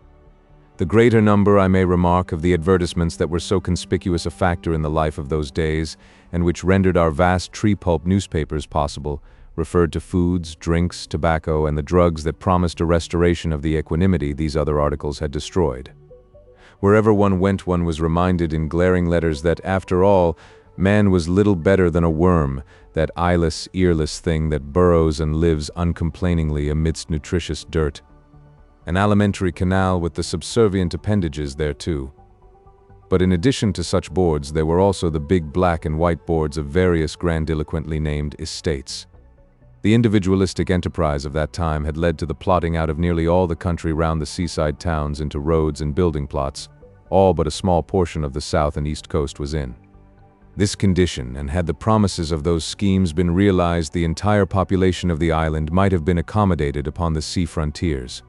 The greater number, I may remark, of the advertisements that were so conspicuous a factor in the life of those days, and which rendered our vast tree-pulp newspapers possible, referred to foods, drinks, tobacco, and the drugs that promised a restoration of the equanimity these other articles had destroyed. Wherever one went, one was reminded in glaring letters that, after all, man was little better than a worm, that eyeless, earless thing that burrows and lives uncomplainingly amidst nutritious dirt. An alimentary canal with the subservient appendages thereto. But in addition to such boards, there were also the big black and white boards of various grandiloquently named estates. The individualistic enterprise of that time had led to the plotting out of nearly all the country round the seaside towns into roads and building plots, all but a small portion of the south and east coast was in this condition, and had the promises of those schemes been realized, the entire population of the island might have been accommodated upon the sea frontiers.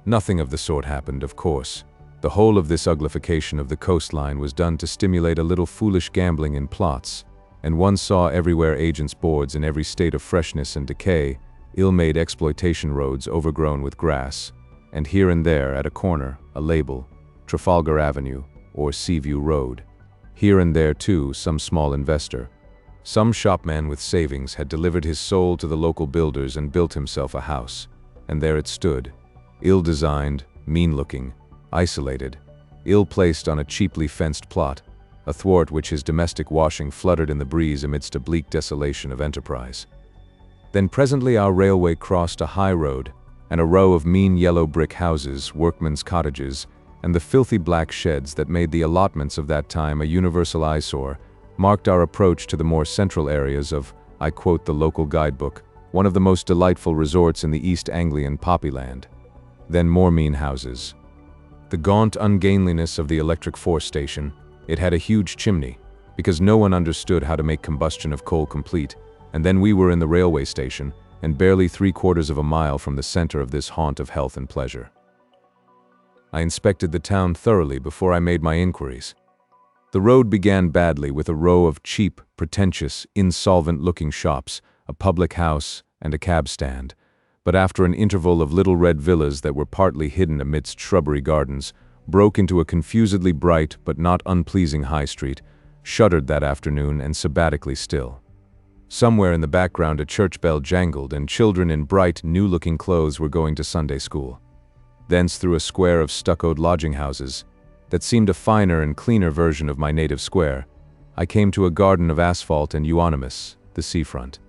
Nothing of the sort happened, of course. The whole of this uglification of the coastline was done to stimulate a little foolish gambling in plots, and one saw everywhere agents' boards in every state of freshness and decay, ill-made exploitation roads overgrown with grass, and here and there, at a corner, a label, Trafalgar Avenue or Seaview Road. Here and there, too, some small investor. Some shopman with savings had delivered his soul to the local builders and built himself a house, and there it stood, ill-designed, mean-looking, isolated, ill-placed on a cheaply fenced plot, athwart which his domestic washing fluttered in the breeze amidst a bleak desolation of enterprise. Then presently our railway crossed a high road, and a row of mean yellow brick houses, workmen's cottages, and the filthy black sheds that made the allotments of that time a universal eyesore, marked our approach to the more central areas of, I quote the local guidebook, one of the most delightful resorts in the East Anglian poppyland. Then more mean houses. The gaunt ungainliness of the electric force station, it had a huge chimney, because no one understood how to make combustion of coal complete, and then we were in the railway station, and barely 3/4 of a mile from the center of this haunt of health and pleasure. I inspected the town thoroughly before I made my inquiries. The road began badly with a row of cheap, pretentious, insolvent-looking shops, a public house, and a cab stand, but after an interval of little red villas that were partly hidden amidst shrubbery gardens, broke into a confusedly bright but not unpleasing high street, shuttered that afternoon and sabbatically still. Somewhere in the background a church bell jangled, and children in bright, new-looking clothes were going to Sunday school. Thence through a square of stuccoed lodging houses, that seemed a finer and cleaner version of my native square, I came to a garden of asphalt and euonymus, the seafront.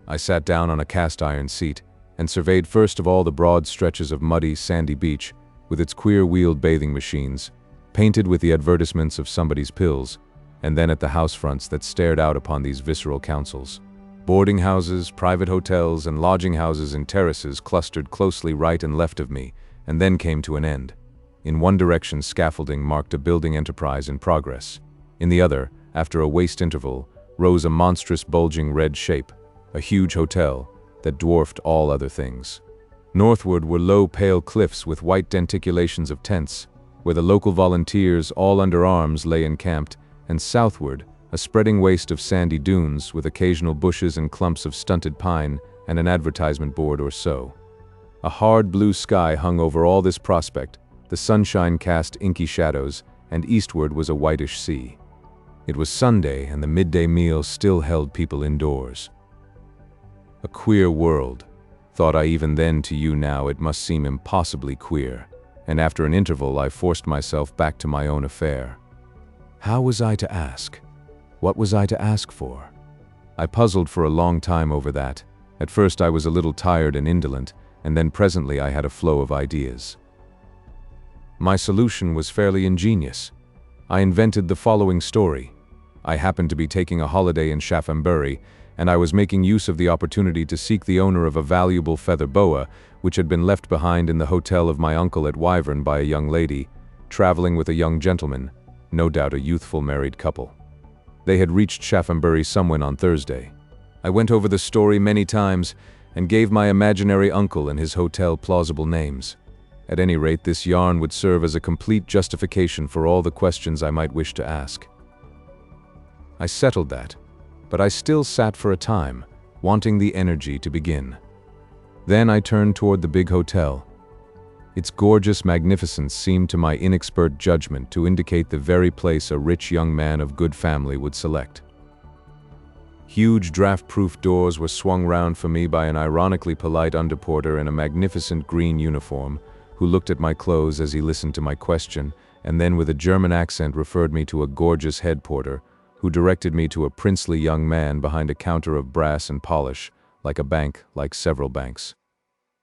I sat down on a cast-iron seat, and surveyed first of all the broad stretches of muddy, sandy beach, with its queer-wheeled bathing machines, painted with the advertisements of somebody's pills, and then at the house fronts that stared out upon these visceral councils. Boarding houses, private hotels, and lodging houses in terraces clustered closely right and left of me, and then came to an end. In one direction, scaffolding marked a building enterprise in progress. In the other, after a waste interval, rose a monstrous bulging red shape, a huge hotel that dwarfed all other things. Northward were low pale cliffs with white denticulations of tents, where the local volunteers, all under arms, lay encamped, and southward, a spreading waste of sandy dunes with occasional bushes and clumps of stunted pine and an advertisement board or so. A hard blue sky hung over all this prospect, the sunshine cast inky shadows, and eastward was a whitish sea. It was Sunday, and the midday meal still held people indoors. A queer world, thought I even then. To you now it must seem impossibly queer, and after an interval I forced myself back to my own affair. How was I to ask? What was I to ask for? I puzzled for a long time over that. At first I was a little tired and indolent, and then presently I had a flow of ideas. My solution was fairly ingenious. I invented the following story. I happened to be taking a holiday in Shaphambury, and I was making use of the opportunity to seek the owner of a valuable feather boa, which had been left behind in the hotel of my uncle at Wyvern by a young lady, traveling with a young gentleman, no doubt a youthful married couple. They had reached Shaphambury somewhen on Thursday. I went over the story many times, and gave my imaginary uncle and his hotel plausible names. At any rate, this yarn would serve as a complete justification for all the questions I might wish to ask. I settled that, but I still sat for a time, wanting the energy to begin. Then I turned toward the big hotel. Its gorgeous magnificence seemed to my inexpert judgment to indicate the very place a rich young man of good family would select. Huge draft-proof doors were swung round for me by an ironically polite underporter in a magnificent green uniform, who looked at my clothes as he listened to my question, and then with a German accent referred me to a gorgeous head porter, who directed me to a princely young man behind a counter of brass and polish, like a bank, like several banks.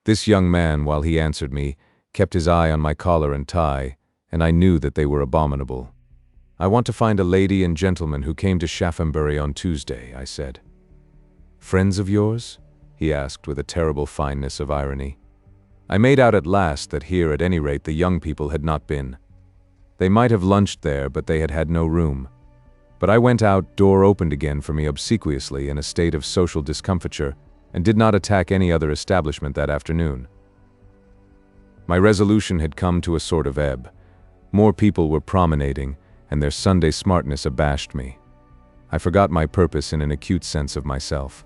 This young man, while he answered me, kept his eye on my collar and tie, and I knew that they were abominable. "I want to find a lady and gentleman who came to Shaphambury on Tuesday," I said. "Friends of yours?" he asked with a terrible fineness of irony. I made out at last that here, at any rate, the young people had not been. They might have lunched there, but they had had no room. But I went out, door opened again for me obsequiously in a state of social discomfiture, and did not attack any other establishment that afternoon. My resolution had come to a sort of ebb. More people were promenading, and their Sunday smartness abashed me. I forgot my purpose in an acute sense of myself.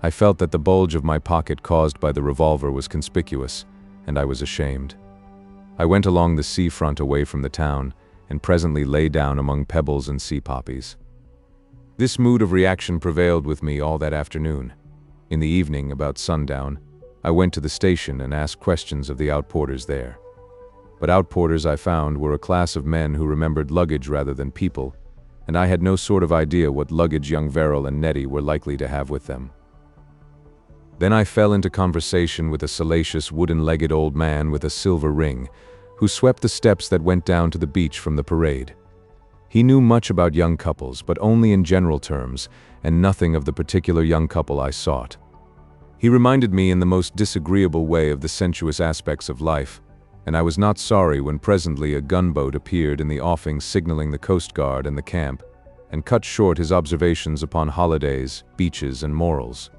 I felt that the bulge of my pocket caused by the revolver was conspicuous, and I was ashamed. I went along the seafront away from the town, and presently lay down among pebbles and sea poppies. This mood of reaction prevailed with me all that afternoon. In the evening, about sundown, I went to the station and asked questions of the outporters there. But outporters, I found, were a class of men who remembered luggage rather than people, and I had no sort of idea what luggage young Verrill and Nettie were likely to have with them. Then I fell into conversation with a salacious wooden-legged old man with a silver ring, who swept the steps that went down to the beach from the parade. He knew much about young couples, but only in general terms, and nothing of the particular young couple I sought. He reminded me in the most disagreeable way of the sensuous aspects of life, and I was not sorry when presently a gunboat appeared in the offing signaling the Coast Guard and the camp, and cut short his observations upon holidays, beaches, and morals.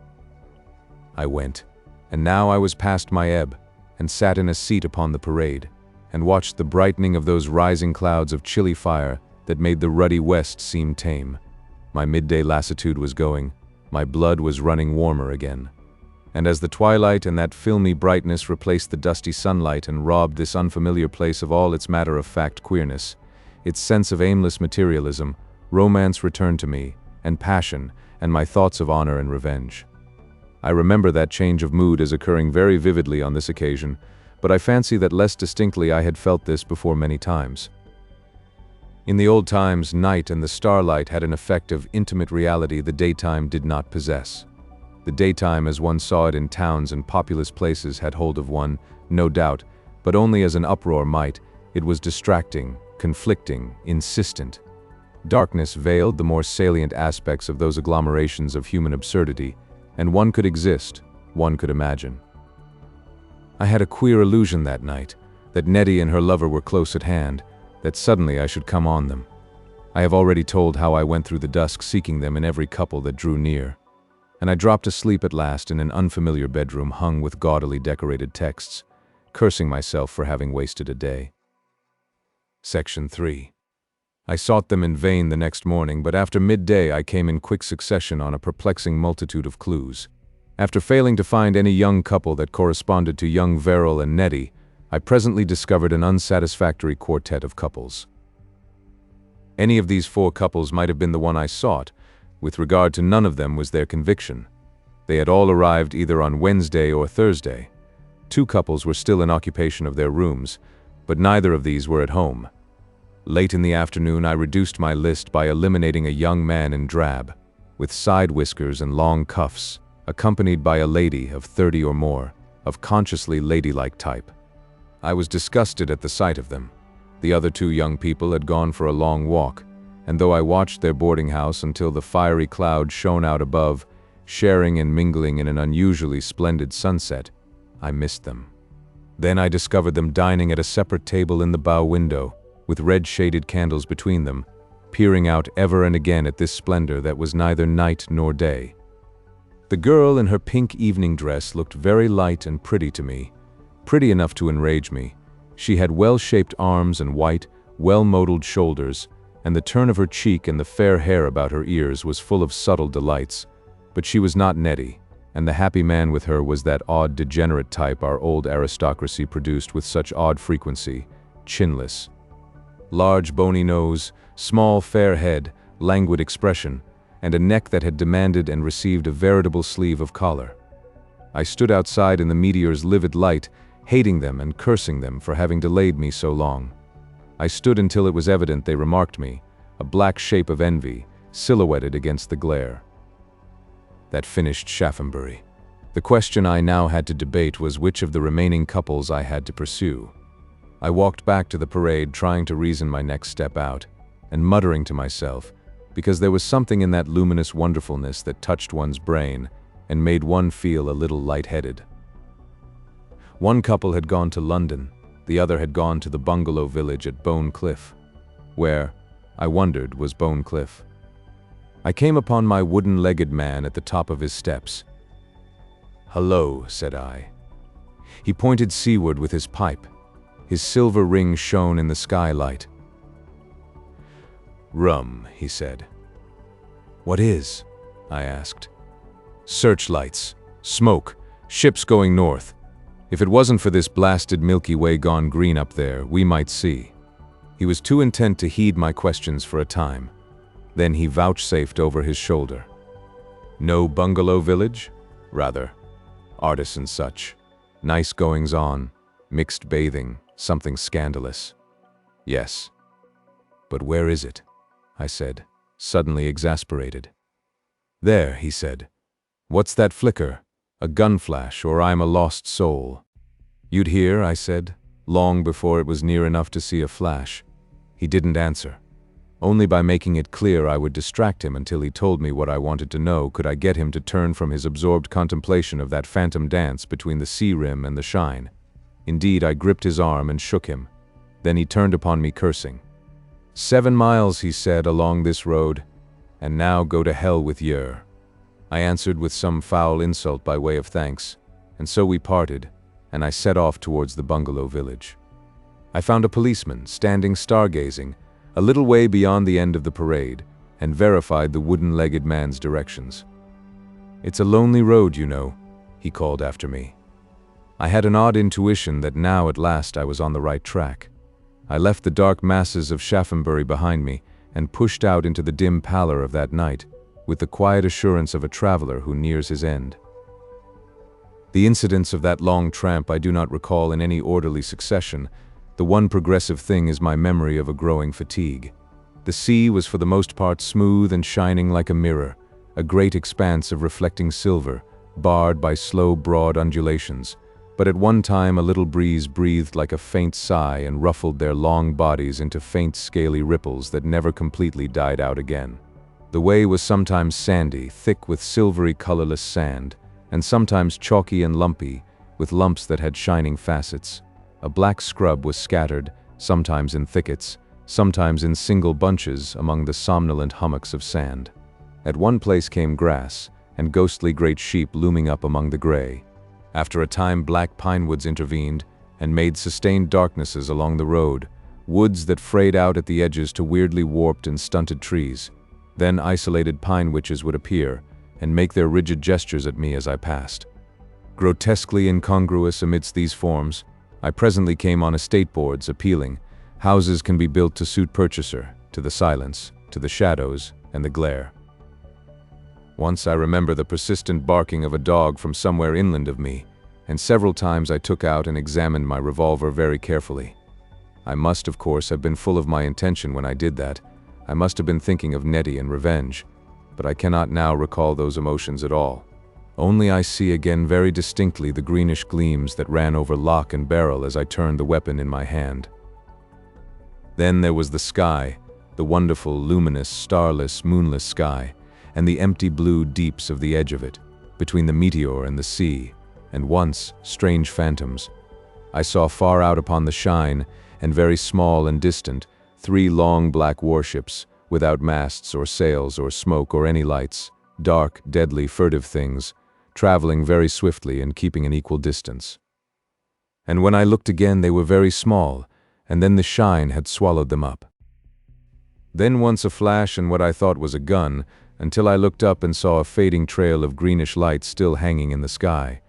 I went, and now I was past my ebb, and sat in a seat upon the parade, and watched the brightening of those rising clouds of chilly fire that made the ruddy west seem tame. My midday lassitude was going, my blood was running warmer again. And as the twilight and that filmy brightness replaced the dusty sunlight and robbed this unfamiliar place of all its matter-of-fact queerness, its sense of aimless materialism, romance returned to me, and passion, and my thoughts of honor and revenge. I remember that change of mood as occurring very vividly on this occasion, but I fancy that less distinctly I had felt this before many times. In the old times, night and the starlight had an effect of intimate reality the daytime did not possess. The daytime as one saw it in towns and populous places had hold of one, no doubt, but only as an uproar might. It was distracting, conflicting, insistent. Darkness veiled the more salient aspects of those agglomerations of human absurdity, and one could exist, one could imagine. I had a queer illusion that night, that Nettie and her lover were close at hand, that suddenly I should come on them. I have already told how I went through the dusk seeking them in every couple that drew near, and I dropped asleep at last in an unfamiliar bedroom hung with gaudily decorated texts, cursing myself for having wasted a day. Section 3. I sought them in vain the next morning, but after midday I came in quick succession on a perplexing multitude of clues. After failing to find any young couple that corresponded to young Verrill and Nettie, I presently discovered an unsatisfactory quartet of couples. Any of these 4 couples might have been the one I sought. With regard to none of them was there conviction. They had all arrived either on Wednesday or Thursday. 2 couples were still in occupation of their rooms, but neither of these were at home. Late in the afternoon I reduced my list by eliminating a young man in drab, with side whiskers and long cuffs, accompanied by a lady of 30 or more, of consciously ladylike type. I was disgusted at the sight of them. The other 2 young people had gone for a long walk, and though I watched their boarding house until the fiery cloud shone out above, sharing and mingling in an unusually splendid sunset, I missed them. Then I discovered them dining at a separate table in the bow window, with red-shaded candles between them, peering out ever and again at this splendor that was neither night nor day. The girl in her pink evening dress looked very light and pretty to me, pretty enough to enrage me. She had well-shaped arms and white, well-modeled shoulders, and the turn of her cheek and the fair hair about her ears was full of subtle delights, but she was not Nettie, and the happy man with her was that odd degenerate type our old aristocracy produced with such odd frequency, chinless. Large bony nose, small fair head, languid expression, and a neck that had demanded and received a veritable sleeve of collar. I stood outside in the meteor's livid light, hating them and cursing them for having delayed me so long. I stood until it was evident they remarked me, a black shape of envy, silhouetted against the glare. That finished Shaphambury. The question I now had to debate was which of the remaining couples I had to pursue. I walked back to the parade trying to reason my next step out, and muttering to myself, because there was something in that luminous wonderfulness that touched one's brain and made one feel a little lightheaded. One couple had gone to London, the other had gone to the bungalow village at Bone Cliff. Where, I wondered, was Bone Cliff? I came upon my wooden-legged man at the top of his steps. "Hello," said I. He pointed seaward with his pipe. His silver ring shone in the skylight. "Rum," he said. "What is?" I asked. "Searchlights, smoke, ships going north. If it wasn't for this blasted Milky Way gone green up there, we might see." He was too intent to heed my questions for a time. Then he vouchsafed over his shoulder. "No bungalow village? Rather, artists and such. Nice goings-on, mixed bathing, something scandalous. Yes. But where is it?" I said, suddenly exasperated. "There," he said. "What's that flicker? A gun flash, or I'm a lost soul." "You'd hear," I said, long before it was near enough to see a flash. He didn't answer. Only by making it clear I would distract him until he told me what I wanted to know could I get him to turn from his absorbed contemplation of that phantom dance between the sea rim and the shine. Indeed, I gripped his arm and shook him. Then he turned upon me cursing. 7 miles, he said, along this road, and now go to hell with yer." I answered with some foul insult by way of thanks, and so we parted, and I set off towards the bungalow village. I found a policeman standing stargazing, a little way beyond the end of the parade, and verified the wooden-legged man's directions. "It's a lonely road, you know," he called after me. I had an odd intuition that now at last I was on the right track. I left the dark masses of Shaphambury behind me and pushed out into the dim pallor of that night, with the quiet assurance of a traveler who nears his end. The incidents of that long tramp I do not recall in any orderly succession. The one progressive thing is my memory of a growing fatigue. The sea was for the most part smooth and shining like a mirror, a great expanse of reflecting silver, barred by slow, broad undulations. But at one time a little breeze breathed like a faint sigh and ruffled their long bodies into faint scaly ripples that never completely died out again. The way was sometimes sandy, thick with silvery colorless sand, and sometimes chalky and lumpy, with lumps that had shining facets. A black scrub was scattered, sometimes in thickets, sometimes in single bunches among the somnolent hummocks of sand. At one place came grass, and ghostly great sheep looming up among the gray. After a time black pine woods intervened, and made sustained darknesses along the road, woods that frayed out at the edges to weirdly warped and stunted trees. Then isolated pine witches would appear, and make their rigid gestures at me as I passed. Grotesquely incongruous amidst these forms, I presently came on estate boards appealing, "Houses can be built to suit purchaser, to the silence, to the shadows, and the glare." Once I remember the persistent barking of a dog from somewhere inland of me, and several times I took out and examined my revolver very carefully. I must, of course, have been full of my intention when I did that. I must have been thinking of Nettie and revenge, but I cannot now recall those emotions at all. Only I see again very distinctly the greenish gleams that ran over lock and barrel as I turned the weapon in my hand. Then there was the sky, the wonderful, luminous, starless, moonless sky, and the empty blue deeps of the edge of it, between the meteor and the sea, and once, strange phantoms. I saw far out upon the shine, and very small and distant, 3 long black warships, without masts or sails or smoke or any lights, dark, deadly, furtive things, traveling very swiftly and keeping an equal distance. And when I looked again they were very small, and then the shine had swallowed them up. Then once a flash and what I thought was a gun, until I looked up and saw a fading trail of greenish light still hanging in the sky,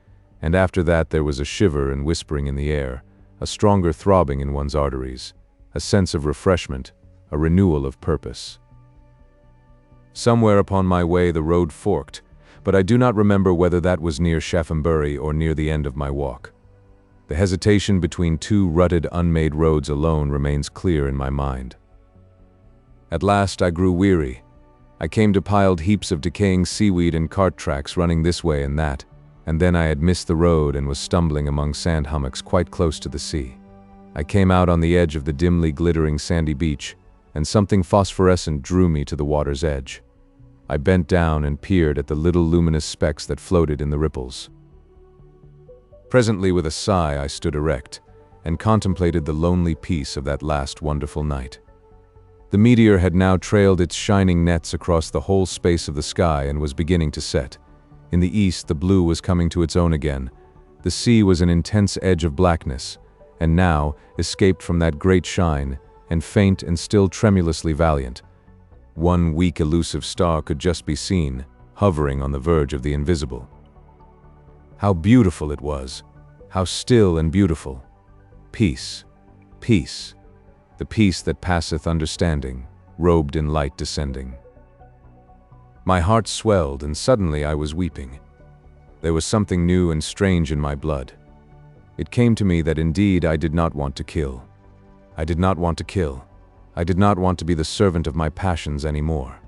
and after that there was a shiver and whispering in the air, a stronger throbbing in one's arteries, a sense of refreshment, a renewal of purpose. Somewhere upon my way the road forked, but I do not remember whether that was near Shaphambury or near the end of my walk. The hesitation between two rutted, unmade roads alone remains clear in my mind. At last I grew weary. I came to piled heaps of decaying seaweed and cart tracks running this way and that, and then I had missed the road and was stumbling among sand hummocks quite close to the sea. I came out on the edge of the dimly glittering sandy beach, and something phosphorescent drew me to the water's edge. I bent down and peered at the little luminous specks that floated in the ripples. Presently, with a sigh, I stood erect and contemplated the lonely peace of that last wonderful night. The meteor had now trailed its shining nets across the whole space of the sky and was beginning to set. In the east, the blue was coming to its own again. The sea was an intense edge of blackness, and now, escaped from that great shine, and faint and still tremulously valiant, one weak elusive star could just be seen, hovering on the verge of the invisible. How beautiful it was! How still and beautiful! Peace, peace, the peace that passeth understanding, robed in light descending. My heart swelled, and suddenly I was weeping. There was something new and strange in my blood. It came to me that indeed I did not want to kill. I did not want to kill. I did not want to be the servant of my passions anymore.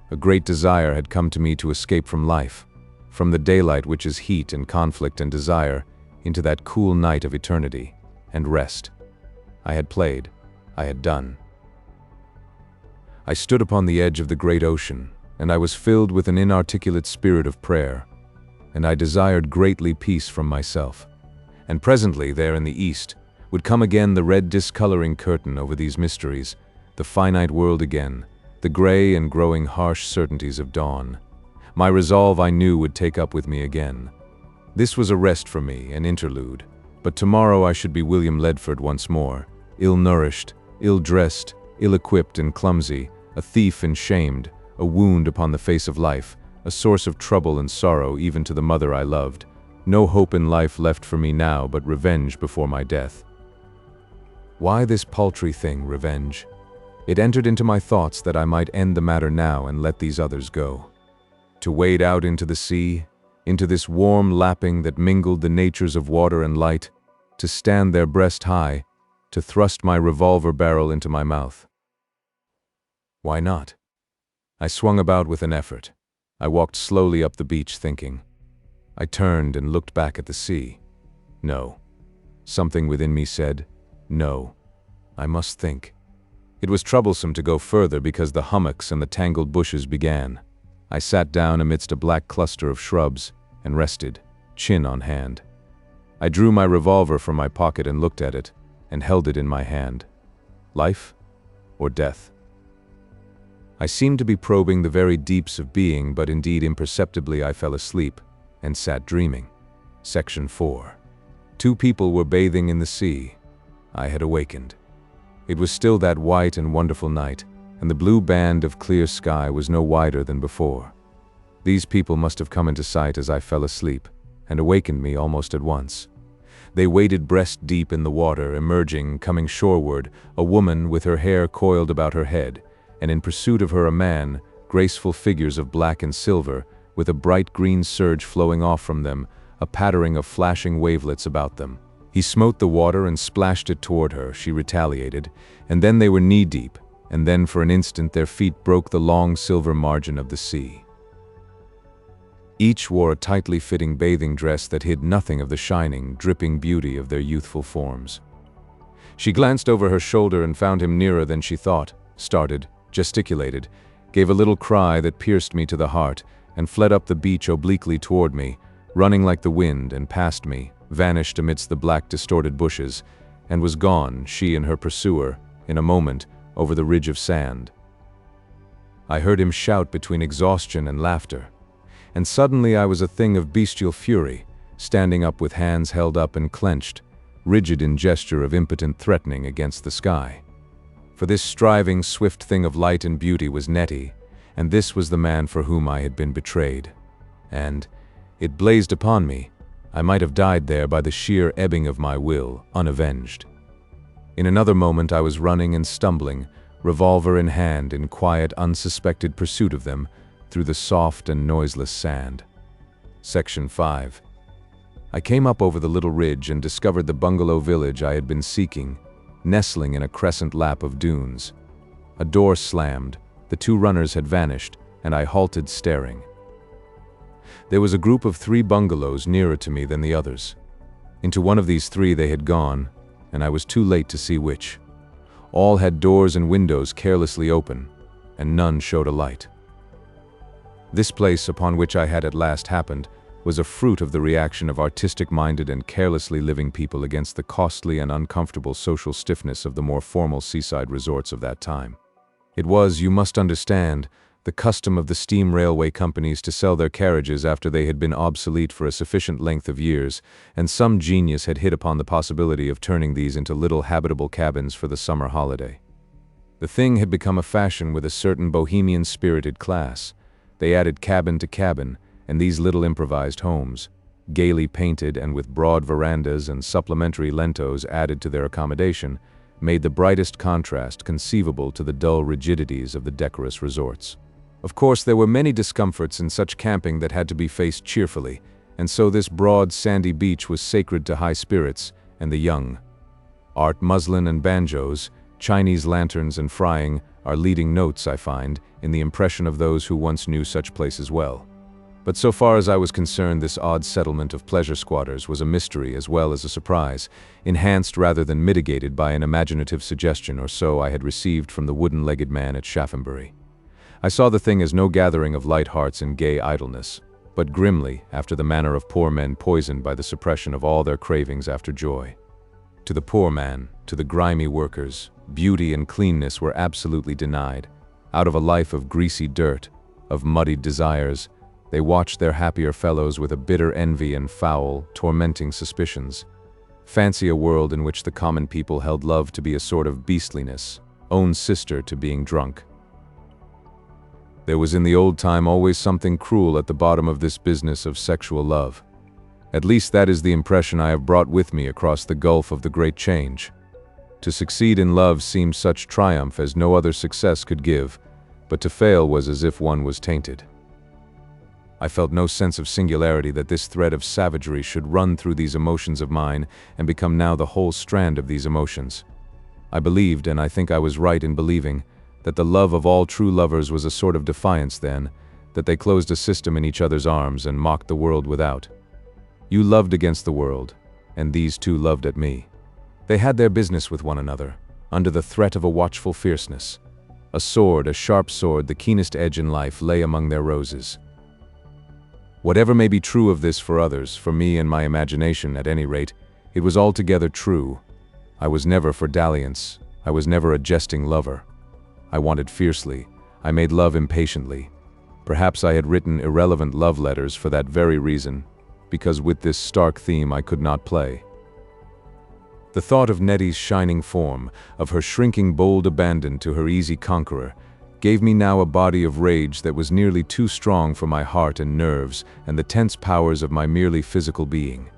A great desire had come to me to escape from life, from the daylight which is heat and conflict and desire, into that cool night of eternity, and rest. I had played. I had done. I stood upon the edge of the great ocean, and I was filled with an inarticulate spirit of prayer, and I desired greatly peace from myself. And presently, there in the east, would come again the red discoloring curtain over these mysteries, the finite world again, the gray and growing harsh certainties of dawn. My resolve I knew would take up with me again. This was a rest for me, an interlude, but tomorrow I should be William Ledford once more, ill-nourished, ill-dressed, ill-equipped and clumsy, a thief and shamed, a wound upon the face of life, a source of trouble and sorrow even to the mother I loved. No hope in life left for me now but revenge before my death. Why this paltry thing, revenge? It entered into my thoughts that I might end the matter now and let these others go. To wade out into the sea, into this warm lapping that mingled the natures of water and light, to stand there breast high, to thrust my revolver barrel into my mouth. Why not? I swung about with an effort. I walked slowly up the beach thinking. I turned and looked back at the sea. No. Something within me said, no. I must think. It was troublesome to go further because the hummocks and the tangled bushes began. I sat down amidst a black cluster of shrubs and rested, chin on hand. I drew my revolver from my pocket and looked at it, and held it in my hand. Life or death? I seemed to be probing the very deeps of being, but indeed imperceptibly I fell asleep and sat dreaming. Section 4. 2 people were bathing in the sea. I had awakened. It was still that white and wonderful night, and the blue band of clear sky was no wider than before. These people must have come into sight as I fell asleep, and awakened me almost at once. They waded breast deep in the water, emerging, coming shoreward, a woman with her hair coiled about her head, and in pursuit of her a man, graceful figures of black and silver, with a bright green surge flowing off from them, a pattering of flashing wavelets about them. He smote the water and splashed it toward her. She retaliated, and then they were knee-deep, and then for an instant their feet broke the long silver margin of the sea. Each wore a tightly fitting bathing dress that hid nothing of the shining, dripping beauty of their youthful forms. She glanced over her shoulder and found him nearer than she thought, started, gesticulated, gave a little cry that pierced me to the heart, and fled up the beach obliquely toward me, running like the wind, and past me, vanished amidst the black distorted bushes, and was gone, she and her pursuer, in a moment, over the ridge of sand. I heard him shout between exhaustion and laughter, and suddenly I was a thing of bestial fury, standing up with hands held up and clenched, rigid in gesture of impotent threatening against the sky. For this striving, swift thing of light and beauty was Nettie, and this was the man for whom I had been betrayed. And it blazed upon me. I might have died there by the sheer ebbing of my will, unavenged. In another moment I was running and stumbling, revolver in hand, in quiet, unsuspected pursuit of them, through the soft and noiseless sand. Section 5. I came up over the little ridge and discovered the bungalow village I had been seeking, nestling in a crescent lap of dunes. A door slammed, the two runners had vanished, and I halted staring. There was a group of 3 bungalows nearer to me than the others. Into one of these 3 they had gone, and I was too late to see which. All had doors and windows carelessly open, and none showed a light. This place upon which I had at last happened was a fruit of the reaction of artistic-minded and carelessly living people against the costly and uncomfortable social stiffness of the more formal seaside resorts of that time. It was, you must understand, the custom of the steam railway companies to sell their carriages after they had been obsolete for a sufficient length of years, and some genius had hit upon the possibility of turning these into little habitable cabins for the summer holiday. The thing had become a fashion with a certain bohemian-spirited class. They added cabin to cabin, and these little improvised homes, gaily painted and with broad verandas and supplementary lentos added to their accommodation, made the brightest contrast conceivable to the dull rigidities of the decorous resorts. Of course, there were many discomforts in such camping that had to be faced cheerfully, and so this broad, sandy beach was sacred to high spirits and the young. Art muslin and banjos, Chinese lanterns and frying are leading notes, I find, in the impression of those who once knew such places well. But so far as I was concerned, this odd settlement of pleasure squatters was a mystery as well as a surprise, enhanced rather than mitigated by an imaginative suggestion or so I had received from the wooden-legged man at Shaphambury. I saw the thing as no gathering of light hearts and gay idleness, but grimly, after the manner of poor men poisoned by the suppression of all their cravings after joy. To the poor man, to the grimy workers, beauty and cleanness were absolutely denied. Out of a life of greasy dirt, of muddied desires, they watched their happier fellows with a bitter envy and foul, tormenting suspicions. Fancy a world in which the common people held love to be a sort of beastliness, own sister to being drunk. There was in the old time always something cruel at the bottom of this business of sexual love. At least that is the impression I have brought with me across the gulf of the great change. To succeed in love seemed such triumph as no other success could give, but to fail was as if one was tainted. I felt no sense of singularity that this thread of savagery should run through these emotions of mine and become now the whole strand of these emotions. I believed, and I think I was right in believing, that the love of all true lovers was a sort of defiance then, that they closed a system in each other's arms and mocked the world without. You loved against the world, and these two loved at me. They had their business with one another, under the threat of a watchful fierceness. A sword, a sharp sword, the keenest edge in life, lay among their roses. Whatever may be true of this for others, for me and my imagination, at any rate, it was altogether true. I was never for dalliance. I was never a jesting lover. I wanted fiercely. I made love impatiently. Perhaps I had written irrelevant love letters for that very reason, because with this stark theme I could not play. The thought of Nettie's shining form, of her shrinking bold abandon to her easy conqueror, gave me now a body of rage that was nearly too strong for my heart and nerves and the tense powers of my merely physical being.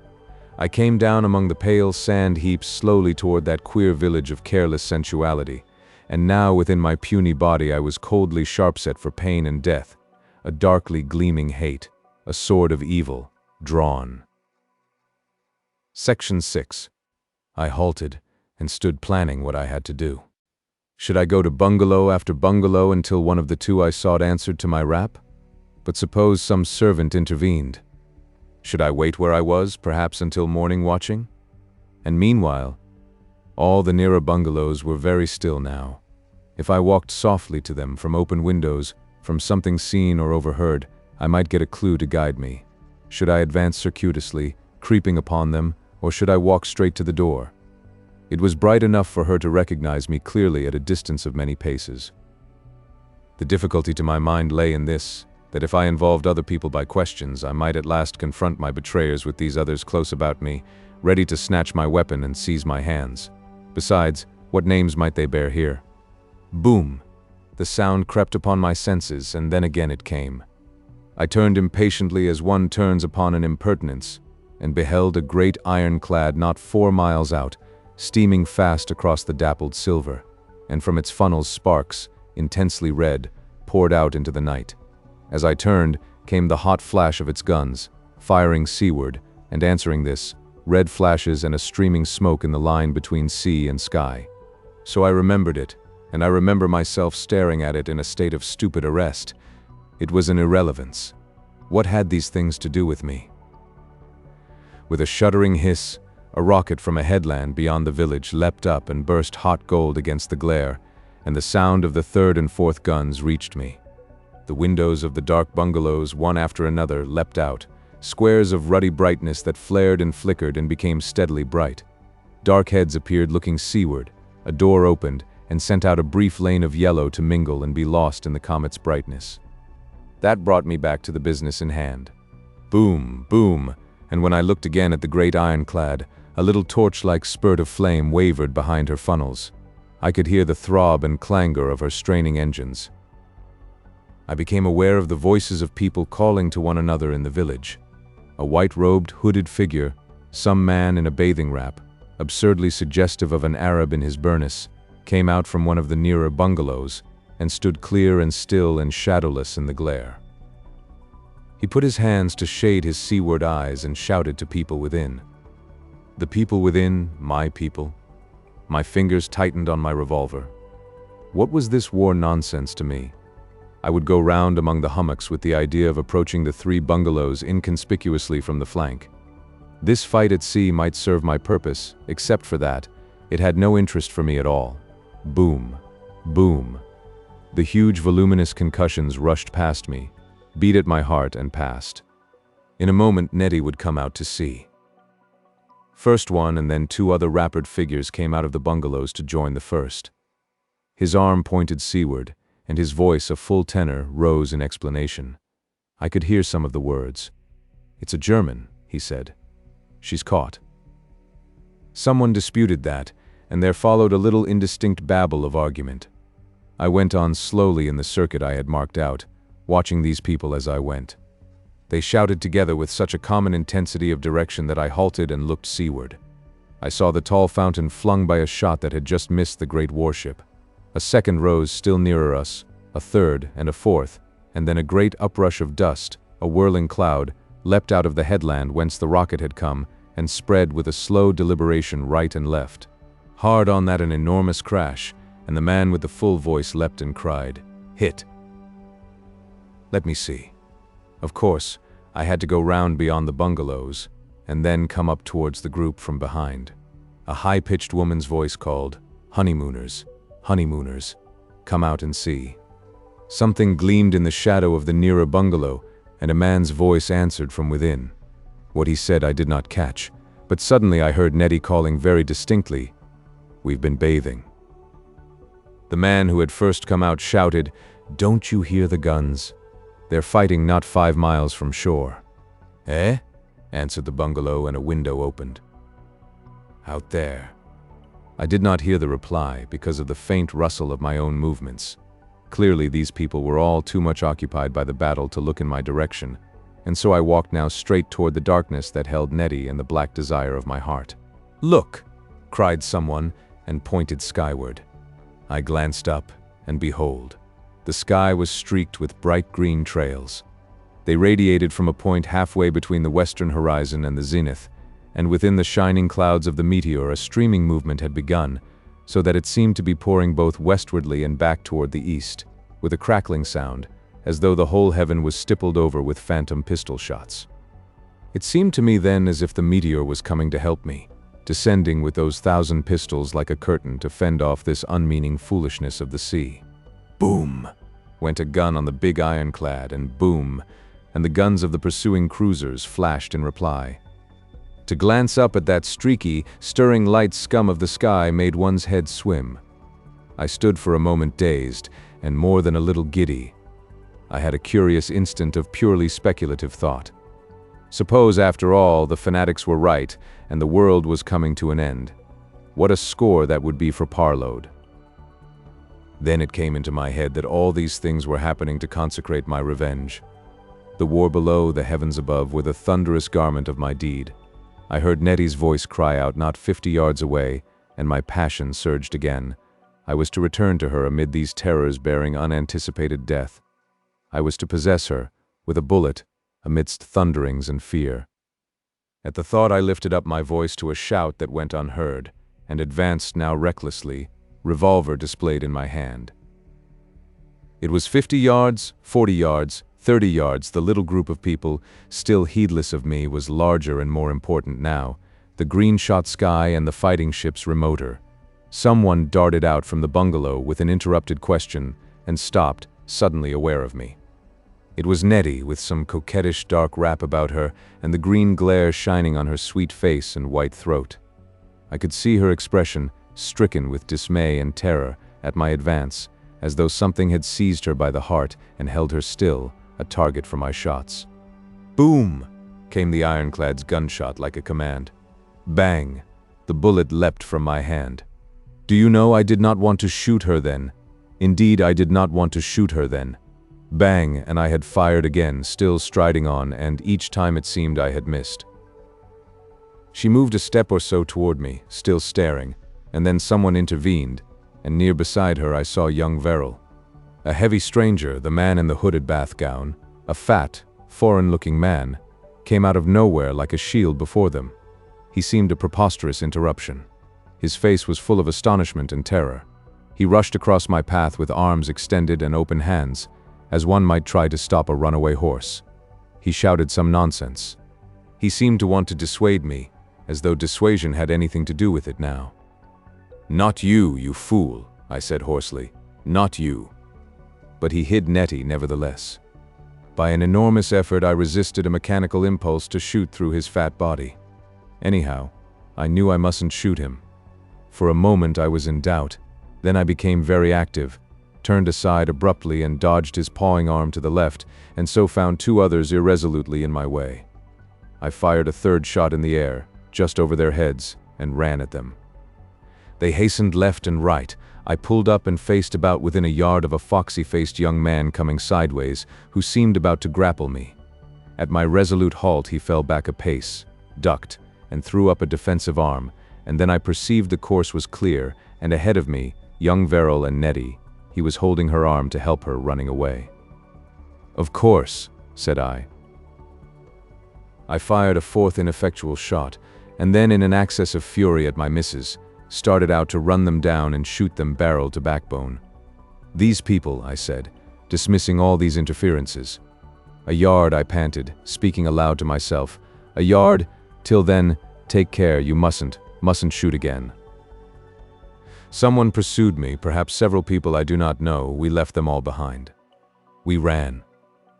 I came down among the pale sand heaps slowly toward that queer village of careless sensuality, and now within my puny body I was coldly sharp-set for pain and death, a darkly gleaming hate, a sword of evil, drawn. Section 6. I halted and stood planning what I had to do. Should I go to bungalow after bungalow until one of the two I sought answered to my rap? But suppose some servant intervened. Should I wait where I was, perhaps until morning watching? And meanwhile, all the nearer bungalows were very still now. If I walked softly to them from open windows, from something seen or overheard, I might get a clue to guide me. Should I advance circuitously, creeping upon them, or should I walk straight to the door? It was bright enough for her to recognize me clearly at a distance of many paces. The difficulty to my mind lay in this, that if I involved other people by questions, I might at last confront my betrayers with these others close about me, ready to snatch my weapon and seize my hands. Besides, what names might they bear here? Boom! The sound crept upon my senses, and then again it came. I turned impatiently as one turns upon an impertinence, and beheld a great ironclad not 4 miles out, steaming fast across the dappled silver, and from its funnels sparks, intensely red, poured out into the night. As I turned, came the hot flash of its guns, firing seaward, and answering this, red flashes and a streaming smoke in the line between sea and sky. So I remembered it, and I remember myself staring at it in a state of stupid arrest. It was an irrelevance. What had these things to do with me? With a shuddering hiss, a rocket from a headland beyond the village leapt up and burst hot gold against the glare, and the sound of the third and fourth guns reached me. The windows of the dark bungalows, one after another, leapt out, squares of ruddy brightness that flared and flickered and became steadily bright. Dark heads appeared looking seaward, a door opened and sent out a brief lane of yellow to mingle and be lost in the comet's brightness. That brought me back to the business in hand. Boom, boom, and when I looked again at the great ironclad, a little torch-like spurt of flame wavered behind her funnels. I could hear the throb and clangor of her straining engines. I became aware of the voices of people calling to one another in the village. A white-robed, hooded figure, some man in a bathing wrap, absurdly suggestive of an Arab in his burnous, came out from one of the nearer bungalows and stood clear and still and shadowless in the glare. He put his hands to shade his seaward eyes and shouted to people within. The people within, my people. My fingers tightened on my revolver. What was this war nonsense to me? I would go round among the hummocks with the idea of approaching the 3 bungalows inconspicuously from the flank. This fight at sea might serve my purpose, except for that, it had no interest for me at all. Boom, boom. The huge voluminous concussions rushed past me, beat at my heart and passed. In a moment Nettie would come out to see. First one and then 2 other rapid figures came out of the bungalows to join the first. His arm pointed seaward, and his voice, a full tenor, rose in explanation. I could hear some of the words. "It's a German," he said. "She's caught." Someone disputed that, and there followed a little indistinct babble of argument. I went on slowly in the circuit I had marked out, watching these people as I went. They shouted together with such a common intensity of direction that I halted and looked seaward. I saw the tall fountain flung by a shot that had just missed the great warship. A second rose still nearer us, a third and a fourth, and then a great uprush of dust, a whirling cloud, leapt out of the headland whence the rocket had come and spread with a slow deliberation right and left. Hard on that an enormous crash, and the man with the full voice leapt and cried, "Hit!" Let me see. Of course, I had to go round beyond the bungalows, and then come up towards the group from behind. A high-pitched woman's voice called, "Honeymooners, honeymooners, come out and see." Something gleamed in the shadow of the nearer bungalow, and a man's voice answered from within. What he said I did not catch, but suddenly I heard Nettie calling very distinctly, "We've been bathing." The man who had first come out shouted, "Don't you hear the guns? They're fighting not 5 miles from shore." "Eh?" answered the bungalow, and a window opened. "Out there." I did not hear the reply because of the faint rustle of my own movements. Clearly these people were all too much occupied by the battle to look in my direction, and so I walked now straight toward the darkness that held Nettie and the black desire of my heart. "Look!" cried someone, and pointed skyward. I glanced up, and behold, the sky was streaked with bright green trails. They radiated from a point halfway between the western horizon and the zenith, and within the shining clouds of the meteor a streaming movement had begun, so that it seemed to be pouring both westwardly and back toward the east, with a crackling sound, as though the whole heaven was stippled over with phantom pistol shots. It seemed to me then as if the meteor was coming to help me, descending with those 1,000 pistols like a curtain to fend off this unmeaning foolishness of the sea. Boom! Went a gun on the big ironclad, and boom! And the guns of the pursuing cruisers flashed in reply. To glance up at that streaky, stirring light scum of the sky made one's head swim. I stood for a moment dazed, and more than a little giddy. I had a curious instant of purely speculative thought. Suppose, after all, the fanatics were right, and the world was coming to an end. What a score that would be for Parload. Then it came into my head that all these things were happening to consecrate my revenge. The war below, the heavens above, were the thunderous garment of my deed. I heard Nettie's voice cry out not 50 yards away, and my passion surged again. I was to return to her amid these terrors bearing unanticipated death. I was to possess her, with a bullet, amidst thunderings and fear. At the thought I lifted up my voice to a shout that went unheard, and advanced now recklessly, revolver displayed in my hand. It was 50 yards, 40 yards, 30 yards. The little group of people, still heedless of me, was larger and more important now, the green-shot sky and the fighting ships remoter. Someone darted out from the bungalow with an interrupted question and stopped, suddenly aware of me. It was Nettie, with some coquettish dark wrap about her and the green glare shining on her sweet face and white throat. I could see her expression, stricken with dismay and terror, at my advance, as though something had seized her by the heart and held her still, a target for my shots. Boom! Came the ironclad's gunshot like a command. Bang! The bullet leapt from my hand. Do you know, I did not want to shoot her then. Indeed, I did not want to shoot her then. Bang, and I had fired again, still striding on, and each time it seemed I had missed. She moved a step or so toward me, still staring, and then someone intervened, and near beside her I saw young Verrill. A heavy stranger, the man in the hooded bath gown, a fat, foreign-looking man, came out of nowhere like a shield before them. He seemed a preposterous interruption. His face was full of astonishment and terror. He rushed across my path with arms extended and open hands, as one might try to stop a runaway horse. He shouted some nonsense. He seemed to want to dissuade me, as though dissuasion had anything to do with it now. "Not you, you fool," I said hoarsely. "Not you." But he hid Nettie nevertheless. By an enormous effort I resisted a mechanical impulse to shoot through his fat body. Anyhow, I knew I mustn't shoot him. For a moment I was in doubt, then I became very active, turned aside abruptly and dodged his pawing arm to the left, and so found two others irresolutely in my way. I fired a third shot in the air, just over their heads, and ran at them. They hastened left and right. I pulled up and faced about within a yard of a foxy-faced young man coming sideways, who seemed about to grapple me. At my resolute halt he fell back a pace, ducked, and threw up a defensive arm, and then I perceived the course was clear, and ahead of me, young Verrill and Nettie. He was holding her arm to help her running away. "Of course," said I. I fired a fourth ineffectual shot, and then in an access of fury at my misses, started out to run them down and shoot them barrel to backbone. "These people," I said, dismissing all these interferences. "A yard," I panted, speaking aloud to myself. "A yard? Till then, take care, you mustn't shoot again." Someone pursued me, perhaps several people I do not know. We left them all behind. We ran.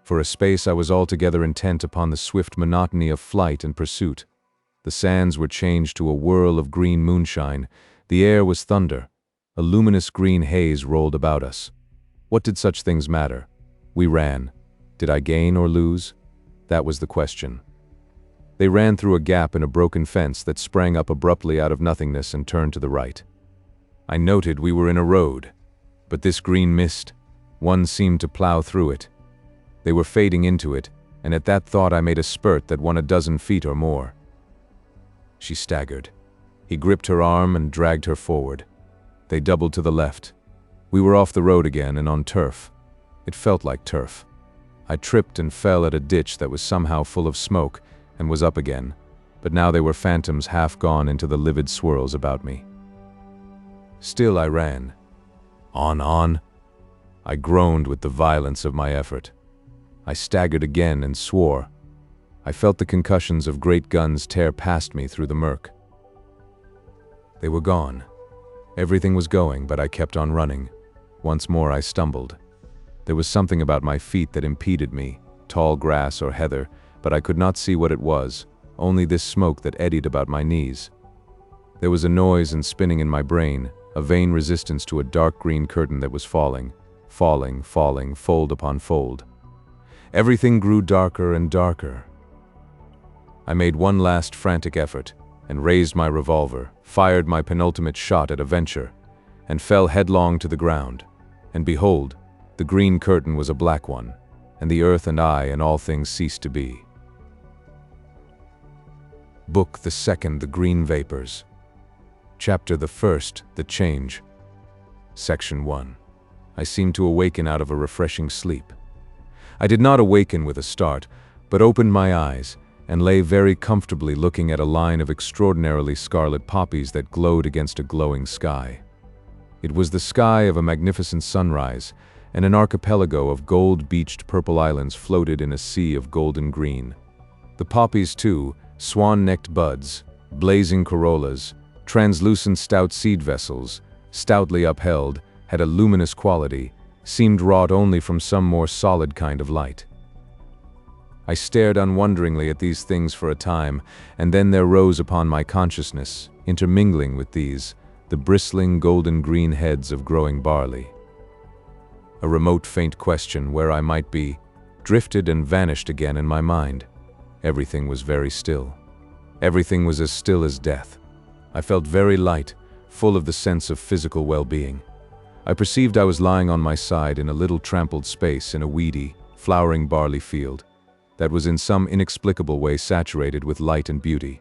For a space I was altogether intent upon the swift monotony of flight and pursuit. The sands were changed to a whirl of green moonshine. The air was thunder. A luminous green haze rolled about us. What did such things matter? We ran. Did I gain or lose? That was the question. They ran through a gap in a broken fence that sprang up abruptly out of nothingness and turned to the right. I noted we were in a road, but this green mist, one seemed to plow through it. They were fading into it, and at that thought I made a spurt that won a dozen feet or more. She staggered. He gripped her arm and dragged her forward. They doubled to the left. We were off the road again and on turf. It felt like turf. I tripped and fell at a ditch that was somehow full of smoke and was up again, but now they were phantoms half gone into the livid swirls about me. Still I ran. On. I groaned with the violence of my effort. I staggered again and swore. I felt the concussions of great guns tear past me through the murk. They were gone. Everything was going, but I kept on running. Once more I stumbled. There was something about my feet that impeded me, tall grass or heather, but I could not see what it was, only this smoke that eddied about my knees. There was a noise and spinning in my brain, a vain resistance to a dark green curtain that was falling, fold upon fold. Everything grew darker and darker. I made one last frantic effort, and raised my revolver, fired my penultimate shot at a venture, and fell headlong to the ground. and behold, the green curtain was a black one, and the earth and I and all things ceased to be. Book the second, The Green Vapors. Chapter the first, The Change. Section 1. I seemed to awaken out of a refreshing sleep. I did not awaken with a start, but opened my eyes and lay very comfortably looking at a line of extraordinarily scarlet poppies that glowed against a glowing sky. It was the sky of a magnificent sunrise, and an archipelago of gold-beached purple islands floated in a sea of golden green. The poppies, too, swan-necked buds, blazing corollas, translucent stout seed vessels, stoutly upheld, had a luminous quality, seemed wrought only from some more solid kind of light. I stared unwonderingly at these things for a time, and then there rose upon my consciousness, intermingling with these, the bristling golden green heads of growing barley. A remote faint question where I might be, drifted and vanished again in my mind. Everything was very still. Everything was as still as death. I felt very light, full of the sense of physical well-being. I perceived I was lying on my side in a little trampled space in a weedy, flowering barley field that was in some inexplicable way saturated with light and beauty.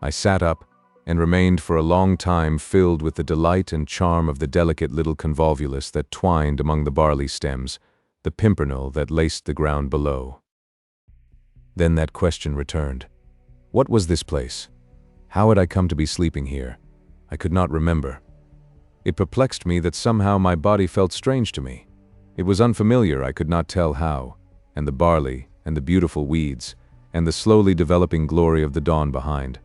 I sat up and remained for a long time filled with the delight and charm of the delicate little convolvulus that twined among the barley stems, the pimpernel that laced the ground below. Then that question returned. What was this place? How had I come to be sleeping here? I could not remember. It perplexed me that somehow my body felt strange to me. It was unfamiliar, I could not tell how, and the barley, and the beautiful weeds, and the slowly developing glory of the dawn behind,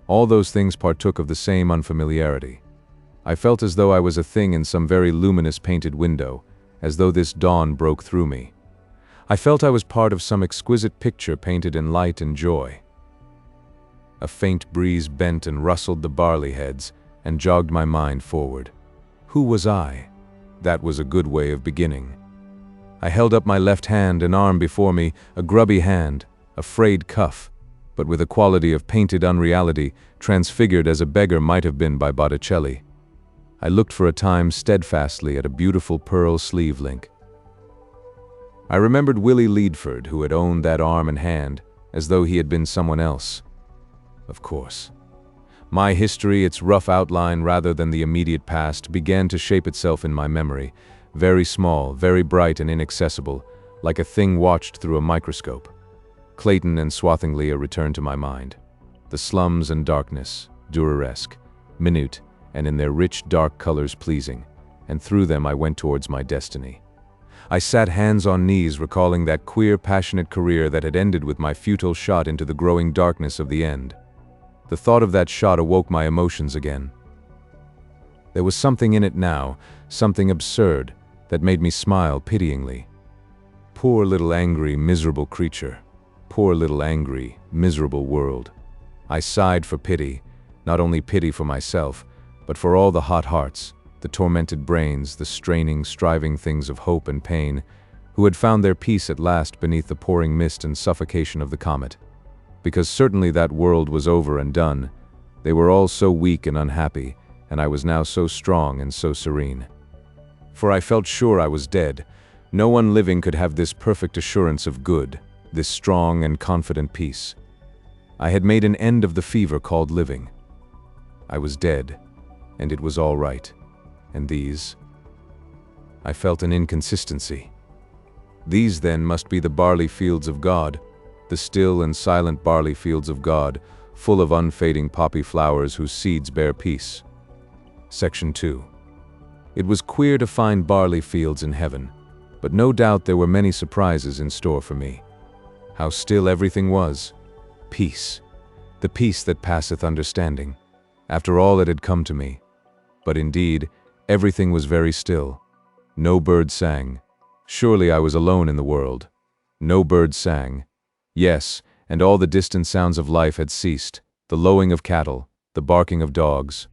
all those things partook of the same unfamiliarity. I felt as though I was a thing in some very luminous painted window, as though this dawn broke through me. I felt I was part of some exquisite picture painted in light and joy. A faint breeze bent and rustled the barley heads and jogged my mind forward. Who was I? That was a good way of beginning. I held up my left hand and arm before me, a grubby hand, a frayed cuff, but with a quality of painted unreality, transfigured as a beggar might have been by Botticelli. I looked for a time steadfastly at a beautiful pearl sleeve link. I remembered Willie Leadford, who had owned that arm and hand, as though he had been someone else. Of course. My history, its rough outline rather than the immediate past, began to shape itself in my memory, very small, very bright and inaccessible, like a thing watched through a microscope. Clayton and Swathinglea returned to my mind. The slums and darkness, Düreresque, minute, and in their rich dark colors pleasing, and through them I went towards my destiny. I sat hands on knees recalling that queer, passionate career that had ended with my futile shot into the growing darkness of the end. The thought of that shot awoke my emotions again. There was something in it now, something absurd, that made me smile pityingly. Poor little angry, miserable creature. Poor little angry, miserable world. I sighed for pity, not only pity for myself, but for all the hot hearts, the tormented brains, the straining, striving things of hope and pain, who had found their peace at last beneath the pouring mist and suffocation of the comet. Because certainly that world was over and done. They were all so weak and unhappy, and I was now so strong and so serene. For I felt sure I was dead. No one living could have this perfect assurance of good, this strong and confident peace. I had made an end of the fever called living. I was dead, and it was all right. And these? I felt an inconsistency. These, then, must be the barley fields of God, the still and silent barley fields of God, full of unfading poppy flowers whose seeds bear peace. Section 2. It was queer to find barley fields in heaven, but no doubt there were many surprises in store for me. How still everything was. Peace. The peace that passeth understanding. After all it had come to me. But indeed, everything was very still. No bird sang. Surely I was alone in the world. No bird sang. Yes, and all the distant sounds of life had ceased, the lowing of cattle, the barking of dogs.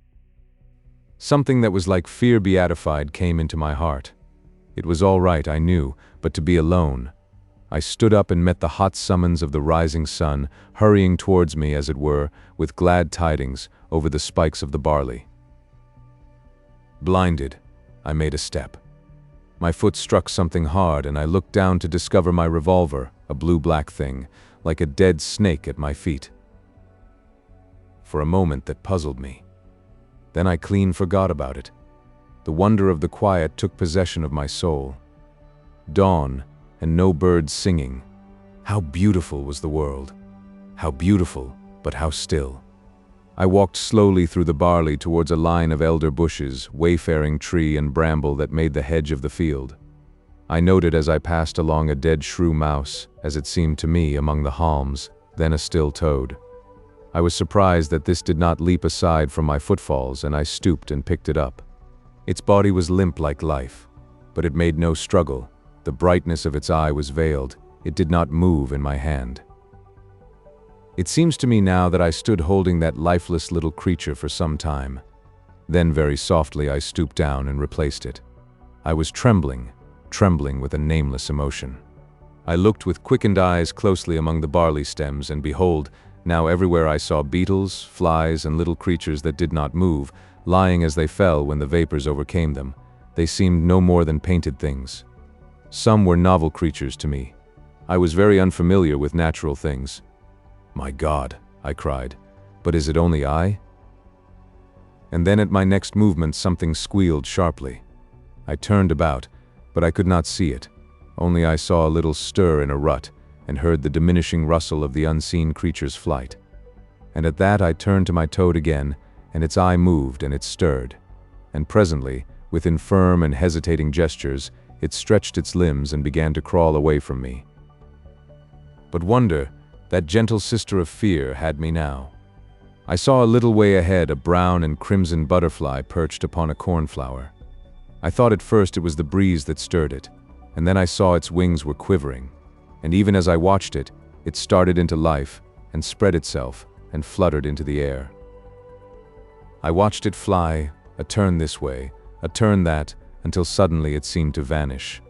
Something that was like fear beatified came into my heart. It was all right, I knew, but to be alone. I stood up and met the hot summons of the rising sun, hurrying towards me, as it were, with glad tidings over the spikes of the barley. Blinded, I made a step. My foot struck something hard, and I looked down to discover my revolver, a blue-black thing, like a dead snake at my feet. For a moment that puzzled me. Then I clean forgot about it. The wonder of the quiet took possession of my soul. Dawn, and no birds singing. How beautiful was the world. How beautiful, but how still. I walked slowly through the barley towards a line of elder bushes, wayfaring tree and bramble that made the hedge of the field. I noted as I passed along a dead shrew mouse, as it seemed to me, among the halms, then a still toad. I was surprised that this did not leap aside from my footfalls, and I stooped and picked it up. Its body was limp like life, but it made no struggle. The brightness of its eye was veiled. It did not move in my hand. It seems to me now that I stood holding that lifeless little creature for some time. Then very softly I stooped down and replaced it. I was trembling with a nameless emotion. I looked with quickened eyes closely among the barley stems, and behold, now everywhere I saw beetles, flies, and little creatures that did not move, lying as they fell when the vapors overcame them. They seemed no more than painted things. Some were novel creatures to me. I was very unfamiliar with natural things. "My God," I cried, "but is it only I?" And then at my next movement something squealed sharply. I turned about, but I could not see it. Only I saw a little stir in a rut, and heard the diminishing rustle of the unseen creature's flight. And at that I turned to my toad again, and its eye moved and it stirred. And presently, with infirm and hesitating gestures, it stretched its limbs and began to crawl away from me. But wonder, that gentle sister of fear, had me now. I saw a little way ahead a brown and crimson butterfly perched upon a cornflower. I thought at first it was the breeze that stirred it, and then I saw its wings were quivering, and even as I watched it, it started into life and spread itself and fluttered into the air. I watched it fly, a turn this way, a turn that, until suddenly it seemed to vanish.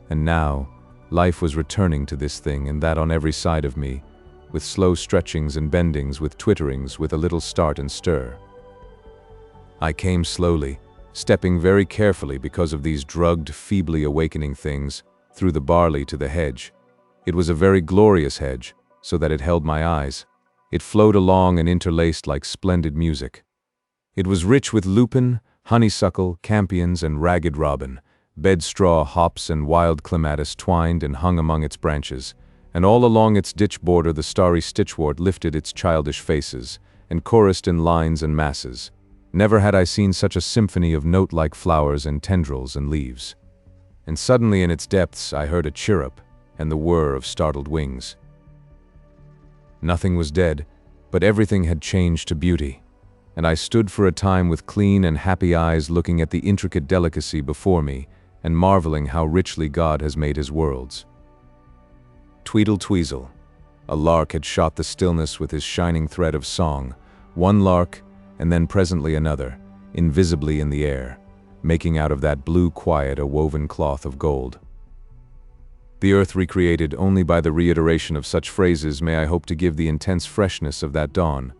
And now, life was returning to this thing and that on every side of me, with slow stretchings and bendings, with twitterings, with a little start and stir. I came slowly, stepping very carefully because of these drugged, feebly awakening things, through the barley to the hedge. It was a very glorious hedge, so that it held my eyes. It flowed along and interlaced like splendid music. It was rich with lupin, honeysuckle, campions, and ragged robin. Bedstraw, hops, and wild clematis twined and hung among its branches, and all along its ditch border the starry stitchwort lifted its childish faces, and chorused in lines and masses. Never had I seen such a symphony of note-like flowers and tendrils and leaves. And suddenly in its depths I heard a chirrup and the whir of startled wings. Nothing was dead, but everything had changed to beauty, and I stood for a time with clean and happy eyes looking at the intricate delicacy before me and marveling how richly God has made his worlds. Tweedle tweezle. A lark had shot the stillness with his shining thread of song, one lark, and then presently another, invisibly in the air, making out of that blue quiet a woven cloth of gold. The earth recreated only by the reiteration of such phrases may I hope to give the intense freshness of that dawn.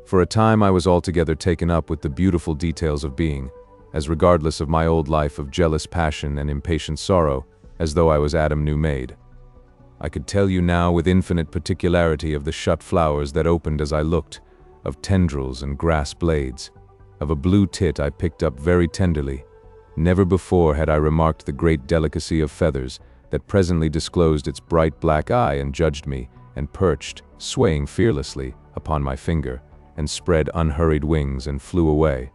For a time I was altogether taken up with the beautiful details of being, as regardless of my old life of jealous passion and impatient sorrow, as though I was Adam new made. I could tell you now with infinite particularity of the shut flowers that opened as I looked, of tendrils and grass blades, of a blue tit I picked up very tenderly. Never before had I remarked the great delicacy of feathers that presently disclosed its bright black eye and judged me, and perched, swaying fearlessly, upon my finger, and spread unhurried wings and flew away.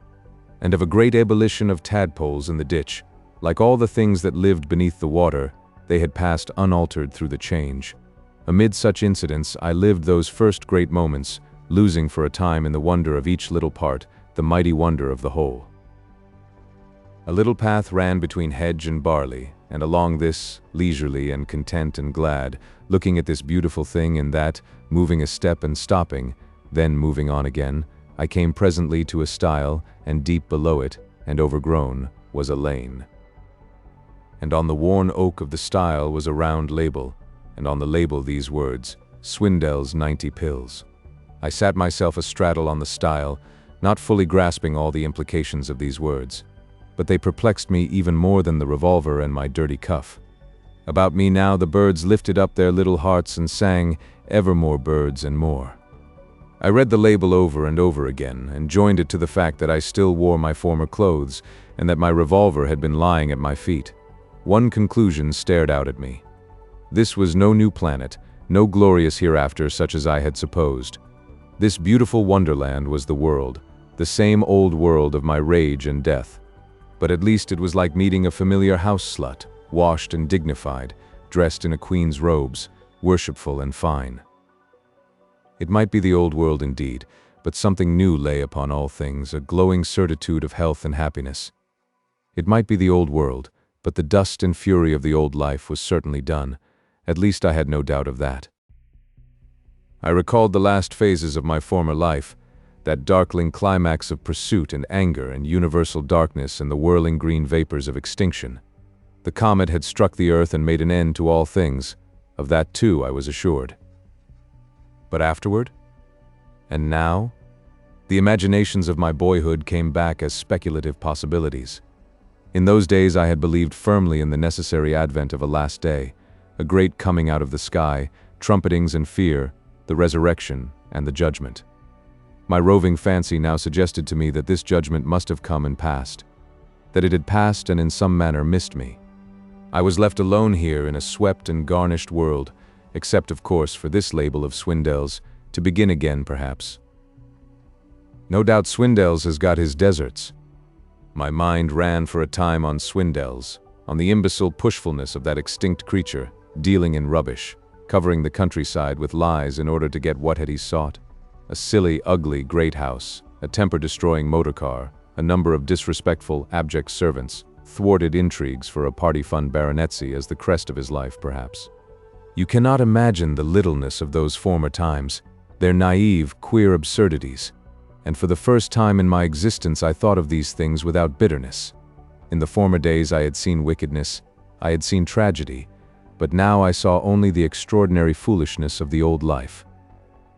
And of a great ebullition of tadpoles in the ditch, like all the things that lived beneath the water, they had passed unaltered through the change. Amid such incidents I lived those first great moments, losing for a time in the wonder of each little part, the mighty wonder of the whole. A little path ran between hedge and barley, and along this, leisurely and content and glad, looking at this beautiful thing and that, moving a step and stopping, then moving on again, I came presently to a stile, and deep below it, and overgrown, was a lane. And on the worn oak of the stile was a round label, and on the label these words, "Swindell's 90 pills." I sat myself astraddle on the stile, not fully grasping all the implications of these words. but they perplexed me even more than the revolver and my dirty cuff. About me now the birds lifted up their little hearts and sang, "Ever more birds and more." I read the label over and over again, and joined it to the fact that I still wore my former clothes, and that my revolver had been lying at my feet. One conclusion stared out at me. This was no new planet, no glorious hereafter such as I had supposed. This beautiful wonderland was the world, the same old world of my rage and death. But at least it was like meeting a familiar house slut, washed and dignified, dressed in a queen's robes, worshipful and fine. It might be the old world indeed, but something new lay upon all things, a glowing certitude of health and happiness. It might be the old world, but the dust and fury of the old life was certainly done. At least I had no doubt of that. I recalled the last phases of my former life, that darkling climax of pursuit and anger and universal darkness and the whirling green vapors of extinction. The comet had struck the earth and made an end to all things. Of that too I was assured. But afterward? And now? The imaginations of my boyhood came back as speculative possibilities. In those days I had believed firmly in the necessary advent of a last day, a great coming out of the sky, trumpetings and fear, the resurrection and the judgment. My roving fancy now suggested to me that this judgment must have come and passed, that it had passed and in some manner missed me. I was left alone here in a swept and garnished world, except of course for this label of Swindells, to begin again perhaps. No doubt Swindells has got his deserts. My mind ran for a time on Swindells, on the imbecile pushfulness of that extinct creature, dealing in rubbish, covering the countryside with lies in order to get what had he sought. A silly, ugly, great house, a temper-destroying motor car, a number of disrespectful, abject servants, thwarted intrigues for a party-fund baronetcy as the crest of his life, perhaps. You cannot imagine the littleness of those former times, their naive, queer absurdities. And for the first time in my existence I thought of these things without bitterness. In the former days I had seen wickedness, I had seen tragedy, but now I saw only the extraordinary foolishness of the old life.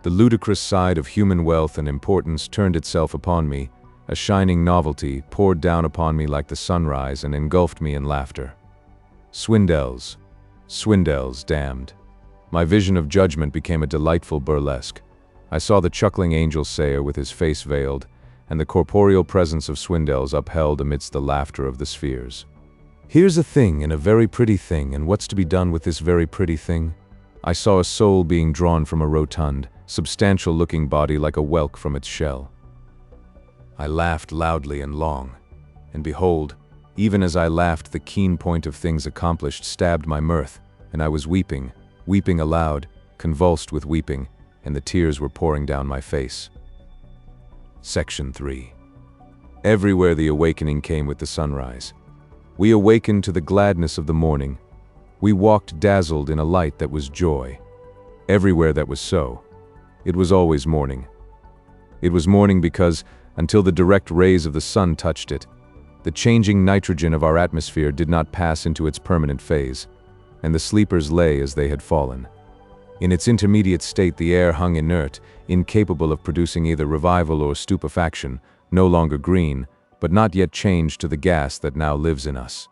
The ludicrous side of human wealth and importance turned itself upon me, a shining novelty poured down upon me like the sunrise and engulfed me in laughter. Swindells, Swindells, damned. My vision of judgment became a delightful burlesque. I saw the chuckling angel sayer with his face veiled, and the corporeal presence of Swindells upheld amidst the laughter of the spheres. Here's a thing and a very pretty thing, and what's to be done with this very pretty thing? I saw a soul being drawn from a rotund, substantial-looking body like a whelk from its shell. I laughed loudly and long, and behold, even as I laughed, the keen point of things accomplished stabbed my mirth, and I was weeping, weeping aloud, convulsed with weeping, and the tears were pouring down my face. Section 3. Everywhere the awakening came with the sunrise. We awakened to the gladness of the morning. We walked dazzled in a light that was joy. Everywhere that was so. It was always morning. It was morning because, until the direct rays of the sun touched it, the changing nitrogen of our atmosphere did not pass into its permanent phase, and the sleepers lay as they had fallen. In its intermediate state the air hung inert, incapable of producing either revival or stupefaction, no longer green, but not yet changed to the gas that now lives in us.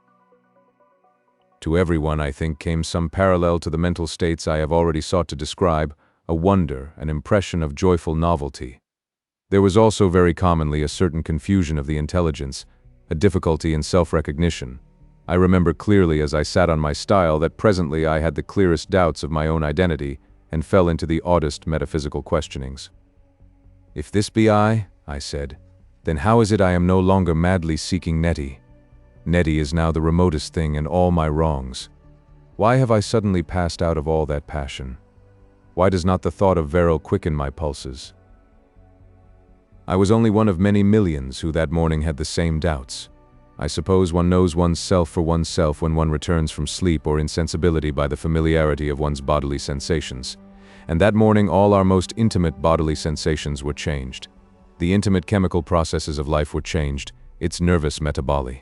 To everyone, I think, came some parallel to the mental states I have already sought to describe, a wonder, an impression of joyful novelty. There was also very commonly a certain confusion of the intelligence, a difficulty in self-recognition. I remember clearly as I sat on my stile that presently I had the clearest doubts of my own identity and fell into the oddest metaphysical questionings. If this be I said, then how is it I am no longer madly seeking Nettie? Nettie is now the remotest thing in all my wrongs. Why have I suddenly passed out of all that passion? Why does not the thought of Verrill quicken my pulses? I was only one of many millions who that morning had the same doubts. I suppose one knows one's self for oneself when one returns from sleep or insensibility by the familiarity of one's bodily sensations. And that morning all our most intimate bodily sensations were changed. The intimate chemical processes of life were changed, its nervous metaboly.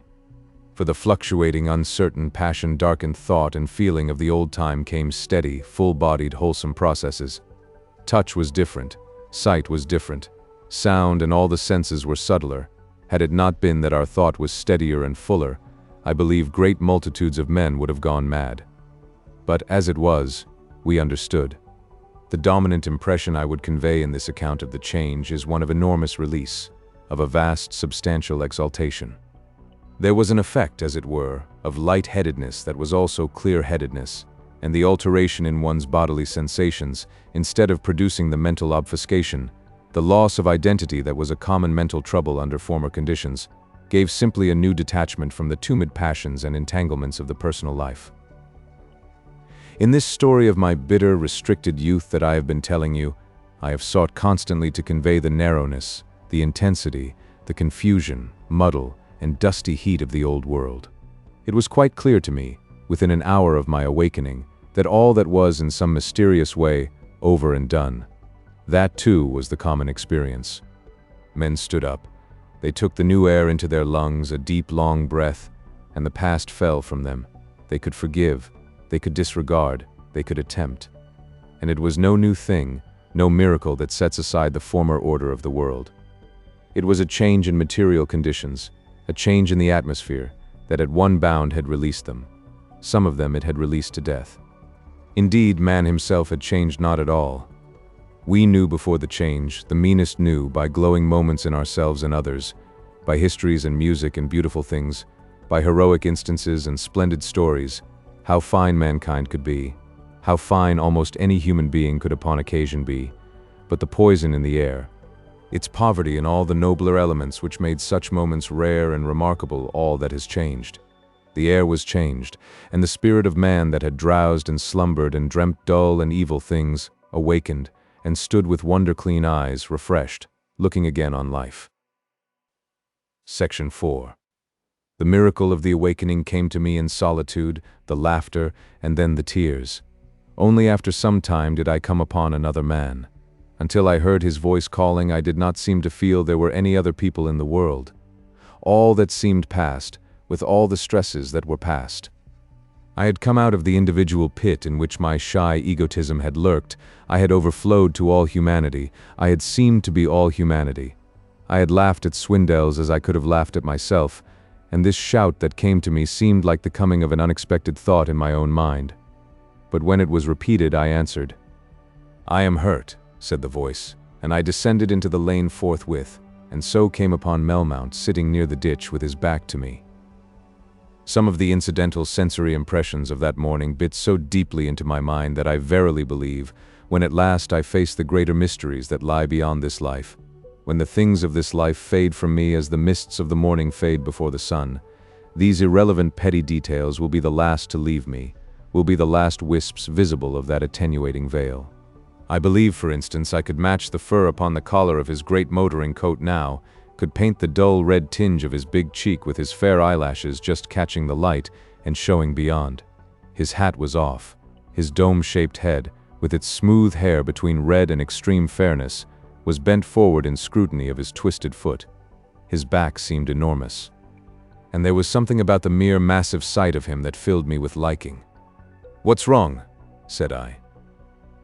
For the fluctuating, uncertain, passion-darkened thought and feeling of the old time came steady, full-bodied, wholesome processes. Touch was different, sight was different, sound and all the senses were subtler, Had it not been that our thought was steadier and fuller, I believe great multitudes of men would have gone mad. But as it was, we understood. The dominant impression I would convey in this account of the change is one of enormous release, of a vast, substantial exaltation. There was an effect, as it were, of light-headedness that was also clear-headedness, and the alteration in one's bodily sensations, instead of producing the mental obfuscation, the loss of identity that was a common mental trouble under former conditions, gave simply a new detachment from the tumid passions and entanglements of the personal life. In this story of my bitter, restricted youth that I have been telling you, I have sought constantly to convey the narrowness, the intensity, the confusion, muddle, and dusty heat of the old world. It was quite clear to me, within an hour of my awakening, that all that was in some mysterious way over and done. That too was the common experience. Men stood up. They took the new air into their lungs, a deep, long breath, and the past fell from them. They could forgive, they could disregard, they could attempt. And it was no new thing, no miracle that sets aside the former order of the world. It was a change in material conditions, a change in the atmosphere, that at one bound had released them. Some of them it had released to death. Indeed, man himself had changed not at all. We knew before the change, the meanest knew, by glowing moments in ourselves and others, by histories and music and beautiful things, by heroic instances and splendid stories, how fine mankind could be, how fine almost any human being could upon occasion be, but the poison in the air, its poverty in all the nobler elements which made such moments rare and remarkable, all that has changed. The air was changed, and the spirit of man that had drowsed and slumbered and dreamt dull and evil things, awakened, and stood with wonder-clean eyes, refreshed, looking again on life. Section 4. The miracle of the awakening came to me in solitude, the laughter, and then the tears. Only after some time did I come upon another man. Until I heard his voice calling, I did not seem to feel there were any other people in the world. All that seemed past, with all the stresses that were past. I had come out of the individual pit in which my shy egotism had lurked. I had overflowed to all humanity. I had seemed to be all humanity. I had laughed at Swindells as I could have laughed at myself, and this shout that came to me seemed like the coming of an unexpected thought in my own mind. But when it was repeated, I answered. "I am hurt," said the voice, and I descended into the lane forthwith, and so came upon Melmount sitting near the ditch with his back to me. Some of the incidental sensory impressions of that morning bit so deeply into my mind that I verily believe, when at last I face the greater mysteries that lie beyond this life, when the things of this life fade from me as the mists of the morning fade before the sun, these irrelevant petty details will be the last to leave me, will be the last wisps visible of that attenuating veil. I believe, for instance, I could match the fur upon the collar of his great motoring coat now, could paint the dull red tinge of his big cheek with his fair eyelashes just catching the light and showing beyond. His hat was off. His dome-shaped head, with its smooth hair between red and extreme fairness, was bent forward in scrutiny of his twisted foot. His back seemed enormous. And there was something about the mere massive sight of him that filled me with liking. "What's wrong?" said I.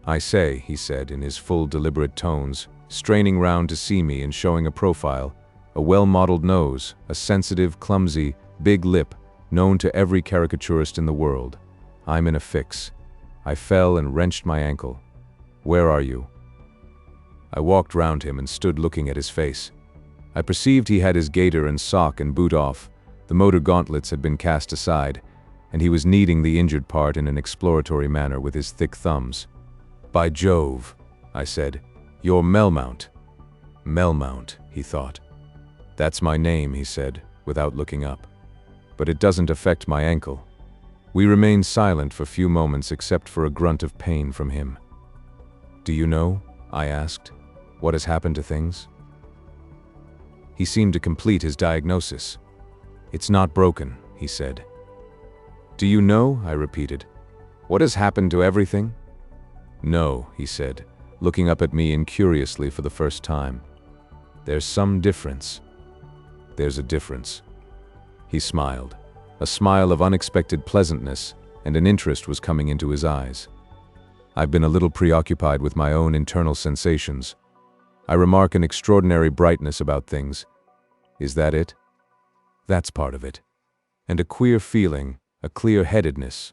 "I say," he said in his full, deliberate tones, straining round to see me and showing a profile, a well-modeled nose, a sensitive, clumsy, big lip, known to every caricaturist in the world. "I'm in a fix. I fell and wrenched my ankle. Where are you?" I walked round him and stood looking at his face. I perceived he had his gaiter and sock and boot off, the motor gauntlets had been cast aside, and he was kneading the injured part in an exploratory manner with his thick thumbs. "By Jove," I said, "you're Melmount." "Melmount," he thought. "That's my name," he said, without looking up. "But it doesn't affect my ankle." We remained silent for few moments except for a grunt of pain from him. "Do you know," I asked, "what has happened to things?" He seemed to complete his diagnosis. "It's not broken," he said. "Do you know," I repeated, "what has happened to everything?" "No," he said, looking up at me incuriously for the first time. "There's some difference." "There's a difference." He smiled. A smile of unexpected pleasantness, and an interest was coming into his eyes. I've been a little preoccupied with my own internal sensations. I remark an extraordinary brightness about things. Is that it? That's part of it. And a queer feeling, a clear-headedness.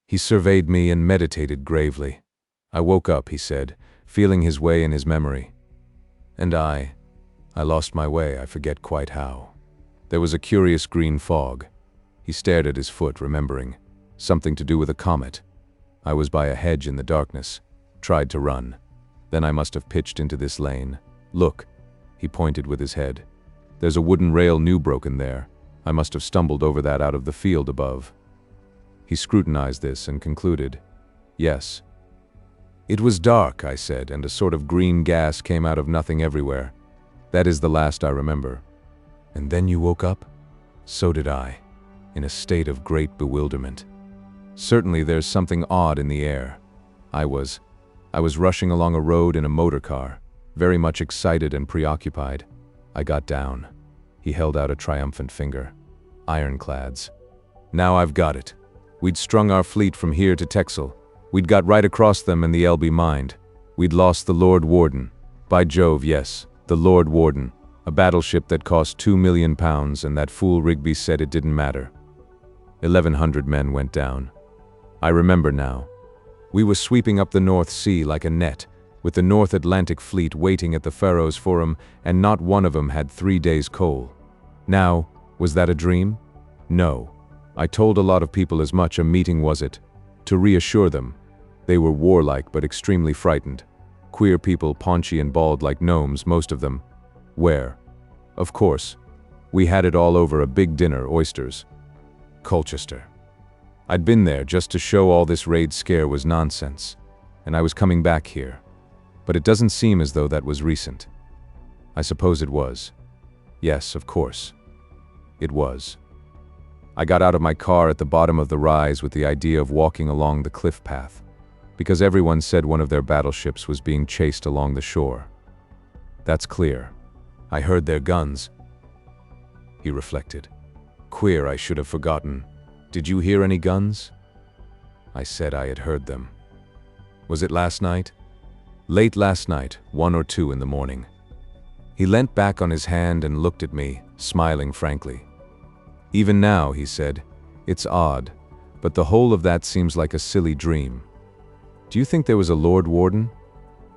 He surveyed me and meditated gravely. I woke up, he said, feeling his way in his memory. And I lost my way, I forget quite how. There was a curious green fog. He stared at his foot, remembering. Something to do with a comet. I was by a hedge in the darkness. Tried to run. Then I must have pitched into this lane. Look, he pointed with his head. There's a wooden rail new broken there. I must have stumbled over that out of the field above. He scrutinized this and concluded, yes. It was dark, I said, and a sort of green gas came out of nothing everywhere. That is the last I remember. And then you woke up? So did I, in a state of great bewilderment. Certainly there's something odd in the air. I was rushing along a road in a motor car, very much excited and preoccupied. I got down. He held out a triumphant finger. Ironclads. Now I've got it. We'd strung our fleet from here to Texel. We'd got right across them and the LB mined. We'd lost the Lord Warden. By Jove, yes, the Lord Warden. A battleship that cost £2 million, and that fool Rigby said it didn't matter. 1,100 men went down. I remember now. We were sweeping up the North Sea like a net, with the North Atlantic Fleet waiting at the Faroes for 'em, and not one of 'em had 3 days' coal. Now, was that a dream? No. I told a lot of people as much. A meeting was it. To reassure them. They were warlike but extremely frightened. Queer people, paunchy and bald like gnomes, most of them. Where? Of course. We had it all over a big dinner, oysters. Colchester. I'd been there just to show all this raid scare was nonsense, and I was coming back here. But it doesn't seem as though that was recent. I suppose it was. Yes, of course. It was. I got out of my car at the bottom of the rise with the idea of walking along the cliff path, because everyone said one of their battleships was being chased along the shore. That's clear. I heard their guns. He reflected. Queer, I should have forgotten. Did you hear any guns? I said I had heard them. Was it last night? Late last night, 1 or 2 in the morning. He leant back on his hand and looked at me, smiling frankly. Even now, he said, it's odd, but the whole of that seems like a silly dream. Do you think there was a Lord Warden?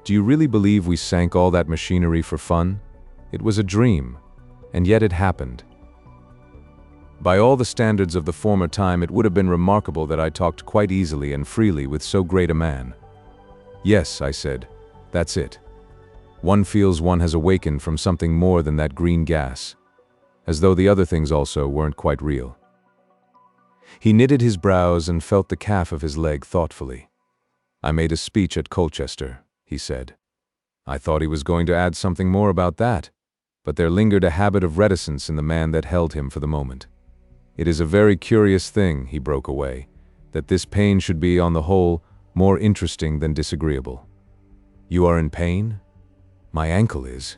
Do you really believe we sank all that machinery for fun? It was a dream, and yet it happened. By all the standards of the former time, it would have been remarkable that I talked quite easily and freely with so great a man. Yes, I said, that's it. One feels one has awakened from something more than that green gas, as though the other things also weren't quite real. He knitted his brows and felt the calf of his leg thoughtfully. I made a speech at Colchester, he said. I thought he was going to add something more about that, but there lingered a habit of reticence in the man that held him for the moment. It is a very curious thing, he broke away, that this pain should be, on the whole, more interesting than disagreeable. You are in pain? My ankle is.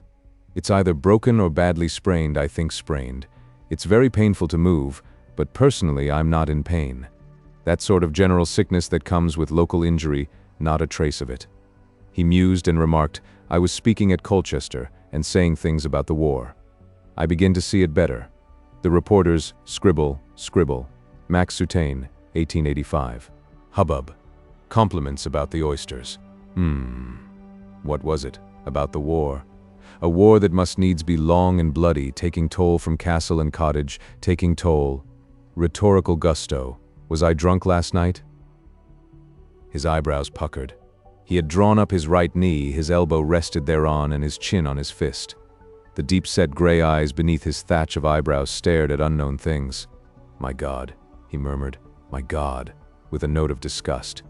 It's either broken or badly sprained, I think sprained. It's very painful to move, but personally I'm not in pain. That sort of general sickness that comes with local injury, not a trace of it. He mused and remarked, I was speaking at Colchester and saying things about the war. I begin to see it better. The reporters scribble, scribble. Max Soutane, 1885. Hubbub. Compliments about the oysters. What was it? About the war. A war that must needs be long and bloody, taking toll from castle and cottage, taking toll. Rhetorical gusto. Was I drunk last night? His eyebrows puckered. He had drawn up his right knee, his elbow rested thereon and his chin on his fist. The deep-set gray eyes beneath his thatch of eyebrows stared at unknown things. My God, he murmured, my God, with a note of disgust.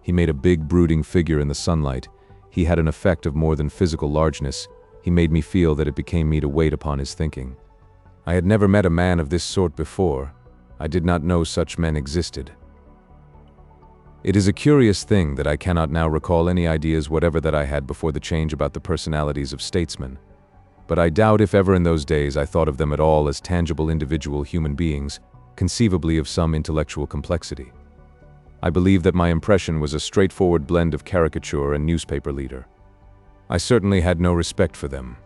He made a big, brooding figure in the sunlight. He had an effect of more than physical largeness. He made me feel that it became me to wait upon his thinking. I had never met a man of this sort before. I did not know such men existed. It is a curious thing that I cannot now recall any ideas whatever that I had before the change about the personalities of statesmen. But I doubt if ever in those days I thought of them at all as tangible individual human beings, conceivably of some intellectual complexity. I believe that my impression was a straightforward blend of caricature and newspaper leader. I certainly had no respect for them,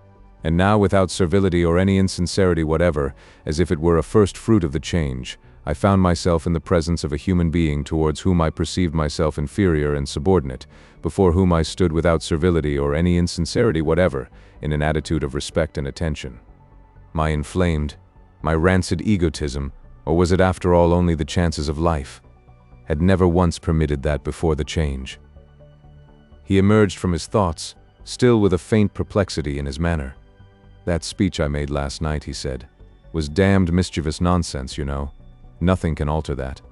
And now, without servility or any insincerity whatever, as if it were a first fruit of the change, I found myself in the presence of a human being towards whom I perceived myself inferior and subordinate, before whom I stood without servility or any insincerity whatever, in an attitude of respect and attention. My inflamed, my rancid egotism, or was it after all only the chances of life, had never once permitted that before the change. He emerged from his thoughts, still with a faint perplexity in his manner. "That speech I made last night," he said, "was damned mischievous nonsense, you know. Nothing can alter that.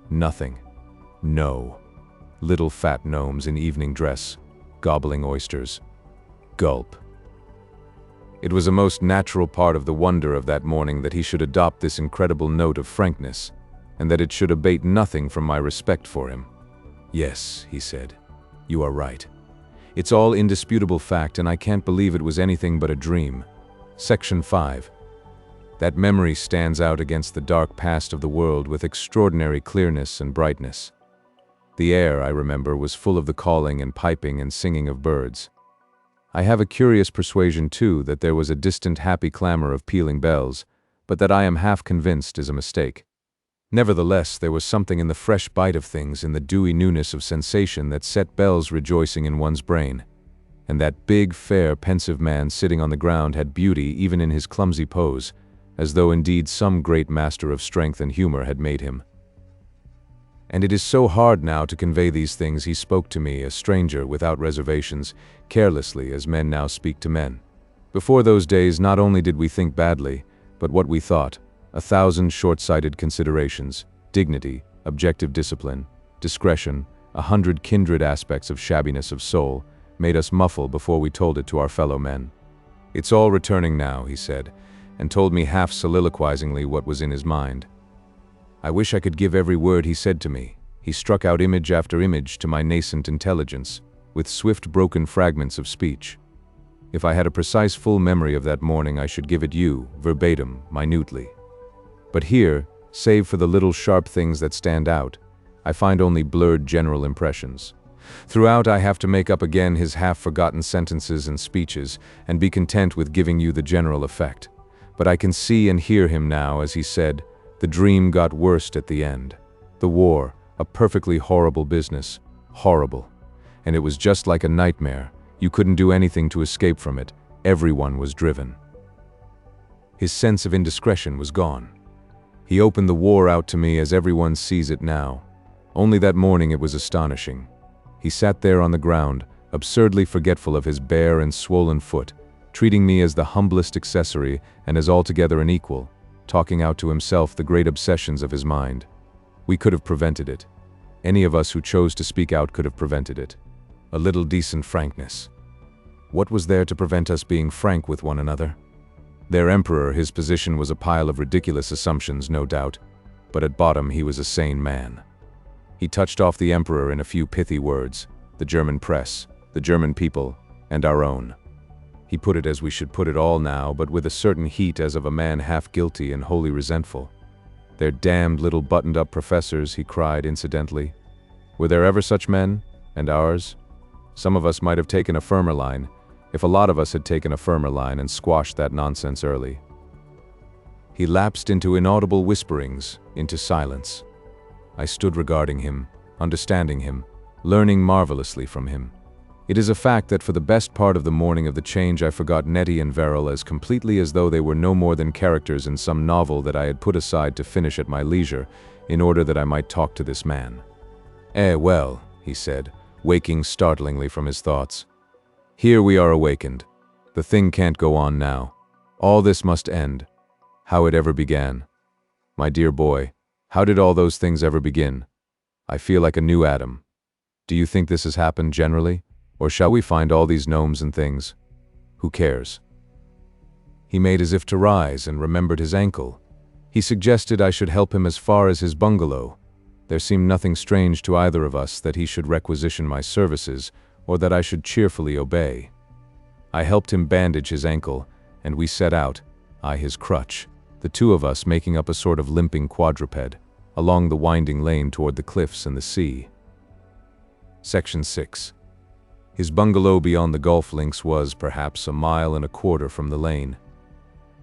Nothing. No. Little fat gnomes in evening dress, gobbling oysters. Gulp." It was a most natural part of the wonder of that morning that he should adopt this incredible note of frankness, and that it should abate nothing from my respect for him. "Yes," he said, "you are right. It's all indisputable fact, and I can't believe it was anything but a dream." Section 5. That memory stands out against the dark past of the world with extraordinary clearness and brightness. The air, I remember, was full of the calling and piping and singing of birds. I have a curious persuasion, too, that there was a distant happy clamor of pealing bells, but that I am half convinced is a mistake. Nevertheless, there was something in the fresh bite of things, in the dewy newness of sensation that set bells rejoicing in one's brain. And that big, fair, pensive man sitting on the ground had beauty even in his clumsy pose, as though indeed some great master of strength and humor had made him. And it is so hard now to convey these things. He spoke to me, a stranger, without reservations, carelessly, as men now speak to men. Before those days, not only did we think badly, but what we thought, 1,000 short-sighted considerations, dignity, objective discipline, discretion, 100 kindred aspects of shabbiness of soul, made us muffle before we told it to our fellow men. "It's all returning now," he said, and told me half soliloquizingly what was in his mind. I wish I could give every word he said to me. He struck out image after image to my nascent intelligence, with swift broken fragments of speech. If I had a precise full memory of that morning, I should give it you, verbatim, minutely. But here, save for the little sharp things that stand out, I find only blurred general impressions. Throughout, I have to make up again his half-forgotten sentences and speeches, and be content with giving you the general effect. But I can see and hear him now as he said, "The dream got worst at the end. The war, a perfectly horrible business. Horrible. And it was just like a nightmare. You couldn't do anything to escape from it. Everyone was driven." His sense of indiscretion was gone. He opened the war out to me as everyone sees it now. Only that morning it was astonishing. He sat there on the ground, absurdly forgetful of his bare and swollen foot, treating me as the humblest accessory and as altogether an equal, talking out to himself the great obsessions of his mind. We could have prevented it. Any of us who chose to speak out could have prevented it. A little decent frankness. What was there to prevent us being frank with one another? Their emperor, his position was a pile of ridiculous assumptions, no doubt, but at bottom he was a sane man. He touched off the emperor in a few pithy words, the German press, the German people, and our own. He put it as we should put it all now, but with a certain heat as of a man half guilty and wholly resentful. "Their damned little buttoned-up professors," he cried incidentally. "Were there ever such men? And ours? Some of us might have taken a firmer line, if a lot of us had taken a firmer line and squashed that nonsense early." He lapsed into inaudible whisperings, into silence. I stood regarding him, understanding him, learning marvelously from him. It is a fact that for the best part of the morning of the change I forgot Nettie and Verrill as completely as though they were no more than characters in some novel that I had put aside to finish at my leisure, in order that I might talk to this man. Well," he said, waking startlingly from his thoughts. "Here we are awakened. The thing can't go on now. All this must end. How it ever began. My dear boy, how did all those things ever begin? I feel like a new Adam. Do you think this has happened generally? Or shall we find all these gnomes and things? Who cares?" He made as if to rise and remembered his ankle. He suggested I should help him as far as his bungalow. There seemed nothing strange to either of us that he should requisition my services, or that I should cheerfully obey. I helped him bandage his ankle, and we set out, I his crutch, the two of us making up a sort of limping quadruped, along the winding lane toward the cliffs and the sea. Section 6. His bungalow beyond the golf links was, perhaps, 1.25 miles from the lane.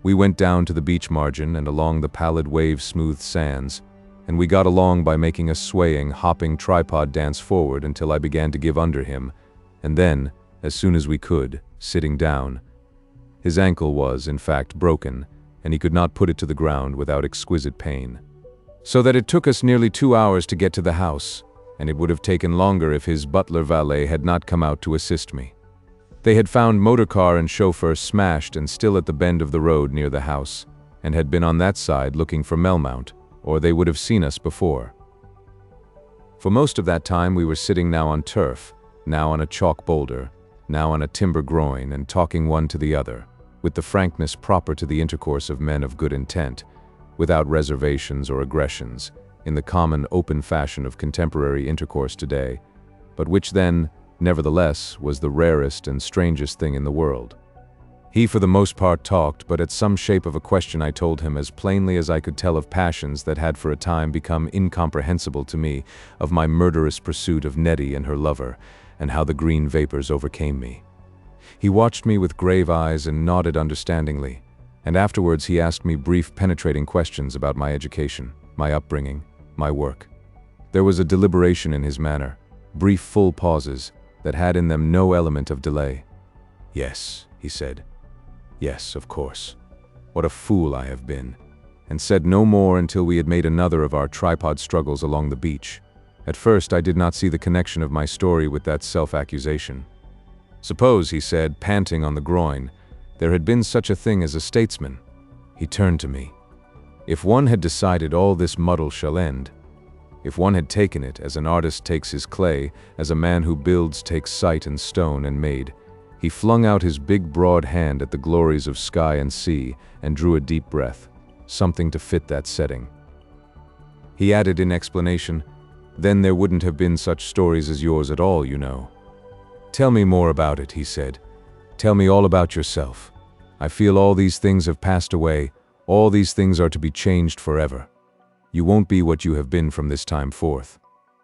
We went down to the beach margin and along the pallid wave-smoothed sands, and we got along by making a swaying, hopping tripod dance forward until I began to give under him, and then, as soon as we could, sitting down. His ankle was, in fact, broken, and he could not put it to the ground without exquisite pain. So that it took us nearly 2 hours to get to the house, and it would have taken longer if his butler valet had not come out to assist me. They had found motorcar and chauffeur smashed and still at the bend of the road near the house, and had been on that side looking for Melmount, or they would have seen us before. For most of that time we were sitting now on turf, now on a chalk boulder, now on a timber groin, and talking one to the other, with the frankness proper to the intercourse of men of good intent, without reservations or aggressions, in the common open fashion of contemporary intercourse today, but which then, nevertheless, was the rarest and strangest thing in the world. He for the most part talked, but at some shape of a question I told him as plainly as I could tell of passions that had for a time become incomprehensible to me, of my murderous pursuit of Nettie and her lover, and how the green vapors overcame me. He watched me with grave eyes and nodded understandingly, and afterwards he asked me brief penetrating questions about my education, my upbringing, my work. There was a deliberation in his manner, brief full pauses, that had in them no element of delay. "Yes," he said. "Yes, of course. What a fool I have been," and said no more until we had made another of our tripod struggles along the beach. At first I did not see the connection of my story with that self-accusation. "Suppose," he said, panting on the groin, "there had been such a thing as a statesman." He turned to me. "If one had decided all this muddle shall end, if one had taken it as an artist takes his clay, as a man who builds takes site and stone and made," he flung out his big broad hand at the glories of sky and sea and drew a deep breath, something to fit that setting. He added in explanation, "Then there wouldn't have been such stories as yours at all, you know." "Tell me more about it," he said. "Tell me all about yourself. I feel all these things have passed away, all these things are to be changed forever. You won't be what you have been from this time forth.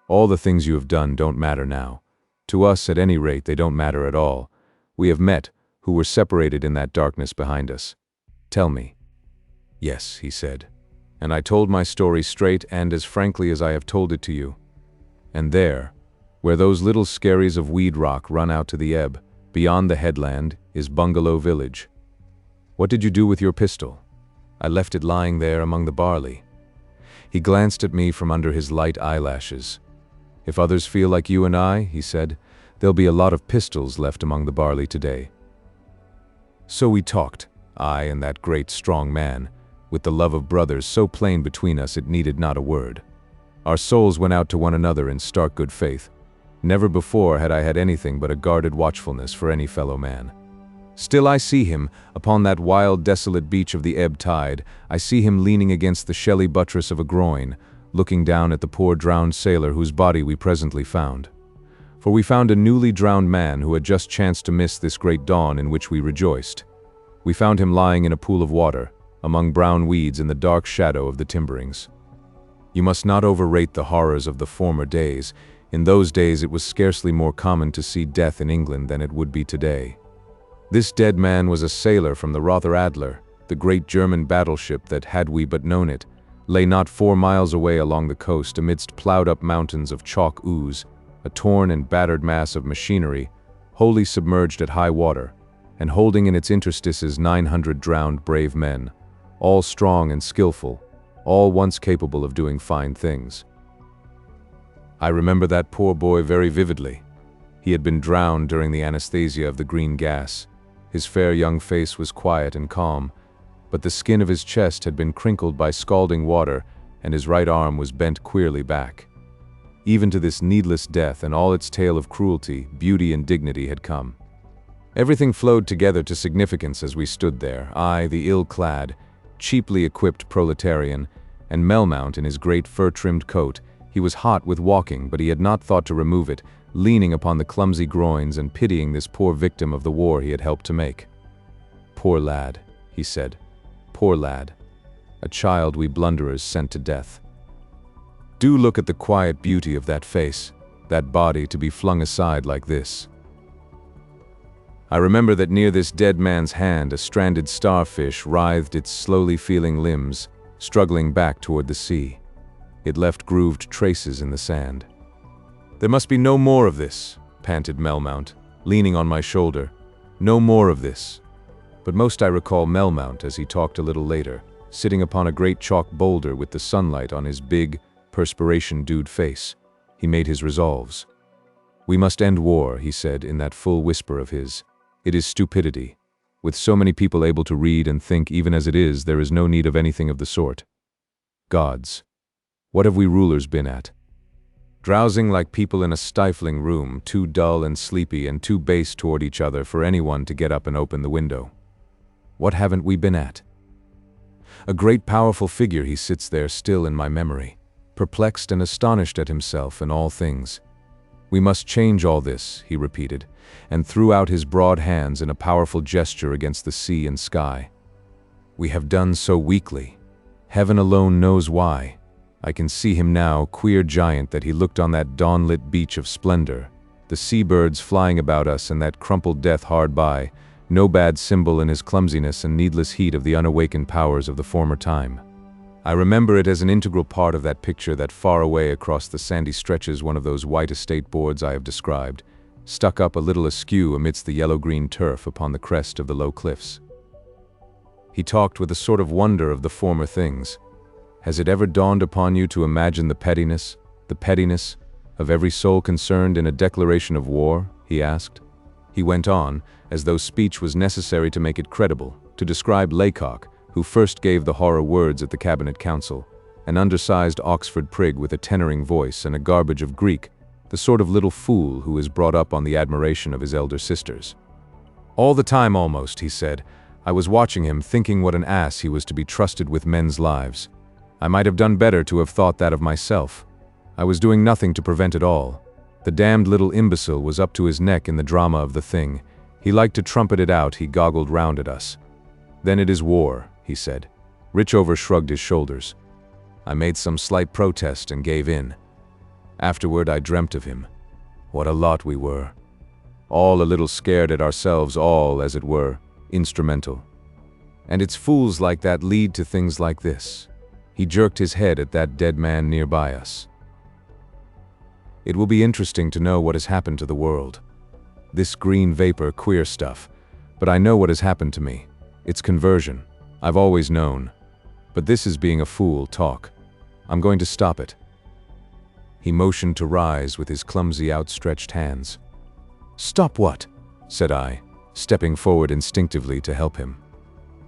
All the things you have done don't matter now. To us, at any rate, they don't matter at all. We have met, who were separated in that darkness behind us. Tell me." "Yes," he said. And I told my story straight and as frankly as I have told it to you. And there, where those little skerries of weed rock run out to the ebb, beyond the headland, is Bungalow Village. "What did you do with your pistol?" "I left it lying there among the barley." He glanced at me from under his light eyelashes. "If others feel like you and I," he said, "there'll be a lot of pistols left among the barley today." So we talked, I and that great strong man, with the love of brothers so plain between us it needed not a word. Our souls went out to one another in stark good faith. Never before had I had anything but a guarded watchfulness for any fellow man. Still I see him, upon that wild, desolate beach of the ebb tide, I see him leaning against the shelly buttress of a groin, looking down at the poor drowned sailor whose body we presently found. For we found a newly drowned man who had just chanced to miss this great dawn in which we rejoiced. We found him lying in a pool of water, among brown weeds in the dark shadow of the timberings. You must not overrate the horrors of the former days. In those days it was scarcely more common to see death in England than it would be today. This dead man was a sailor from the Rother Adler, the great German battleship that, had we but known it, lay not 4 miles away along the coast amidst ploughed-up mountains of chalk ooze, a torn and battered mass of machinery, wholly submerged at high water, and holding in its interstices 900 drowned brave men, all strong and skillful, all once capable of doing fine things. I remember that poor boy very vividly. He had been drowned during the anesthesia of the green gas. His fair young face was quiet and calm, but the skin of his chest had been crinkled by scalding water, and his right arm was bent queerly back. Even to this needless death and all its tale of cruelty, beauty and dignity had come. Everything flowed together to significance as we stood there, I, the ill-clad, cheaply equipped proletarian, and Melmount in his great fur-trimmed coat. He was hot with walking, but he had not thought to remove it, leaning upon the clumsy groins and pitying this poor victim of the war he had helped to make. "Poor lad," he said. "Poor lad. A child we blunderers sent to death. Do look at the quiet beauty of that face, that body to be flung aside like this. I remember that near this dead man's hand a stranded starfish writhed its slowly feeling limbs, struggling back toward the sea. It left grooved traces in the sand. "There must be no more of this," panted Melmount, leaning on my shoulder. "No more of this." But most I recall Melmount as he talked a little later, sitting upon a great chalk boulder with the sunlight on his big, perspiration-dewed face. He made his resolves. "We must end war," he said in that full whisper of his. "It is stupidity. With so many people able to read and think even as it is, there is no need of anything of the sort. Gods, what have we rulers been at? Drowsing like people in a stifling room, too dull and sleepy and too base toward each other for anyone to get up and open the window. What haven't we been at? A great powerful figure he sits there still in my memory, perplexed and astonished at himself and all things. We must change all this," he repeated, and threw out his broad hands in a powerful gesture against the sea and sky. "We have done so weakly. Heaven alone knows why. I can see him now, queer giant that he looked on that dawn-lit beach of splendor, the seabirds flying about us and that crumpled death hard by, no bad symbol in his clumsiness and needless heat of the unawakened powers of the former time. I remember it as an integral part of that picture that far away across the sandy stretches one of those white estate boards I have described, stuck up a little askew amidst the yellow-green turf upon the crest of the low cliffs. He talked with a sort of wonder of the former things. Has it ever dawned upon you to imagine the pettiness of every soul concerned in a declaration of war?" he asked. He went on, as though speech was necessary to make it credible, to describe Laycock, who first gave the horror words at the Cabinet Council, an undersized Oxford prig with a tenoring voice and a garbage of Greek, the sort of little fool who is brought up on the admiration of his elder sisters. "All the time almost," he said, "I was watching him, thinking what an ass he was to be trusted with men's lives. I might have done better to have thought that of myself. I was doing nothing to prevent it all. The damned little imbecile was up to his neck in the drama of the thing. He liked to trumpet it out. He goggled round at us. 'Then it is war,' he said. Richover shrugged his shoulders. I made some slight protest and gave in. Afterward I dreamt of him. What a lot we were. All a little scared at ourselves, all, as it were, instrumental. And it's fools like that lead to things like this." He jerked his head at that dead man nearby us. "It will be interesting to know what has happened to the world. This green vapor, queer stuff. But I know what has happened to me. It's conversion. I've always known. But this is being a fool talk. I'm going to stop it." He motioned to rise with his clumsy outstretched hands. "Stop what?" said I, stepping forward instinctively to help him.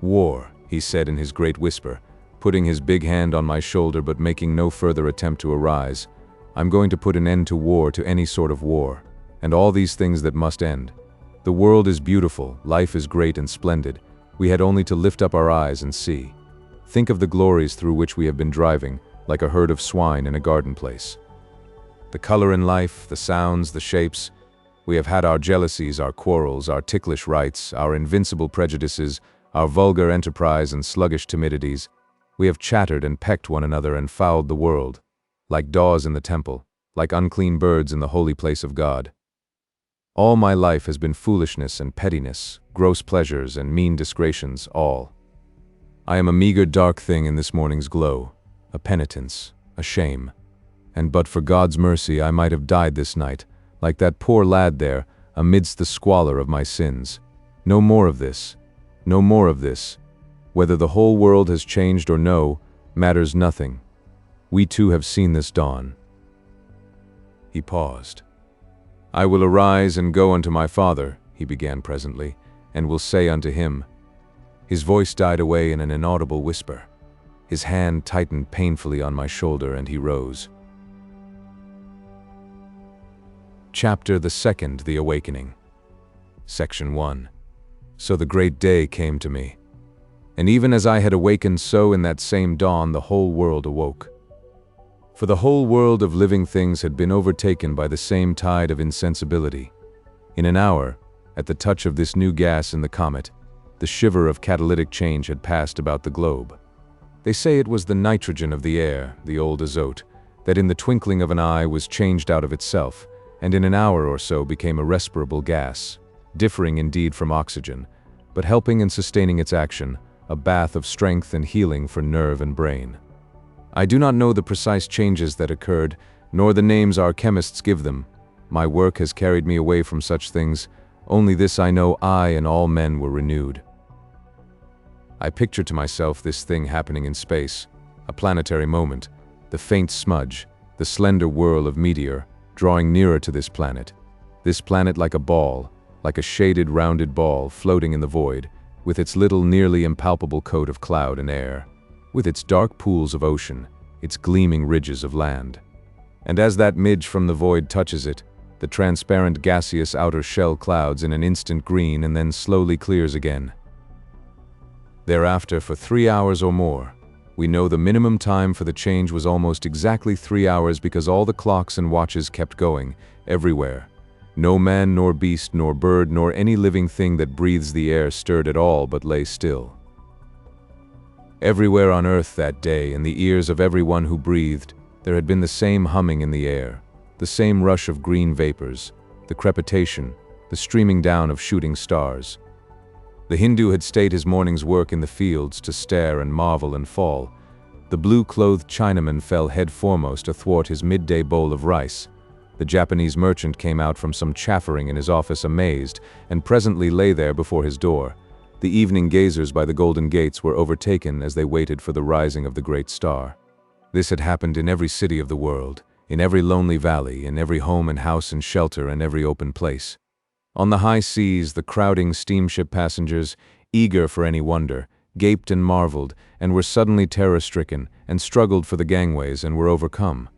"War," he said in his great whisper, putting his big hand on my shoulder but making no further attempt to arise. "I'm going to put an end to war, to any sort of war, and all these things that must end. The world is beautiful, life is great and splendid. We had only to lift up our eyes and see. Think of the glories through which we have been driving, like a herd of swine in a garden place. The color in life, the sounds, the shapes. We have had our jealousies, our quarrels, our ticklish rights, our invincible prejudices, our vulgar enterprise and sluggish timidities. We have chattered and pecked one another and fouled the world, like daws in the temple, like unclean birds in the holy place of God. All my life has been foolishness and pettiness, gross pleasures and mean discretions, all. I am a meager dark thing in this morning's glow, a penitence, a shame. And but for God's mercy I might have died this night, like that poor lad there, amidst the squalor of my sins. No more of this. No more of this. Whether the whole world has changed or no, matters nothing. We too have seen this dawn." He paused. "I will arise and go unto my father," he began presently, "and will say unto him." His voice died away in an inaudible whisper. His hand tightened painfully on my shoulder and he rose. Chapter the Second, The Awakening. Section 1. So the great day came to me. And even as I had awakened, so in that same dawn the whole world awoke. For the whole world of living things had been overtaken by the same tide of insensibility. In an hour, at the touch of this new gas in the comet, the shiver of catalytic change had passed about the globe. They say it was the nitrogen of the air, the old azote, that in the twinkling of an eye was changed out of itself, and in an hour or so became a respirable gas. differing indeed from oxygen, but helping and sustaining its action, a bath of strength and healing for nerve and brain. I do not know the precise changes that occurred, nor the names our chemists give them. My work has carried me away from such things. Only this I know: I and all men were renewed. I picture to myself this thing happening in space, a planetary moment, the faint smudge, the slender whirl of meteor, drawing nearer to this planet like a ball, like a shaded, rounded ball floating in the void, with its little, nearly impalpable coat of cloud and air, with its dark pools of ocean, its gleaming ridges of land. And as that midge from the void touches it, the transparent gaseous outer shell clouds in an instant green and then slowly clears again. Thereafter, for 3 hours or more, we know the minimum time for the change was almost exactly 3 hours, because all the clocks and watches kept going, everywhere. No man nor beast nor bird nor any living thing that breathes the air stirred at all, but lay still. Everywhere on earth that day, in the ears of everyone who breathed, there had been the same humming in the air, the same rush of green vapors, the crepitation, the streaming down of shooting stars. The Hindu had stayed his morning's work in the fields to stare and marvel and fall. The blue-clothed Chinaman fell head foremost athwart his midday bowl of rice. The Japanese merchant came out from some chaffering in his office amazed, and presently lay there before his door. The evening gazers by the golden gates were overtaken as they waited for the rising of the great star. This had happened in every city of the world, in every lonely valley, in every home and house and shelter and every open place. On the high seas, the crowding steamship passengers, eager for any wonder, gaped and marveled, and were suddenly terror-stricken, and struggled for the gangways and were overcome.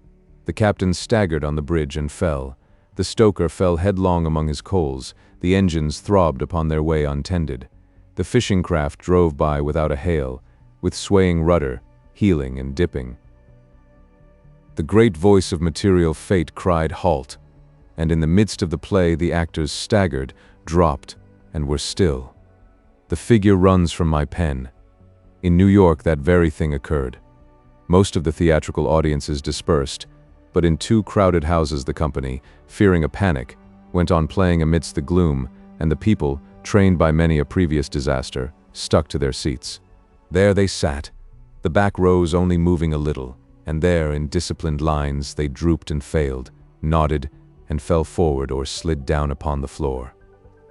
The captain staggered on the bridge and fell. The stoker fell headlong among his coals. The engines throbbed upon their way untended. The fishing craft drove by without a hail, with swaying rudder, heeling and dipping. The great voice of material fate cried halt, and in the midst of the play the actors staggered, dropped, and were still. The figure runs from my pen. In New York that very thing occurred. Most of the theatrical audiences dispersed, but in 2 crowded houses the company, fearing a panic, went on playing amidst the gloom, and the people, trained by many a previous disaster, stuck to their seats. There they sat, the back rows only moving a little, and there, in disciplined lines, they drooped and failed, nodded, and fell forward or slid down upon the floor.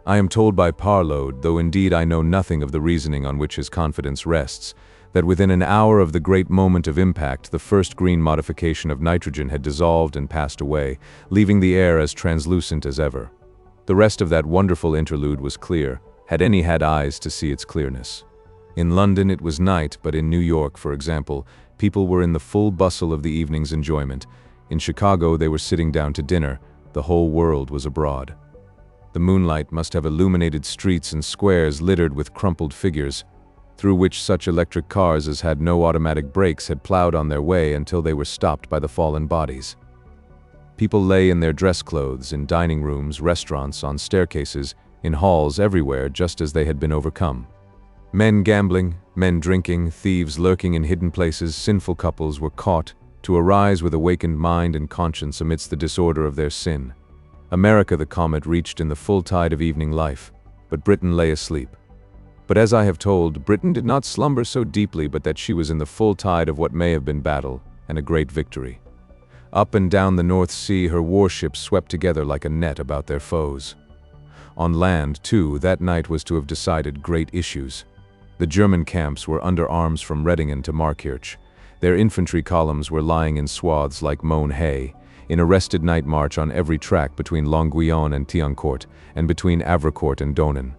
I am told by PROLOGUE, though indeed I know nothing of the reasoning on which his confidence rests, that within an hour of the great moment of impact, the first green modification of nitrogen had dissolved and passed away, leaving the air as translucent as ever. The rest of that wonderful interlude was clear, had any had eyes to see its clearness. In London it was night, but in New York, for example, people were in the full bustle of the evening's enjoyment. In Chicago they were sitting down to dinner. The whole world was abroad. The moonlight must have illuminated streets and squares littered with crumpled figures, through which such electric cars as had no automatic brakes had plowed on their way until they were stopped by the fallen bodies. People lay in their dress clothes, in dining rooms, restaurants, on staircases, in halls, everywhere, just as they had been overcome. Men gambling, men drinking, thieves lurking in hidden places, sinful couples were caught, to arise with awakened mind and conscience amidst the disorder of their sin. America, the comet, reached in the full tide of evening life, but Britain lay asleep. But as I have told, Britain did not slumber so deeply but that she was in the full tide of what may have been battle, and a great victory. Up and down the North Sea her warships swept together like a net about their foes. On land, too, that night was to have decided great issues. The German camps were under arms from Reddingen to Markirch. Their infantry columns were lying in swaths like mown hay, in arrested night march on every track between Longuyon and Thiancourt, and between Avricourt and Donen.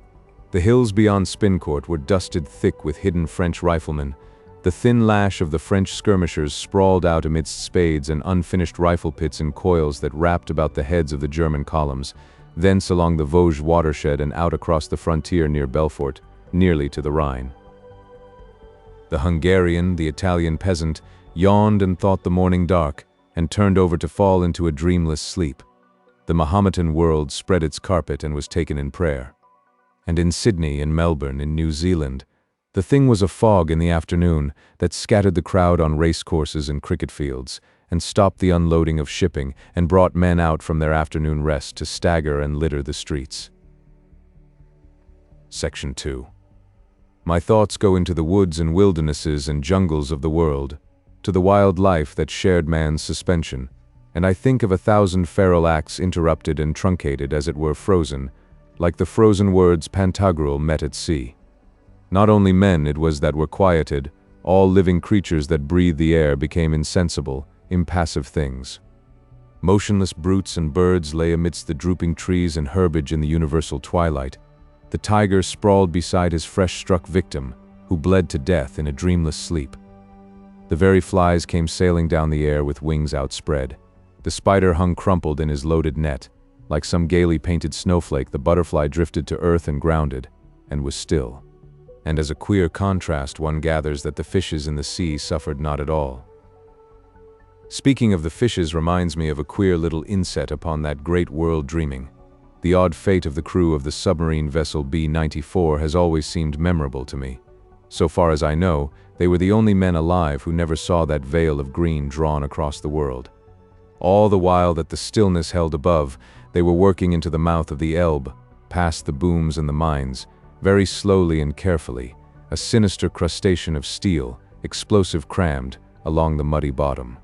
The hills beyond Spincourt were dusted thick with hidden French riflemen. The thin lash of the French skirmishers sprawled out amidst spades and unfinished rifle pits in coils that wrapped about the heads of the German columns, thence along the Vosges watershed and out across the frontier near Belfort, nearly to the Rhine. The Hungarian, the Italian peasant, yawned and thought the morning dark, and turned over to fall into a dreamless sleep. The Mahometan world spread its carpet and was taken in prayer. And in Sydney, in Melbourne, in New Zealand, the thing was a fog in the afternoon that scattered the crowd on racecourses and cricket fields, and stopped the unloading of shipping, and brought men out from their afternoon rest to stagger and litter the streets. Section 2. My thoughts go into the woods and wildernesses and jungles of the world, to the wild life that shared man's suspension, and I think of 1,000 feral acts interrupted and truncated as it were frozen, like the frozen words Pantagruel met at sea. Not only men it was that were quieted, all living creatures that breathed the air became insensible, impassive things. Motionless brutes and birds lay amidst the drooping trees and herbage in the universal twilight. The tiger sprawled beside his fresh-struck victim, who bled to death in a dreamless sleep. The very flies came sailing down the air with wings outspread. The spider hung crumpled in his loaded net. Like some gaily painted snowflake, the butterfly drifted to earth and grounded, and was still. And as a queer contrast, one gathers that the fishes in the sea suffered not at all. Speaking of the fishes reminds me of a queer little inset upon that great world dreaming. The odd fate of the crew of the submarine vessel B-94 has always seemed memorable to me. So far as I know, they were the only men alive who never saw that veil of green drawn across the world. All the while that the stillness held above, they were working into the mouth of the Elbe, past the booms and the mines, very slowly and carefully, a sinister crustacean of steel, explosive crammed, along the muddy bottom.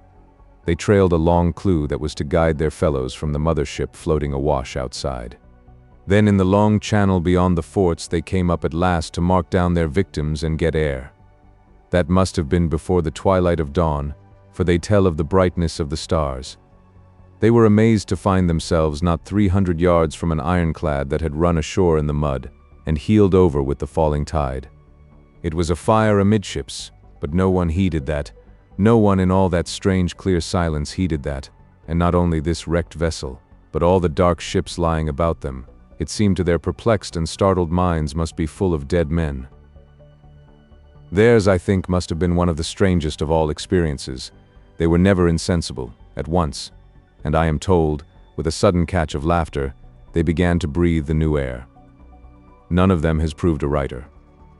They trailed a long clue that was to guide their fellows from the mothership floating awash outside. Then in the long channel beyond the forts they came up at last to mark down their victims and get air. That must have been before the twilight of dawn, for they tell of the brightness of the stars. They were amazed to find themselves not 300 yards from an ironclad that had run ashore in the mud and heeled over with the falling tide. It was a fire amidships, but no one heeded that. No one in all that strange clear silence heeded that, and not only this wrecked vessel, but all the dark ships lying about them. It seemed to their perplexed and startled minds must be full of dead men. Theirs, I think, must have been one of the strangest of all experiences. They were never insensible, at once, and I am told, with a sudden catch of laughter, they began to breathe the new air. None of them has proved a writer.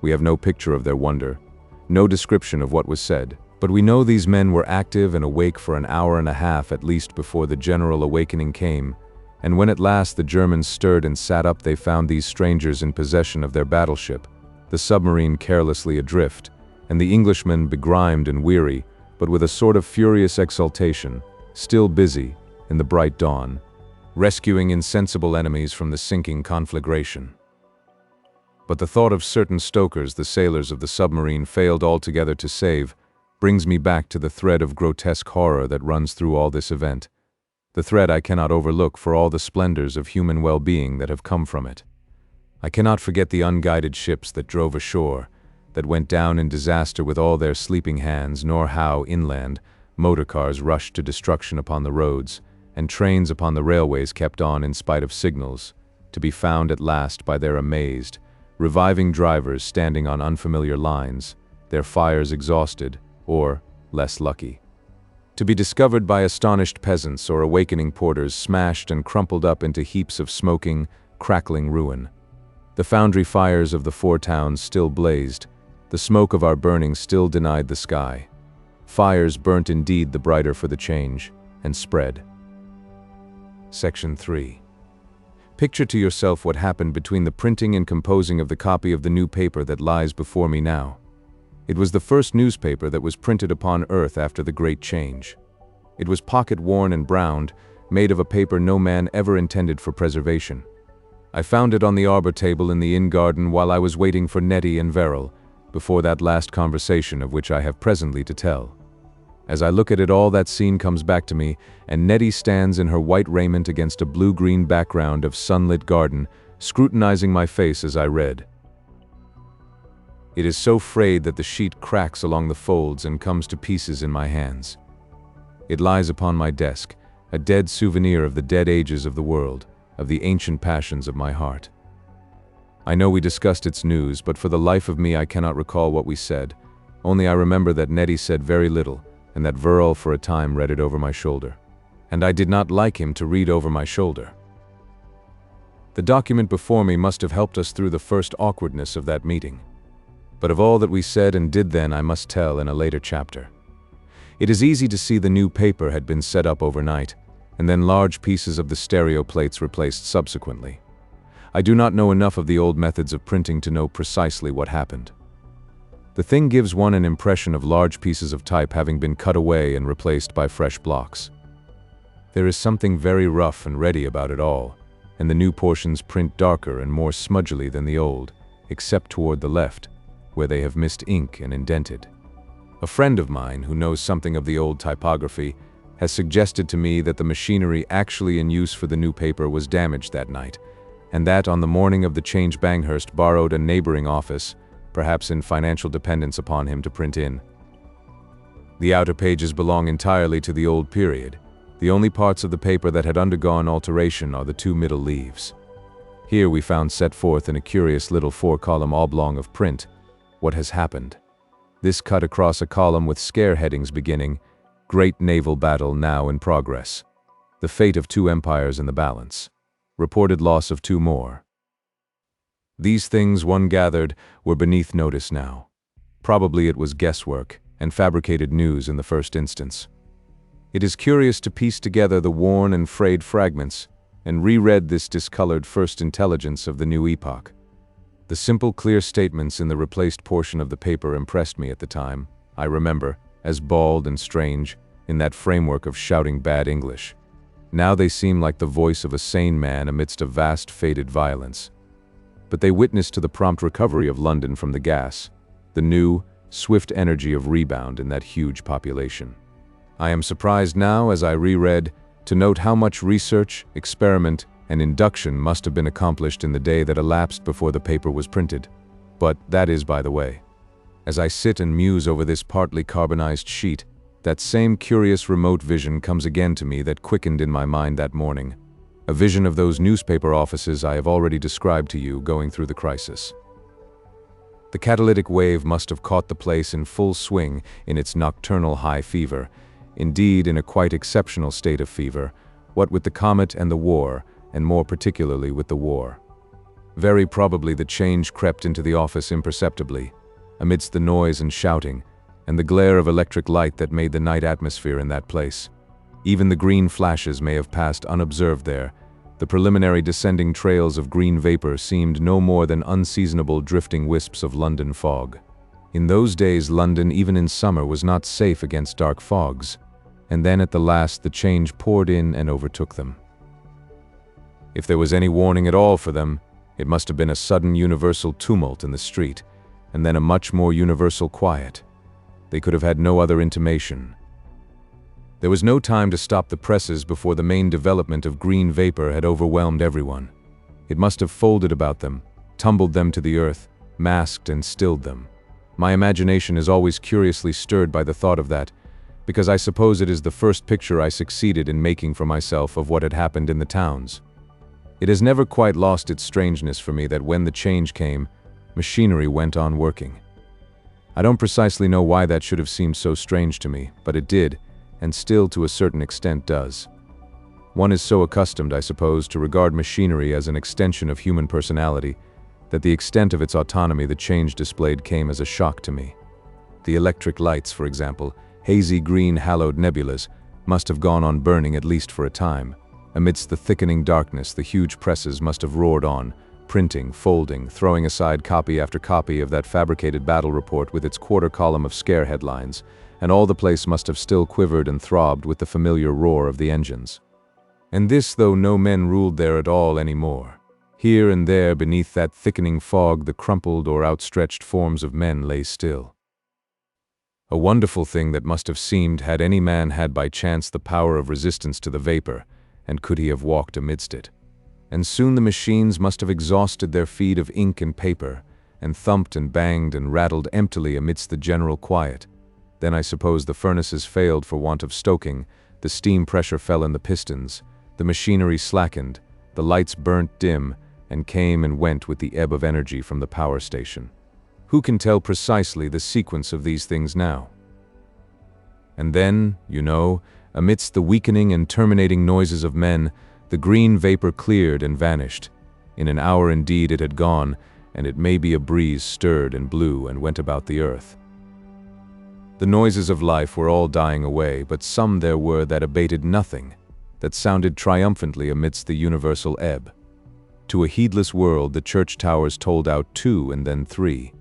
We have no picture of their wonder, no description of what was said. But we know these men were active and awake for an hour and a half at least before the general awakening came, and when at last the Germans stirred and sat up they found these strangers in possession of their battleship, the submarine carelessly adrift, and the Englishmen begrimed and weary, but with a sort of furious exultation, still busy, in the bright dawn, rescuing insensible enemies from the sinking conflagration. But the thought of certain stokers, the sailors of the submarine, failed altogether to save, brings me back to the thread of grotesque horror that runs through all this event. The thread I cannot overlook for all the splendors of human well-being that have come from it. I cannot forget the unguided ships that drove ashore, that went down in disaster with all their sleeping hands, nor how, inland, motor cars rushed to destruction upon the roads, and trains upon the railways kept on in spite of signals, to be found at last by their amazed, reviving drivers standing on unfamiliar lines, their fires exhausted, or, less lucky, to be discovered by astonished peasants or awakening porters smashed and crumpled up into heaps of smoking, crackling ruin. The foundry fires of the four towns still blazed, the smoke of our burning still denied the sky. Fires burnt indeed the brighter for the change, and spread. Section 3. Picture to yourself what happened between the printing and composing of the copy of the new paper that lies before me now. It was the first newspaper that was printed upon earth after the great change. It was pocket-worn and browned, made of a paper no man ever intended for preservation. I found it on the arbor table in the inn garden while I was waiting for Nettie and Verrill, before that last conversation of which I have presently to tell. As I look at it, all that scene comes back to me, and Nettie stands in her white raiment against a blue-green background of sunlit garden, scrutinizing my face as I read. It is so frayed that the sheet cracks along the folds and comes to pieces in my hands. It lies upon my desk, a dead souvenir of the dead ages of the world, of the ancient passions of my heart. I know we discussed its news, but for the life of me I cannot recall what we said, only I remember that Nettie said very little, and that Verrill for a time read it over my shoulder. And I did not like him to read over my shoulder. The document before me must have helped us through the first awkwardness of that meeting. But of all that we said and did then I must tell in a later chapter. It is easy to see the new paper had been set up overnight, and then large pieces of the stereo plates replaced subsequently. I do not know enough of the old methods of printing to know precisely what happened. The thing gives one an impression of large pieces of type having been cut away and replaced by fresh blocks. There is something very rough and ready about it all, and the new portions print darker and more smudgily than the old, except toward the left, where they have missed ink and indented. A friend of mine who knows something of the old typography has suggested to me that the machinery actually in use for the new paper was damaged that night, and that on the morning of the change Banghurst borrowed a neighboring office, perhaps in financial dependence upon him to print in. The outer pages belong entirely to the old period. The only parts of the paper that had undergone alteration are the two middle leaves. Here we found set forth in a curious little 4-column oblong of print what has happened. This cut across a column with scare headings beginning, "Great naval battle now in progress. The fate of 2 empires in the balance. Reported loss of 2 more." These things, one gathered, were beneath notice now. Probably it was guesswork and fabricated news in the first instance. It is curious to piece together the worn and frayed fragments and reread this discolored first intelligence of the new epoch. The simple, clear statements in the replaced portion of the paper impressed me at the time, I remember, as bald and strange, in that framework of shouting bad English. Now they seem like the voice of a sane man amidst a vast faded violence. But they witness to the prompt recovery of London from the gas, the new, swift energy of rebound in that huge population. I am surprised now, as I reread, to note how much research, experiment, and induction must have been accomplished in the day that elapsed before the paper was printed. But that is by the way. As I sit and muse over this partly carbonized sheet, that same curious remote vision comes again to me that quickened in my mind that morning. A vision of those newspaper offices I have already described to you going through the crisis. The catalytic wave must have caught the place in full swing in its nocturnal high fever, indeed in a quite exceptional state of fever, what with the comet and the war, and more particularly with the war. Very probably the change crept into the office imperceptibly, amidst the noise and shouting, and the glare of electric light that made the night atmosphere in that place. Even the green flashes may have passed unobserved there. The preliminary descending trails of green vapor seemed no more than unseasonable drifting wisps of London fog. In those days, London, even in summer, was not safe against dark fogs, and then at the last the change poured in and overtook them. If there was any warning at all for them, it must have been a sudden universal tumult in the street, and then a much more universal quiet. They could have had no other intimation. There was no time to stop the presses before the main development of green vapor had overwhelmed everyone. It must have folded about them, tumbled them to the earth, masked and stilled them. My imagination is always curiously stirred by the thought of that, because I suppose it is the first picture I succeeded in making for myself of what had happened in the towns. It has never quite lost its strangeness for me that when the change came, machinery went on working. I don't precisely know why that should have seemed so strange to me, but it did, and still to a certain extent does. One is so accustomed, I suppose, to regard machinery as an extension of human personality, that the extent of its autonomy the change displayed came as a shock to me. The electric lights, for example, hazy green hallowed nebulas, must have gone on burning at least for a time. Amidst the thickening darkness, the huge presses must have roared on, printing, folding, throwing aside copy after copy of that fabricated battle report with its quarter column of scare headlines, and all the place must have still quivered and throbbed with the familiar roar of the engines. And this though no men ruled there at all anymore. Here and there beneath that thickening fog the crumpled or outstretched forms of men lay still. A wonderful thing that must have seemed had any man had by chance the power of resistance to the vapor, and could he have walked amidst it. And soon the machines must have exhausted their feed of ink and paper, and thumped and banged and rattled emptily amidst the general quiet. Then I suppose the furnaces failed for want of stoking, the steam pressure fell in the pistons, the machinery slackened, the lights burnt dim, and came and went with the ebb of energy from the power station. Who can tell precisely the sequence of these things now? And then, you know, amidst the weakening and terminating noises of men, the green vapor cleared and vanished. In an hour indeed it had gone, and it may be a breeze stirred and blew and went about the earth. The noises of life were all dying away, but some there were that abated nothing, that sounded triumphantly amidst the universal ebb. To a heedless world, the church towers tolled out 2 and then 3.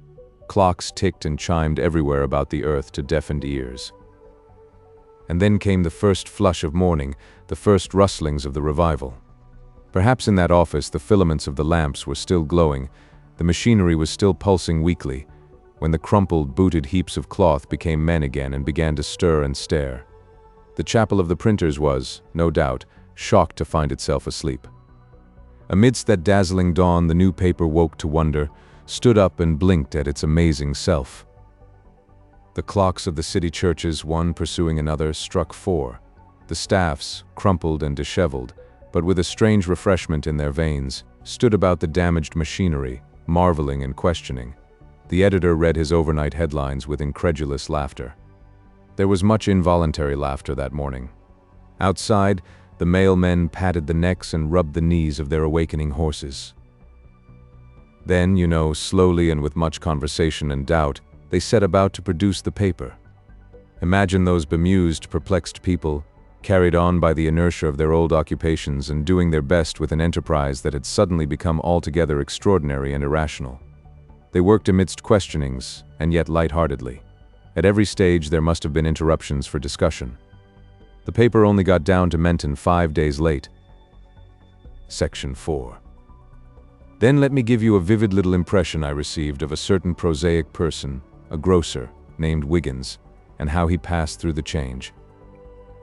Clocks ticked and chimed everywhere about the earth to deafened ears. And then came the first flush of morning, the first rustlings of the revival. Perhaps in that office the filaments of the lamps were still glowing, the machinery was still pulsing weakly, when the crumpled, booted heaps of cloth became men again and began to stir and stare. The chapel of the printers was, no doubt, shocked to find itself asleep. Amidst that dazzling dawn, the new paper woke to wonder, stood up and blinked at its amazing self. The clocks of the city churches, one pursuing another, struck 4. The staffs, crumpled and disheveled, but with a strange refreshment in their veins, stood about the damaged machinery, marveling and questioning. The editor read his overnight headlines with incredulous laughter. There was much involuntary laughter that morning. Outside, the mailmen patted the necks and rubbed the knees of their awakening horses. Then, slowly and with much conversation and doubt, they set about to produce the paper. Imagine those bemused, perplexed people, carried on by the inertia of their old occupations and doing their best with an enterprise that had suddenly become altogether extraordinary and irrational. They worked amidst questionings, and yet light-heartedly. At every stage there must have been interruptions for discussion. The paper only got down to Menton 5 days late. Section 4. Then let me give you a vivid little impression I received of a certain prosaic person, a grocer, named Wiggins, and how he passed through the change.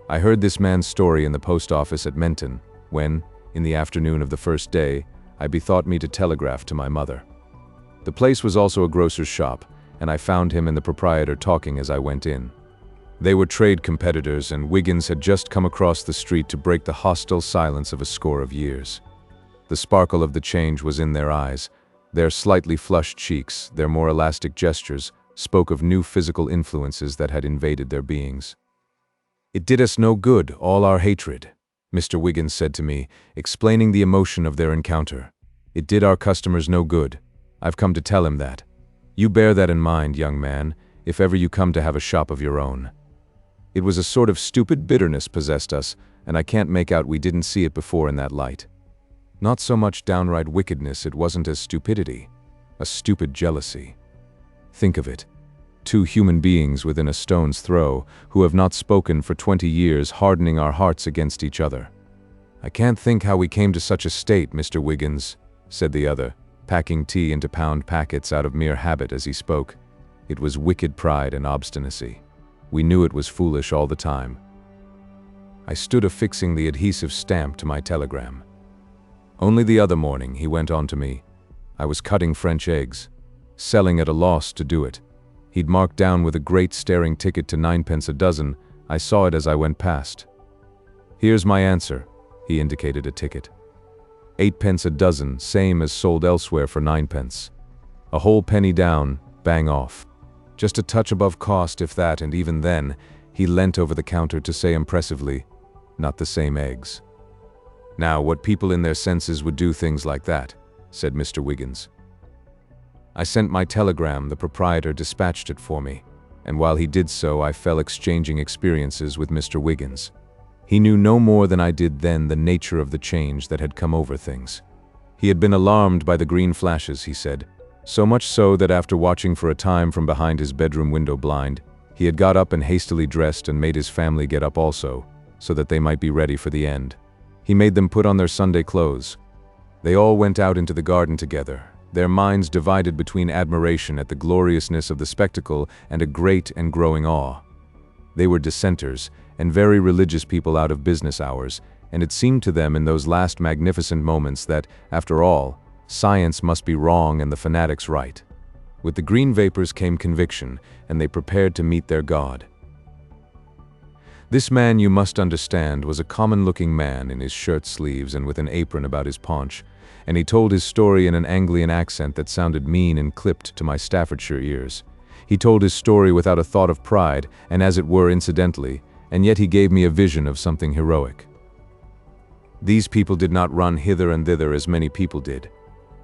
I heard this man's story in the post office at Menton, when, in the afternoon of the first day, I bethought me to telegraph to my mother. The place was also a grocer's shop, and I found him and the proprietor talking as I went in. They were trade competitors, and Wiggins had just come across the street to break the hostile silence of a score of years. The sparkle of the change was in their eyes. Their slightly flushed cheeks, their more elastic gestures, spoke of new physical influences that had invaded their beings. "It did us no good, all our hatred," Mr. Wiggins said to me, explaining the emotion of their encounter. "It did our customers no good. I've come to tell him that. You bear that in mind, young man, if ever you come to have a shop of your own." It was a sort of stupid bitterness possessed us, and I can't make out we didn't see it before in that light. Not so much downright wickedness, it wasn't as stupidity, a stupid jealousy. Think of it. 2 human beings within a stone's throw, who have not spoken for 20 years, hardening our hearts against each other. "I can't think how we came to such a state, Mr. Wiggins," said the other, packing tea into pound packets out of mere habit as he spoke. "It was wicked pride and obstinacy. We knew it was foolish all the time." I stood affixing the adhesive stamp to my telegram. "Only the other morning," he went on to me, "I was cutting French eggs, selling at a loss to do it. He'd marked down with a great staring ticket to 9 pence a dozen. I saw it as I went past. Here's my answer," he indicated a ticket. 8 pence a dozen, same as sold elsewhere for 9 pence. A whole penny down, bang off. Just a touch above cost, if that, and even then, he leant over the counter to say impressively, "Not the same eggs." "Now, what people in their senses would do things like that," said Mr. Wiggins. I sent my telegram, the proprietor dispatched it for me, and while he did so, I fell exchanging experiences with Mr. Wiggins. He knew no more than I did then the nature of the change that had come over things. He had been alarmed by the green flashes, he said, so much so that after watching for a time from behind his bedroom window blind, he had got up and hastily dressed and made his family get up also, so that they might be ready for the end. He made them put on their Sunday clothes. They all went out into the garden together, their minds divided between admiration at the gloriousness of the spectacle and a great and growing awe. They were dissenters, and very religious people out of business hours, and it seemed to them in those last magnificent moments that, after all, science must be wrong and the fanatics right. With the green vapors came conviction, and they prepared to meet their God. This man, you must understand, was a common-looking man in his shirt sleeves and with an apron about his paunch, and he told his story in an Anglian accent that sounded mean and clipped to my Staffordshire ears. He told his story without a thought of pride, and as it were incidentally, and yet he gave me a vision of something heroic. These people did not run hither and thither as many people did.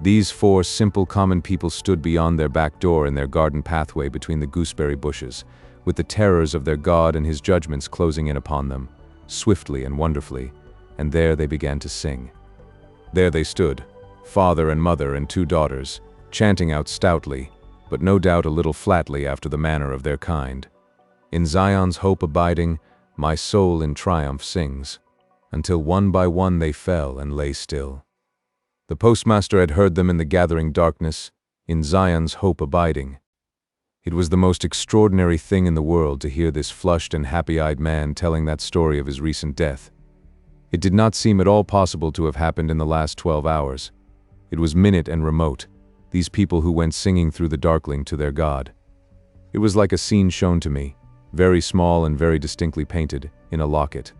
These 4 simple common people stood beyond their back door in their garden pathway between the gooseberry bushes, with the terrors of their God and his judgments closing in upon them, swiftly and wonderfully, and there they began to sing. There they stood, father and mother and 2 daughters, chanting out stoutly, but no doubt a little flatly after the manner of their kind. In Zion's hope abiding, my soul in triumph sings, until one by one they fell and lay still. The postmaster had heard them in the gathering darkness, in Zion's hope abiding. It was the most extraordinary thing in the world to hear this flushed and happy-eyed man telling that story of his recent death. It did not seem at all possible to have happened in the last 12 hours. It was minute and remote, these people who went singing through the darkling to their God. It was like a scene shown to me, very small and very distinctly painted, in a locket.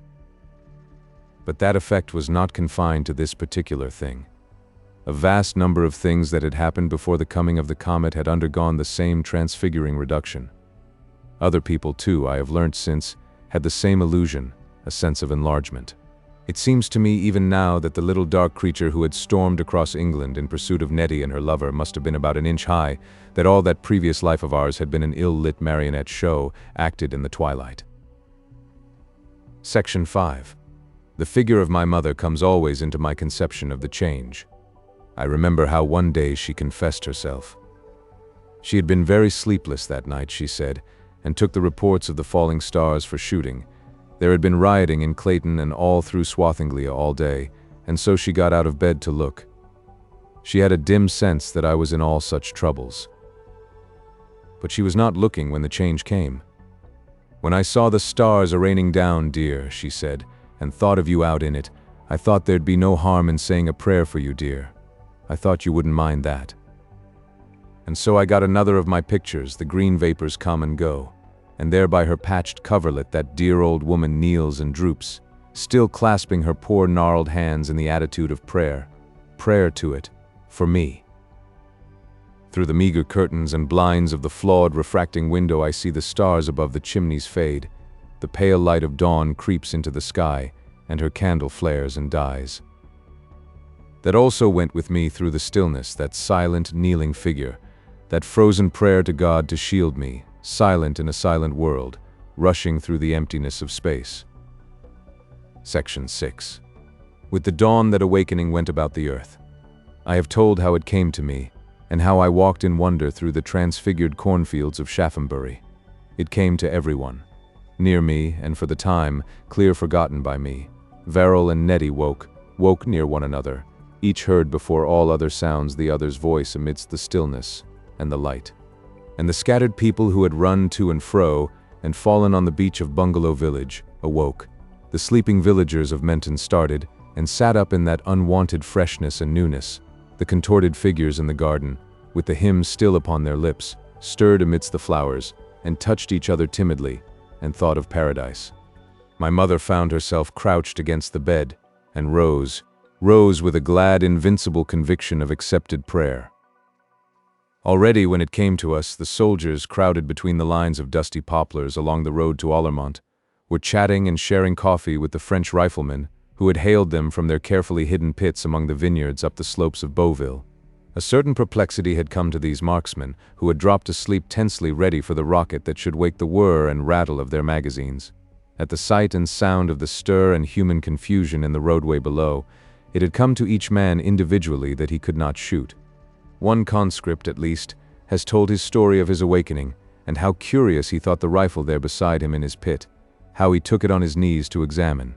But that effect was not confined to this particular thing. A vast number of things that had happened before the coming of the comet had undergone the same transfiguring reduction. Other people, too, I have learnt since, had the same illusion, a sense of enlargement. It seems to me even now that the little dark creature who had stormed across England in pursuit of Nettie and her lover must have been about an inch high, that all that previous life of ours had been an ill-lit marionette show acted in the twilight. Section 5. The figure of my mother comes always into my conception of the change. I remember how one day she confessed herself. She had been very sleepless that night, she said, and took the reports of the falling stars for shooting. There had been rioting in Clayton and all through Swathinglea all day, and so she got out of bed to look. She had a dim sense that I was in all such troubles. But she was not looking when the change came. "When I saw the stars a-raining down, dear," she said, "and thought of you out in it, I thought there'd be no harm in saying a prayer for you, dear. I thought you wouldn't mind that. And so I got another of my pictures, The Green Vapors Come and Go, and there by her patched coverlet that dear old woman kneels and droops, still clasping her poor gnarled hands in the attitude of prayer. Prayer to it, for me. Through the meager curtains and blinds of the flawed refracting window I see the stars above the chimneys fade, the pale light of dawn creeps into the sky, and her candle flares and dies. That also went with me through the stillness, that silent, kneeling figure, that frozen prayer to God to shield me, silent in a silent world, rushing through the emptiness of space. Section 6. With the dawn that awakening went about the earth. I have told how it came to me, and how I walked in wonder through the transfigured cornfields of Shaphambury. It came to everyone. Near me, and for the time, clear forgotten by me, Verrill and Nettie woke near one another. Each heard before all other sounds the other's voice amidst the stillness and the light. And the scattered people who had run to and fro and fallen on the beach of Bungalow Village awoke. The sleeping villagers of Menton started and sat up in that unwonted freshness and newness. The contorted figures in the garden, with the hymn still upon their lips, stirred amidst the flowers and touched each other timidly and thought of paradise. My mother found herself crouched against the bed and rose with a glad, invincible conviction of accepted prayer. Already, when it came to us, the soldiers, crowded between the lines of dusty poplars along the road to Ollermont, were chatting and sharing coffee with the French riflemen who had hailed them from their carefully hidden pits among the vineyards up the slopes of Beauville. A certain perplexity had come to these marksmen, who had dropped asleep tensely ready for the rocket that should wake the whir and rattle of their magazines. At the sight and sound of the stir and human confusion in the roadway below, it had come to each man individually that he could not shoot. One conscript, at least, has told his story of his awakening, and how curious he thought the rifle there beside him in his pit, how he took it on his knees to examine.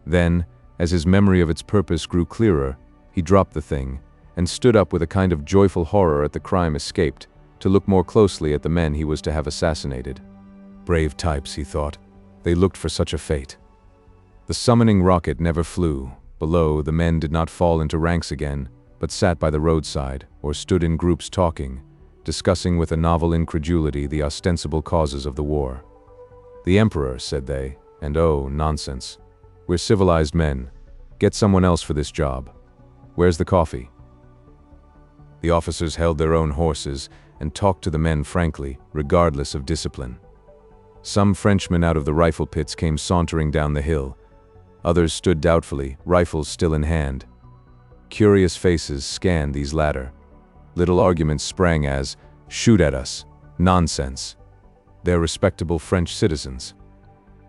Then, as his memory of its purpose grew clearer, he dropped the thing, and stood up with a kind of joyful horror at the crime escaped, to look more closely at the men he was to have assassinated. Brave types, he thought. They looked for such a fate. The summoning rocket never flew. Below, the men did not fall into ranks again, but sat by the roadside, or stood in groups talking, discussing with a novel incredulity the ostensible causes of the war. "The Emperor," said they, and oh, nonsense. "We're civilized men. Get someone else for this job. Where's the coffee?" The officers held their own horses and talked to the men frankly, regardless of discipline. Some Frenchmen out of the rifle pits came sauntering down the hill. Others stood doubtfully, rifles still in hand. Curious faces scanned these latter. Little arguments sprang as, "Shoot at us. Nonsense." They're respectable French citizens.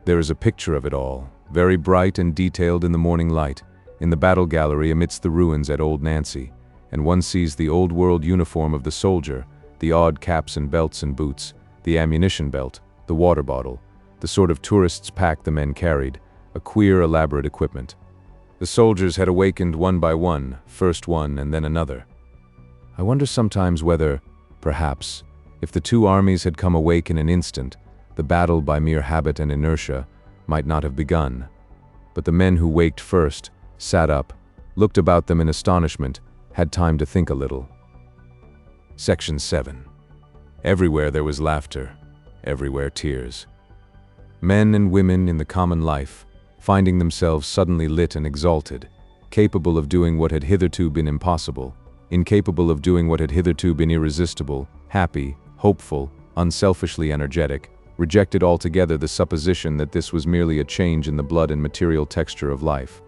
There is a picture of it all, very bright and detailed in the morning light, in the battle gallery amidst the ruins at Old Nancy, and one sees the old-world uniform of the soldier, the odd caps and belts and boots, the ammunition belt, the water bottle, the sort of tourist's pack the men carried, a queer, elaborate equipment. The soldiers had awakened one by one, first one and then another. I wonder sometimes whether, perhaps, if the two armies had come awake in an instant, the battle by mere habit and inertia might not have begun. But the men who waked first, sat up, looked about them in astonishment, had time to think a little. Section 7. Everywhere there was laughter, everywhere tears. Men and women in the common life, finding themselves suddenly lit and exalted, capable of doing what had hitherto been impossible, incapable of doing what had hitherto been irresistible, happy, hopeful, unselfishly energetic, rejected altogether the supposition that this was merely a change in the blood and material texture of life.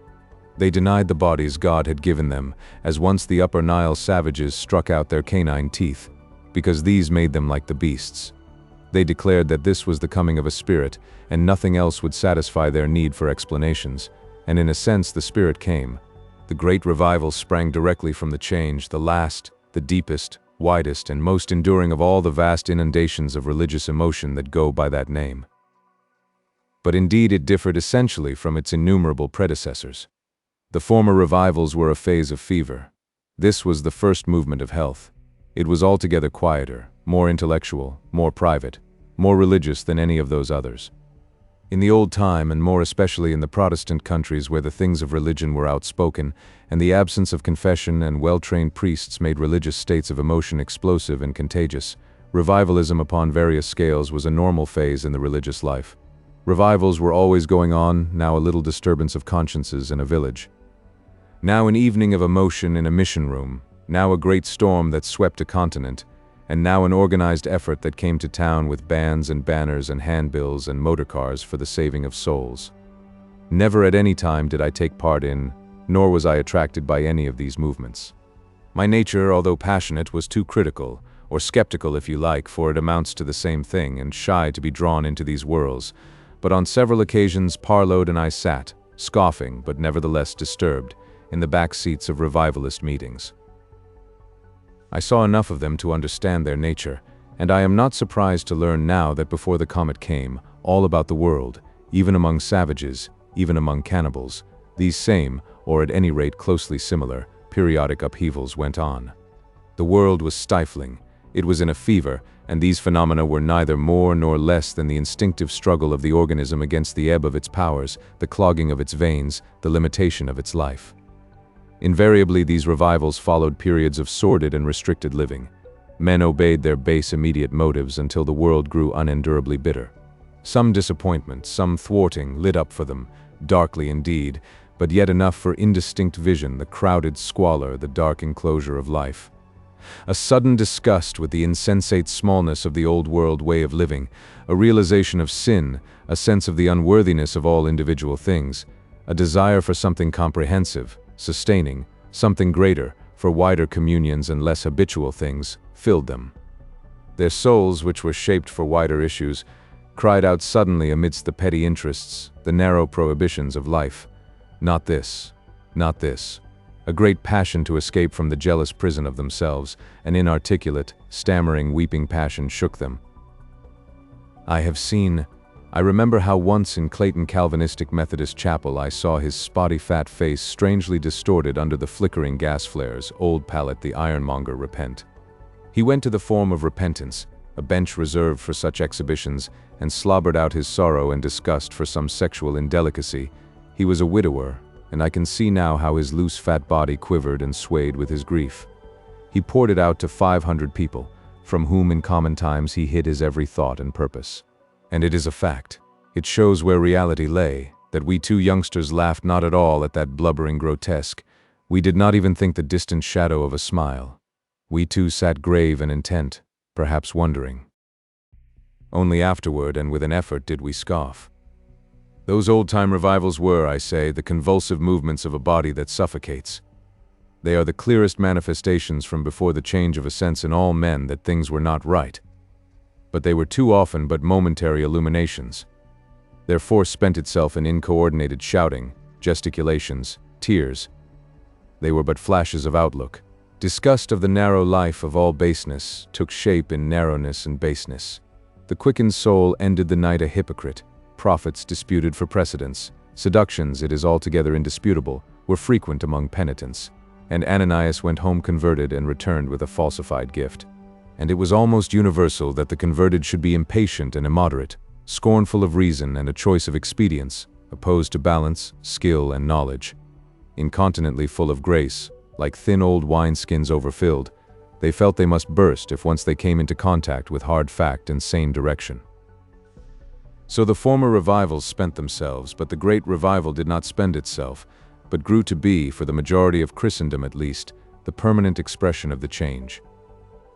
They denied the bodies God had given them, as once the Upper Nile savages struck out their canine teeth, because these made them like the beasts. They declared that this was the coming of a spirit, and nothing else would satisfy their need for explanations, and in a sense the spirit came. The great revival sprang directly from the change, the last, the deepest, widest, and most enduring of all the vast inundations of religious emotion that go by that name. But indeed it differed essentially from its innumerable predecessors. The former revivals were a phase of fever. This was the first movement of health. It was altogether quieter, more intellectual, more private, more religious than any of those others. In the old time, and more especially in the Protestant countries where the things of religion were outspoken, and the absence of confession and well-trained priests made religious states of emotion explosive and contagious, revivalism upon various scales was a normal phase in the religious life. Revivals were always going on, now a little disturbance of consciences in a village. Now an evening of emotion in a mission room, now a great storm that swept a continent, and now an organized effort that came to town with bands and banners and handbills and motorcars for the saving of souls. Never at any time did I take part in, nor was I attracted by any of these movements. My nature, although passionate, was too critical, or skeptical if you like, for it amounts to the same thing, and shy to be drawn into these whirls. But on several occasions Parload and I sat, scoffing but nevertheless disturbed, in the back seats of revivalist meetings. I saw enough of them to understand their nature, and I am not surprised to learn now that before the comet came, all about the world, even among savages, even among cannibals, these same, or at any rate closely similar, periodic upheavals went on. The world was stifling, it was in a fever, and these phenomena were neither more nor less than the instinctive struggle of the organism against the ebb of its powers, the clogging of its veins, the limitation of its life. Invariably, these revivals followed periods of sordid and restricted living. Men obeyed their base immediate motives until the world grew unendurably bitter. Some disappointment, some thwarting lit up for them, darkly indeed, but yet enough for indistinct vision, the crowded squalor, the dark enclosure of life. A sudden disgust with the insensate smallness of the old-world way of living, a realization of sin, a sense of the unworthiness of all individual things, a desire for something comprehensive, sustaining, something greater, for wider communions and less habitual things, filled them. Their souls, which were shaped for wider issues, cried out suddenly amidst the petty interests, the narrow prohibitions of life. Not this, not this. A great passion to escape from the jealous prison of themselves, an inarticulate, stammering, weeping passion shook them. I remember how once in Clayton Calvinistic Methodist Chapel I saw his spotty fat face strangely distorted under the flickering gas flares, old Pallet the ironmonger repent. He went to the form of repentance, a bench reserved for such exhibitions, and slobbered out his sorrow and disgust for some sexual indelicacy. He was a widower, and I can see now how his loose fat body quivered and swayed with his grief. He poured it out to 500 people, from whom in common times he hid his every thought and purpose. And it is a fact. It shows where reality lay, that we two youngsters laughed not at all at that blubbering grotesque. We did not even think the distant shadow of a smile. We two sat grave and intent, perhaps wondering. Only afterward and with an effort did we scoff. Those old-time revivals were, I say, the convulsive movements of a body that suffocates. They are the clearest manifestations from before the change of a sense in all men that things were not right. But they were too often but momentary illuminations. Their force spent itself in incoordinated shouting, gesticulations, tears. They were but flashes of outlook. Disgust of the narrow life of all baseness took shape in narrowness and baseness. The quickened soul ended the night a hypocrite. Prophets disputed for precedence. Seductions, it is altogether indisputable, were frequent among penitents. And Ananias went home converted and returned with a falsified gift. And it was almost universal that the converted should be impatient and immoderate, scornful of reason and a choice of expedients, opposed to balance, skill, and knowledge. Incontinently full of grace, like thin old wineskins overfilled, they felt they must burst if once they came into contact with hard fact and sane direction. So the former revivals spent themselves, but the great revival did not spend itself, but grew to be, for the majority of Christendom at least, the permanent expression of the change.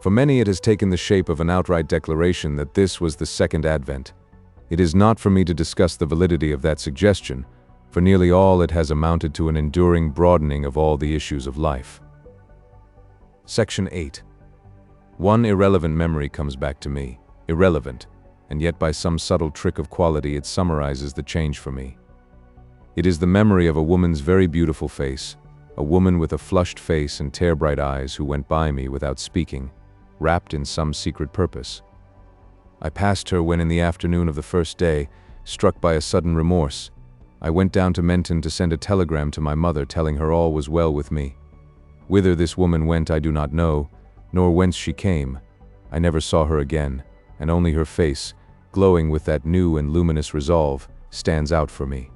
For many it has taken the shape of an outright declaration that this was the second advent. It is not for me to discuss the validity of that suggestion, for nearly all it has amounted to an enduring broadening of all the issues of life. Section 8. One irrelevant memory comes back to me, irrelevant, and yet by some subtle trick of quality it summarizes the change for me. It is the memory of a woman's very beautiful face, a woman with a flushed face and tear-bright eyes who went by me without speaking, wrapped in some secret purpose. I passed her when in the afternoon of the first day, struck by a sudden remorse, I went down to Menton to send a telegram to my mother telling her all was well with me. Whither this woman went I do not know, nor whence she came. I never saw her again, and only her face, glowing with that new and luminous resolve, stands out for me.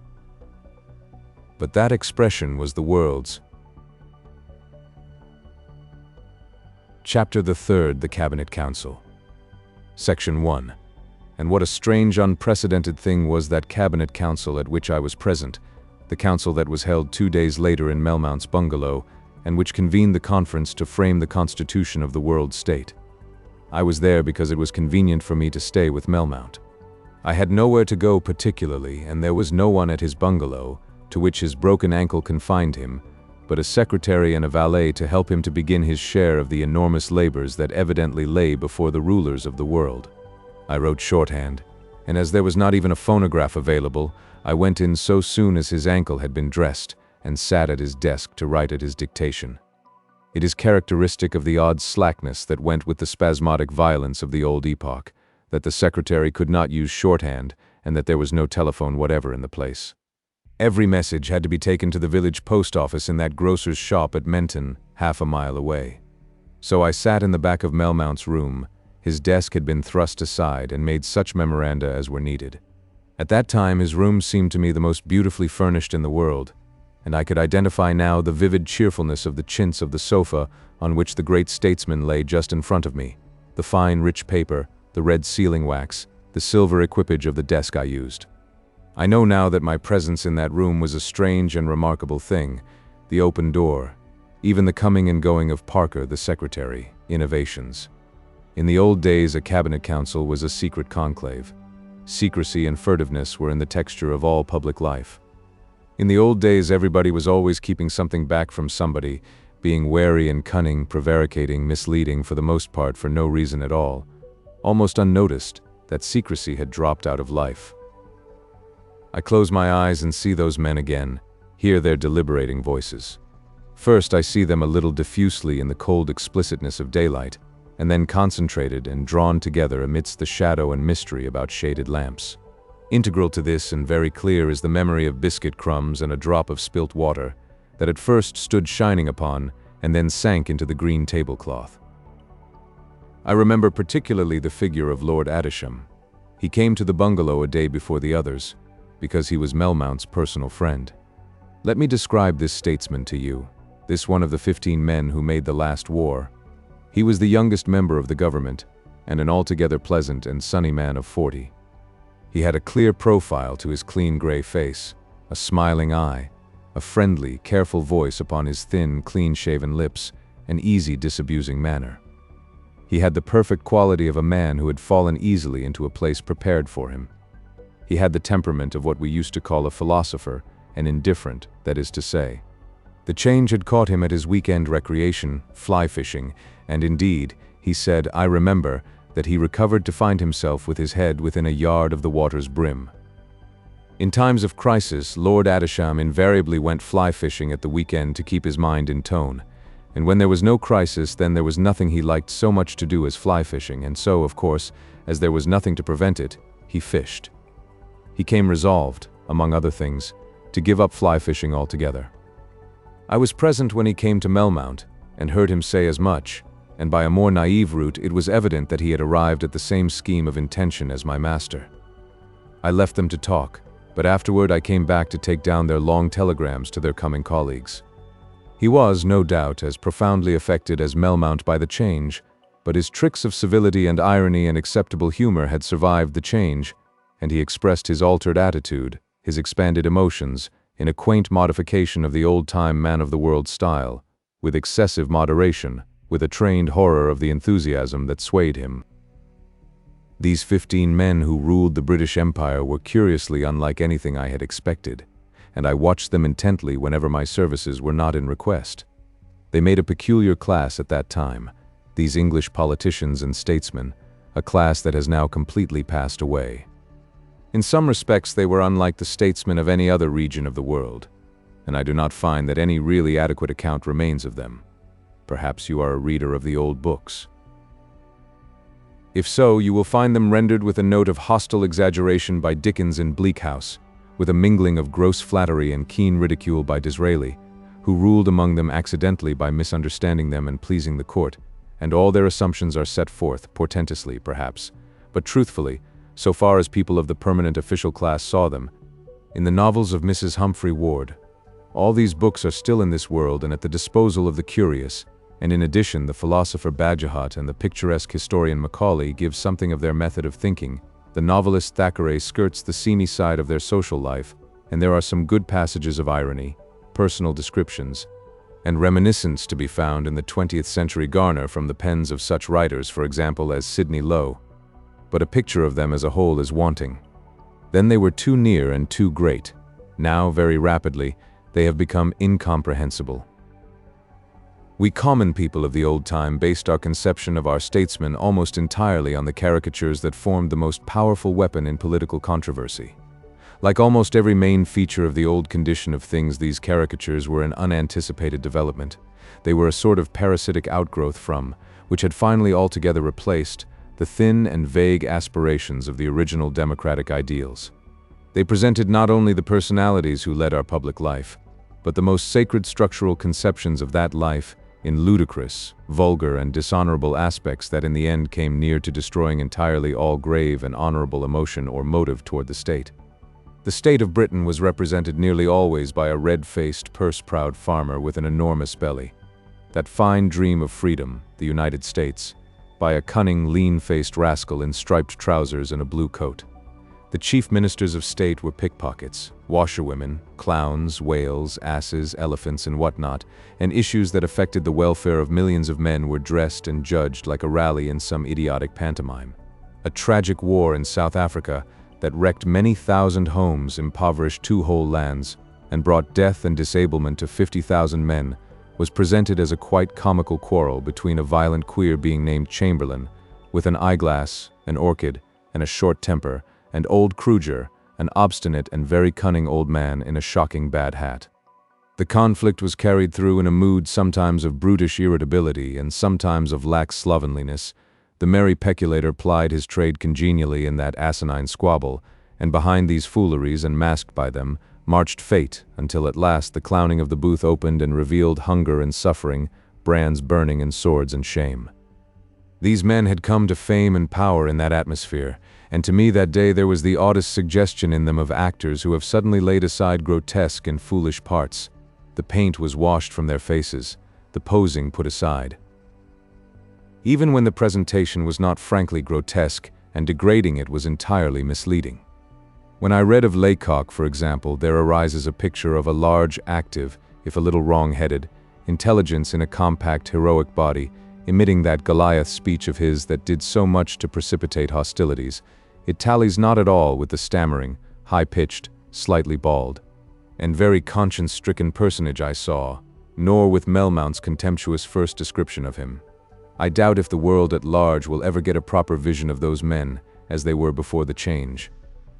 But that expression was the world's. Chapter the 3rd, The Cabinet Council. Section 1. And what a strange, unprecedented thing was that Cabinet Council at which I was present, the council that was held 2 days later in Melmount's bungalow, and which convened the conference to frame the constitution of the world state. I was there because it was convenient for me to stay with Melmount. I had nowhere to go particularly, and there was no one at his bungalow, to which his broken ankle confined him, but a secretary and a valet to help him to begin his share of the enormous labors that evidently lay before the rulers of the world. I wrote shorthand, and as there was not even a phonograph available, I went in so soon as his ankle had been dressed, and sat at his desk to write at his dictation. It is characteristic of the odd slackness that went with the spasmodic violence of the old epoch, that the secretary could not use shorthand, and that there was no telephone whatever in the place. Every message had to be taken to the village post office in that grocer's shop at Menton, half a mile away. So I sat in the back of Melmount's room. His desk had been thrust aside and made such memoranda as were needed. At that time his room seemed to me the most beautifully furnished in the world, and I could identify now the vivid cheerfulness of the chintz of the sofa on which the great statesman lay just in front of me, the fine rich paper, the red sealing wax, the silver equipage of the desk I used. I know now that my presence in that room was a strange and remarkable thing, the open door, even the coming and going of Parker, the secretary, innovations. In the old days a cabinet council was a secret conclave. Secrecy and furtiveness were in the texture of all public life. In the old days everybody was always keeping something back from somebody, being wary and cunning, prevaricating, misleading for the most part for no reason at all. Almost unnoticed, that secrecy had dropped out of life. I close my eyes and see those men again, hear their deliberating voices. First I see them a little diffusely in the cold explicitness of daylight, and then concentrated and drawn together amidst the shadow and mystery about shaded lamps. Integral to this and very clear is the memory of biscuit crumbs and a drop of spilt water, that at first stood shining upon, and then sank into the green tablecloth. I remember particularly the figure of Lord Adisham. He came to the bungalow a day before the others, because he was Melmount's personal friend. Let me describe this statesman to you, this one of the 15 men who made the last war. He was the youngest member of the government, and an altogether pleasant and sunny man of 40. He had a clear profile to his clean gray face, a smiling eye, a friendly, careful voice upon his thin, clean-shaven lips, an easy, disabusing manner. He had the perfect quality of a man who had fallen easily into a place prepared for him. He had the temperament of what we used to call a philosopher, and indifferent, that is to say. The change had caught him at his weekend recreation, fly fishing, and indeed, he said, I remember, that he recovered to find himself with his head within a yard of the water's brim. In times of crisis, Lord Adisham invariably went fly fishing at the weekend to keep his mind in tone, And when there was no crisis, then there was nothing he liked so much to do as fly fishing, and so, of course, as there was nothing to prevent it, he fished. He came resolved, among other things, to give up fly fishing altogether. I was present when he came to Melmount, and heard him say as much, and by a more naive route it was evident that he had arrived at the same scheme of intention as my master. I left them to talk, but afterward I came back to take down their long telegrams to their coming colleagues. He was, no doubt, as profoundly affected as Melmount by the change, but his tricks of civility and irony and acceptable humor had survived the change, and he expressed his altered attitude, his expanded emotions, in a quaint modification of the old-time man-of-the-world style, with excessive moderation, with a trained horror of the enthusiasm that swayed him. These 15 men who ruled the British Empire were curiously unlike anything I had expected, and I watched them intently whenever my services were not in request. They made a peculiar class at that time, these English politicians and statesmen, a class that has now completely passed away. In some respects they were unlike the statesmen of any other region of the world, and I do not find that any really adequate account remains of them. Perhaps you are a reader of the old books. If so, you will find them rendered with a note of hostile exaggeration by Dickens in Bleak House, with a mingling of gross flattery and keen ridicule by Disraeli, who ruled among them accidentally by misunderstanding them and pleasing the court, and all their assumptions are set forth, portentously perhaps, but truthfully, so far as people of the permanent official class saw them, in the novels of Mrs. Humphrey Ward. All these books are still in this world and at the disposal of the curious, and in addition the philosopher Bagehot and the picturesque historian Macaulay give something of their method of thinking. The novelist Thackeray skirts the seamy side of their social life, and there are some good passages of irony, personal descriptions, and reminiscence to be found in the 20th century Garner from the pens of such writers, for example, as Sidney Lowe. But a picture of them as a whole is wanting. Then they were too near and too great. Now, very rapidly, they have become incomprehensible. We common people of the old time based our conception of our statesmen almost entirely on the caricatures that formed the most powerful weapon in political controversy. Like almost every main feature of the old condition of things, these caricatures were an unanticipated development. They were a sort of parasitic outgrowth from, which had finally altogether replaced, the thin and vague aspirations of the original democratic ideals. They presented not only the personalities who led our public life, but the most sacred structural conceptions of that life, in ludicrous, vulgar, and dishonorable aspects that in the end came near to destroying entirely all grave and honorable emotion or motive toward the state. The state of Britain was represented nearly always by a red-faced, purse-proud farmer with an enormous belly. That fine dream of freedom, the United States, by a cunning, lean-faced rascal in striped trousers and a blue coat. The chief ministers of state were pickpockets, washerwomen, clowns, whales, asses, elephants, and whatnot, and issues that affected the welfare of millions of men were dressed and judged like a rally in some idiotic pantomime. A tragic war in South Africa that wrecked many thousand homes, impoverished 2 whole lands, and brought death and disablement to 50,000 men, was presented as a quite comical quarrel between a violent queer being named Chamberlain, with an eyeglass, an orchid, and a short temper, and old Kruger, an obstinate and very cunning old man in a shocking bad hat. The conflict was carried through in a mood sometimes of brutish irritability and sometimes of lax slovenliness. The merry peculator plied his trade congenially in that asinine squabble, and behind these fooleries and masked by them, marched fate, until at last the clowning of the booth opened and revealed hunger and suffering, brands burning and swords and shame. These men had come to fame and power in that atmosphere, and to me that day there was the oddest suggestion in them of actors who have suddenly laid aside grotesque and foolish parts. The paint was washed from their faces, the posing put aside. Even when the presentation was not frankly grotesque, and degrading it was entirely misleading. When I read of Laycock, for example, there arises a picture of a large, active, if a little wrong-headed, intelligence in a compact, heroic body, emitting that Goliath speech of his that did so much to precipitate hostilities. It tallies not at all with the stammering, high-pitched, slightly bald, and very conscience-stricken personage I saw, nor with Melmount's contemptuous first description of him. I doubt if the world at large will ever get a proper vision of those men, as they were before the change.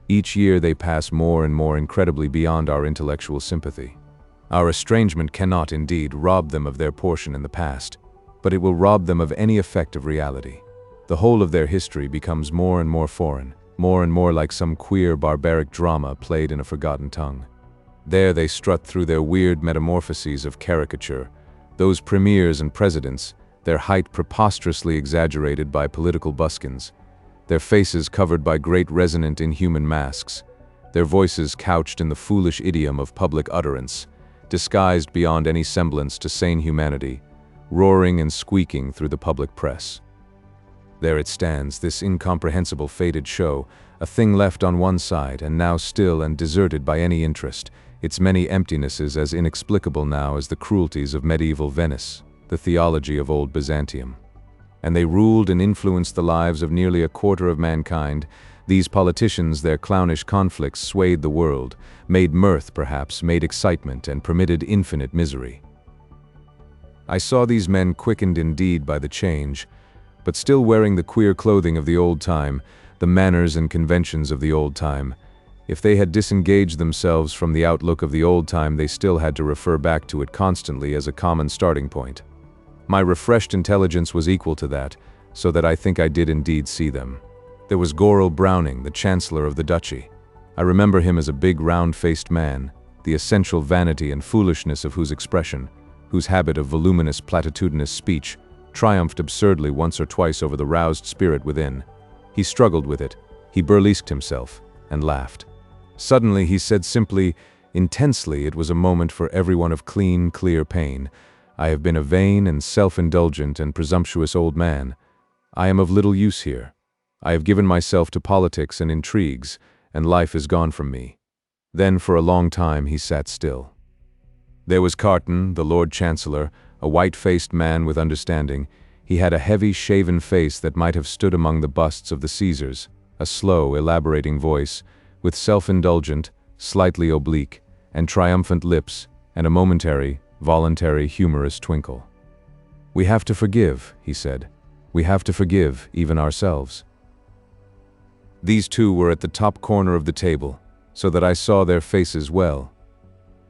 Each year they pass more and more incredibly beyond our intellectual sympathy. Our estrangement cannot, indeed, rob them of their portion in the past, but it will rob them of any effect of reality. The whole of their history becomes more and more foreign, more and more like some queer, barbaric drama played in a forgotten tongue. There they strut through their weird metamorphoses of caricature, those premiers and presidents, their height preposterously exaggerated by political buskins, their faces covered by great resonant inhuman masks, their voices couched in the foolish idiom of public utterance, disguised beyond any semblance to sane humanity, roaring and squeaking through the public press. There it stands, this incomprehensible faded show, a thing left on one side and now still and deserted by any interest, its many emptinesses as inexplicable now as the cruelties of medieval Venice, the theology of old Byzantium. And they ruled and influenced the lives of nearly a quarter of mankind. These politicians, their clownish conflicts swayed the world, made mirth perhaps, made excitement, and permitted infinite misery. I saw these men quickened indeed by the change, but still wearing the queer clothing of the old time, the manners and conventions of the old time. If they had disengaged themselves from the outlook of the old time, they still had to refer back to it constantly as a common starting point. My refreshed intelligence was equal to that, so that I think I did indeed see them. There was Gorrell Browning, the Chancellor of the Duchy. I remember him as a big, round-faced man, the essential vanity and foolishness of whose expression, whose habit of voluminous, platitudinous speech, triumphed absurdly once or twice over the roused spirit within. He struggled with it, he burlesqued himself, and laughed. Suddenly he said simply, intensely, it was a moment for everyone of clean, clear pain, "I have been a vain and self-indulgent and presumptuous old man. I am of little use here. I have given myself to politics and intrigues, and life is gone from me." Then for a long time he sat still. There was Carton, the Lord Chancellor, a white-faced man with understanding. He had a heavy, shaven face that might have stood among the busts of the Caesars, a slow, elaborating voice, with self-indulgent, slightly oblique, and triumphant lips, and a momentary, voluntary, humorous twinkle. "We have to forgive," he said. "We have to forgive, even ourselves." These two were at the top corner of the table, so that I saw their faces well.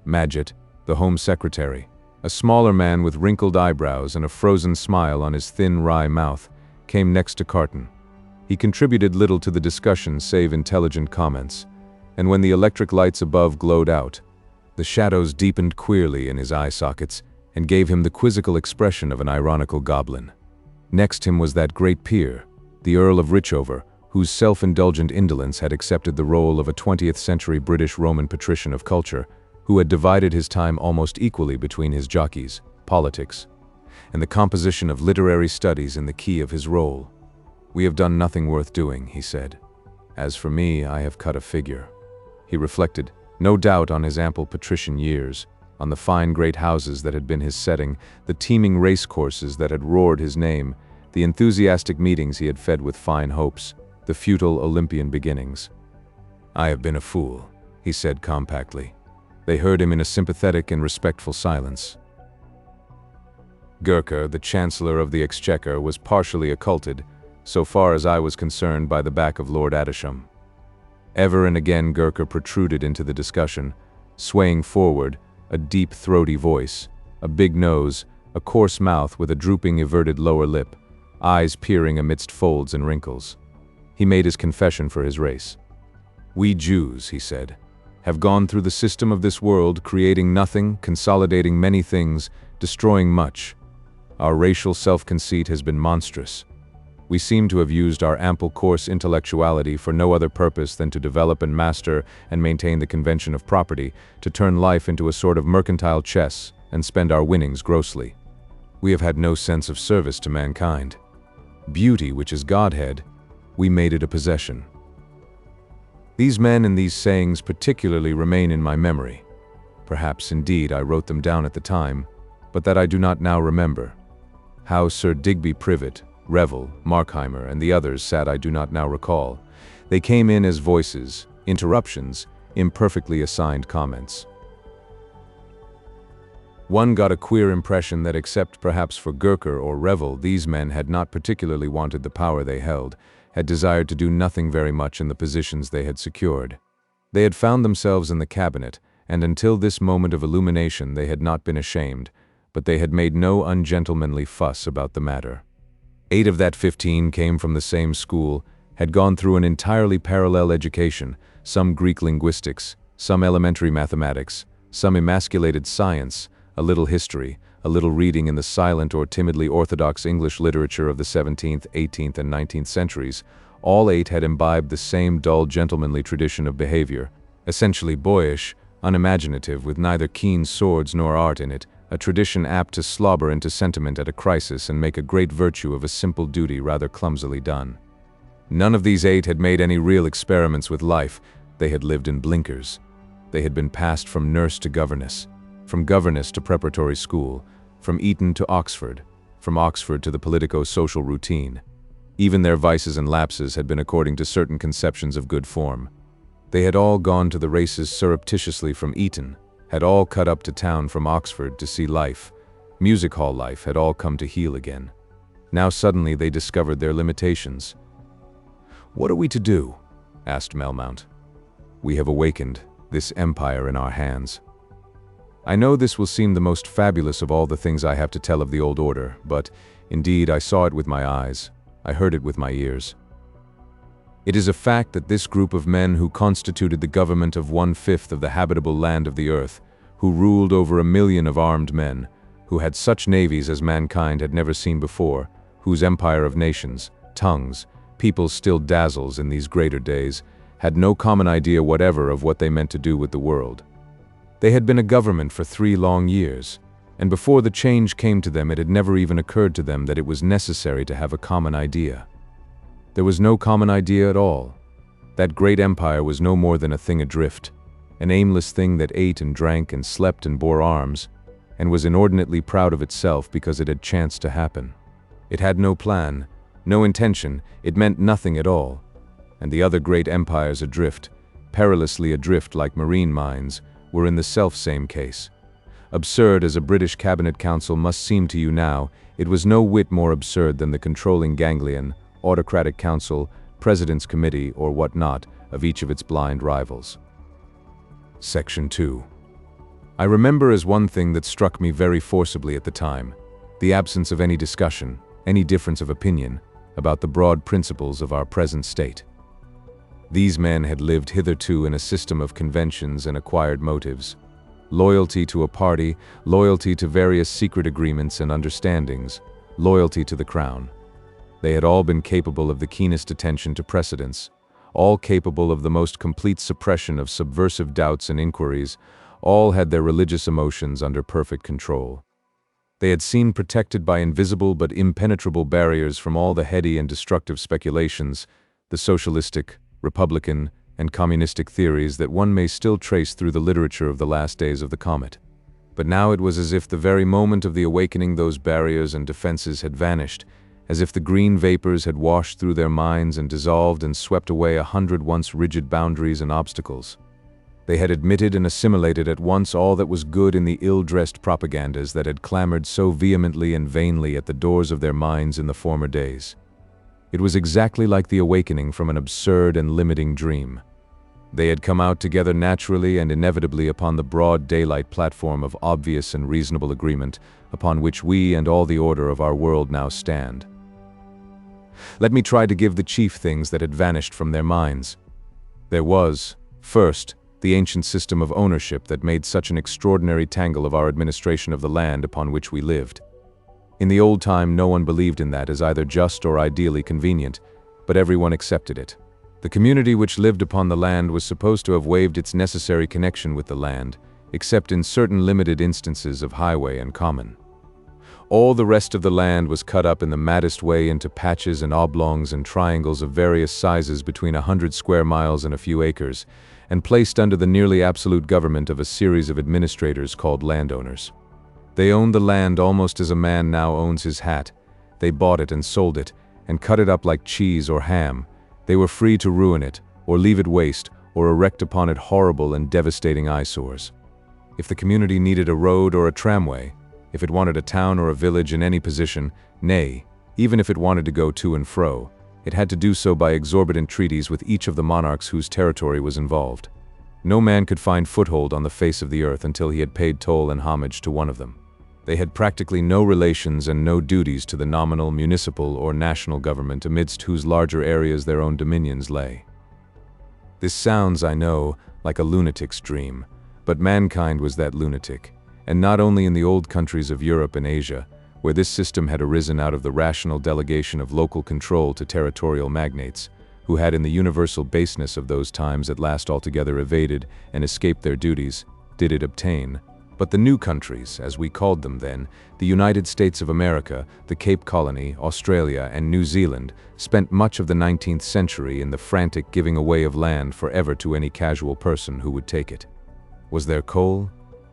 Madgett, the Home Secretary, a smaller man with wrinkled eyebrows and a frozen smile on his thin, wry mouth, came next to Carton. He contributed little to the discussion save intelligent comments, and when the electric lights above glowed out, the shadows deepened queerly in his eye sockets and gave him the quizzical expression of an ironical goblin. Next him was that great peer, the Earl of Richover, whose self-indulgent indolence had accepted the role of a 20th-century British Roman patrician of culture, who had divided his time almost equally between his jockeys, politics, and the composition of literary studies in the key of his role. "We have done nothing worth doing," he said. "As for me, I have cut a figure." He reflected, no doubt on his ample patrician years, on the fine great houses that had been his setting, the teeming race courses that had roared his name, the enthusiastic meetings he had fed with fine hopes, the futile Olympian beginnings. "I have been a fool," he said compactly. They heard him in a sympathetic and respectful silence. Gurker, the Chancellor of the Exchequer, was partially occulted, so far as I was concerned, by the back of Lord Adisham. Ever and again Gurker protruded into the discussion, swaying forward, a deep, throaty voice, a big nose, a coarse mouth with a drooping, everted lower lip, eyes peering amidst folds and wrinkles. He made his confession for his race. "We Jews," he said, "have gone through the system of this world, creating nothing, consolidating many things, destroying much. Our racial self-conceit has been monstrous. We seem to have used our ample coarse intellectuality for no other purpose than to develop and master and maintain the convention of property, to turn life into a sort of mercantile chess and spend our winnings grossly. We have had no sense of service to mankind. Beauty, which is Godhead, we made it a possession." These men and these sayings particularly remain in my memory. Perhaps, indeed, I wrote them down at the time, but that I do not now remember. How Sir Digby Privet, Revel, Markheimer, and the others sat I do not now recall. They came in as voices, interruptions, imperfectly assigned comments. One got a queer impression that except perhaps for Gurker or Revel, these men had not particularly wanted the power they held, had desired to do nothing very much in the positions they had secured. They had found themselves in the cabinet, and until this moment of illumination they had not been ashamed, but they had made no ungentlemanly fuss about the matter. 8 of that 15 came from the same school, had gone through an entirely parallel education, some Greek linguistics, some elementary mathematics, some emasculated science, a little history, a little reading in the silent or timidly orthodox English literature of the 17th, 18th, and 19th centuries. All 8 had imbibed the same dull gentlemanly tradition of behavior, essentially boyish, unimaginative, with neither keen swords nor art in it, a tradition apt to slobber into sentiment at a crisis and make a great virtue of a simple duty rather clumsily done. None of these 8 had made any real experiments with life. They had lived in blinkers. They had been passed from nurse to governess, from governess to preparatory school, from Eton to Oxford, from Oxford to the politico-social routine. Even their vices and lapses had been according to certain conceptions of good form. They had all gone to the races surreptitiously from Eton, had all cut up to town from Oxford to see life. Music hall life had all come to heel again. Now suddenly they discovered their limitations. "What are we to do?" asked Melmount. "We have awakened this empire in our hands. I know this will seem the most fabulous of all the things I have to tell of the old order, but indeed I saw it with my eyes, I heard it with my ears. It is a fact that this group of men who constituted the government of 1/5 of the habitable land of the earth, who ruled over 1 million of armed men, who had such navies as mankind had never seen before, whose empire of nations, tongues, peoples still dazzles in these greater days, had no common idea whatever of what they meant to do with the world. They had been a government for 3 long years, and before the change came to them it had never even occurred to them that it was necessary to have a common idea. There was no common idea at all. That great empire was no more than a thing adrift, an aimless thing that ate and drank and slept and bore arms, and was inordinately proud of itself because it had chanced to happen. It had no plan, no intention, it meant nothing at all. And the other great empires adrift, perilously adrift like marine mines, were in the self-same case. Absurd as a British Cabinet Council must seem to you now, it was no whit more absurd than the controlling ganglion, autocratic council, president's committee, or what not, of each of its blind rivals. Section 2. I remember as one thing that struck me very forcibly at the time, the absence of any discussion, any difference of opinion, about the broad principles of our present state. These men had lived hitherto in a system of conventions and acquired motives, loyalty to a party, loyalty to various secret agreements and understandings, loyalty to the crown. They had all been capable of the keenest attention to precedents, all capable of the most complete suppression of subversive doubts and inquiries, all had their religious emotions under perfect control. They had seen protected by invisible but impenetrable barriers from all the heady and destructive speculations, the socialistic, republican, and communistic theories that one may still trace through the literature of the last days of the Comet. But now it was as if the very moment of the awakening those barriers and defenses had vanished, as if the green vapors had washed through their minds and dissolved and swept away 100 once rigid boundaries and obstacles. They had admitted and assimilated at once all that was good in the ill-dressed propagandas that had clamored so vehemently and vainly at the doors of their minds in the former days. It was exactly like the awakening from an absurd and limiting dream. They had come out together naturally and inevitably upon the broad daylight platform of obvious and reasonable agreement, upon which we and all the order of our world now stand. Let me try to give the chief things that had vanished from their minds. There was, first, the ancient system of ownership that made such an extraordinary tangle of our administration of the land upon which we lived. In the old time no one believed in that as either just or ideally convenient, but everyone accepted it. The community which lived upon the land was supposed to have waived its necessary connection with the land, except in certain limited instances of highway and common. All the rest of the land was cut up in the maddest way into patches and oblongs and triangles of various sizes between 100 square miles and a few acres, and placed under the nearly absolute government of a series of administrators called landowners. They owned the land almost as a man now owns his hat. They bought it and sold it, and cut it up like cheese or ham. They were free to ruin it, or leave it waste, or erect upon it horrible and devastating eyesores. If the community needed a road or a tramway, if it wanted a town or a village in any position, nay, even if it wanted to go to and fro, it had to do so by exorbitant treaties with each of the monarchs whose territory was involved. No man could find foothold on the face of the earth until he had paid toll and homage to one of them. They had practically no relations and no duties to the nominal municipal or national government amidst whose larger areas their own dominions lay. This sounds, I know, like a lunatic's dream, but mankind was that lunatic, and not only in the old countries of Europe and Asia, where this system had arisen out of the rational delegation of local control to territorial magnates, who had in the universal baseness of those times at last altogether evaded and escaped their duties, did it obtain. But the new countries, as we called them then, the United States of America, the Cape Colony, Australia, and New Zealand, spent much of the 19th century in the frantic giving away of land forever to any casual person who would take it. Was there coal?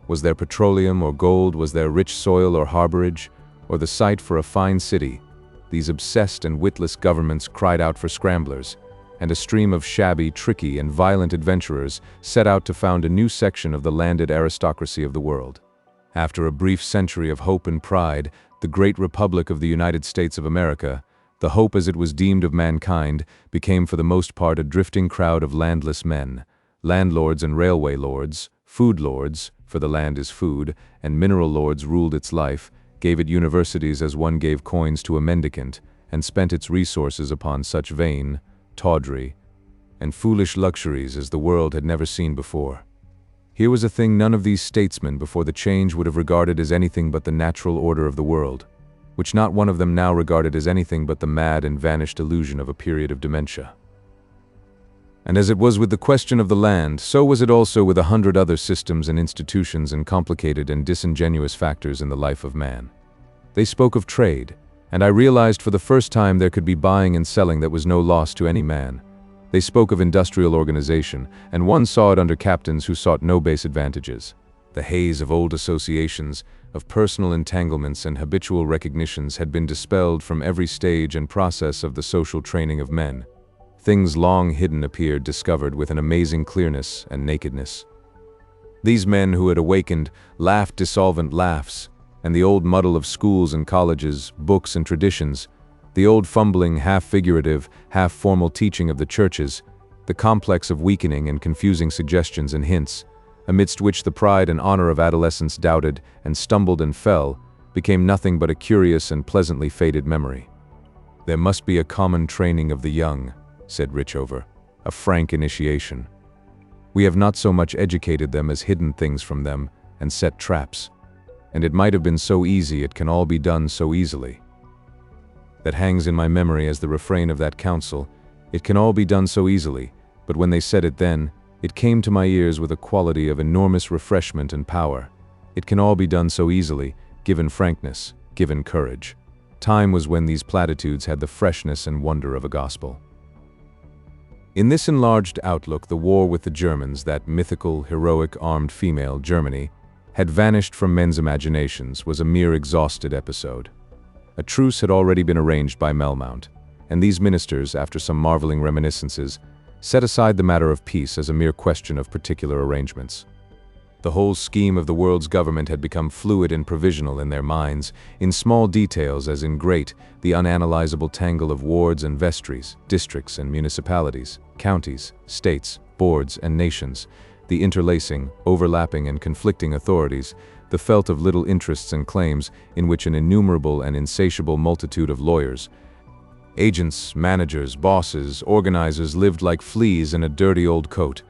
Was there petroleum or gold? Was there rich soil or harborage? Or the site for a fine city? These obsessed and witless governments cried out for scramblers, and a stream of shabby, tricky, and violent adventurers set out to found a new section of the landed aristocracy of the world. After a brief century of hope and pride, the great Republic of the United States of America, the hope as it was deemed of mankind, became for the most part a drifting crowd of landless men, landlords and railway lords, food lords, for the land is food, and mineral lords ruled its life, gave it universities as one gave coins to a mendicant, and spent its resources upon such vain, tawdry, and foolish luxuries as the world had never seen before. Here was a thing none of these statesmen before the change would have regarded as anything but the natural order of the world, which not one of them now regarded as anything but the mad and vanished illusion of a period of dementia. And as it was with the question of the land, so was it also with 100 other systems and institutions and complicated and disingenuous factors in the life of man. They spoke of trade, and I realized for the first time there could be buying and selling that was no loss to any man. They spoke of industrial organization, and one saw it under captains who sought no base advantages. The haze of old associations, of personal entanglements and habitual recognitions had been dispelled from every stage and process of the social training of men. Things long hidden appeared discovered with an amazing clearness and nakedness. These men who had awakened laughed dissolvent laughs, and the old muddle of schools and colleges, books and traditions, the old fumbling, half-figurative, half-formal teaching of the churches, the complex of weakening and confusing suggestions and hints, amidst which the pride and honor of adolescence doubted and stumbled and fell, became nothing but a curious and pleasantly faded memory. "There must be a common training of the young," said Richover, "a frank initiation. We have not so much educated them as hidden things from them and set traps. And it might have been so easy, it can all be done so easily. That hangs in my memory as the refrain of that council. It can all be done so easily, but when they said it then, it came to my ears with a quality of enormous refreshment and power. It can all be done so easily, given frankness, given courage. Time was when these platitudes had the freshness and wonder of a gospel. In this enlarged outlook, the war with the Germans, that mythical, heroic, armed female, Germany, had vanished from men's imaginations, was a mere exhausted episode. A truce had already been arranged by Melmount, and these ministers, after some marveling reminiscences, set aside the matter of peace as a mere question of particular arrangements. The whole scheme of the world's government had become fluid and provisional in their minds, in small details as in great, the unanalyzable tangle of wards and vestries, districts and municipalities, counties, states, boards and nations, the interlacing, overlapping and conflicting authorities, the felt of little interests and claims in which an innumerable and insatiable multitude of lawyers, agents, managers, bosses, organizers lived like fleas in a dirty old coat.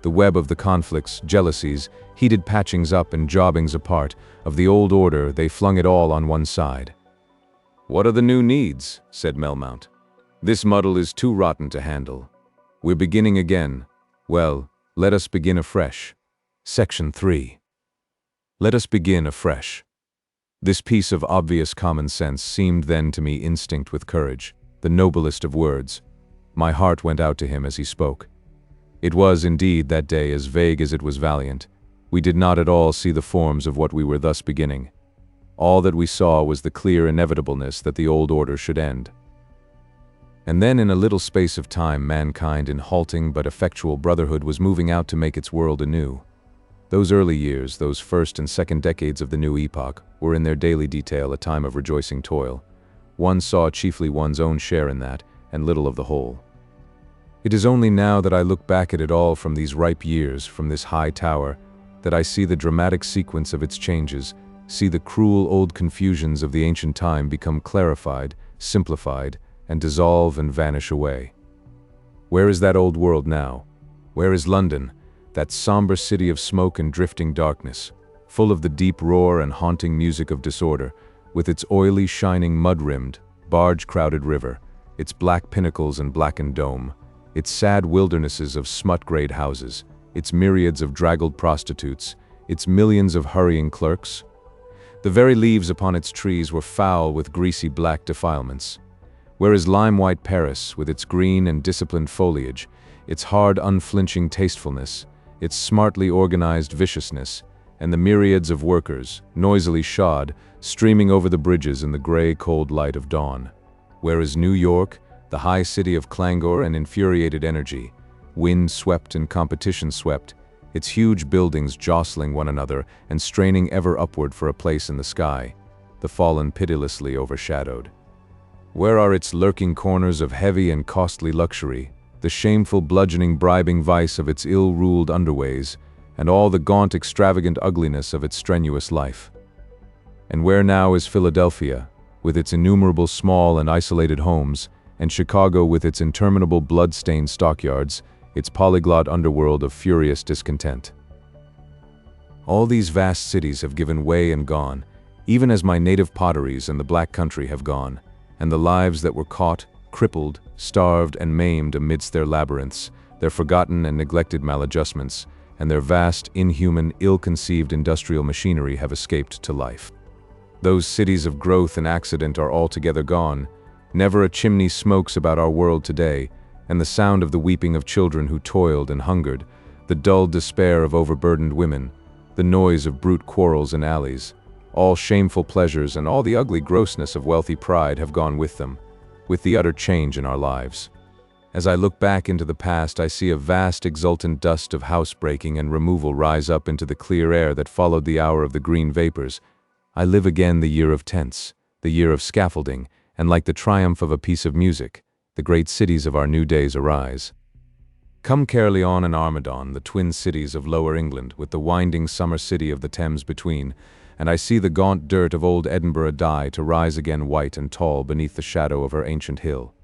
The web of the conflicts, jealousies, heated patchings up and jobbings apart, of the old order, they flung it all on one side. "What are the new needs?" said Melmount. "This muddle is too rotten to handle. We're beginning again. Well, let us begin afresh." Section 3. Let us begin afresh. This piece of obvious common sense seemed then to me instinct with courage, the noblest of words. My heart went out to him as he spoke. It was, indeed, that day as vague as it was valiant. We did not at all see the forms of what we were thus beginning. All that we saw was the clear inevitableness that the old order should end. And then in a little space of time mankind in halting but effectual brotherhood was moving out to make its world anew. Those early years, those first and second decades of the new epoch, were in their daily detail a time of rejoicing toil. One saw chiefly one's own share in that, and little of the whole. It is only now that I look back at it all from these ripe years, from this high tower, that I see the dramatic sequence of its changes, see the cruel old confusions of the ancient time become clarified, simplified, and dissolve and vanish away. Where is that old world now? Where is London, that somber city of smoke and drifting darkness, full of the deep roar and haunting music of disorder, with its oily, shining, mud-rimmed, barge-crowded river, its black pinnacles and blackened dome, its sad wildernesses of smut-grayed houses, its myriads of draggled prostitutes, its millions of hurrying clerks? The very leaves upon its trees were foul with greasy black defilements. Where is lime-white Paris, with its green and disciplined foliage, its hard, unflinching tastefulness, its smartly organized viciousness, and the myriads of workers, noisily shod, streaming over the bridges in the gray, cold light of dawn? Where is New York, the high city of clangor and infuriated energy, wind-swept and competition-swept, its huge buildings jostling one another and straining ever upward for a place in the sky, the fallen pitilessly overshadowed? Where are its lurking corners of heavy and costly luxury, the shameful bludgeoning bribing vice of its ill-ruled underways, and all the gaunt extravagant ugliness of its strenuous life? And where now is Philadelphia, with its innumerable small and isolated homes, and Chicago with its interminable blood-stained stockyards, its polyglot underworld of furious discontent? All these vast cities have given way and gone, even as my native potteries and the Black Country have gone, and the lives that were caught, crippled, starved, and maimed amidst their labyrinths, their forgotten and neglected maladjustments, and their vast, inhuman, ill-conceived industrial machinery have escaped to life. Those cities of growth and accident are altogether gone. Never a chimney smokes about our world today, and the sound of the weeping of children who toiled and hungered, the dull despair of overburdened women, the noise of brute quarrels in alleys, all shameful pleasures and all the ugly grossness of wealthy pride have gone with them, with the utter change in our lives. As I look back into the past, I see a vast exultant dust of housebreaking and removal rise up into the clear air that followed the hour of the green vapors. I live again the year of tents, the year of scaffolding, and like the triumph of a piece of music, the great cities of our new days arise. Come Caerleon and Armidon, the twin cities of Lower England, with the winding summer city of the Thames between, and I see the gaunt dirt of old Edinburgh die to rise again white and tall beneath the shadow of her ancient hill.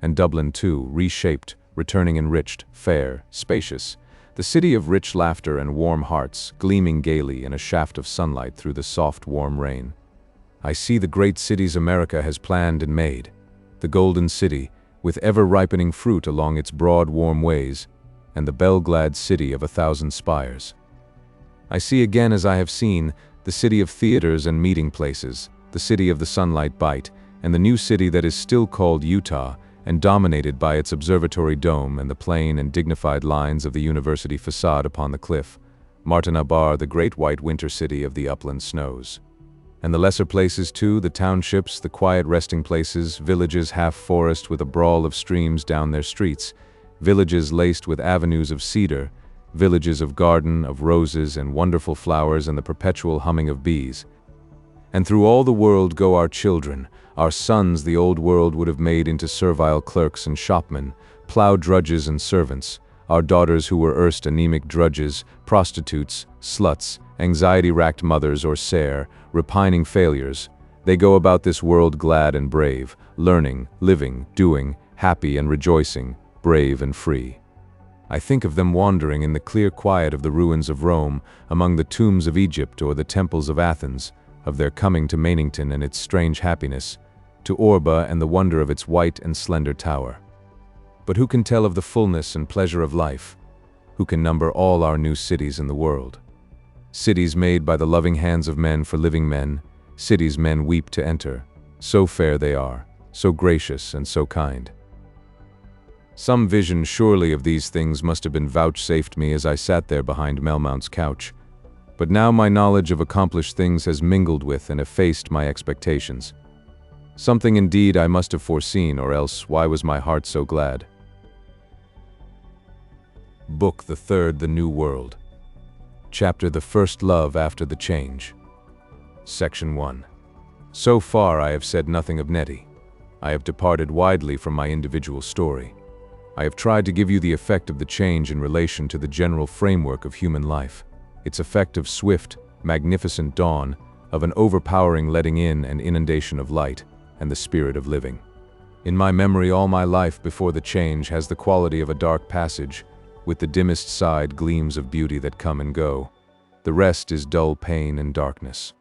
And Dublin, too, reshaped, returning enriched, fair, spacious, the city of rich laughter and warm hearts, gleaming gaily in a shaft of sunlight through the soft, warm rain. I see the great cities America has planned and made, the Golden City, with ever-ripening fruit along its broad, warm ways, and the bell-glad city of 1,000 spires. I see again, as I have seen, the city of theaters and meeting places, the city of the sunlight bite, and the new city that is still called Utah, and dominated by its observatory dome and the plain and dignified lines of the university facade upon the cliff, Martena Bar, the great white winter city of the upland snows. And the lesser places too, the townships, the quiet resting places, villages half forest with a brawl of streams down their streets, villages laced with avenues of cedar, villages of garden, of roses and wonderful flowers and the perpetual humming of bees. And through all the world go our children, our sons the old world would have made into servile clerks and shopmen, plow drudges and servants, our daughters who were erst anemic drudges, prostitutes, sluts, anxiety-racked mothers or sere, repining failures. They go about this world glad and brave, learning, living, doing, happy and rejoicing, brave and free. I think of them wandering in the clear quiet of the ruins of Rome, among the tombs of Egypt or the temples of Athens, of their coming to Mainington and its strange happiness, to Orba and the wonder of its white and slender tower. But who can tell of the fullness and pleasure of life? Who can number all our new cities in the world? Cities made by the loving hands of men for living men, cities men weep to enter. So fair they are, so gracious and so kind. Some vision surely of these things must have been vouchsafed me as I sat there behind Melmount's couch. But now my knowledge of accomplished things has mingled with and effaced my expectations. Something indeed I must have foreseen, or else why was my heart so glad? Book the Third, The New World. Chapter The First Love After the Change. Section 1. So far I have said nothing of Nettie. I have departed widely from my individual story. I have tried to give you the effect of the change in relation to the general framework of human life, its effect of swift, magnificent dawn, of an overpowering letting in and inundation of light, and the spirit of living. In my memory, all my life before the change has the quality of a dark passage, with the dimmest side gleams of beauty that come and go. The rest is dull pain and darkness.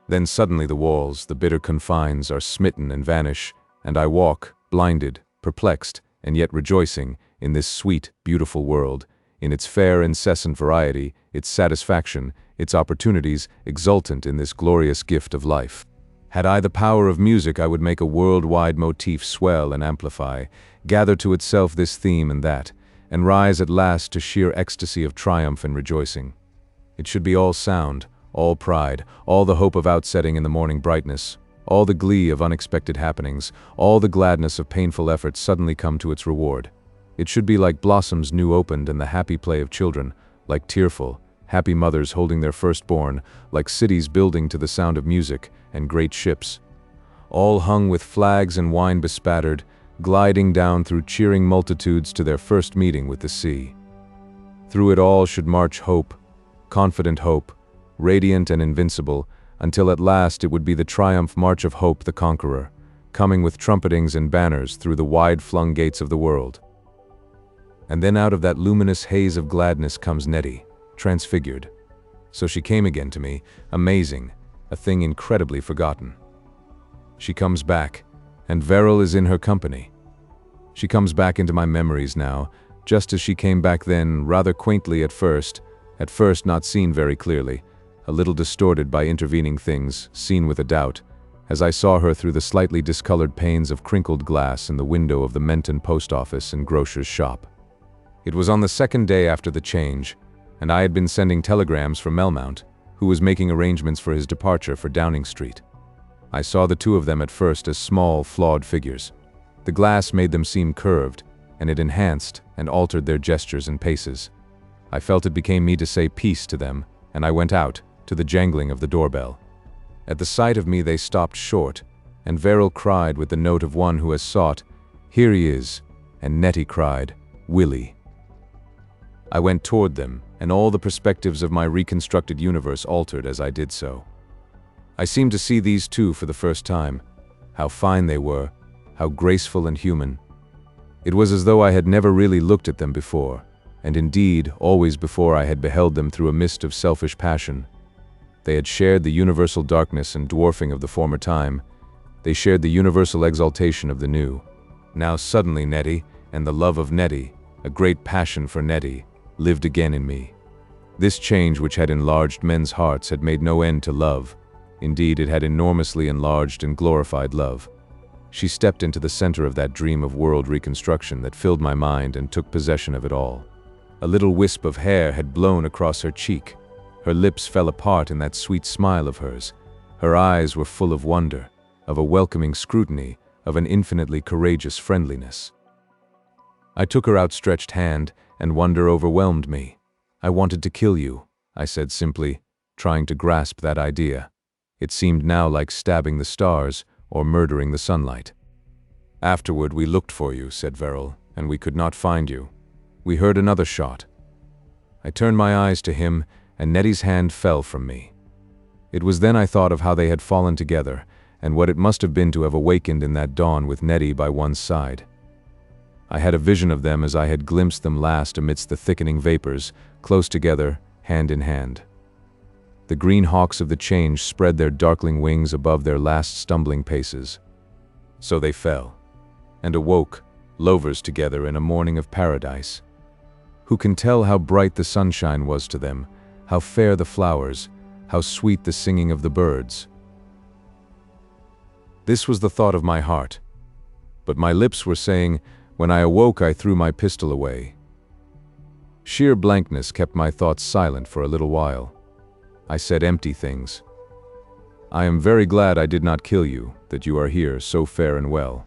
Then suddenly the walls, the bitter confines, are smitten and vanish, and I walk, blinded, perplexed, and yet rejoicing, in this sweet, beautiful world, in its fair, incessant variety, its satisfaction, its opportunities, exultant in this glorious gift of life. Had I the power of music, I would make a world-wide motif swell and amplify, gather to itself this theme and that, and rise at last to sheer ecstasy of triumph and rejoicing. It should be all sound, all pride, all the hope of outsetting in the morning brightness, all the glee of unexpected happenings, all the gladness of painful efforts suddenly come to its reward. It should be like blossoms new opened and the happy play of children, like tearful, happy mothers holding their firstborn, like cities building to the sound of music, and great ships, all hung with flags and wine bespattered, gliding down through cheering multitudes to their first meeting with the sea. Through it all should march hope, confident hope, radiant and invincible, until at last it would be the triumph march of hope the conqueror, coming with trumpetings and banners through the wide-flung gates of the world. And then out of that luminous haze of gladness comes Nettie, transfigured. So she came again to me, amazing, a thing incredibly forgotten. She comes back, and Verrill is in her company. She comes back into my memories now, just as she came back then, rather quaintly at first not seen very clearly, a little distorted by intervening things, seen with a doubt, as I saw her through the slightly discolored panes of crinkled glass in the window of the Menton post office and grocer's shop. It was on the second day after the change, and I had been sending telegrams for Melmount, who was making arrangements for his departure for Downing Street. I saw the two of them at first as small, flawed figures. The glass made them seem curved, and it enhanced and altered their gestures and paces. I felt it became me to say peace to them, and I went out, to the jangling of the doorbell. At the sight of me they stopped short, and Verrill cried with the note of one who has sought, "Here he is," and Nettie cried, "Willie." I went toward them, and all the perspectives of my reconstructed universe altered as I did so. I seemed to see these two for the first time. How fine they were, how graceful and human. It was as though I had never really looked at them before, and indeed, always before I had beheld them through a mist of selfish passion. They had shared the universal darkness and dwarfing of the former time. They shared the universal exaltation of the new. Now suddenly Nettie, and the love of Nettie, a great passion for Nettie, lived again in me. This change which had enlarged men's hearts had made no end to love. Indeed, it had enormously enlarged and glorified love. She stepped into the center of that dream of world reconstruction that filled my mind and took possession of it all. A little wisp of hair had blown across her cheek. Her lips fell apart in that sweet smile of hers. Her eyes were full of wonder, of a welcoming scrutiny, of an infinitely courageous friendliness. I took her outstretched hand, and wonder overwhelmed me. "I wanted to kill you," I said simply, trying to grasp that idea. It seemed now like stabbing the stars or murdering the sunlight. "Afterward we looked for you," said Verrill, "and we could not find you. We heard another shot." I turned my eyes to him, and Nettie's hand fell from me. It was then I thought of how they had fallen together, and what it must have been to have awakened in that dawn with Nettie by one's side. I had a vision of them as I had glimpsed them last amidst the thickening vapors, close together, hand in hand. The green hawks of the change spread their darkling wings above their last stumbling paces. So they fell, and awoke, lovers together in a morning of paradise. Who can tell how bright the sunshine was to them, how fair the flowers, how sweet the singing of the birds? This was the thought of my heart, but my lips were saying, "When I awoke I threw my pistol away." Sheer blankness kept my thoughts silent for a little while. I said empty things. "I am very glad I did not kill you, that you are here so fair and well.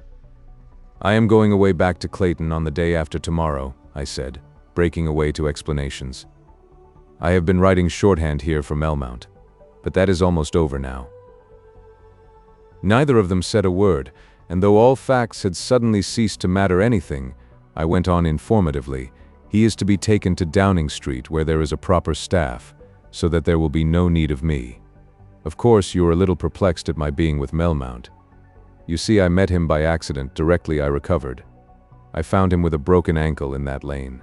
I am going away back to Clayton on the day after tomorrow," I said, breaking away to explanations. "I have been writing shorthand here for Melmount, but that is almost over now." Neither of them said a word, and though all facts had suddenly ceased to matter anything, I went on informatively. He is to be taken to Downing Street where there is a proper staff, so that there will be no need of me. Of course, you are a little perplexed at my being with Melmount. You see, I met him by accident directly I recovered. I found him with a broken ankle in that lane.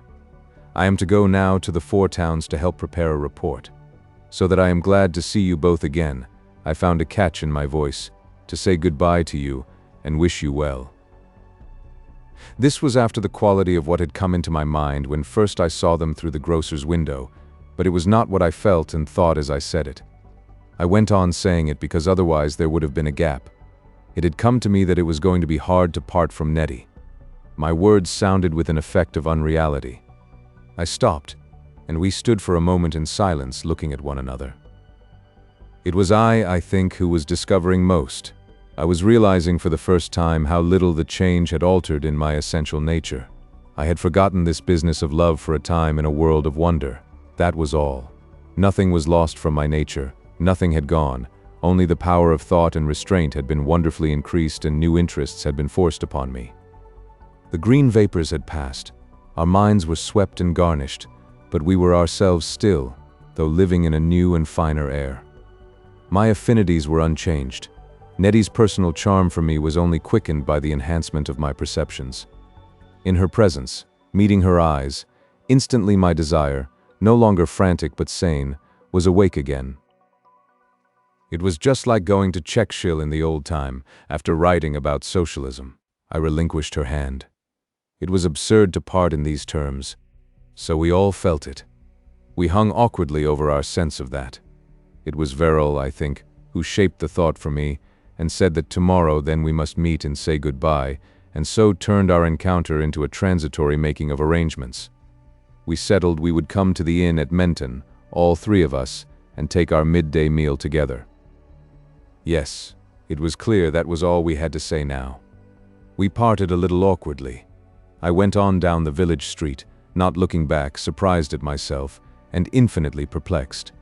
I am to go now to the 4 towns to help prepare a report. So that I am glad to see you both again. I found a catch in my voice, to say goodbye to you and wish you well. This was after the quality of what had come into my mind when first I saw them through the grocer's window, but it was not what I felt and thought as I said it. I went on saying it because otherwise there would have been a gap. It had come to me that it was going to be hard to part from Nettie. My words sounded with an effect of unreality. I stopped, and we stood for a moment in silence looking at one another. It was I think, who was discovering most. I was realizing for the first time how little the change had altered in my essential nature. I had forgotten this business of love for a time in a world of wonder. That was all. Nothing was lost from my nature. Nothing had gone. Only the power of thought and restraint had been wonderfully increased and new interests had been forced upon me. The green vapors had passed. Our minds were swept and garnished, but we were ourselves still, though living in a new and finer air. My affinities were unchanged. Nettie's personal charm for me was only quickened by the enhancement of my perceptions. In her presence, meeting her eyes, instantly my desire, no longer frantic but sane, was awake again. It was just like going to Czechshill in the old time, after writing about socialism. I relinquished her hand. It was absurd to part in these terms, so we all felt it. We hung awkwardly over our sense of that. It was Verrill, I think, who shaped the thought for me, and said that tomorrow then we must meet and say goodbye, and so turned our encounter into a transitory making of arrangements. We settled we would come to the inn at Menton, all 3 of us, and take our midday meal together. Yes, it was clear that was all we had to say now. We parted a little awkwardly. I went on down the village street, not looking back, surprised at myself, and infinitely perplexed.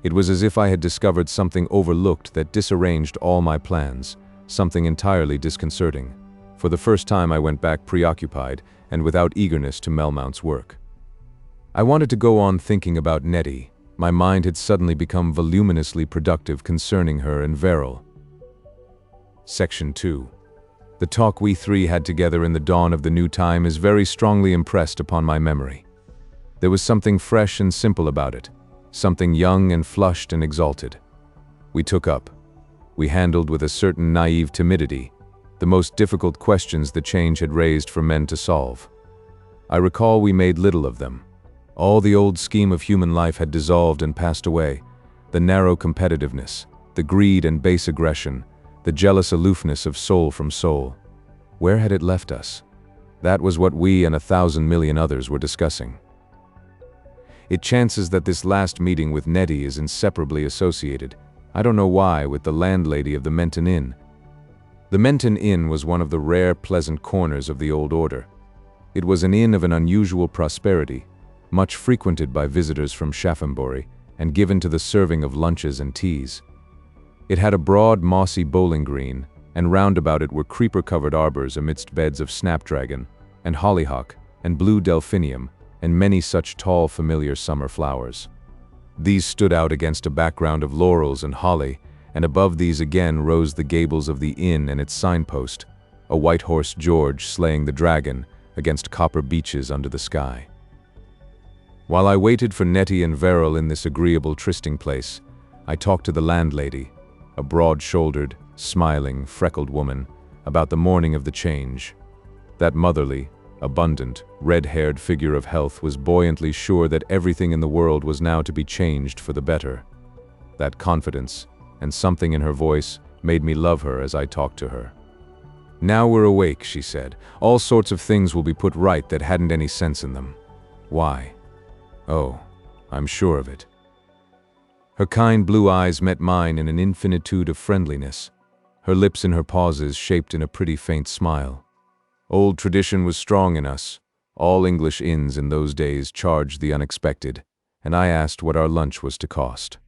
It was as if I had discovered something overlooked that disarranged all my plans, something entirely disconcerting. For the first time I went back preoccupied and without eagerness to Melmount's work. I wanted to go on thinking about Nettie. My mind had suddenly become voluminously productive concerning her and Verrill. Section 2. The talk we 3 had together in the dawn of the new time is very strongly impressed upon my memory. There was something fresh and simple about it. Something young and flushed and exalted. We took up. We handled with a certain naive timidity the most difficult questions the change had raised for men to solve. I recall we made little of them. All the old scheme of human life had dissolved and passed away. The narrow competitiveness, the greed and base aggression, the jealous aloofness of soul from soul. Where had it left us? That was what we and 1,000 million others were discussing. It chances that this last meeting with Nettie is inseparably associated, I don't know why, with the landlady of the Menton Inn. The Menton Inn was one of the rare pleasant corners of the old order. It was an inn of an unusual prosperity, much frequented by visitors from Shaphambury, and given to the serving of lunches and teas. It had a broad, mossy bowling green, and round about it were creeper-covered arbors amidst beds of snapdragon, and hollyhock, and blue delphinium, and many such tall, familiar summer flowers. These stood out against a background of laurels and holly, and above these again rose the gables of the inn and its signpost, a white horse George slaying the dragon against copper beeches under the sky. While I waited for Nettie and Verrill in this agreeable trysting place, I talked to the landlady, a broad-shouldered, smiling, freckled woman, about the morning of the change. That motherly, abundant, red-haired figure of health was buoyantly sure that everything in the world was now to be changed for the better. That confidence, and something in her voice, made me love her as I talked to her. "Now we're awake," she said. "All sorts of things will be put right that hadn't any sense in them." "Why?" "Oh, I'm sure of it." Her kind blue eyes met mine in an infinitude of friendliness, her lips in her pauses shaped in a pretty faint smile. Old tradition was strong in us. All English inns in those days charged the unexpected, and I asked what our lunch was to cost.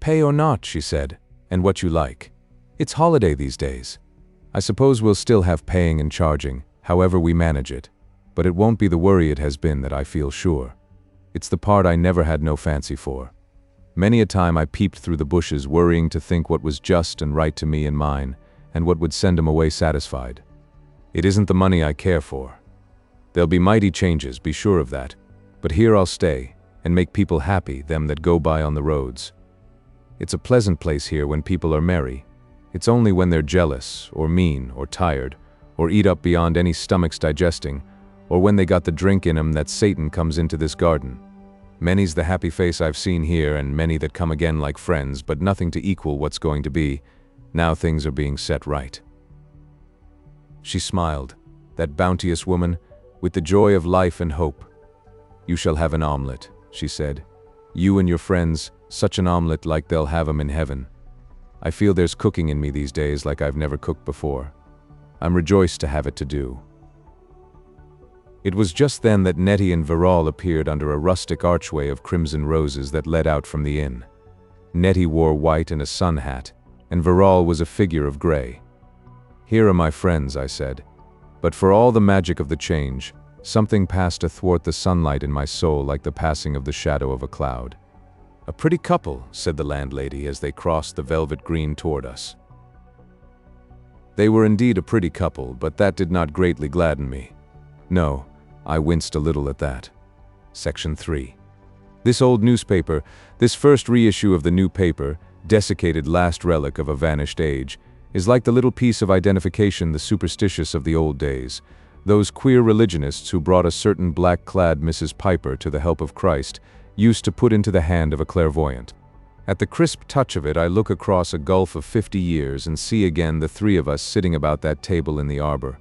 "Pay or not," she said, "and what you like. It's holiday these days. I suppose we'll still have paying and charging, however we manage it." But it won't be the worry it has been that I feel sure. It's the part I never had no fancy for. Many a time I peeped through the bushes worrying to think what was just and right to me and mine, and what would send 'em away satisfied. It isn't the money I care for. There'll be mighty changes, be sure of that, but here I'll stay, and make people happy, them that go by on the roads. It's a pleasant place here when people are merry. It's only when they're jealous, or mean, or tired, or eat up beyond any stomach's digesting, or when they got the drink in 'em that Satan comes into this garden. Many's the happy face I've seen here, and many that come again like friends, but nothing to equal what's going to be, now things are being set right. She smiled, that bounteous woman, with the joy of life and hope. You shall have an omelet, she said. You and your friends, such an omelet like they'll have 'em in heaven. I feel there's cooking in me these days like I've never cooked before. I'm rejoiced to have it to do. It was just then that Nettie and Verrall appeared under a rustic archway of crimson roses that led out from the inn. Nettie wore white and a sun hat, and Verrall was a figure of gray. Here are my friends, I said. But for all the magic of the change, something passed athwart the sunlight in my soul like the passing of the shadow of a cloud. A pretty couple, said the landlady as they crossed the velvet green toward us. They were indeed a pretty couple, but that did not greatly gladden me. No, I winced a little at that. Section 3. This old newspaper, this first reissue of the new paper, desiccated last relic of a vanished age, is like the little piece of identification the superstitious of the old days, those queer religionists who brought a certain black-clad Mrs. Piper to the help of Christ, used to put into the hand of a clairvoyant. At the crisp touch of it I look across a gulf of 50 years and see again the three of us sitting about that table in the arbor.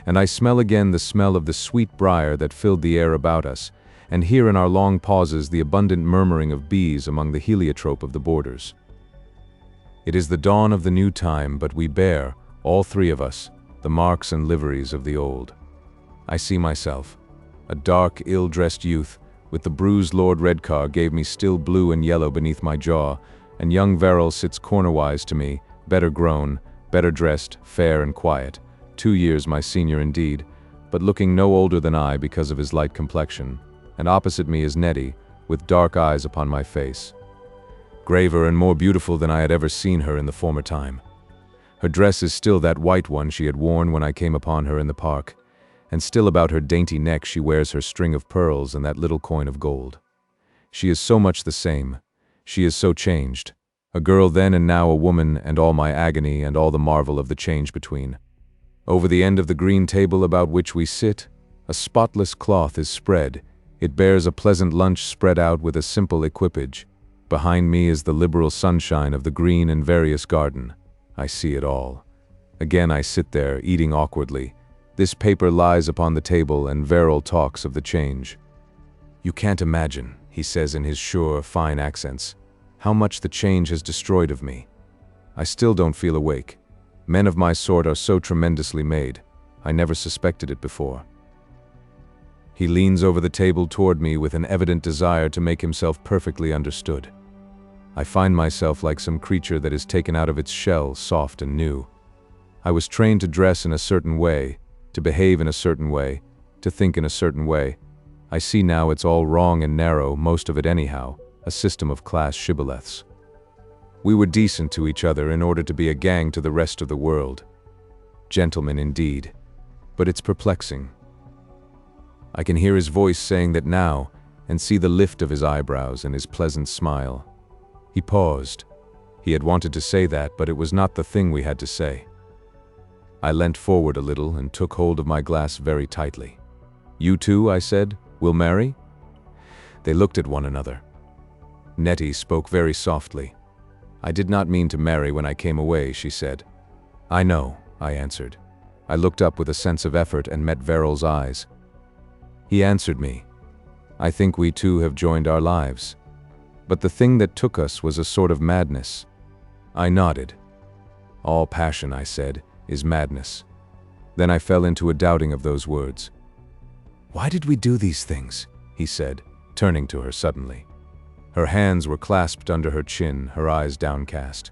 And I smell again the smell of the sweet briar that filled the air about us, and hear in our long pauses the abundant murmuring of bees among the heliotrope of the borders. It is the dawn of the new time, but we bear, all three of us, the marks and liveries of the old. I see myself, a dark, ill-dressed youth, with the bruised Lord Redcar gave me still blue and yellow beneath my jaw, and young Verrill sits cornerwise to me, better grown, better dressed, fair and quiet, 2 years my senior indeed, but looking no older than I because of his light complexion, and opposite me is Nettie, with dark eyes upon my face. Graver and more beautiful than I had ever seen her in the former time. Her dress is still that white one she had worn when I came upon her in the park, and still about her dainty neck she wears her string of pearls and that little coin of gold. She is so much the same. She is so changed. A girl then and now a woman, and all my agony and all the marvel of the change between. Over the end of the green table about which we sit, a spotless cloth is spread. It bears a pleasant lunch spread out with a simple equipage. Behind me is the liberal sunshine of the green and various garden. I see it all. Again I sit there, eating awkwardly. This paper lies upon the table, and Verrill talks of the change. You can't imagine, he says in his sure, fine accents, how much the change has destroyed of me. I still don't feel awake. Men of my sort are so tremendously made. I never suspected it before. He leans over the table toward me with an evident desire to make himself perfectly understood. I find myself like some creature that is taken out of its shell, soft and new. I was trained to dress in a certain way, to behave in a certain way, to think in a certain way. I see now it's all wrong and narrow, most of it anyhow, a system of class shibboleths. We were decent to each other in order to be a gang to the rest of the world. Gentlemen indeed, but it's perplexing. I can hear his voice saying that now, and see the lift of his eyebrows and his pleasant smile. He paused. He had wanted to say that, but it was not the thing we had to say. I leant forward a little and took hold of my glass very tightly. You two, I said, will marry? They looked at one another. Nettie spoke very softly. I did not mean to marry when I came away, she said. I know, I answered. I looked up with a sense of effort and met Verrill's eyes. He answered me. I think we two have joined our lives. But the thing that took us was a sort of madness. I nodded. All passion, I said, is madness. Then I fell into a doubting of those words. Why did we do these things? He said, turning to her suddenly. Her hands were clasped under her chin, her eyes downcast.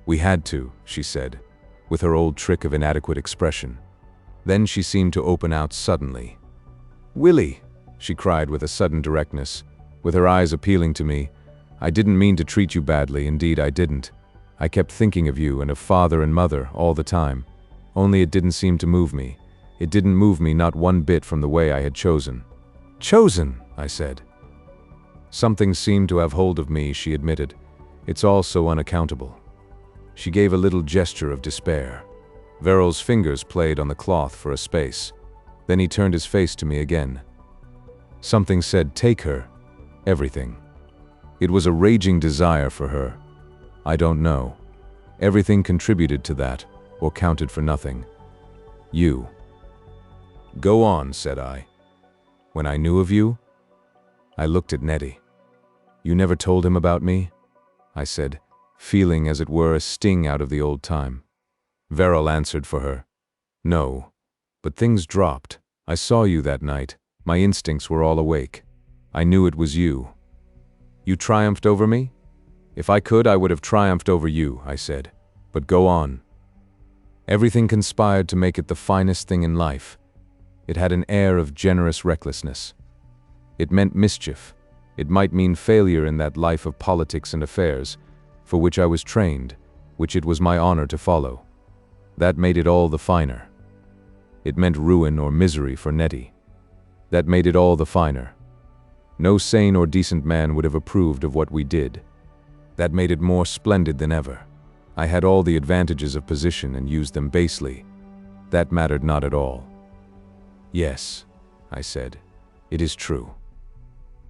We had to, she said, with her old trick of inadequate expression. Then she seemed to open out suddenly. "Willie," she cried with a sudden directness, with her eyes appealing to me, "I didn't mean to treat you badly, indeed I didn't. I kept thinking of you and of father and mother all the time. Only it didn't seem to move me. It didn't move me not one bit from the way I had chosen." "Chosen?" I said. "Something seemed to have hold of me," she admitted. "It's all so unaccountable." She gave a little gesture of despair. Veryl's fingers played on the cloth for a space. Then he turned his face to me again. Something said, "Take her." Everything. It was a raging desire for her. I don't know. Everything contributed to that, or counted for nothing. You. "Go on," said I. "When I knew of you?" I looked at Nettie. "You never told him about me?" I said, feeling as it were a sting out of the old time. Veryl answered for her. "No. But things dropped. I saw you that night. My instincts were all awake. I knew it was you." "You triumphed over me?" "If I could, I would have triumphed over you," I said. "But go on." "Everything conspired to make it the finest thing in life. It had an air of generous recklessness. It meant mischief. It might mean failure in that life of politics and affairs, for which I was trained, which it was my honor to follow. That made it all the finer. It meant ruin or misery for Nettie. That made it all the finer. No sane or decent man would have approved of what we did. That made it more splendid than ever. I had all the advantages of position and used them basely. That mattered not at all." "Yes," I said, "it is true.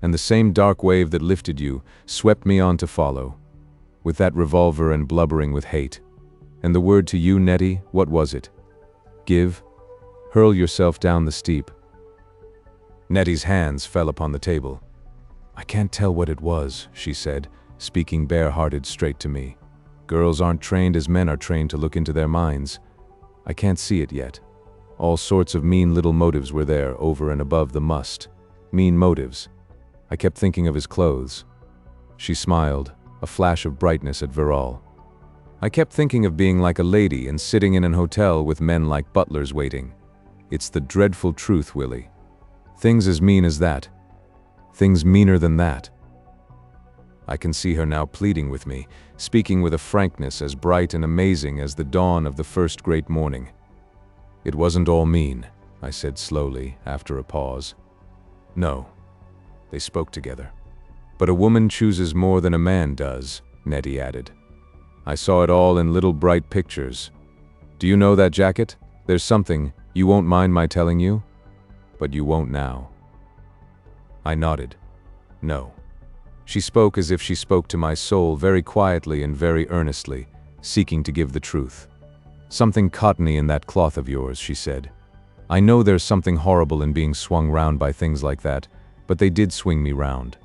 And the same dark wave that lifted you swept me on to follow, with that revolver and blubbering with hate. And the word to you, Nettie, what was it? Give. Hurl yourself down the steep." Nettie's hands fell upon the table. "I can't tell what it was," she said, speaking bare-hearted straight to me. "Girls aren't trained as men are trained to look into their minds. I can't see it yet. All sorts of mean little motives were there over and above the must. Mean motives. I kept thinking of his clothes." She smiled, a flash of brightness at Veryl. "I kept thinking of being like a lady and sitting in an hotel with men like butlers waiting. It's the dreadful truth, Willie. Things as mean as that. Things meaner than that." I can see her now pleading with me, speaking with a frankness as bright and amazing as the dawn of the first great morning. "It wasn't all mean," I said slowly, after a pause. "No." They spoke together. "But a woman chooses more than a man does," Nettie added. "I saw it all in little bright pictures. Do you know that jacket? There's something, you won't mind my telling you? But you won't now." I nodded. "No." She spoke as if she spoke to my soul, very quietly and very earnestly, seeking to give the truth. "Something cottony in that cloth of yours," she said. "I know there's something horrible in being swung round by things like that, but they did swing me round.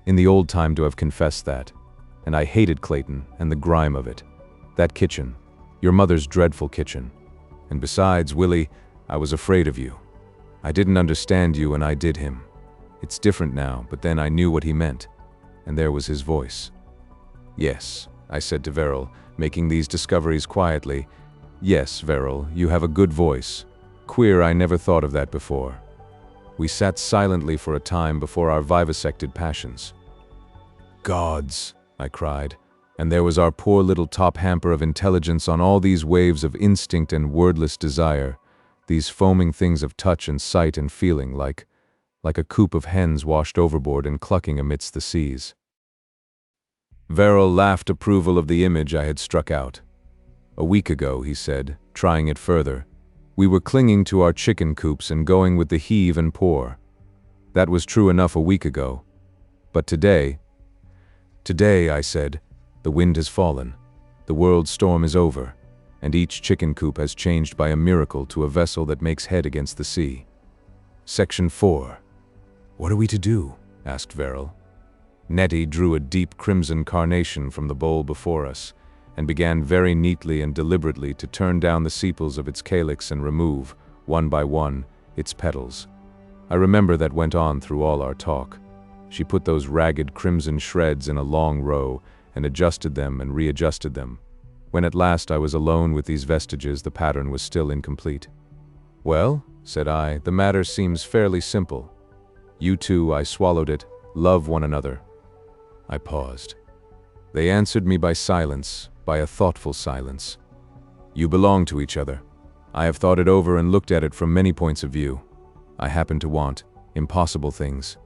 In the old time to have confessed that. And I hated Clayton and the grime of it. That kitchen. Your mother's dreadful kitchen. And besides, Willie, I was afraid of you. I didn't understand you and I did him. It's different now, but then I knew what he meant. And there was his voice." "Yes," I said to Veryl, making these discoveries quietly. "Yes, Veryl, you have a good voice. Queer, I never thought of that before." We sat silently for a time before our vivisected passions. "Gods!" I cried, and there was our poor little top hamper of intelligence on all these waves of instinct and wordless desire, these foaming things of touch and sight and feeling, like a coop of hens washed overboard and clucking amidst the seas. Veryl laughed approval of the image I had struck out. "A week ago," he said, trying it further, "we were clinging to our chicken coops and going with the heave and pour. That was true enough a week ago. But today," I said, "the wind has fallen, the world's storm is over, and each chicken coop has changed by a miracle to a vessel that makes head against the sea." Section 4. "What are we to do?" asked Veryl. Nettie drew a deep crimson carnation from the bowl before us, and began very neatly and deliberately to turn down the sepals of its calyx and remove, one by one, its petals. I remember that went on through all our talk. She put those ragged crimson shreds in a long row, and adjusted them and readjusted them. When at last I was alone with these vestiges, the pattern was still incomplete. "Well?" said I. "The matter seems fairly simple. You two," I swallowed it, "love one another." I paused. They answered me by silence, by a thoughtful silence. "You belong to each other. I have thought it over and looked at it from many points of view. I happen to want impossible things.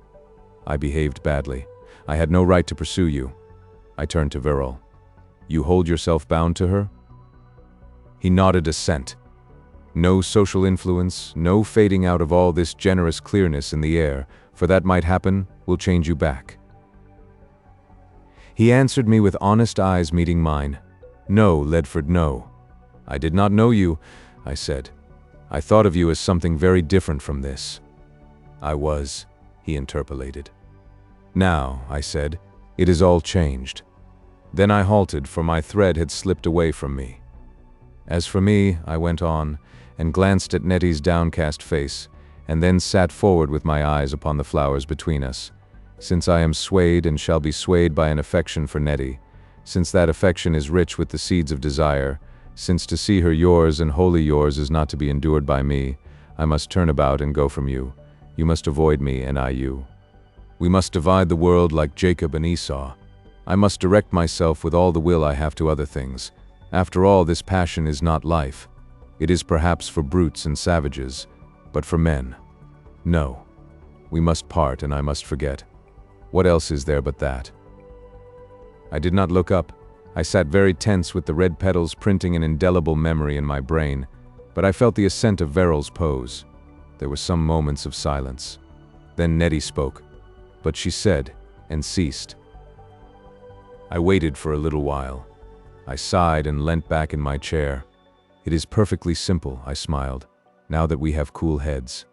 I behaved badly. I had no right to pursue you." I turned to Veril. "You hold yourself bound to her?" He nodded assent. No social influence, no fading out of all this generous clearness in the air, for that might happen, will change you back. He answered me with honest eyes meeting mine. "No, Ledford, no. I did not know you," I said. "I thought of you as something very different from this." "I was," he interpolated. "Now," I said, "it is all changed." Then I halted, for my thread had slipped away from me. "As for me," I went on, and glanced at Nettie's downcast face, and then sat forward with my eyes upon the flowers between us. "Since I am swayed and shall be swayed by an affection for Nettie, since that affection is rich with the seeds of desire, since to see her yours and wholly yours is not to be endured by me, I must turn about and go from you. You must avoid me, and I you. We must divide the world like Jacob and Esau. I must direct myself with all the will I have to other things. After all, this passion is not life. It is perhaps for brutes and savages, but for men. No. We must part, and I must forget. What else is there but that?" I did not look up. I sat very tense with the red petals printing an indelible memory in my brain, but I felt the assent of Veril's pose. There were some moments of silence. Then Nettie spoke, but she said, and ceased. I waited for a little while. I sighed and leant back in my chair. "It is perfectly simple," I smiled, "now that we have cool heads."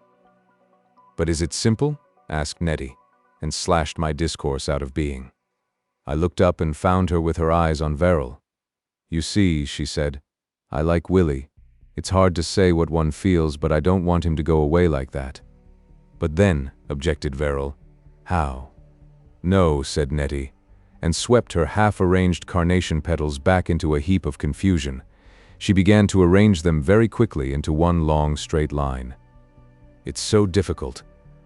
"But is it simple?" asked Nettie, and slashed my discourse out of being. I looked up and found her with her eyes on Veril. "You see," she said, "I like Willie. It's hard to say what one feels, but I don't want him to go away like that." "But then," objected Veril. "How?" "No," said Nettie, and swept her half-arranged carnation petals back into a heap of confusion. She began to arrange them very quickly into one long straight line. "It's so difficult.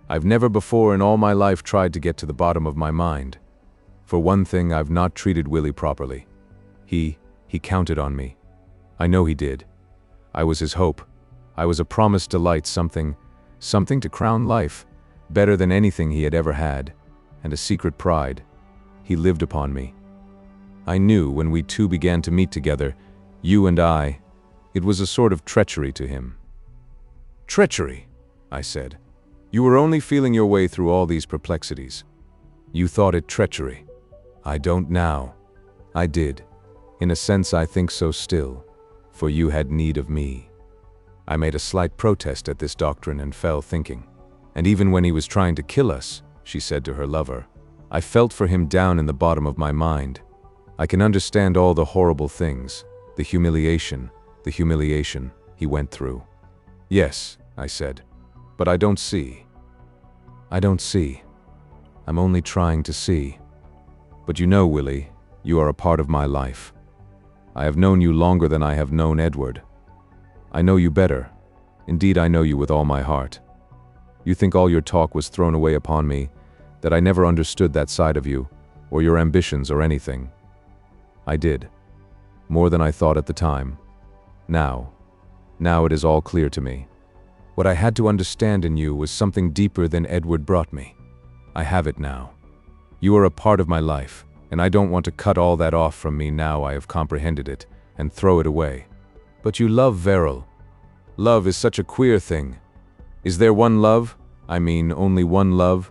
I've never before in all my life tried to get to the bottom of my mind. For one thing, I've not treated Willie properly. He counted on me. I know he did. I was his hope. I was a promised delight, something to crown life, better than anything he had ever had, and a secret pride. He lived upon me. I knew when we two began to meet together, you and I, it was a sort of treachery to him." "Treachery?" I said. "You were only feeling your way through all these perplexities. You thought it treachery. I don't now. I did. In a sense, I think so still, for you had need of me." I made a slight protest at this doctrine and fell thinking. "And even when he was trying to kill us," she said to her lover, "I felt for him down in the bottom of my mind. I can understand all the horrible things, the humiliation he went through." "Yes," I said, "but I don't see." "I don't see. I'm only trying to see. But you know, Willie, you are a part of my life. I have known you longer than I have known Edward. I know you better. Indeed, I know you with all my heart. You think all your talk was thrown away upon me, that I never understood that side of you, or your ambitions or anything. I did. More than I thought at the time. Now it is all clear to me. What I had to understand in you was something deeper than Edward brought me. I have it now. You are a part of my life, and I don't want to cut all that off from me now I have comprehended it, and throw it away. But you love Veril. Love is such a queer thing. Is there one love? I mean, only one love?"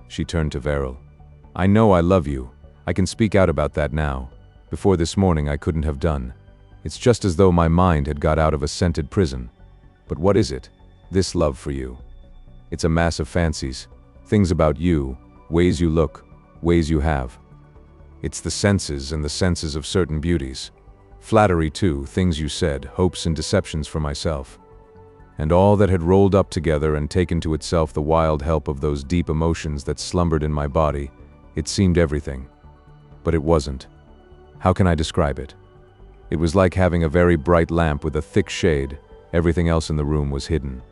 She turned to Veril. "I know I love you. I can speak out about that now. Before this morning I couldn't have done. It's just as though my mind had got out of a scented prison. But what is it? This love for you. It's a mass of fancies, things about you, ways you look, ways you have. It's the senses and the senses of certain beauties. Flattery too, things you said, hopes and deceptions for myself. And all that had rolled up together and taken to itself the wild help of those deep emotions that slumbered in my body, it seemed everything. But it wasn't. How can I describe it? It was like having a very bright lamp with a thick shade, everything else in the room was hidden.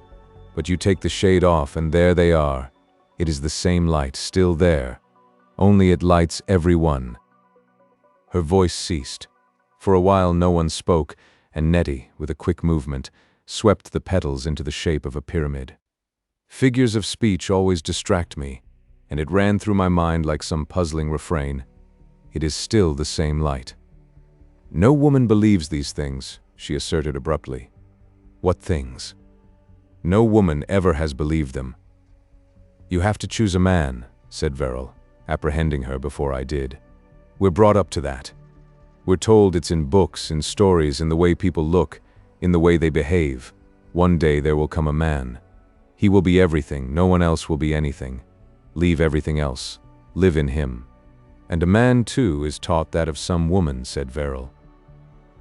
But you take the shade off and there they are. It is the same light, still there. Only it lights every one. Her voice ceased. For a while no one spoke, and Nettie, with a quick movement, swept the petals into the shape of a pyramid. Figures of speech always distract me, and it ran through my mind like some puzzling refrain. It is still the same light. No woman believes these things, she asserted abruptly. What things? No woman ever has believed them. You have to choose a man, said Verrill, apprehending her before I did. We're brought up to that. We're told it's in books, in stories, in the way people look, in the way they behave. One day there will come a man. He will be everything, no one else will be anything. Leave everything else. Live in him. And a man, too, is taught that of some woman, said Verrill.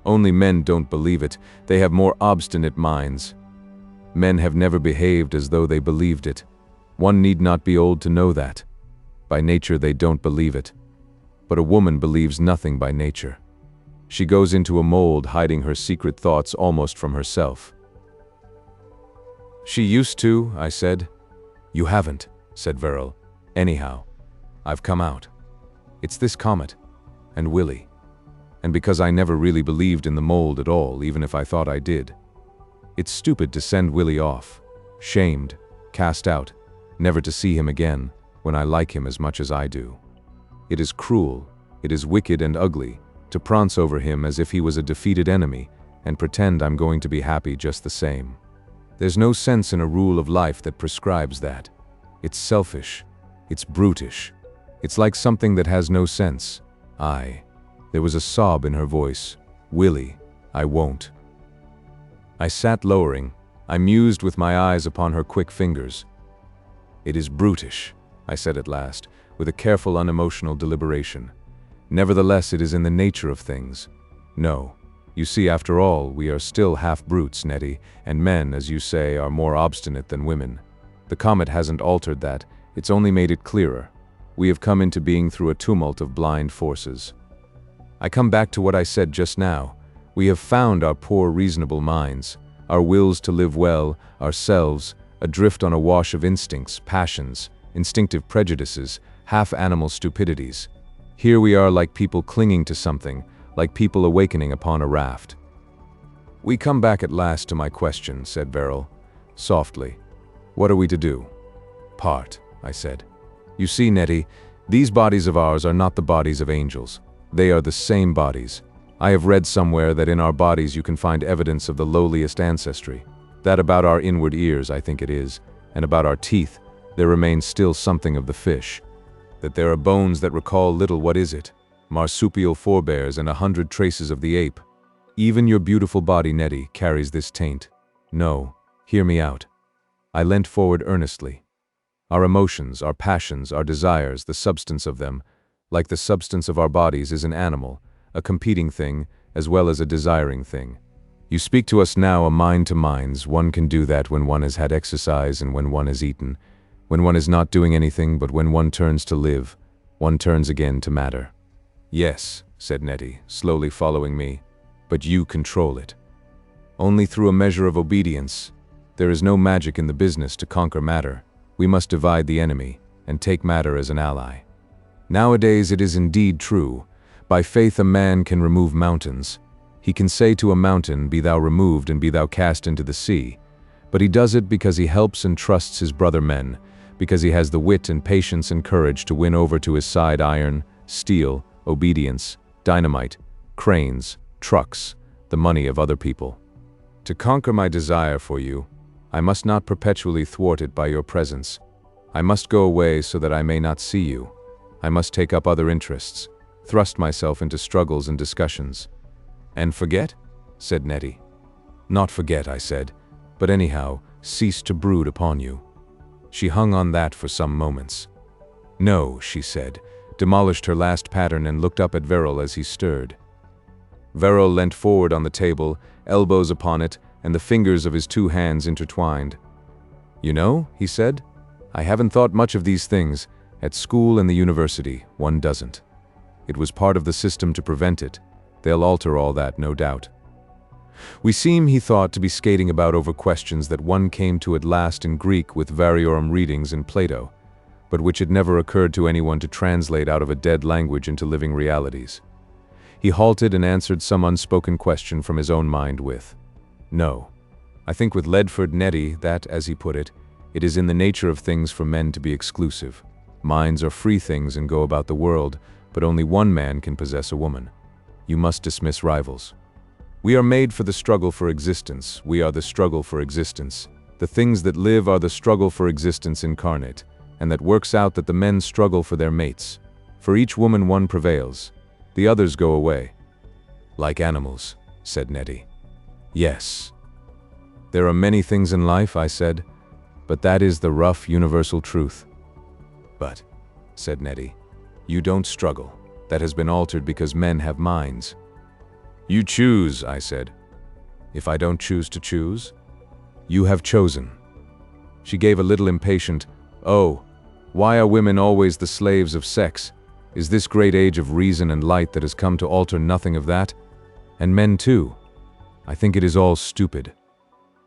Only men don't believe it. They have more obstinate minds. Men have never behaved as though they believed it. One need not be old to know that. By nature they don't believe it. But a woman believes nothing by nature. She goes into a mold, hiding her secret thoughts almost from herself. She used to, I said. You haven't, said Verrill. Anyhow, I've come out. It's this Comet, and Willie. And because I never really believed in the mold at all, even if I thought I did. It's stupid to send Willie off, shamed, cast out, never to see him again, when I like him as much as I do. It is cruel, it is wicked and ugly, to prance over him as if he was a defeated enemy, and pretend I'm going to be happy just the same. There's no sense in a rule of life that prescribes that. It's selfish, it's brutish, it's like something that has no sense. There was a sob in her voice. Willie, I won't. I sat lowering. I mused with my eyes upon her quick fingers. It is brutish, I said at last, with a careful, unemotional deliberation. Nevertheless, it is in the nature of things. No. You see, after all, we are still half brutes, Nettie, and men, as you say, are more obstinate than women. The Comet hasn't altered that, it's only made it clearer. We have come into being through a tumult of blind forces. I come back to what I said just now. We have found our poor reasonable minds, our wills to live well, ourselves, adrift on a wash of instincts, passions, instinctive prejudices, half-animal stupidities. Here we are like people clinging to something, like people awakening upon a raft. We come back at last to my question, said Verrill, softly. What are we to do? Part, I said. You see, Nettie, these bodies of ours are not the bodies of angels. They are the same bodies. I have read somewhere that in our bodies you can find evidence of the lowliest ancestry. That about our inward ears, I think it is, and about our teeth, there remains still something of the fish. That there are bones that recall little, what is it? Marsupial forebears and 100 traces of the ape. Even your beautiful body, Nettie, carries this taint. No, hear me out. I leant forward earnestly. Our emotions, our passions, our desires, the substance of them, like the substance of our bodies, is an animal, a competing thing, as well as a desiring thing. You speak to us now a mind to minds. One can do that when one has had exercise and when one has eaten, when one is not doing anything, but when one turns to live, one turns again to matter. Yes, said Nettie, slowly following me, but you control it. Only through a measure of obedience. There is no magic in the business to conquer matter. We must divide the enemy and take matter as an ally. Nowadays it is indeed true. By faith a man can remove mountains. He can say to a mountain, be thou removed and be thou cast into the sea. But he does it because he helps and trusts his brother men, because he has the wit and patience and courage to win over to his side iron, steel, obedience, dynamite, cranes, trucks, the money of other people. To conquer my desire for you, I must not perpetually thwart it by your presence. I must go away so that I may not see you. I must take up other interests, thrust myself into struggles and discussions. And forget? Said Nettie. Not forget, I said, but anyhow, cease to brood upon you. She hung on that for some moments. No, she said, demolished her last pattern and looked up at Verrill as he stirred. Verrill leant forward on the table, elbows upon it, and the fingers of his two hands intertwined. You know, he said, I haven't thought much of these things. At school and the university, one doesn't. It was part of the system to prevent it. They'll alter all that, no doubt. We seem, he thought, to be skating about over questions that one came to at last in Greek with variorum readings in Plato, but which it never occurred to anyone to translate out of a dead language into living realities. He halted and answered some unspoken question from his own mind with, "No. I think with Nettie that, as he put it, it is in the nature of things for men to be exclusive. Minds are free things and go about the world, but only one man can possess a woman. You must dismiss rivals. We are made for the struggle for existence. We are the struggle for existence. The things that live are the struggle for existence incarnate, and that works out that the men struggle for their mates. For each woman one prevails. The others go away." "Like animals," said Nettie. "Yes. There are many things in life," I said, "but that is the rough, universal truth." "But," said Nettie, "you don't struggle. That has been altered because men have minds." "You choose," I said. "If I don't choose to choose?" "You have chosen." She gave a little impatient, "Oh, why are women always the slaves of sex? Is this great age of reason and light that has come to alter nothing of that? And men too. I think it is all stupid.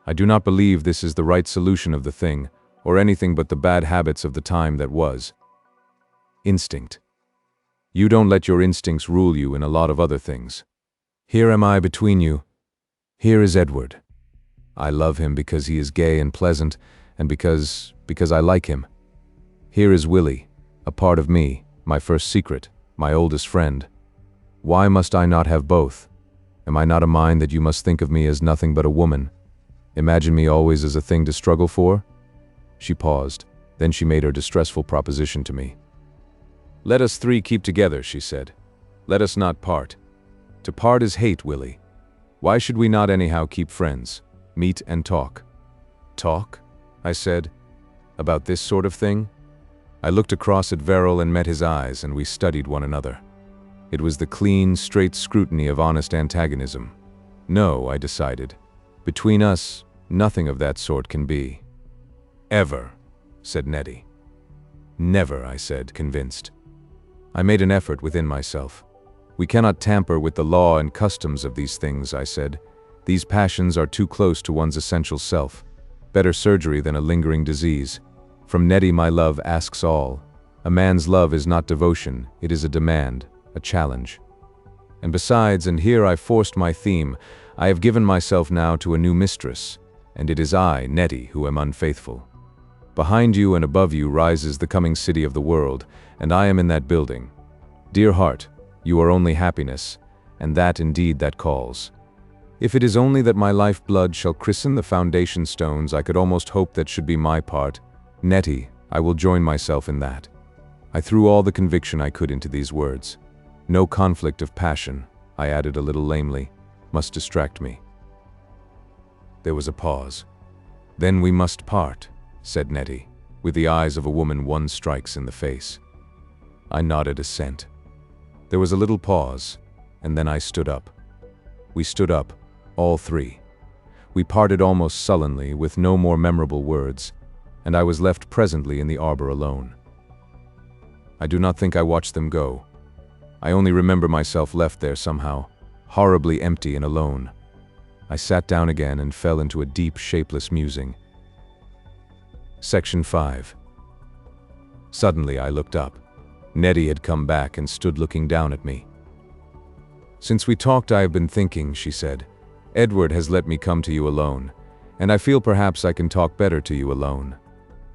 I do not believe this is the right solution of the thing, or anything but the bad habits of the time that was. Instinct. You don't let your instincts rule you in a lot of other things. Here am I between you. Here is Edward. I love him because he is gay and pleasant, and because I like him. Here is Willie, a part of me, my first secret, my oldest friend. Why must I not have both? Am I not a mind that you must think of me as nothing but a woman? Imagine me always as a thing to struggle for?" She paused, then she made her distressful proposition to me. "Let us three keep together," she said. "Let us not part. To part is hate, Willie. Why should we not anyhow keep friends, meet and talk?" "Talk?" I said. "About this sort of thing?" I looked across at Verrill and met his eyes, and we studied one another. It was the clean, straight scrutiny of honest antagonism. No, I decided. Between us, nothing of that sort can be. "Ever," said Nettie. "Never," I said, convinced. I made an effort within myself. "We cannot tamper with the law and customs of these things," I said. "These passions are too close to one's essential self. Better surgery than a lingering disease. From Nettie my love asks all. A man's love is not devotion, it is a demand, a challenge. And besides, and here I forced my theme, I have given myself now to a new mistress, and it is I, Nettie, who am unfaithful. Behind you and above you rises the coming city of the world, and I am in that building. Dear heart, you are only happiness, and that indeed that calls. If it is only that my life blood shall christen the foundation stones, I could almost hope that should be my part. Nettie, I will join myself in that." I threw all the conviction I could into these words. "No conflict of passion," I added a little lamely, "must distract me." There was a pause. "Then we must part," said Nettie, with the eyes of a woman one strikes in the face. I nodded assent. There was a little pause, and then I stood up. We stood up, all three. We parted almost sullenly, with no more memorable words, and I was left presently in the arbor alone. I do not think I watched them go. I only remember myself left there somehow, horribly empty and alone. I sat down again and fell into a deep, shapeless musing. Section 5. Suddenly I looked up. Nettie had come back and stood looking down at me. "Since we talked I have been thinking," she said. "Edward has let me come to you alone, and I feel perhaps I can talk better to you alone."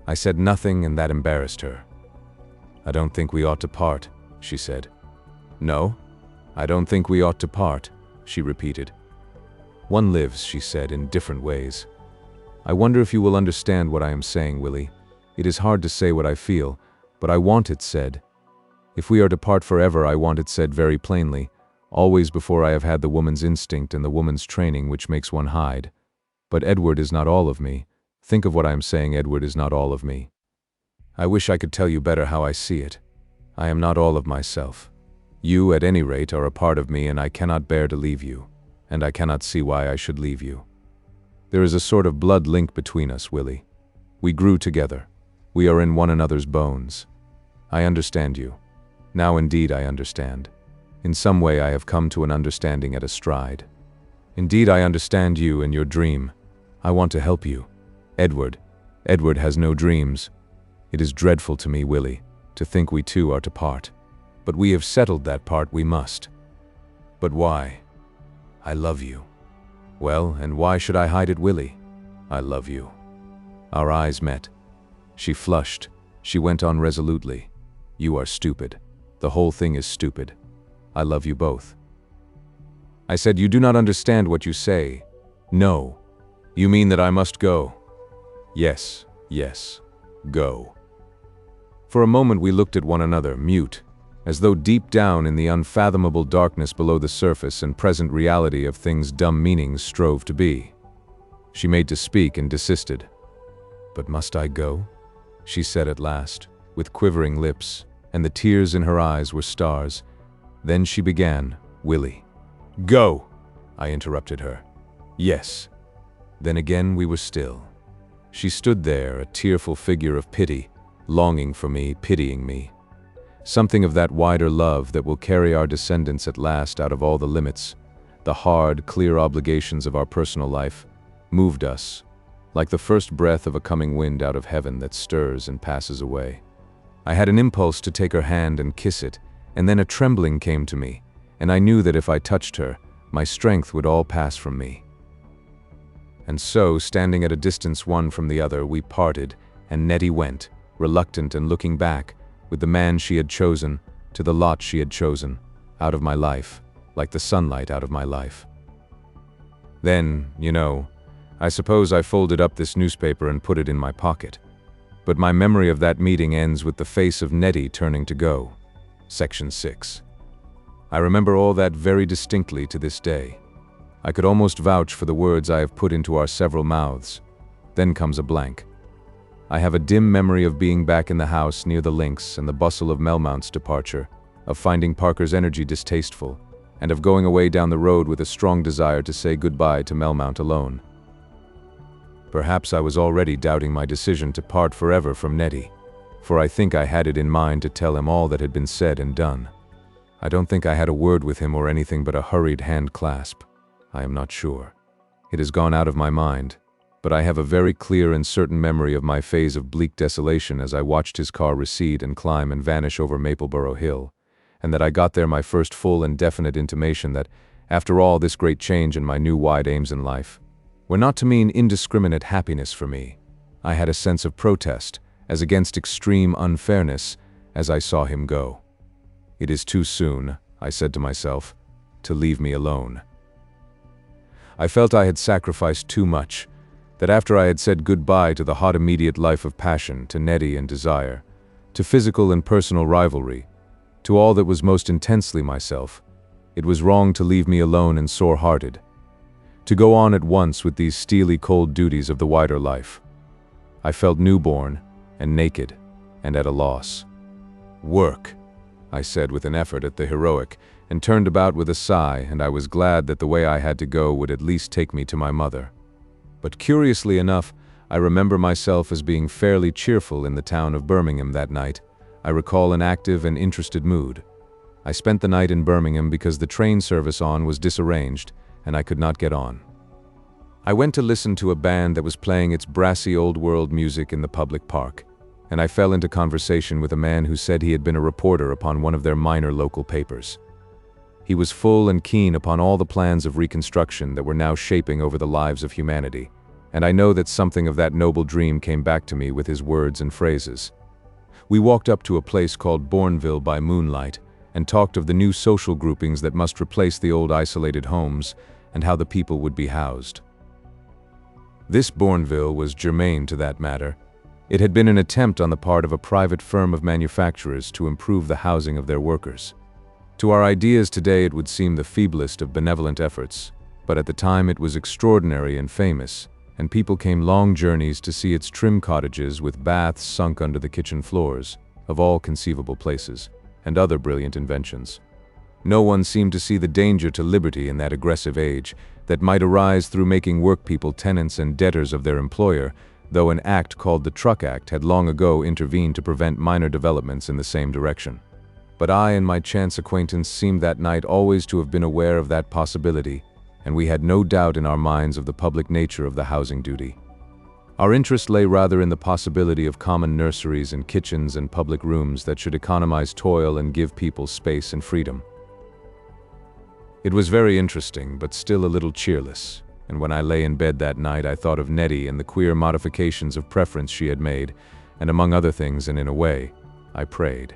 I said nothing, and that embarrassed her. "I don't think we ought to part," she said. "No? I don't think we ought to part," she repeated. "One lives," she said, "in different ways. I wonder if you will understand what I am saying, Willie. It is hard to say what I feel, but I want it said. If we are to part forever, I want it said very plainly, always before I have had the woman's instinct and the woman's training which makes one hide. But Edward is not all of me. Think of what I am saying, Edward is not all of me. I wish I could tell you better how I see it. I am not all of myself. You, at any rate, are a part of me, and I cannot bear to leave you, and I cannot see why I should leave you. There is a sort of blood link between us, Willie. We grew together. We are in one another's bones. I understand you. Now indeed I understand. In some way I have come to an understanding at a stride. Indeed, I understand you and your dream. I want to help you. Edward has no dreams. It is dreadful to me, Willie, to think we two are to part. But we have settled that part we must. But why? I love you. Well, and why should I hide it, Willie? I love you. Our eyes met. She flushed. She went on resolutely. You are stupid. The whole thing is stupid. I love you both. I said, you do not understand what you say. No. You mean that I must go? Yes, go. For a moment we looked at one another, mute, as though deep down in the unfathomable darkness below the surface and present reality of things dumb meanings strove to be. She made to speak and desisted. But must I go? She said at last, with quivering lips, and the tears in her eyes were stars. Then she began, Willie. Go! I interrupted her. Yes. Then again we were still. She stood there, a tearful figure of pity, longing for me, pitying me. Something of that wider love that will carry our descendants at last out of all the limits, the hard, clear obligations of our personal life, moved us, like the first breath of a coming wind out of heaven that stirs and passes away. I had an impulse to take her hand and kiss it, and then a trembling came to me, and I knew that if I touched her, my strength would all pass from me. And so, standing at a distance one from the other, we parted, and Nettie went, reluctant and looking back, with the man she had chosen, to the lot she had chosen, out of my life, like the sunlight out of my life. Then, I suppose I folded up this newspaper and put it in my pocket. But my memory of that meeting ends with the face of Nettie turning to go. Section 6. I remember all that very distinctly to this day. I could almost vouch for the words I have put into our several mouths. Then comes a blank. I have a dim memory of being back in the house near the links and the bustle of Melmount's departure, of finding Parker's energy distasteful, and of going away down the road with a strong desire to say goodbye to Melmount alone. Perhaps I was already doubting my decision to part forever from Nettie, for I think I had it in mind to tell him all that had been said and done. I don't think I had a word with him or anything but a hurried hand clasp. I am not sure. It has gone out of my mind, but I have a very clear and certain memory of my phase of bleak desolation as I watched his car recede and climb and vanish over Mapleborough Hill, and that I got there my first full and definite intimation that, after all this great change in my new wide aims in life, were not to mean indiscriminate happiness for me. I had a sense of protest, as against extreme unfairness, as I saw him go. It is too soon, I said to myself, to leave me alone. I felt I had sacrificed too much, that after I had said goodbye to the hot immediate life of passion, to Nettie and desire, to physical and personal rivalry, to all that was most intensely myself, it was wrong to leave me alone and sore-hearted, to go on at once with these steely cold duties of the wider life. I felt newborn and naked and at a loss. Work, I said with an effort at the heroic, and turned about with a sigh, and I was glad that the way I had to go would at least take me to my mother. But curiously enough, I remember myself as being fairly cheerful in the town of Birmingham that night. I recall an active and interested mood. I spent the night in Birmingham because the train service on was disarranged, and I could not get on. I went to listen to a band that was playing its brassy old-world music in the public park, and I fell into conversation with a man who said he had been a reporter upon one of their minor local papers. He was full and keen upon all the plans of reconstruction that were now shaping over the lives of humanity, and I know that something of that noble dream came back to me with his words and phrases. We walked up to a place called Bourneville by moonlight, and talked of the new social groupings that must replace the old isolated homes, and how the people would be housed. This Bourneville was germane to that matter. It had been an attempt on the part of a private firm of manufacturers to improve the housing of their workers. To our ideas today it would seem the feeblest of benevolent efforts, but at the time it was extraordinary and famous, and people came long journeys to see its trim cottages with baths sunk under the kitchen floors, of all conceivable places, and other brilliant inventions. No one seemed to see the danger to liberty in that aggressive age that might arise through making workpeople tenants and debtors of their employer, though an act called the Truck Act had long ago intervened to prevent minor developments in the same direction. But I and my chance acquaintance seemed that night always to have been aware of that possibility, and we had no doubt in our minds of the public nature of the housing duty. Our interest lay rather in the possibility of common nurseries and kitchens and public rooms that should economize toil and give people space and freedom. It was very interesting, but still a little cheerless, and when I lay in bed that night I thought of Nettie and the queer modifications of preference she had made, and among other things, and in a way, I prayed.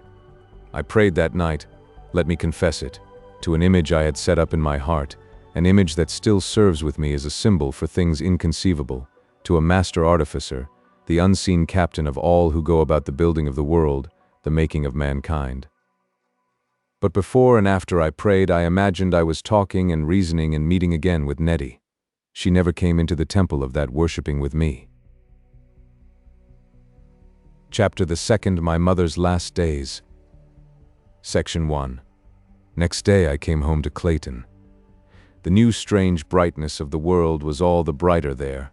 I prayed that night, let me confess it, to an image I had set up in my heart, an image that still serves with me as a symbol for things inconceivable, to a master artificer, the unseen captain of all who go about the building of the world, the making of mankind. But before and after I prayed, I imagined I was talking and reasoning and meeting again with Nettie. She never came into the temple of that worshipping with me. Chapter the 2nd, My Mother's Last Days. Section 1. Next day I came home to Clayton. The new strange brightness of the world was all the brighter there,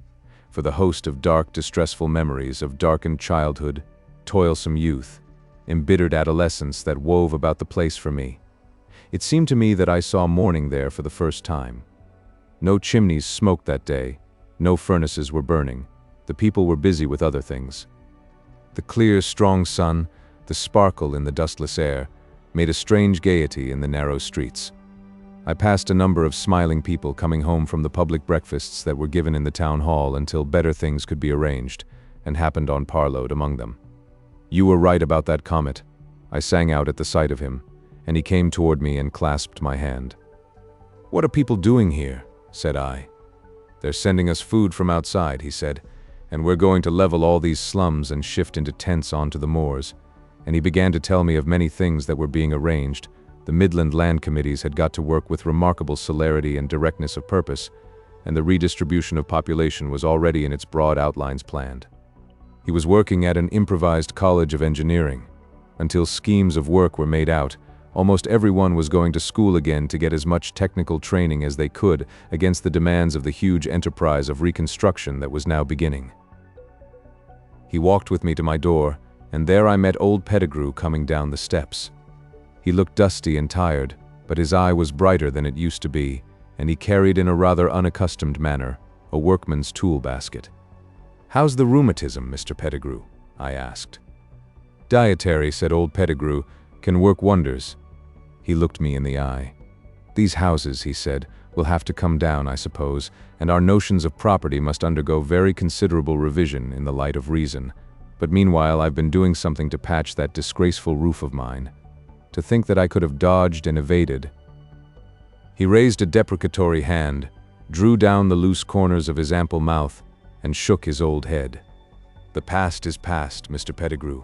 for the host of dark, distressful memories of darkened childhood, toilsome youth, embittered adolescence that wove about the place for me. It seemed to me that I saw morning there for the first time. No chimneys smoked that day, no furnaces were burning, the people were busy with other things. The clear, strong sun, the sparkle in the dustless air, made a strange gaiety in the narrow streets. I passed a number of smiling people coming home from the public breakfasts that were given in the town hall until better things could be arranged, and happened on Parlogue among them. "You were right about that Comet," I sang out at the sight of him, and he came toward me and clasped my hand. "What are people doing here?" said I. "They're sending us food from outside," he said, "and we're going to level all these slums and shift into tents onto the moors." And he began to tell me of many things that were being arranged. The Midland Land Committees had got to work with remarkable celerity and directness of purpose, and the redistribution of population was already in its broad outlines planned. He was working at an improvised college of engineering. Until schemes of work were made out, almost everyone was going to school again to get as much technical training as they could against the demands of the huge enterprise of reconstruction that was now beginning. He walked with me to my door, and there I met old Pettigrew coming down the steps. He looked dusty and tired, but his eye was brighter than it used to be, and he carried in a rather unaccustomed manner a workman's tool basket. "How's the rheumatism, Mr. Pettigrew?" I asked. "Dietary," said old Pettigrew, "can work wonders." He looked me in the eye. "These houses," he said, "will have to come down, I suppose, and our notions of property must undergo very considerable revision in the light of reason. But meanwhile I've been doing something to patch that disgraceful roof of mine. To think that I could have dodged and evaded." He raised a deprecatory hand, drew down the loose corners of his ample mouth, and shook his old head. "The past is past, Mr. Pettigrew.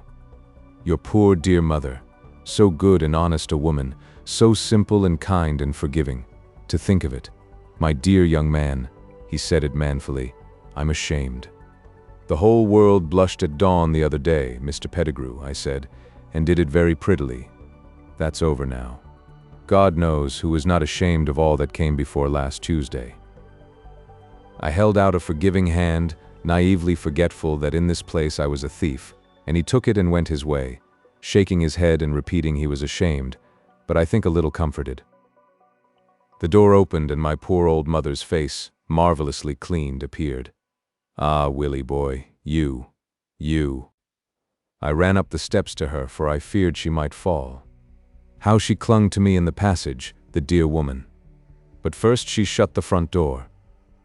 Your poor dear mother, so good and honest a woman, so simple and kind and forgiving. To think of it. My dear young man," he said it manfully, "I'm ashamed." "The whole world blushed at dawn the other day, Mr. Pettigrew," I said, "and did it very prettily. That's over now. God knows who is not ashamed of all that came before last Tuesday." I held out a forgiving hand, naively forgetful that in this place I was a thief, and he took it and went his way, shaking his head and repeating he was ashamed, but I think a little comforted. The door opened and my poor old mother's face, marvelously cleaned, appeared. "Ah, Willie boy, you. I ran up the steps to her, for I feared she might fall. How she clung to me in the passage, the dear woman. But first she shut the front door.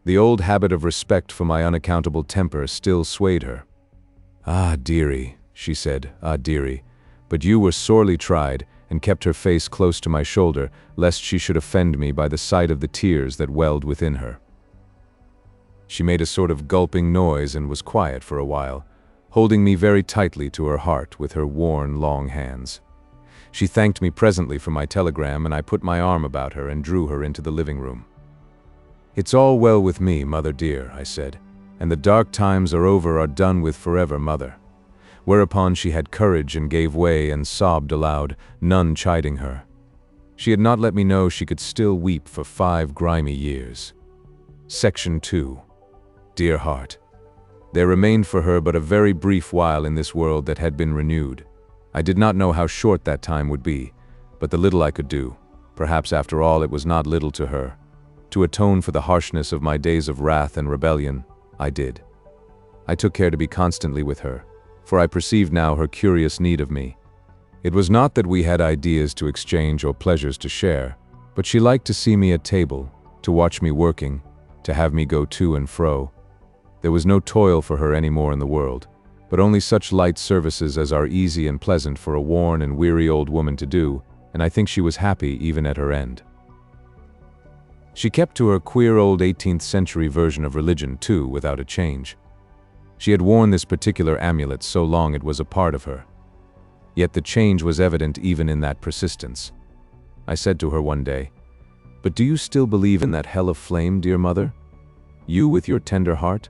The old habit of respect for my unaccountable temper still swayed her. "Ah, dearie," she said, "ah, dearie, but you were sorely tried," and kept her face close to my shoulder, lest she should offend me by the sight of the tears that welled within her. She made a sort of gulping noise and was quiet for a while, holding me very tightly to her heart with her worn, long hands. She thanked me presently for my telegram, and I put my arm about her and drew her into the living room. "It's all well with me, mother dear," I said, "and the dark times are done with forever, mother." Whereupon she had courage and gave way and sobbed aloud, none chiding her. She had not let me know she could still weep for 5 grimy years. Section 2. Dear heart. There remained for her but a very brief while in this world that had been renewed. I did not know how short that time would be, but the little I could do, perhaps after all it was not little to her. To atone for the harshness of my days of wrath and rebellion, I did. I took care to be constantly with her, for I perceived now her curious need of me. It was not that we had ideas to exchange or pleasures to share, but she liked to see me at table, to watch me working, to have me go to and fro. There was no toil for her any more in the world, but only such light services as are easy and pleasant for a worn and weary old woman to do, and I think she was happy even at her end. She kept to her queer old 18th century version of religion too, without a change. She had worn this particular amulet so long it was a part of her. Yet the change was evident even in that persistence. I said to her one day, "But do you still believe in that hell of flame, dear mother? You with your tender heart?"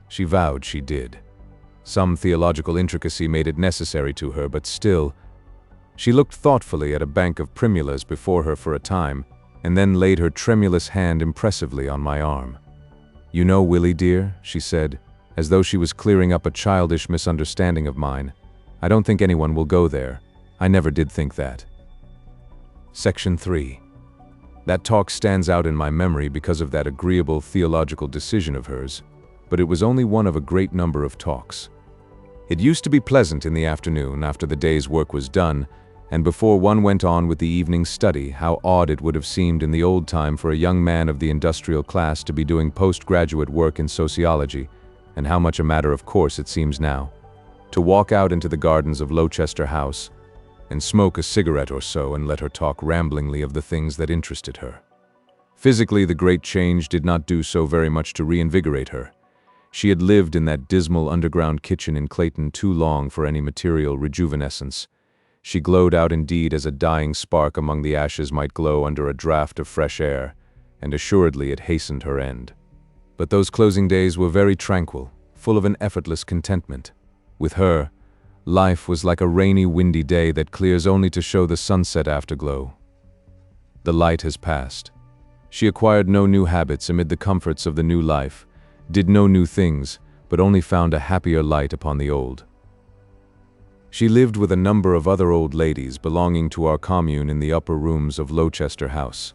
She vowed she did. Some theological intricacy made it necessary to her, but still. She looked thoughtfully at a bank of primulas before her for a time, and then laid her tremulous hand impressively on my arm. "You know, Willie dear," she said, as though she was clearing up a childish misunderstanding of mine, "I don't think anyone will go there. I never did think that." Section 3. That talk stands out in my memory because of that agreeable theological decision of hers, but it was only one of a great number of talks. It used to be pleasant in the afternoon after the day's work was done, and before one went on with the evening study, how odd it would have seemed in the old time for a young man of the industrial class to be doing postgraduate work in sociology, and how much a matter of course it seems now, to walk out into the gardens of Lowchester House and smoke a cigarette or so and let her talk ramblingly of the things that interested her. Physically, the great change did not do so very much to reinvigorate her. She had lived in that dismal underground kitchen in Clayton too long for any material rejuvenescence. She glowed out indeed as a dying spark among the ashes might glow under a draught of fresh air, and assuredly it hastened her end. But those closing days were very tranquil, full of an effortless contentment. With her, life was like a rainy, windy day that clears only to show the sunset afterglow. The light has passed. She acquired no new habits amid the comforts of the new life, did no new things, but only found a happier light upon the old. She lived with a number of other old ladies belonging to our commune in the upper rooms of Lowchester House.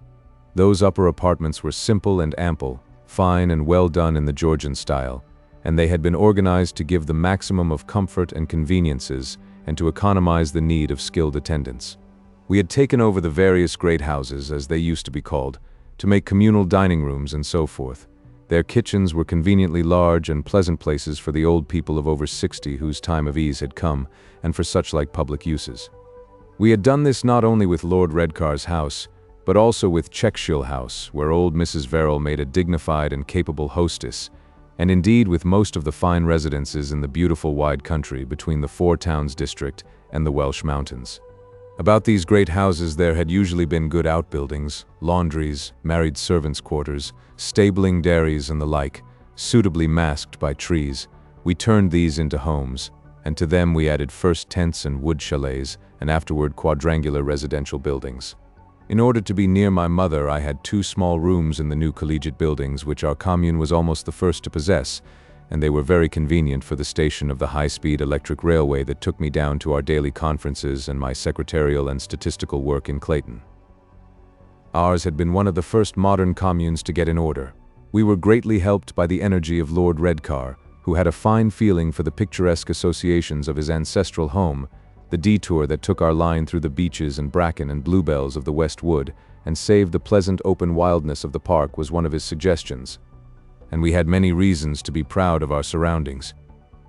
Those upper apartments were simple and ample, fine and well done in the Georgian style, and they had been organized to give the maximum of comfort and conveniences and to economize the need of skilled attendants. We had taken over the various great houses, as they used to be called, to make communal dining rooms and so forth. Their kitchens were conveniently large and pleasant places for the old people of over 60 whose time of ease had come, and for such like public uses. We had done this not only with Lord Redcar's house, but also with Checkshill House, where old Mrs. Verrill made a dignified and capable hostess, and indeed with most of the fine residences in the beautiful wide country between the Four Towns district and the Welsh mountains. About these great houses there had usually been good outbuildings, laundries, married servants' quarters, stabling dairies and the like, suitably masked by trees. We turned these into homes, and to them we added first tents and wood chalets, and afterward quadrangular residential buildings. In order to be near my mother, I had 2 small rooms in the new collegiate buildings, which our commune was almost the first to possess, and they were very convenient for the station of the high-speed electric railway that took me down to our daily conferences and my secretarial and statistical work in Clayton. Ours had been one of the first modern communes to get in order. We were greatly helped by the energy of Lord Redcar, who had a fine feeling for the picturesque associations of his ancestral home. The detour that took our line through the beeches and bracken and bluebells of the West Wood and saved the pleasant open wildness of the park was one of his suggestions. And we had many reasons to be proud of our surroundings.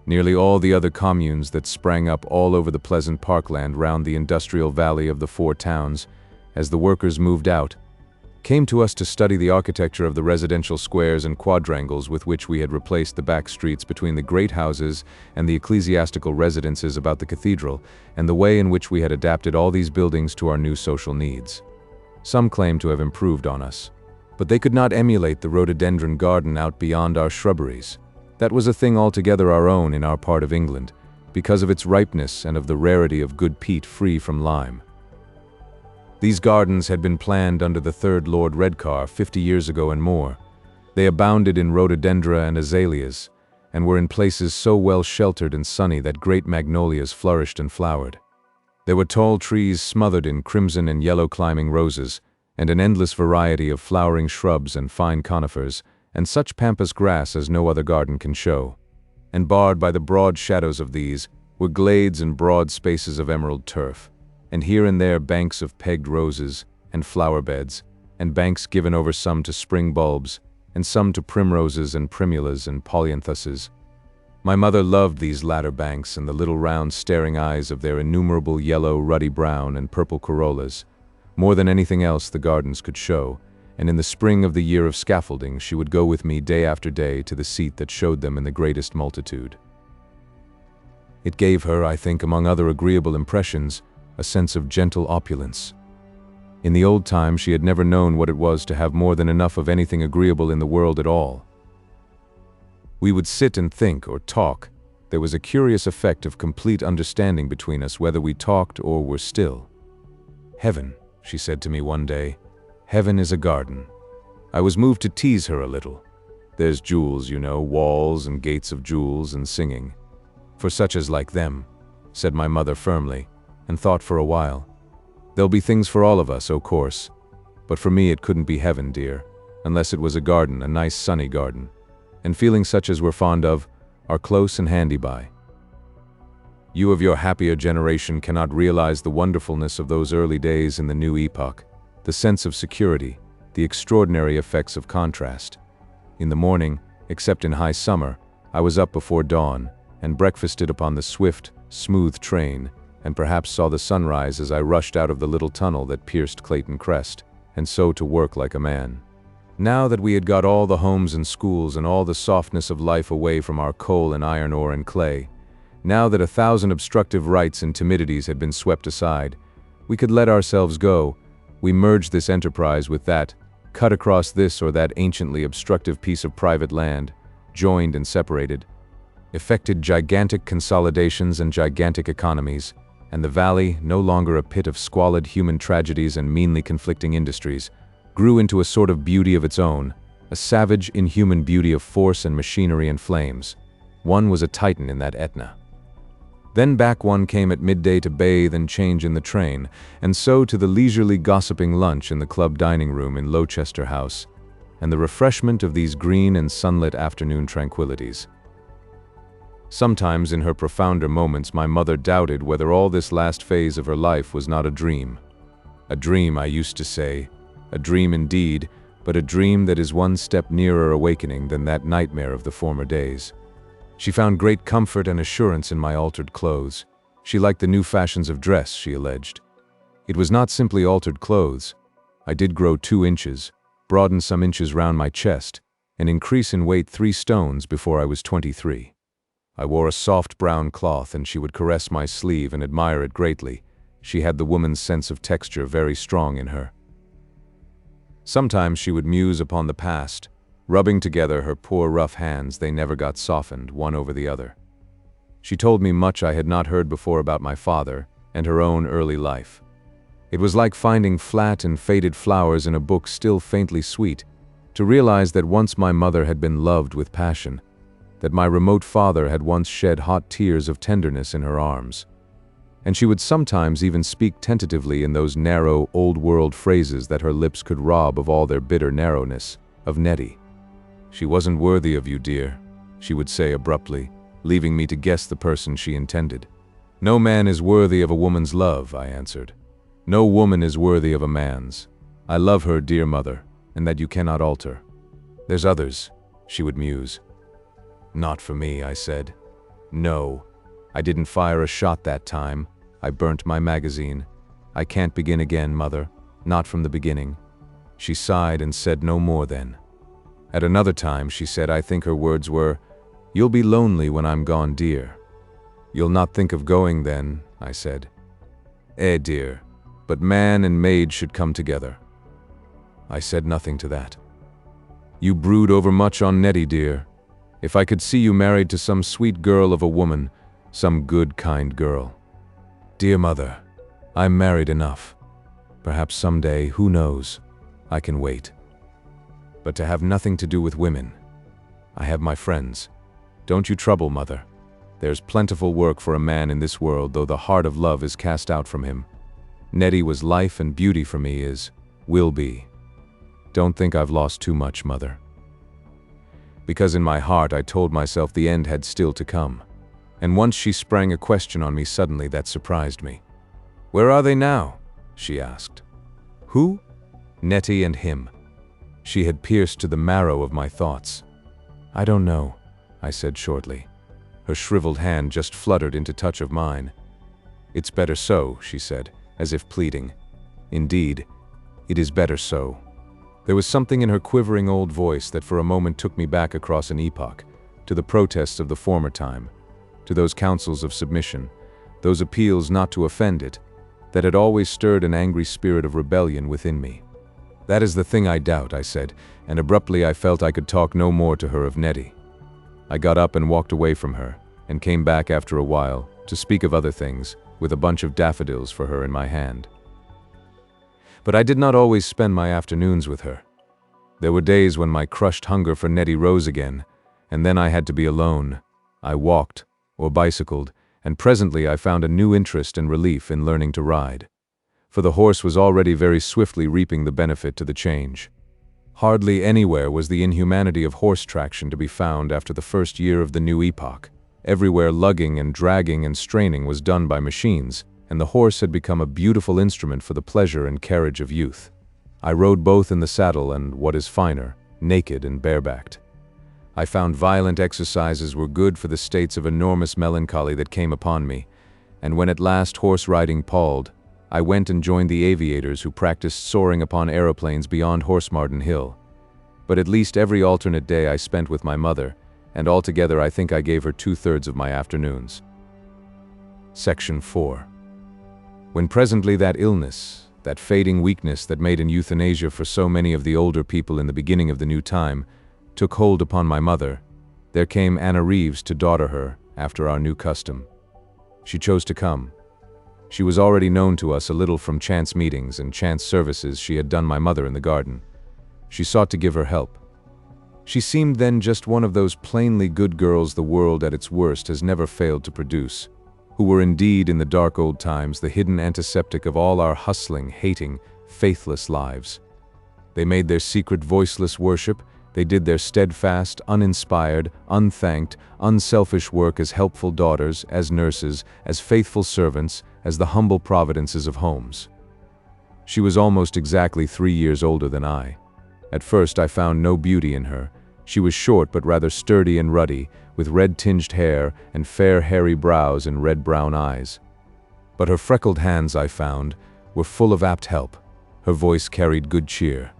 Nearly all the other communes that sprang up all over the pleasant parkland round the industrial valley of the Four Towns, as the workers moved out, came to us to study the architecture of the residential squares and quadrangles with which we had replaced the back streets between the great houses and the ecclesiastical residences about the cathedral, and the way in which we had adapted all these buildings to our new social needs. Some claimed to have improved on us, but they could not emulate the rhododendron garden out beyond our shrubberies. That was a thing altogether our own in our part of England, because of its ripeness and of the rarity of good peat free from lime. These gardens had been planned under the third Lord Redcar 50 years ago and more. They abounded in rhododendra and azaleas, and were in places so well sheltered and sunny that great magnolias flourished and flowered. There were tall trees smothered in crimson and yellow climbing roses, and an endless variety of flowering shrubs and fine conifers, and such pampas grass as no other garden can show. And barred by the broad shadows of these were glades and broad spaces of emerald turf, and here and there banks of pegged roses, and flower beds, and banks given over some to spring bulbs, and some to primroses and primulas and polyanthuses. My mother loved these latter banks and the little round staring eyes of their innumerable yellow, ruddy brown, and purple corollas, more than anything else the gardens could show, and in the spring of the year of scaffolding she would go with me day after day to the seat that showed them in the greatest multitude. It gave her, I think, among other agreeable impressions, a sense of gentle opulence. In the old time she had never known what it was to have more than enough of anything agreeable in the world at all. We would sit and think or talk. There was a curious effect of complete understanding between us whether we talked or were still. "Heaven," she said to me one day, "heaven is a garden." I was moved to tease her a little. "There's jewels, you know, walls and gates of jewels and singing. For such as like them," said my mother firmly, and thought for a while. "There'll be things for all of us, o' course. But for me it couldn't be heaven, dear, unless it was a garden, a nice sunny garden. And feelings such as we're fond of are close and handy by. You of your happier generation cannot realize the wonderfulness of those early days in the new epoch, the sense of security, the extraordinary effects of contrast. In the morning, except in high summer, I was up before dawn, and breakfasted upon the swift, smooth train, and perhaps saw the sunrise as I rushed out of the little tunnel that pierced Clayton Crest, and so to work like a man. Now that we had got all the homes and schools and all the softness of life away from our coal and iron ore and clay, now that 1,000 obstructive rights and timidities had been swept aside, we could let ourselves go. We merged this enterprise with that, cut across this or that anciently obstructive piece of private land, joined and separated, effected gigantic consolidations and gigantic economies, and the valley, no longer a pit of squalid human tragedies and meanly conflicting industries, grew into a sort of beauty of its own, a savage, inhuman beauty of force and machinery and flames. One was a Titan in that Etna. Then back one came at midday to bathe and change in the train, and so to the leisurely gossiping lunch in the club dining room in Lowchester House, and the refreshment of these green and sunlit afternoon tranquillities. Sometimes in her profounder moments my mother doubted whether all this last phase of her life was not a dream. A dream, I used to say, a dream indeed, but a dream that is one step nearer awakening than that nightmare of the former days. She found great comfort and assurance in my altered clothes. She liked the new fashions of dress, she alleged. It was not simply altered clothes. I did grow 2 inches, broaden some inches round my chest, and increase in weight 3 stones before I was 23. I wore a soft brown cloth, and she would caress my sleeve and admire it greatly. She had the woman's sense of texture very strong in her. Sometimes she would muse upon the past, rubbing together her poor rough hands. They never got softened, one over the other. She told me much I had not heard before about my father and her own early life. It was like finding flat and faded flowers in a book still faintly sweet, to realize that once my mother had been loved with passion, that my remote father had once shed hot tears of tenderness in her arms. And she would sometimes even speak tentatively in those narrow, old-world phrases that her lips could rob of all their bitter narrowness, of Nettie. "She wasn't worthy of you, dear," she would say abruptly, leaving me to guess the person she intended. "No man is worthy of a woman's love," I answered. "No woman is worthy of a man's. I love her, dear mother, and that you cannot alter. There's others," she would muse. "Not for me," I said. "No. I didn't fire a shot that time. I burnt my magazine. I can't begin again, mother. Not from the beginning." She sighed and said no more then. At another time she said, I think her words were, "You'll be lonely when I'm gone, dear." "You'll not think of going then," I said. Dear, but man and maid should come together." I said nothing to that. "You brood overmuch on Nettie, dear. If I could see you married to some sweet girl of a woman, some good, kind girl." "Dear mother, I'm married enough. Perhaps someday, who knows, I can wait. But to have nothing to do with women. I have my friends. Don't you trouble, mother. There's plentiful work for a man in this world, though the heart of love is cast out from him. Nettie was life and beauty for me, is. Will be. Don't think I've lost too much, Mother. Because in my heart I told myself the end had still to come. And once she sprang a question on me suddenly that surprised me. "Where are they now?" she asked. "Who?" "Nettie and him." She had pierced to the marrow of my thoughts. "I don't know," I said shortly. Her shriveled hand just fluttered into touch of mine. "It's better so," she said, as if pleading. "Indeed, it is better so." There was something in her quivering old voice that for a moment took me back across an epoch, to the protests of the former time, to those counsels of submission, those appeals not to offend it, that had always stirred an angry spirit of rebellion within me. "That is the thing I doubt," I said, and abruptly I felt I could talk no more to her of Nettie. I got up and walked away from her, and came back after a while, to speak of other things, with a bunch of daffodils for her in my hand. But I did not always spend my afternoons with her. There were days when my crushed hunger for Nettie rose again, and then I had to be alone. I walked, or bicycled, and presently I found a new interest and relief in learning to ride. For the horse was already very swiftly reaping the benefit to the change. Hardly anywhere was the inhumanity of horse traction to be found after the first year of the new epoch. Everywhere lugging and dragging and straining was done by machines, and the horse had become a beautiful instrument for the pleasure and carriage of youth. I rode both in the saddle and, what is finer, naked and barebacked. I found violent exercises were good for the states of enormous melancholy that came upon me, and when at last horse riding palled, I went and joined the aviators who practiced soaring upon aeroplanes beyond Horsemarden Hill. But at least every alternate day I spent with my mother, and altogether I think I gave her 2/3 of my afternoons. Section 4. When presently that illness, that fading weakness that made an euthanasia for so many of the older people in the beginning of the new time, took hold upon my mother, there came Anna Reeves to daughter her after our new custom. She chose to come. She was already known to us a little from chance meetings and chance services she had done my mother in the garden. She sought to give her help. She seemed then just one of those plainly good girls the world at its worst has never failed to produce, who were indeed in the dark old times the hidden antiseptic of all our hustling, hating, faithless lives. They made their secret voiceless worship, they did their steadfast, uninspired, unthanked, unselfish work as helpful daughters, as nurses, as faithful servants, as the humble providences of homes. She was almost exactly 3 years older than I. At first I found no beauty in her. She was short but rather sturdy and ruddy, with red-tinged hair and fair hairy brows and red-brown eyes. But her freckled hands, I found, were full of apt help. Her voice carried good cheer.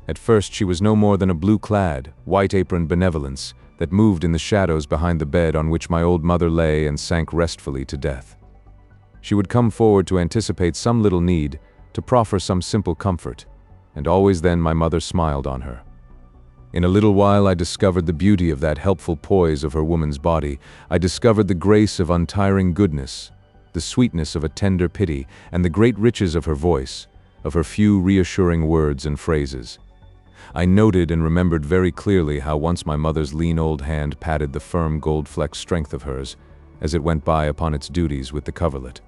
At first she was no more than a blue-clad, white-aproned benevolence that moved in the shadows behind the bed on which my old mother lay and sank restfully to death. She would come forward to anticipate some little need, to proffer some simple comfort, and always then my mother smiled on her. In a little while I discovered the beauty of that helpful poise of her woman's body. I discovered the grace of untiring goodness, the sweetness of a tender pity, and the great riches of her voice, of her few reassuring words and phrases. I noted and remembered very clearly how once my mother's lean old hand patted the firm gold-flecked strength of hers, as it went by upon its duties with the coverlet.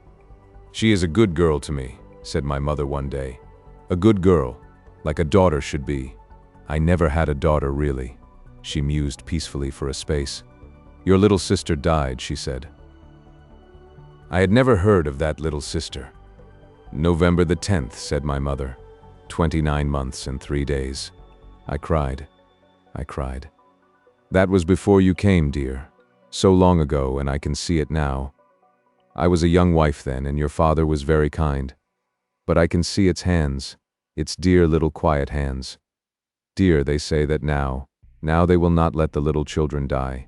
"She is a good girl to me," said my mother one day. "A good girl, like a daughter should be. I never had a daughter, really." She mused peacefully for a space. "Your little sister died," she said. I had never heard of that little sister. "November the 10th, said my mother. 29 months and 3 days. I cried. "That was before you came, dear. So long ago, and I can see it now. I was a young wife then, and your father was very kind. But I can see its hands, its dear little quiet hands. Dear, they say that now they will not let the little children die."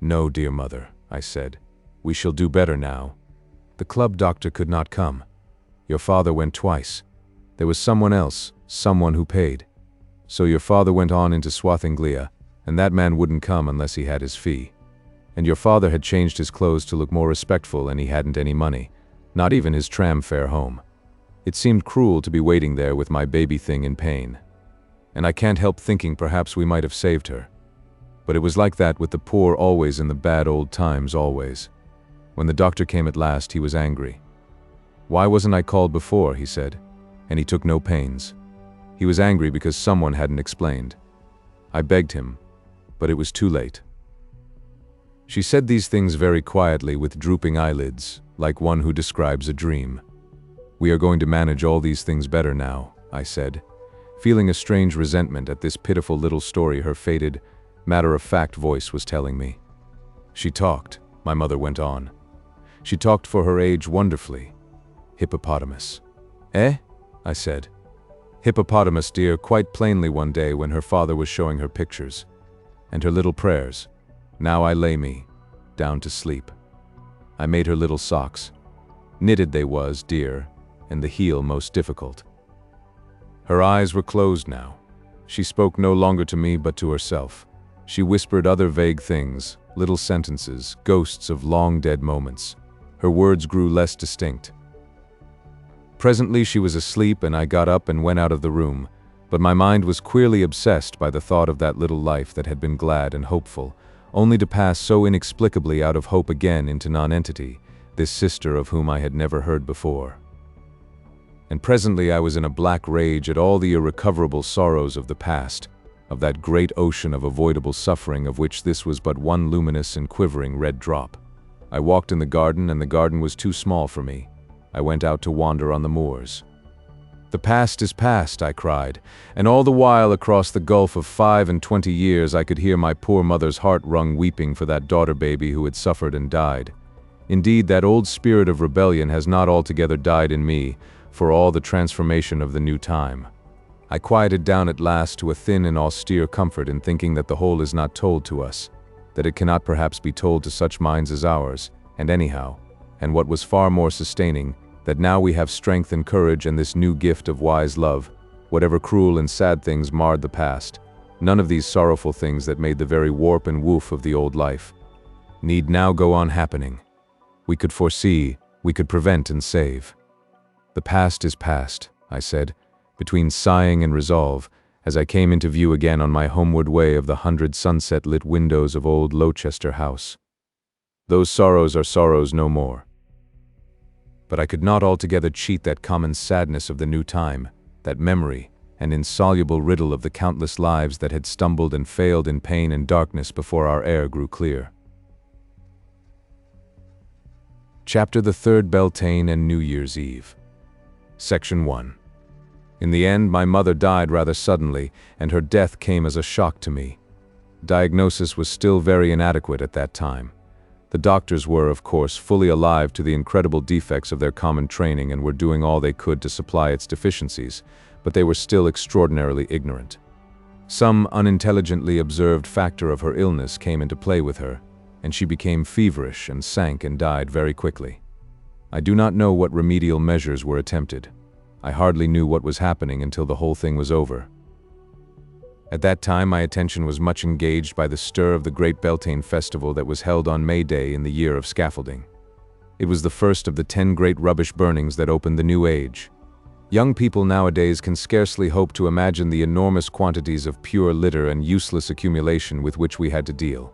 "No, dear mother," I said. "We shall do better now. The club doctor could not come. Your father went twice. There was someone else, someone who paid. So your father went on into Swathinglea, and that man wouldn't come unless he had his fee. And your father had changed his clothes to look more respectful, and he hadn't any money, not even his tram fare home. It seemed cruel to be waiting there with my baby thing in pain. And I can't help thinking perhaps we might have saved her. But it was like that with the poor always in the bad old times always. When the doctor came at last, he was angry. 'Why wasn't I called before?' he said. and he took no pains. He was angry because someone hadn't explained. I begged him, but it was too late. She said these things very quietly with drooping eyelids, like one who describes a dream. "We are going to manage all these things better now," I said, feeling a strange resentment at this pitiful little story her faded, matter-of-fact voice was telling me. "She talked," my mother went on. "She talked for her age wonderfully. Hippopotamus." "Eh?" I said. "Hippopotamus, dear, quite plainly one day when her father was showing her pictures. And her little prayers. 'Now I lay me down to sleep.' I made her little socks. Knitted they was, dear, and the heel most difficult." Her eyes were closed now. She spoke no longer to me but to herself. She whispered other vague things, little sentences, ghosts of long-dead moments. Her words grew less distinct. Presently she was asleep and I got up and went out of the room, but my mind was queerly obsessed by the thought of that little life that had been glad and hopeful, only to pass so inexplicably out of hope again into nonentity, this sister of whom I had never heard before. And presently I was in a black rage at all the irrecoverable sorrows of the past, of that great ocean of avoidable suffering of which this was but one luminous and quivering red drop. I walked in the garden, and the garden was too small for me. I went out to wander on the moors. "The past is past," I cried, and all the while across the gulf of 25 years I could hear my poor mother's heart-wrung weeping for that daughter-baby who had suffered and died. Indeed, that old spirit of rebellion has not altogether died in me, for all the transformation of the new time. I quieted down at last to a thin and austere comfort in thinking that the whole is not told to us, that it cannot perhaps be told to such minds as ours, and anyhow, and what was far more sustaining, that now we have strength and courage and this new gift of wise love, whatever cruel and sad things marred the past, none of these sorrowful things that made the very warp and woof of the old life, need now go on happening. We could foresee, we could prevent and save. "The past is past," I said, between sighing and resolve, as I came into view again on my homeward way of the 100 sunset-lit windows of old Lowchester House. "Those sorrows are sorrows no more." But I could not altogether cheat that common sadness of the new time, that memory and insoluble riddle of the countless lives that had stumbled and failed in pain and darkness before our air grew clear. Chapter the 3rd, Beltane and New Year's Eve. Section 1. In the end, my mother died rather suddenly, and her death came as a shock to me. Diagnosis was still very inadequate at that time. The doctors were, of course, fully alive to the incredible defects of their common training and were doing all they could to supply its deficiencies, but they were still extraordinarily ignorant. Some unintelligently observed factor of her illness came into play with her, and she became feverish and sank and died very quickly. I do not know what remedial measures were attempted. I hardly knew what was happening until the whole thing was over. At that time, my attention was much engaged by the stir of the great Beltane festival that was held on May Day in the year of scaffolding. It was the first of the 10 great rubbish burnings that opened the new age. Young people nowadays can scarcely hope to imagine the enormous quantities of pure litter and useless accumulation with which we had to deal.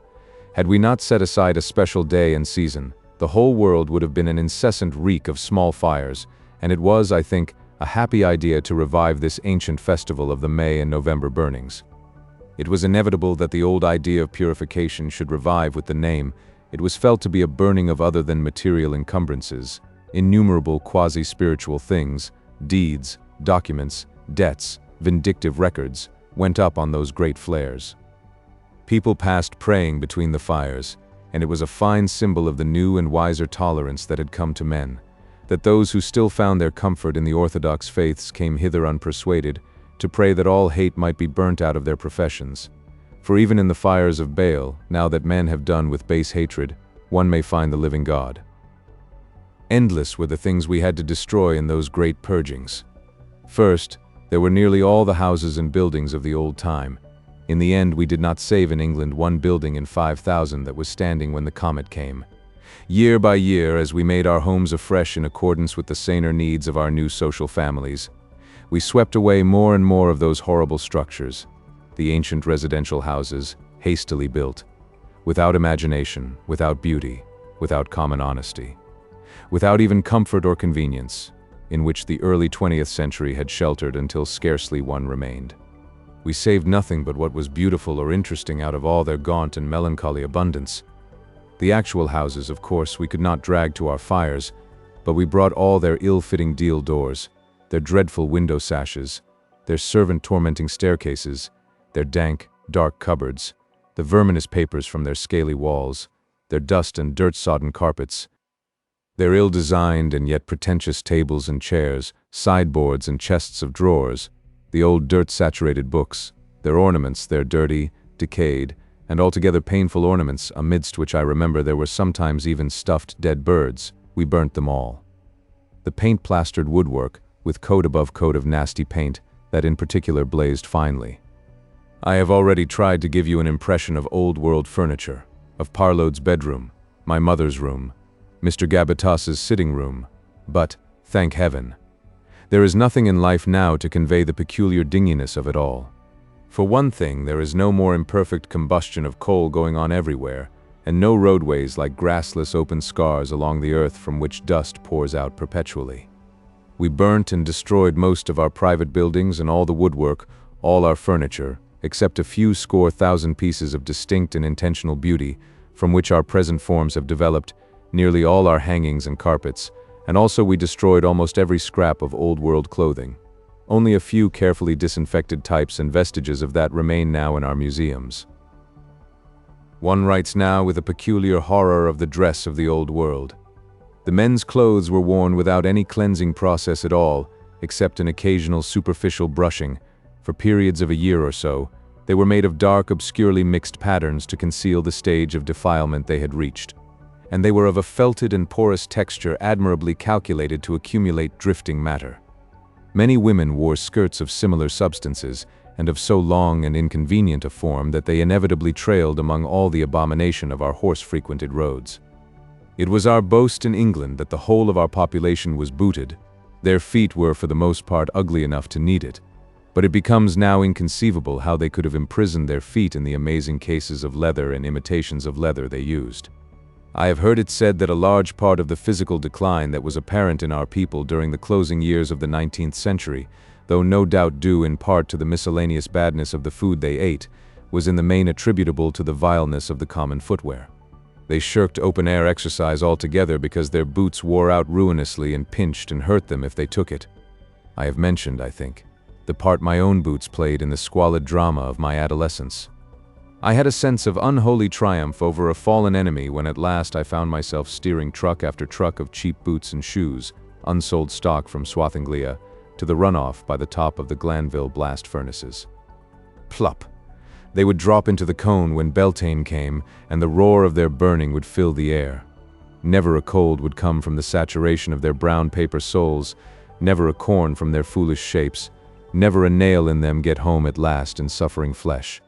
Had we not set aside a special day and season, the whole world would have been an incessant reek of small fires, and it was, I think, a happy idea to revive this ancient festival of the May and November burnings. It was inevitable that the old idea of purification should revive with the name. It was felt to be a burning of other than material encumbrances, innumerable quasi-spiritual things, deeds, documents, debts, vindictive records, went up on those great flares. People passed praying between the fires, and it was a fine symbol of the new and wiser tolerance that had come to men, that those who still found their comfort in the orthodox faiths came hither unpersuaded, to pray that all hate might be burnt out of their professions. For even in the fires of Baal, now that men have done with base hatred, one may find the living God. Endless were the things we had to destroy in those great purgings. First, there were nearly all the houses and buildings of the old time. In the end, we did not save in England one building in 5,000 that was standing when the comet came. Year by year, as we made our homes afresh in accordance with the saner needs of our new social families, we swept away more and more of those horrible structures, the ancient residential houses, hastily built, without imagination, without beauty, without common honesty, without even comfort or convenience. in which the early 20th century had sheltered until scarcely one remained. We saved nothing but what was beautiful or interesting out of all their gaunt and melancholy abundance. The actual houses, of course, we could not drag to our fires, but we brought all their ill-fitting deal doors, their dreadful window sashes, their servant-tormenting staircases, their dank, dark cupboards, the verminous papers from their scaly walls, their dust and dirt-sodden carpets, their ill-designed and yet pretentious tables and chairs, sideboards and chests of drawers, the old dirt-saturated books, their ornaments, their dirty, decayed, and altogether painful ornaments, amidst which I remember there were sometimes even stuffed dead birds. We burnt them all. The paint-plastered woodwork, with coat above coat of nasty paint, that in particular blazed finely. I have already tried to give you an impression of old-world furniture, of Parload's bedroom, my mother's room, Mr. Gabitas's sitting room, but, thank heaven, there is nothing in life now to convey the peculiar dinginess of it all. For one thing, there is no more imperfect combustion of coal going on everywhere, and no roadways like grassless open scars along the earth from which dust pours out perpetually. We burnt and destroyed most of our private buildings and all the woodwork, all our furniture, except a few score thousand pieces of distinct and intentional beauty, from which our present forms have developed, nearly all our hangings and carpets, and also we destroyed almost every scrap of old-world clothing. Only a few carefully disinfected types and vestiges of that remain now in our museums. One writes now with a peculiar horror of the dress of the old world. The men's clothes were worn without any cleansing process at all, except an occasional superficial brushing. For periods of a year or so, they were made of dark, obscurely mixed patterns to conceal the stage of defilement they had reached. And they were of a felted and porous texture admirably calculated to accumulate drifting matter. Many women wore skirts of similar substances, and of so long and inconvenient a form that they inevitably trailed among all the abomination of our horse-frequented roads. It was our boast in England that the whole of our population was booted. Their feet were for the most part ugly enough to need it, but it becomes now inconceivable how they could have imprisoned their feet in the amazing cases of leather and imitations of leather they used. I have heard it said that a large part of the physical decline that was apparent in our people during the closing years of the 19th century, though no doubt due in part to the miscellaneous badness of the food they ate, was in the main attributable to the vileness of the common footwear. They shirked open-air exercise altogether because their boots wore out ruinously and pinched and hurt them if they took it. I have mentioned, I think, the part my own boots played in the squalid drama of my adolescence. I had a sense of unholy triumph over a fallen enemy when at last I found myself steering truck after truck of cheap boots and shoes, unsold stock from Swathinglea, to the runoff by the top of the Glanville blast furnaces. Plop! They would drop into the cone when Beltane came, and the roar of their burning would fill the air. Never a cold would come from the saturation of their brown paper soles, never a corn from their foolish shapes, never a nail in them get home at last in suffering flesh.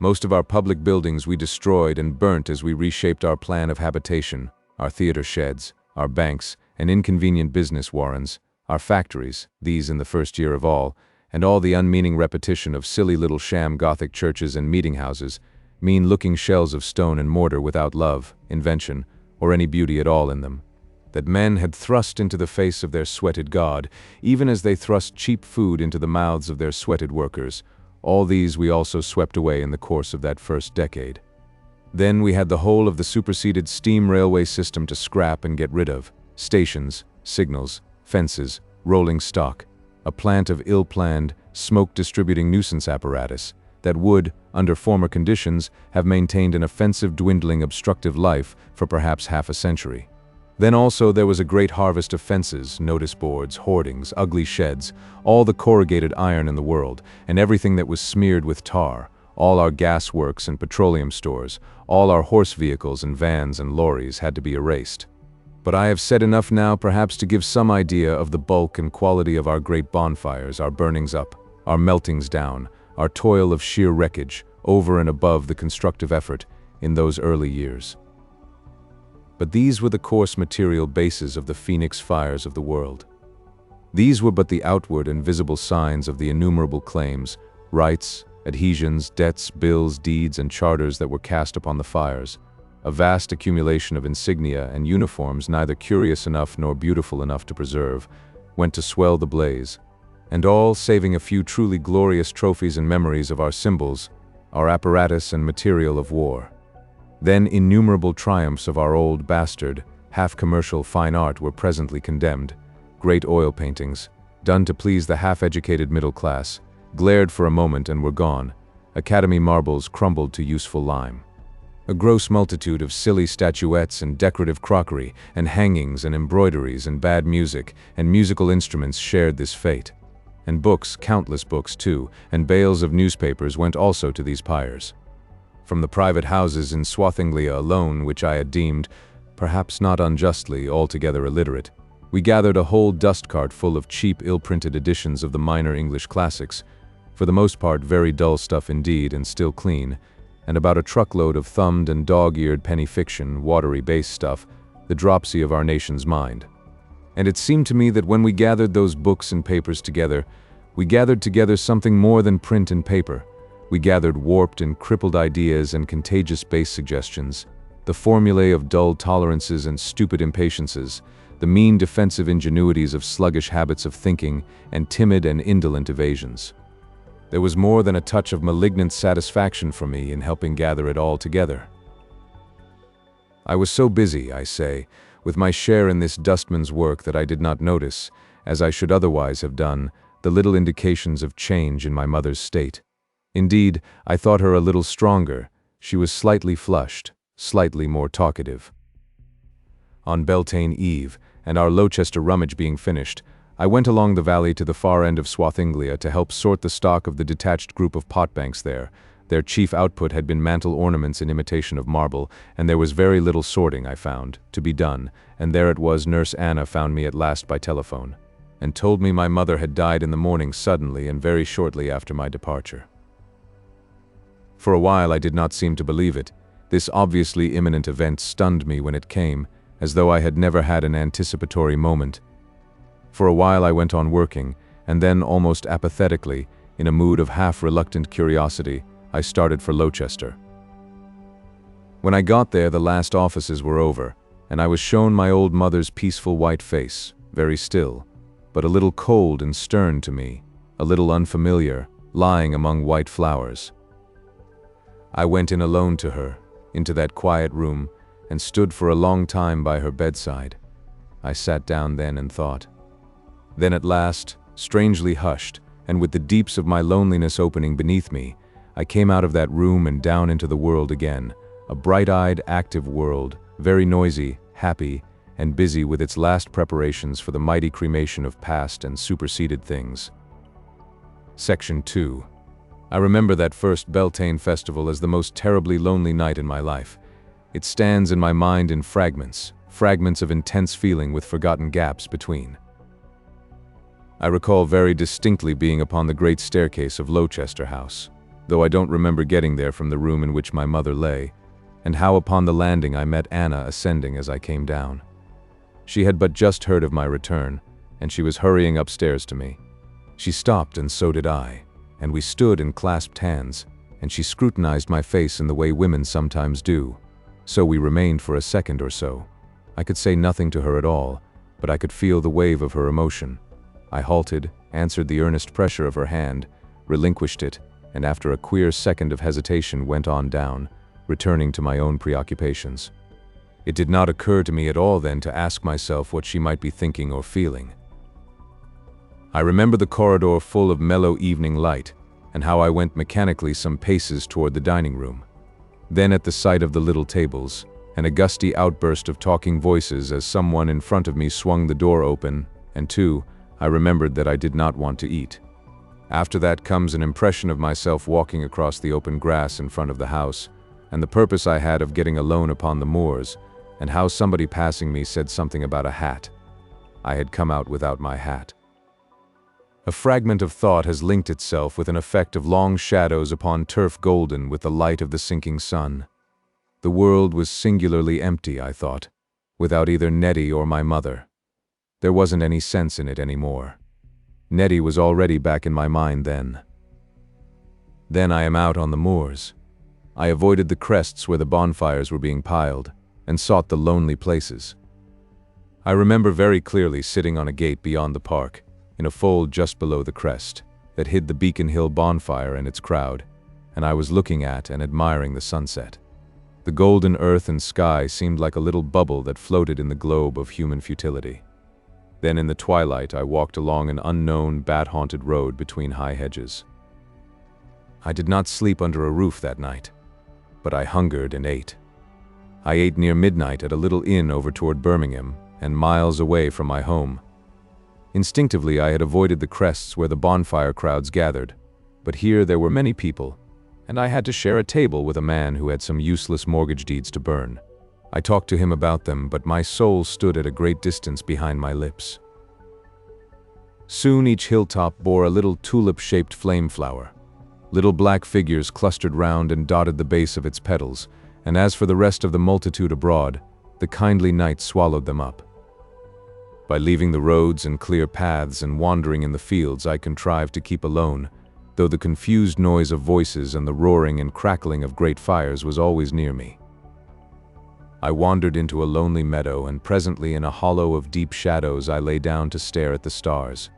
Most of our public buildings we destroyed and burnt as we reshaped our plan of habitation, our theater sheds, our banks, and inconvenient business warrens, our factories, these in the first year of all, and all the unmeaning repetition of silly little sham Gothic churches and meeting-houses, mean-looking shells of stone and mortar without love, invention, or any beauty at all in them, that men had thrust into the face of their sweated God, even as they thrust cheap food into the mouths of their sweated workers. All these we also swept away in the course of that first decade. Then we had the whole of the superseded steam railway system to scrap and get rid of, stations, signals, fences, rolling stock, a plant of ill-planned, smoke-distributing nuisance apparatus that would, under former conditions, have maintained an offensive, dwindling, obstructive life for perhaps half a century. Then also there was a great harvest of fences, notice boards, hoardings, ugly sheds, all the corrugated iron in the world, and everything that was smeared with tar, all our gas works and petroleum stores, all our horse vehicles and vans and lorries had to be erased. But I have said enough now perhaps to give some idea of the bulk and quality of our great bonfires, our burnings up, our meltings down, our toil of sheer wreckage, over and above the constructive effort, in those early years. But these were the coarse material bases of the phoenix fires of the world. These were but the outward and visible signs of the innumerable claims, rights, adhesions, debts, bills, deeds, and charters that were cast upon the fires. a vast accumulation of insignia and uniforms neither curious enough nor beautiful enough to preserve, went to swell the blaze, and all, saving a few truly glorious trophies and memories of our symbols, our apparatus and material of war. Then innumerable triumphs of our old bastard, half-commercial fine art were presently condemned. Great oil paintings, done to please the half-educated middle class, glared for a moment and were gone. Academy marbles crumbled to useful lime. A gross multitude of silly statuettes and decorative crockery and hangings and embroideries and bad music and musical instruments shared this fate. And books, countless books too, and bales of newspapers went also to these pyres. From the private houses in Swathinglea alone, which I had deemed, perhaps not unjustly, altogether illiterate, we gathered a whole dust-cart full of cheap, ill-printed editions of the minor English classics, for the most part very dull stuff indeed and still clean, and about a truckload of thumbed and dog-eared penny fiction, watery base stuff, the dropsy of our nation's mind. And it seemed to me that when we gathered those books and papers together, we gathered together something more than print and paper. We gathered warped and crippled ideas and contagious base suggestions, the formulae of dull tolerances and stupid impatiences, the mean defensive ingenuities of sluggish habits of thinking and timid and indolent evasions. There was more than a touch of malignant satisfaction for me in helping gather it all together. I was so busy, I say, with my share in this dustman's work that I did not notice, as I should otherwise have done, the little indications of change in my mother's state. Indeed, I thought her a little stronger. She was slightly flushed, slightly more talkative. On Beltane Eve, and our Lowchester rummage being finished, I went along the valley to the far end of Swathinglea to help sort the stock of the detached group of potbanks there. Their chief output had been mantel ornaments in imitation of marble, and there was very little sorting, I found, to be done, and there it was Nurse Anna found me at last by telephone, and told me my mother had died in the morning suddenly and very shortly after my departure. For a while I did not seem to believe it. This obviously imminent event stunned me when it came, as though I had never had an anticipatory moment. For a while I went on working, and then almost apathetically, in a mood of half-reluctant curiosity, I started for Lowchester. When I got there, the last offices were over, and I was shown my old mother's peaceful white face, very still, but a little cold and stern to me, a little unfamiliar, lying among white flowers. I went in alone to her, into that quiet room, and stood for a long time by her bedside. I sat down then and thought. Then at last, strangely hushed, and with the deeps of my loneliness opening beneath me, I came out of that room and down into the world again, a bright-eyed, active world, very noisy, happy, and busy with its last preparations for the mighty cremation of past and superseded things. Section 2. I remember that first Beltane festival as the most terribly lonely night in my life. It stands in my mind in fragments of intense feeling with forgotten gaps between. I recall very distinctly being upon the great staircase of Lowchester House, though I don't remember getting there from the room in which my mother lay, and how upon the landing I met Anna ascending as I came down. She had but just heard of my return, and she was hurrying upstairs to me. She stopped, and so did I, and we stood and clasped hands, and she scrutinized my face in the way women sometimes do. So we remained for a second or so. I could say nothing to her at all, but I could feel the wave of her emotion. I halted, answered the earnest pressure of her hand, relinquished it, and after a queer second of hesitation went on down, returning to my own preoccupations. It did not occur to me at all then to ask myself what she might be thinking or feeling. I remember the corridor full of mellow evening light, and how I went mechanically some paces toward the dining room. Then at the sight of the little tables, and a gusty outburst of talking voices as someone in front of me swung the door open, and too, I remembered that I did not want to eat. After that comes an impression of myself walking across the open grass in front of the house, and the purpose I had of getting alone upon the moors, and how somebody passing me said something about a hat. I had come out without my hat. A fragment of thought has linked itself with an effect of long shadows upon turf golden with the light of the sinking sun. The world was singularly empty, I thought, without either Nettie or my mother. There wasn't any sense in it anymore. Nettie was already back in my mind then. Then I am out on the moors. I avoided the crests where the bonfires were being piled, and sought the lonely places. I remember very clearly sitting on a gate beyond the park, in a fold just below the crest, that hid the Beacon Hill bonfire and its crowd, and I was looking at and admiring the sunset. The golden earth and sky seemed like a little bubble that floated in the globe of human futility. Then in the twilight I walked along an unknown, bat-haunted road between high hedges. I did not sleep under a roof that night, but I hungered and ate. I ate near midnight at a little inn over toward Birmingham, and miles away from my home. Instinctively I had avoided the crests where the bonfire crowds gathered, but here there were many people, and I had to share a table with a man who had some useless mortgage deeds to burn. I talked to him about them, but my soul stood at a great distance behind my lips. Soon each hilltop bore a little tulip-shaped flame flower. Little black figures clustered round and dotted the base of its petals, and as for the rest of the multitude abroad, the kindly night swallowed them up. By leaving the roads and clear paths and wandering in the fields, I contrived to keep alone, though the confused noise of voices and the roaring and crackling of great fires was always near me. I wandered into a lonely meadow, and presently in a hollow of deep shadows I lay down to stare at the stars.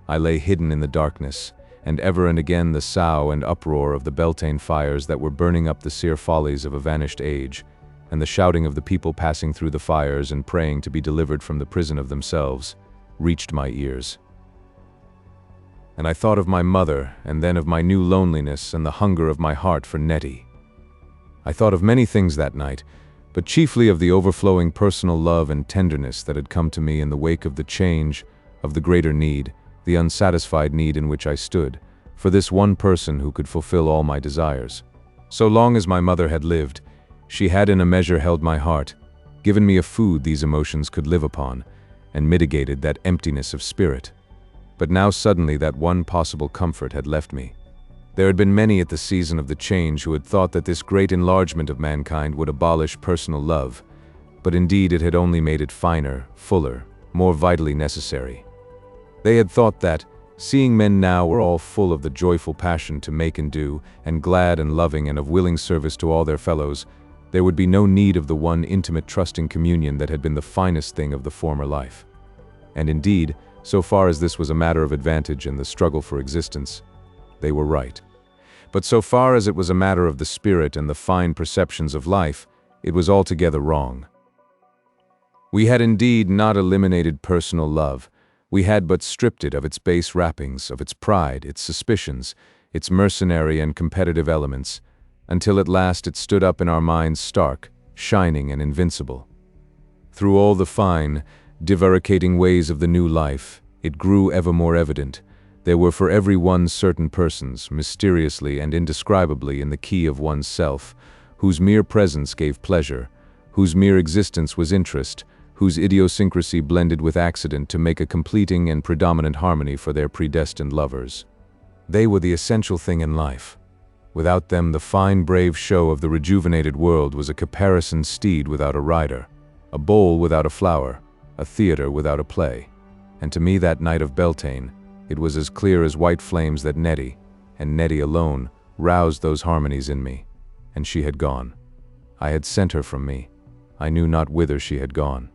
I lay hidden in the darkness, and ever and again the sough and uproar of the Beltane fires that were burning up the sere follies of a vanished age, and the shouting of the people passing through the fires and praying to be delivered from the prison of themselves, reached my ears. And I thought of my mother, and then of my new loneliness and the hunger of my heart for Nettie. I thought of many things that night, but chiefly of the overflowing personal love and tenderness that had come to me in the wake of the change, of the greater need, the unsatisfied need in which I stood, for this one person who could fulfill all my desires. So long as my mother had lived, she had in a measure held my heart, given me a food these emotions could live upon, and mitigated that emptiness of spirit. But now suddenly that one possible comfort had left me. There had been many at the season of the change who had thought that this great enlargement of mankind would abolish personal love, but indeed it had only made it finer, fuller, more vitally necessary. They had thought that, seeing men now were all full of the joyful passion to make and do, and glad and loving and of willing service to all their fellows, there would be no need of the one intimate trusting communion that had been the finest thing of the former life. And indeed, so far as this was a matter of advantage in the struggle for existence, they were right. But so far as it was a matter of the spirit and the fine perceptions of life, it was altogether wrong. We had indeed not eliminated personal love. We had but stripped it of its base wrappings, of its pride, its suspicions, its mercenary and competitive elements, until at last it stood up in our minds stark, shining and invincible. Through all the fine, divaricating ways of the new life, it grew ever more evident. There were for every one certain persons, mysteriously and indescribably in the key of one's self, whose mere presence gave pleasure, whose mere existence was interest, whose idiosyncrasy blended with accident to make a completing and predominant harmony for their predestined lovers. They were the essential thing in life. Without them, the fine, brave show of the rejuvenated world was a caparisoned steed without a rider, a bowl without a flower, a theater without a play. And to me that night of Beltane, it was as clear as white flames that Nettie, and Nettie alone, roused those harmonies in me. And she had gone. I had sent her from me. I knew not whither she had gone.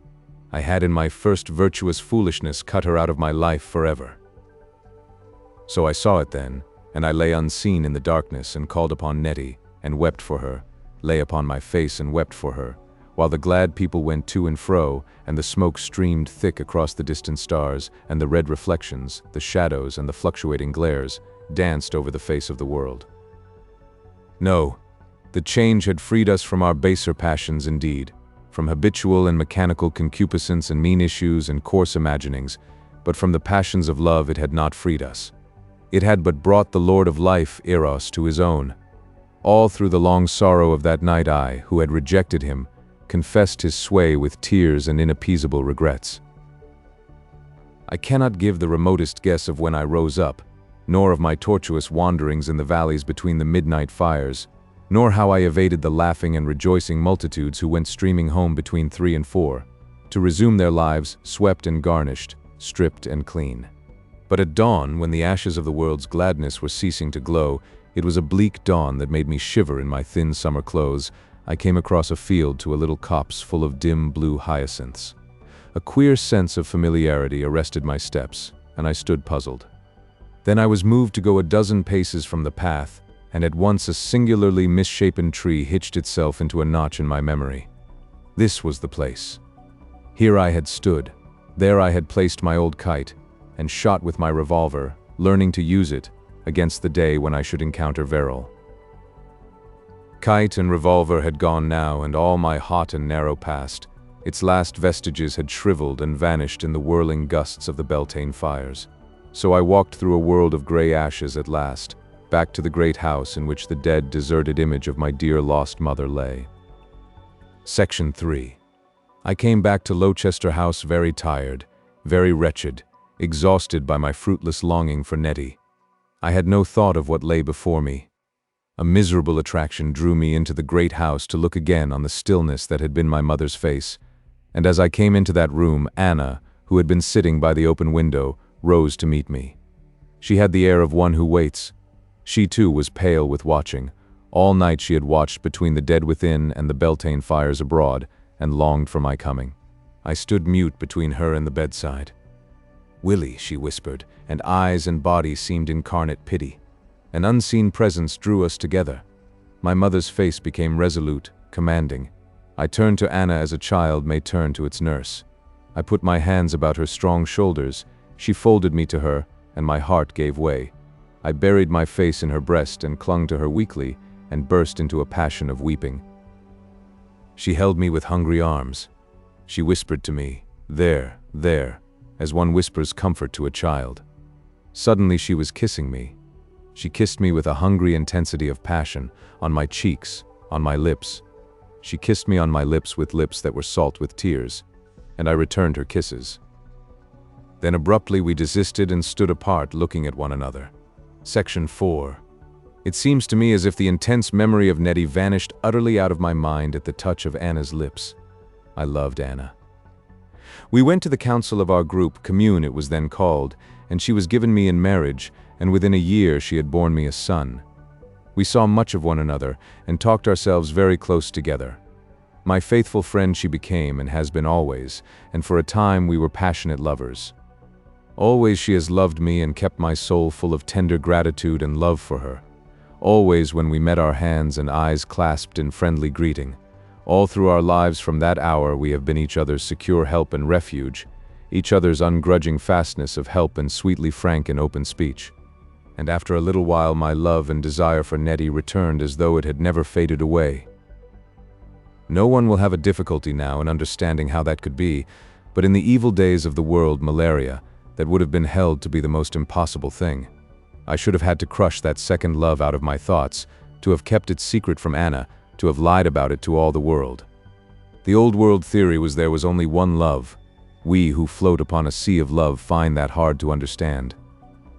I had in my first virtuous foolishness cut her out of my life forever. So I saw it then, and I lay unseen in the darkness and called upon Nettie, and wept for her, lay upon my face and wept for her, while the glad people went to and fro, and the smoke streamed thick across the distant stars, and the red reflections, the shadows, and the fluctuating glares danced over the face of the world. No, the change had freed us from our baser passions indeed, from habitual and mechanical concupiscence and mean issues and coarse imaginings, but from the passions of love it had not freed us. It had but brought the Lord of life, Eros, to his own. All through the long sorrow of that night I, who had rejected him, confessed his sway with tears and inappeasable regrets. I cannot give the remotest guess of when I rose up, nor of my tortuous wanderings in the valleys between the midnight fires, nor how I evaded the laughing and rejoicing multitudes who went streaming home between 3 and 4, to resume their lives swept and garnished, stripped and clean. But at dawn, when the ashes of the world's gladness were ceasing to glow, It was a bleak dawn that made me shiver in my thin summer clothes. I came across a field to a little copse full of dim blue hyacinths. A queer sense of familiarity arrested my steps, and I stood puzzled. Then I was moved to go a dozen paces from the path, and at once a singularly misshapen tree hitched itself into a notch in my memory. This was the place. Here I had stood. There I had placed my old kite, and shot with my revolver, learning to use it, against the day when I should encounter Veril. Kite and revolver had gone now, and all my hot and narrow past. Its last vestiges had shriveled and vanished in the whirling gusts of the Beltane fires. So I walked through a world of gray ashes at last, back to the great house in which the dead, deserted image of my dear lost mother lay. Section 3. I came back to Lowchester House very tired, very wretched, exhausted by my fruitless longing for Nettie. I had no thought of what lay before me. A miserable attraction drew me into the great house to look again on the stillness that had been my mother's face, and as I came into that room, Anna, who had been sitting by the open window, rose to meet me. She had the air of one who waits. She too was pale with watching. All night she had watched between the dead within and the Beltane fires abroad, and longed for my coming. I stood mute between her and the bedside. "Willie," she whispered, and eyes and body seemed incarnate pity. An unseen presence drew us together. My mother's face became resolute, commanding. I turned to Anna as a child may turn to its nurse. I put my hands about her strong shoulders. She folded me to her, and my heart gave way. I buried my face in her breast and clung to her weakly, and burst into a passion of weeping. She held me with hungry arms. She whispered to me, "There, there," as one whispers comfort to a child. Suddenly she was kissing me. She kissed me with a hungry intensity of passion, on my cheeks, on my lips. She kissed me on my lips with lips that were salt with tears, and I returned her kisses. Then abruptly we desisted and stood apart, looking at one another. Section 4. It seems to me as if the intense memory of Nettie vanished utterly out of my mind at the touch of Anna's lips. I loved Anna. We went to the council of our group, commune it was then called, and she was given me in marriage, and within a year she had borne me a son. We saw much of one another, and talked ourselves very close together. My faithful friend she became, and has been always, and for a time we were passionate lovers. Always she has loved me and kept my soul full of tender gratitude and love for her. Always when we met our hands and eyes clasped in friendly greeting. All through our lives from that hour we have been each other's secure help and refuge, each other's ungrudging fastness of help and sweetly frank and open speech. And after a little while my love and desire for Nettie returned as though it had never faded away. No one will have a difficulty now in understanding how that could be, but in the evil days of the world, malaria, that would have been held to be the most impossible thing. I should have had to crush that second love out of my thoughts, to have kept it secret from Anna, to have lied about it to all the world. The old world theory was there was only one love. We who float upon a sea of love find that hard to understand.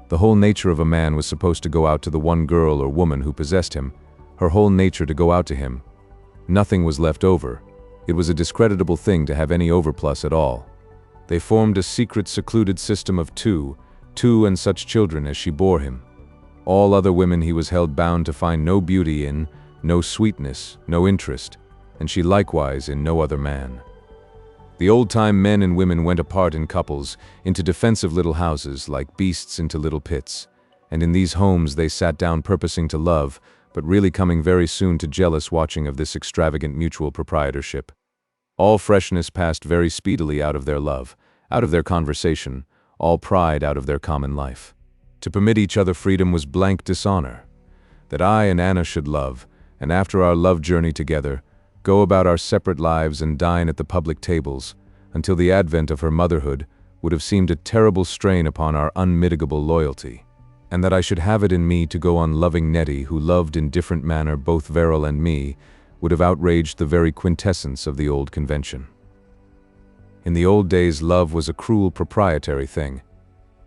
The whole nature of a man was supposed to go out to the one girl or woman who possessed him, her whole nature to go out to him. Nothing was left over. It was a discreditable thing to have any overplus at all. They formed a secret, secluded system of two and such children as she bore him. All other women he was held bound to find no beauty in, no sweetness, no interest, and she likewise in no other man. The old-time men and women went apart in couples, into defensive little houses, like beasts into little pits, and in these homes they sat down purposing to love, but really coming very soon to jealous watching of this extravagant mutual proprietorship. All freshness passed very speedily out of their love, out of their conversation, all pride out of their common life. To permit each other freedom was blank dishonor. That I and Anna should love, and after our love journey together, go about our separate lives and dine at the public tables, until the advent of her motherhood, would have seemed a terrible strain upon our unmitigable loyalty, and that I should have it in me to go on loving Nettie, who loved in different manner both Veril and me, would have outraged the very quintessence of the old convention. In the old days love was a cruel proprietary thing,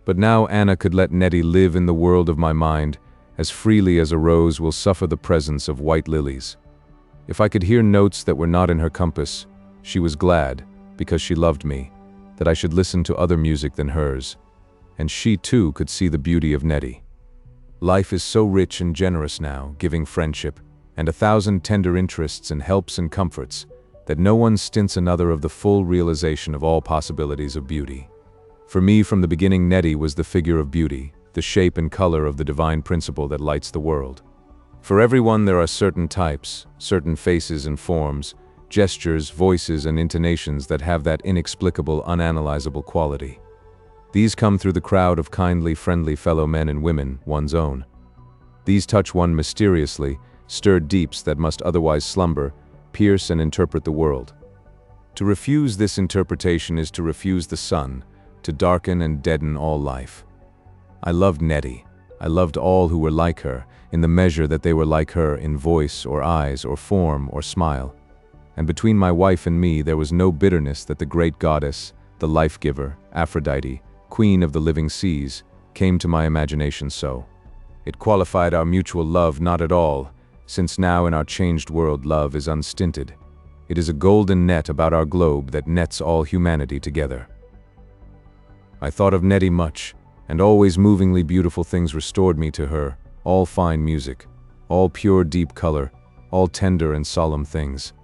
but now Anna could let Nettie live in the world of my mind as freely as a rose will suffer the presence of white lilies. If I could hear notes that were not in her compass, she was glad, because she loved me, that I should listen to other music than hers, and she too could see the beauty of Nettie. Life is so rich and generous now, giving friendship, and 1,000 tender interests and helps and comforts, that no one stints another of the full realization of all possibilities of beauty. For me, from the beginning, Nettie was the figure of beauty, the shape and color of the divine principle that lights the world. For everyone there are certain types, certain faces and forms, gestures, voices, and intonations that have that inexplicable, unanalyzable quality. These come through the crowd of kindly, friendly fellow men and women, one's own. These touch one mysteriously, stir deeps that must otherwise slumber, pierce and interpret the world. To refuse this interpretation is to refuse the sun, to darken and deaden all life. I loved Nettie. I loved all who were like her, in the measure that they were like her in voice or eyes or form or smile. And between my wife and me there was no bitterness that the great goddess, the life-giver, Aphrodite, queen of the living seas, came to my imagination so. It qualified our mutual love not at all, since now in our changed world love is unstinted. It is a golden net about our globe that nets all humanity together. I thought of Nettie much, and always movingly beautiful things restored me to her, all fine music, all pure deep color, all tender and solemn things.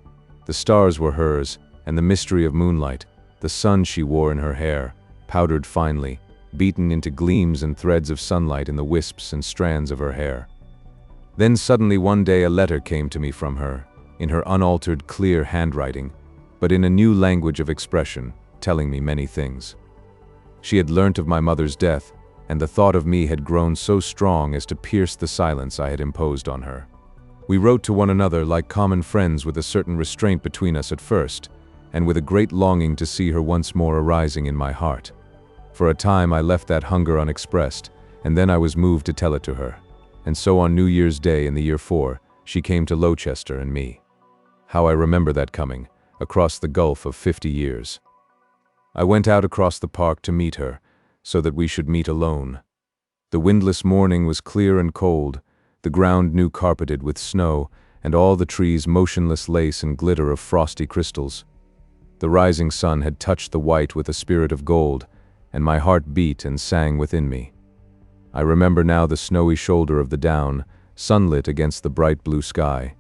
The stars were hers, and the mystery of moonlight, the sun she wore in her hair, powdered finely, beaten into gleams and threads of sunlight in the wisps and strands of her hair. Then suddenly one day a letter came to me from her, in her unaltered, clear handwriting, but in a new language of expression, telling me many things. She had learnt of my mother's death, and the thought of me had grown so strong as to pierce the silence I had imposed on her. We wrote to one another like common friends, with a certain restraint between us at first, and with a great longing to see her once more arising in my heart. For a time I left that hunger unexpressed, and then I was moved to tell it to her. And so on New Year's Day in the year 4, she came to Lowchester and me. How I remember that coming, across the gulf of 50 years. I went out across the park to meet her, so that we should meet alone. The windless morning was clear and cold, the ground new carpeted with snow, and all the trees motionless lace and glitter of frosty crystals. The rising sun had touched the white with a spirit of gold, and my heart beat and sang within me. I remember now the snowy shoulder of the down, sunlit against the bright blue sky,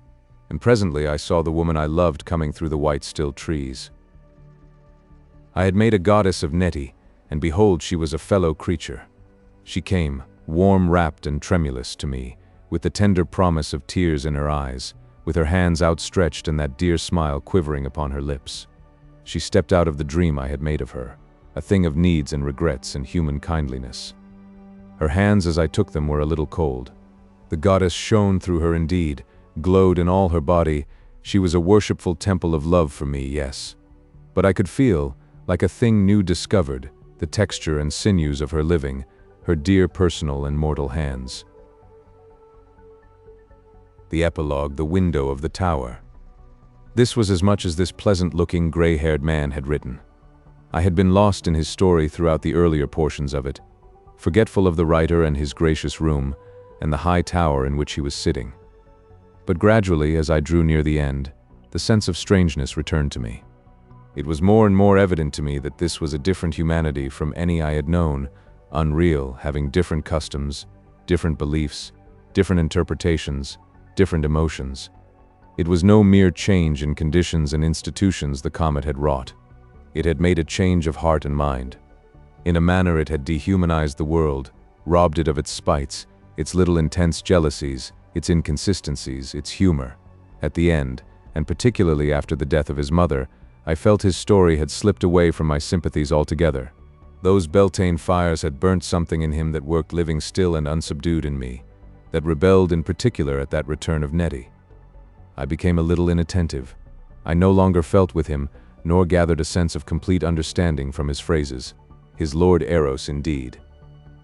and presently I saw the woman I loved coming through the white still trees. I had made a goddess of Nettie, and behold, she was a fellow creature. She came, warm, rapt, and tremulous to me, with the tender promise of tears in her eyes, with her hands outstretched and that dear smile quivering upon her lips. She stepped out of the dream I had made of her, a thing of needs and regrets and human kindliness. Her hands as I took them were a little cold. The goddess shone through her indeed, glowed in all her body. She was a worshipful temple of love for me, yes. But I could feel, like a thing new discovered, the texture and sinews of her living, her dear personal and mortal hands. The epilogue, the window of the tower. This was as much as this pleasant-looking, gray-haired man had written. I had been lost in his story throughout the earlier portions of it, forgetful of the writer and his gracious room, and the high tower in which he was sitting. But gradually, as I drew near the end, the sense of strangeness returned to me. It was more and more evident to me that this was a different humanity from any I had known, unreal, having different customs, different beliefs, different interpretations, different emotions. It was no mere change in conditions and institutions the comet had wrought. It had made a change of heart and mind. In a manner it had dehumanized the world, robbed it of its spites, its little intense jealousies, its inconsistencies, its humor. At the end, and particularly after the death of his mother, I felt his story had slipped away from my sympathies altogether. Those Beltane fires had burnt something in him that worked living still and unsubdued in me, that rebelled in particular at that return of Nettie. I became a little inattentive. I no longer felt with him, nor gathered a sense of complete understanding from his phrases. His Lord Eros, indeed.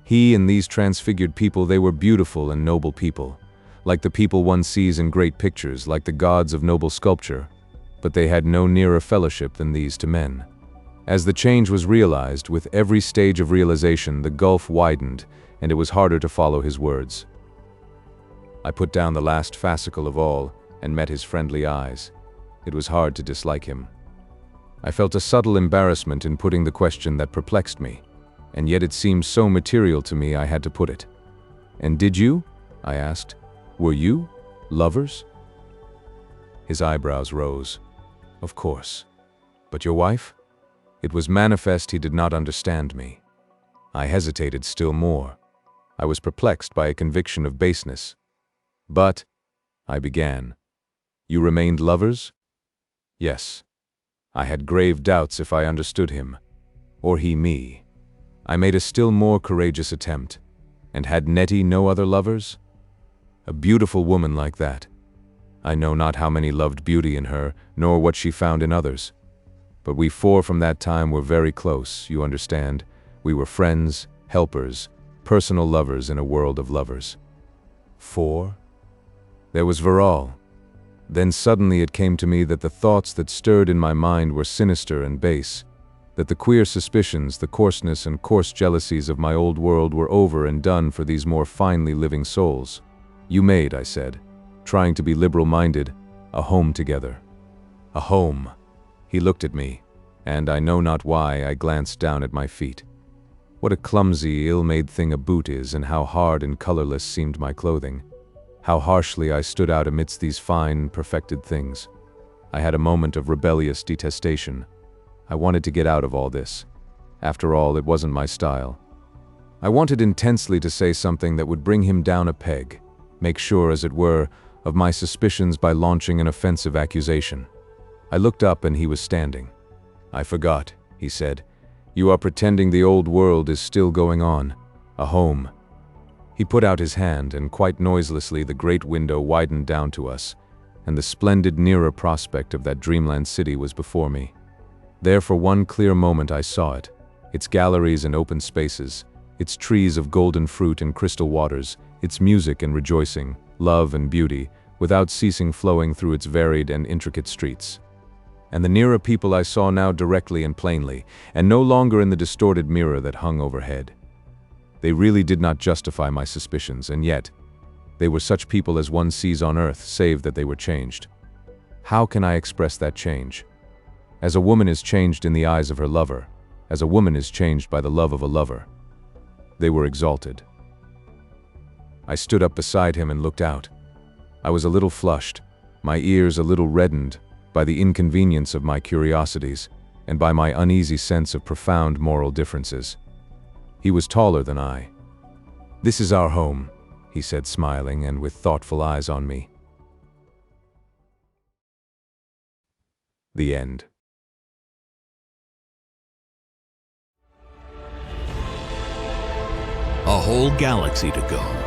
He and these transfigured people, they were beautiful and noble people, like the people one sees in great pictures, like the gods of noble sculpture, but they had no nearer fellowship than these to men. As the change was realized, with every stage of realization, the gulf widened, and it was harder to follow his words. I put down the last fascicle of all, and met his friendly eyes. It was hard to dislike him. I felt a subtle embarrassment in putting the question that perplexed me, and yet it seemed so material to me I had to put it. "And did you?" I asked. "Were you lovers?" His eyebrows rose. "Of course. But your wife?" It was manifest he did not understand me. I hesitated still more. I was perplexed by a conviction of baseness. "But," I began, "you remained lovers?" "Yes." I had grave doubts if I understood him, or he me. I made a still more courageous attempt. And had Nettie no other lovers? A beautiful woman like that. I know not how many loved beauty in her, nor what she found in others. But we four from that time were very close, you understand. We were friends, helpers, personal lovers in a world of lovers. 4. There was Verral. Then suddenly it came to me that the thoughts that stirred in my mind were sinister and base, that the queer suspicions, the coarseness and coarse jealousies of my old world were over and done for these more finely living souls. "You made," I said, trying to be liberal-minded, "a home together." A home. He looked at me, and I know not why I glanced down at my feet. What a clumsy, ill-made thing a boot is, and how hard and colorless seemed my clothing. How harshly I stood out amidst these fine, perfected things. I had a moment of rebellious detestation. I wanted to get out of all this. After all, it wasn't my style. I wanted intensely to say something that would bring him down a peg, make sure, as it were, of my suspicions by launching an offensive accusation. I looked up and he was standing. "I forgot," he said. "You are pretending the old world is still going on. A home." He put out his hand, and quite noiselessly the great window widened down to us, and the splendid nearer prospect of that dreamland city was before me. There for one clear moment I saw it, its galleries and open spaces, its trees of golden fruit and crystal waters, its music and rejoicing, love and beauty, without ceasing flowing through its varied and intricate streets. And the nearer people I saw now directly and plainly, and no longer in the distorted mirror that hung overhead. They really did not justify my suspicions, and yet, they were such people as one sees on earth, save that they were changed. How can I express that change? As a woman is changed in the eyes of her lover, as a woman is changed by the love of a lover. They were exalted. I stood up beside him and looked out. I was a little flushed, my ears a little reddened by the inconvenience of my curiosities and by my uneasy sense of profound moral differences. He was taller than I. "This is our home," he said, smiling and with thoughtful eyes on me. The end. A whole galaxy to go.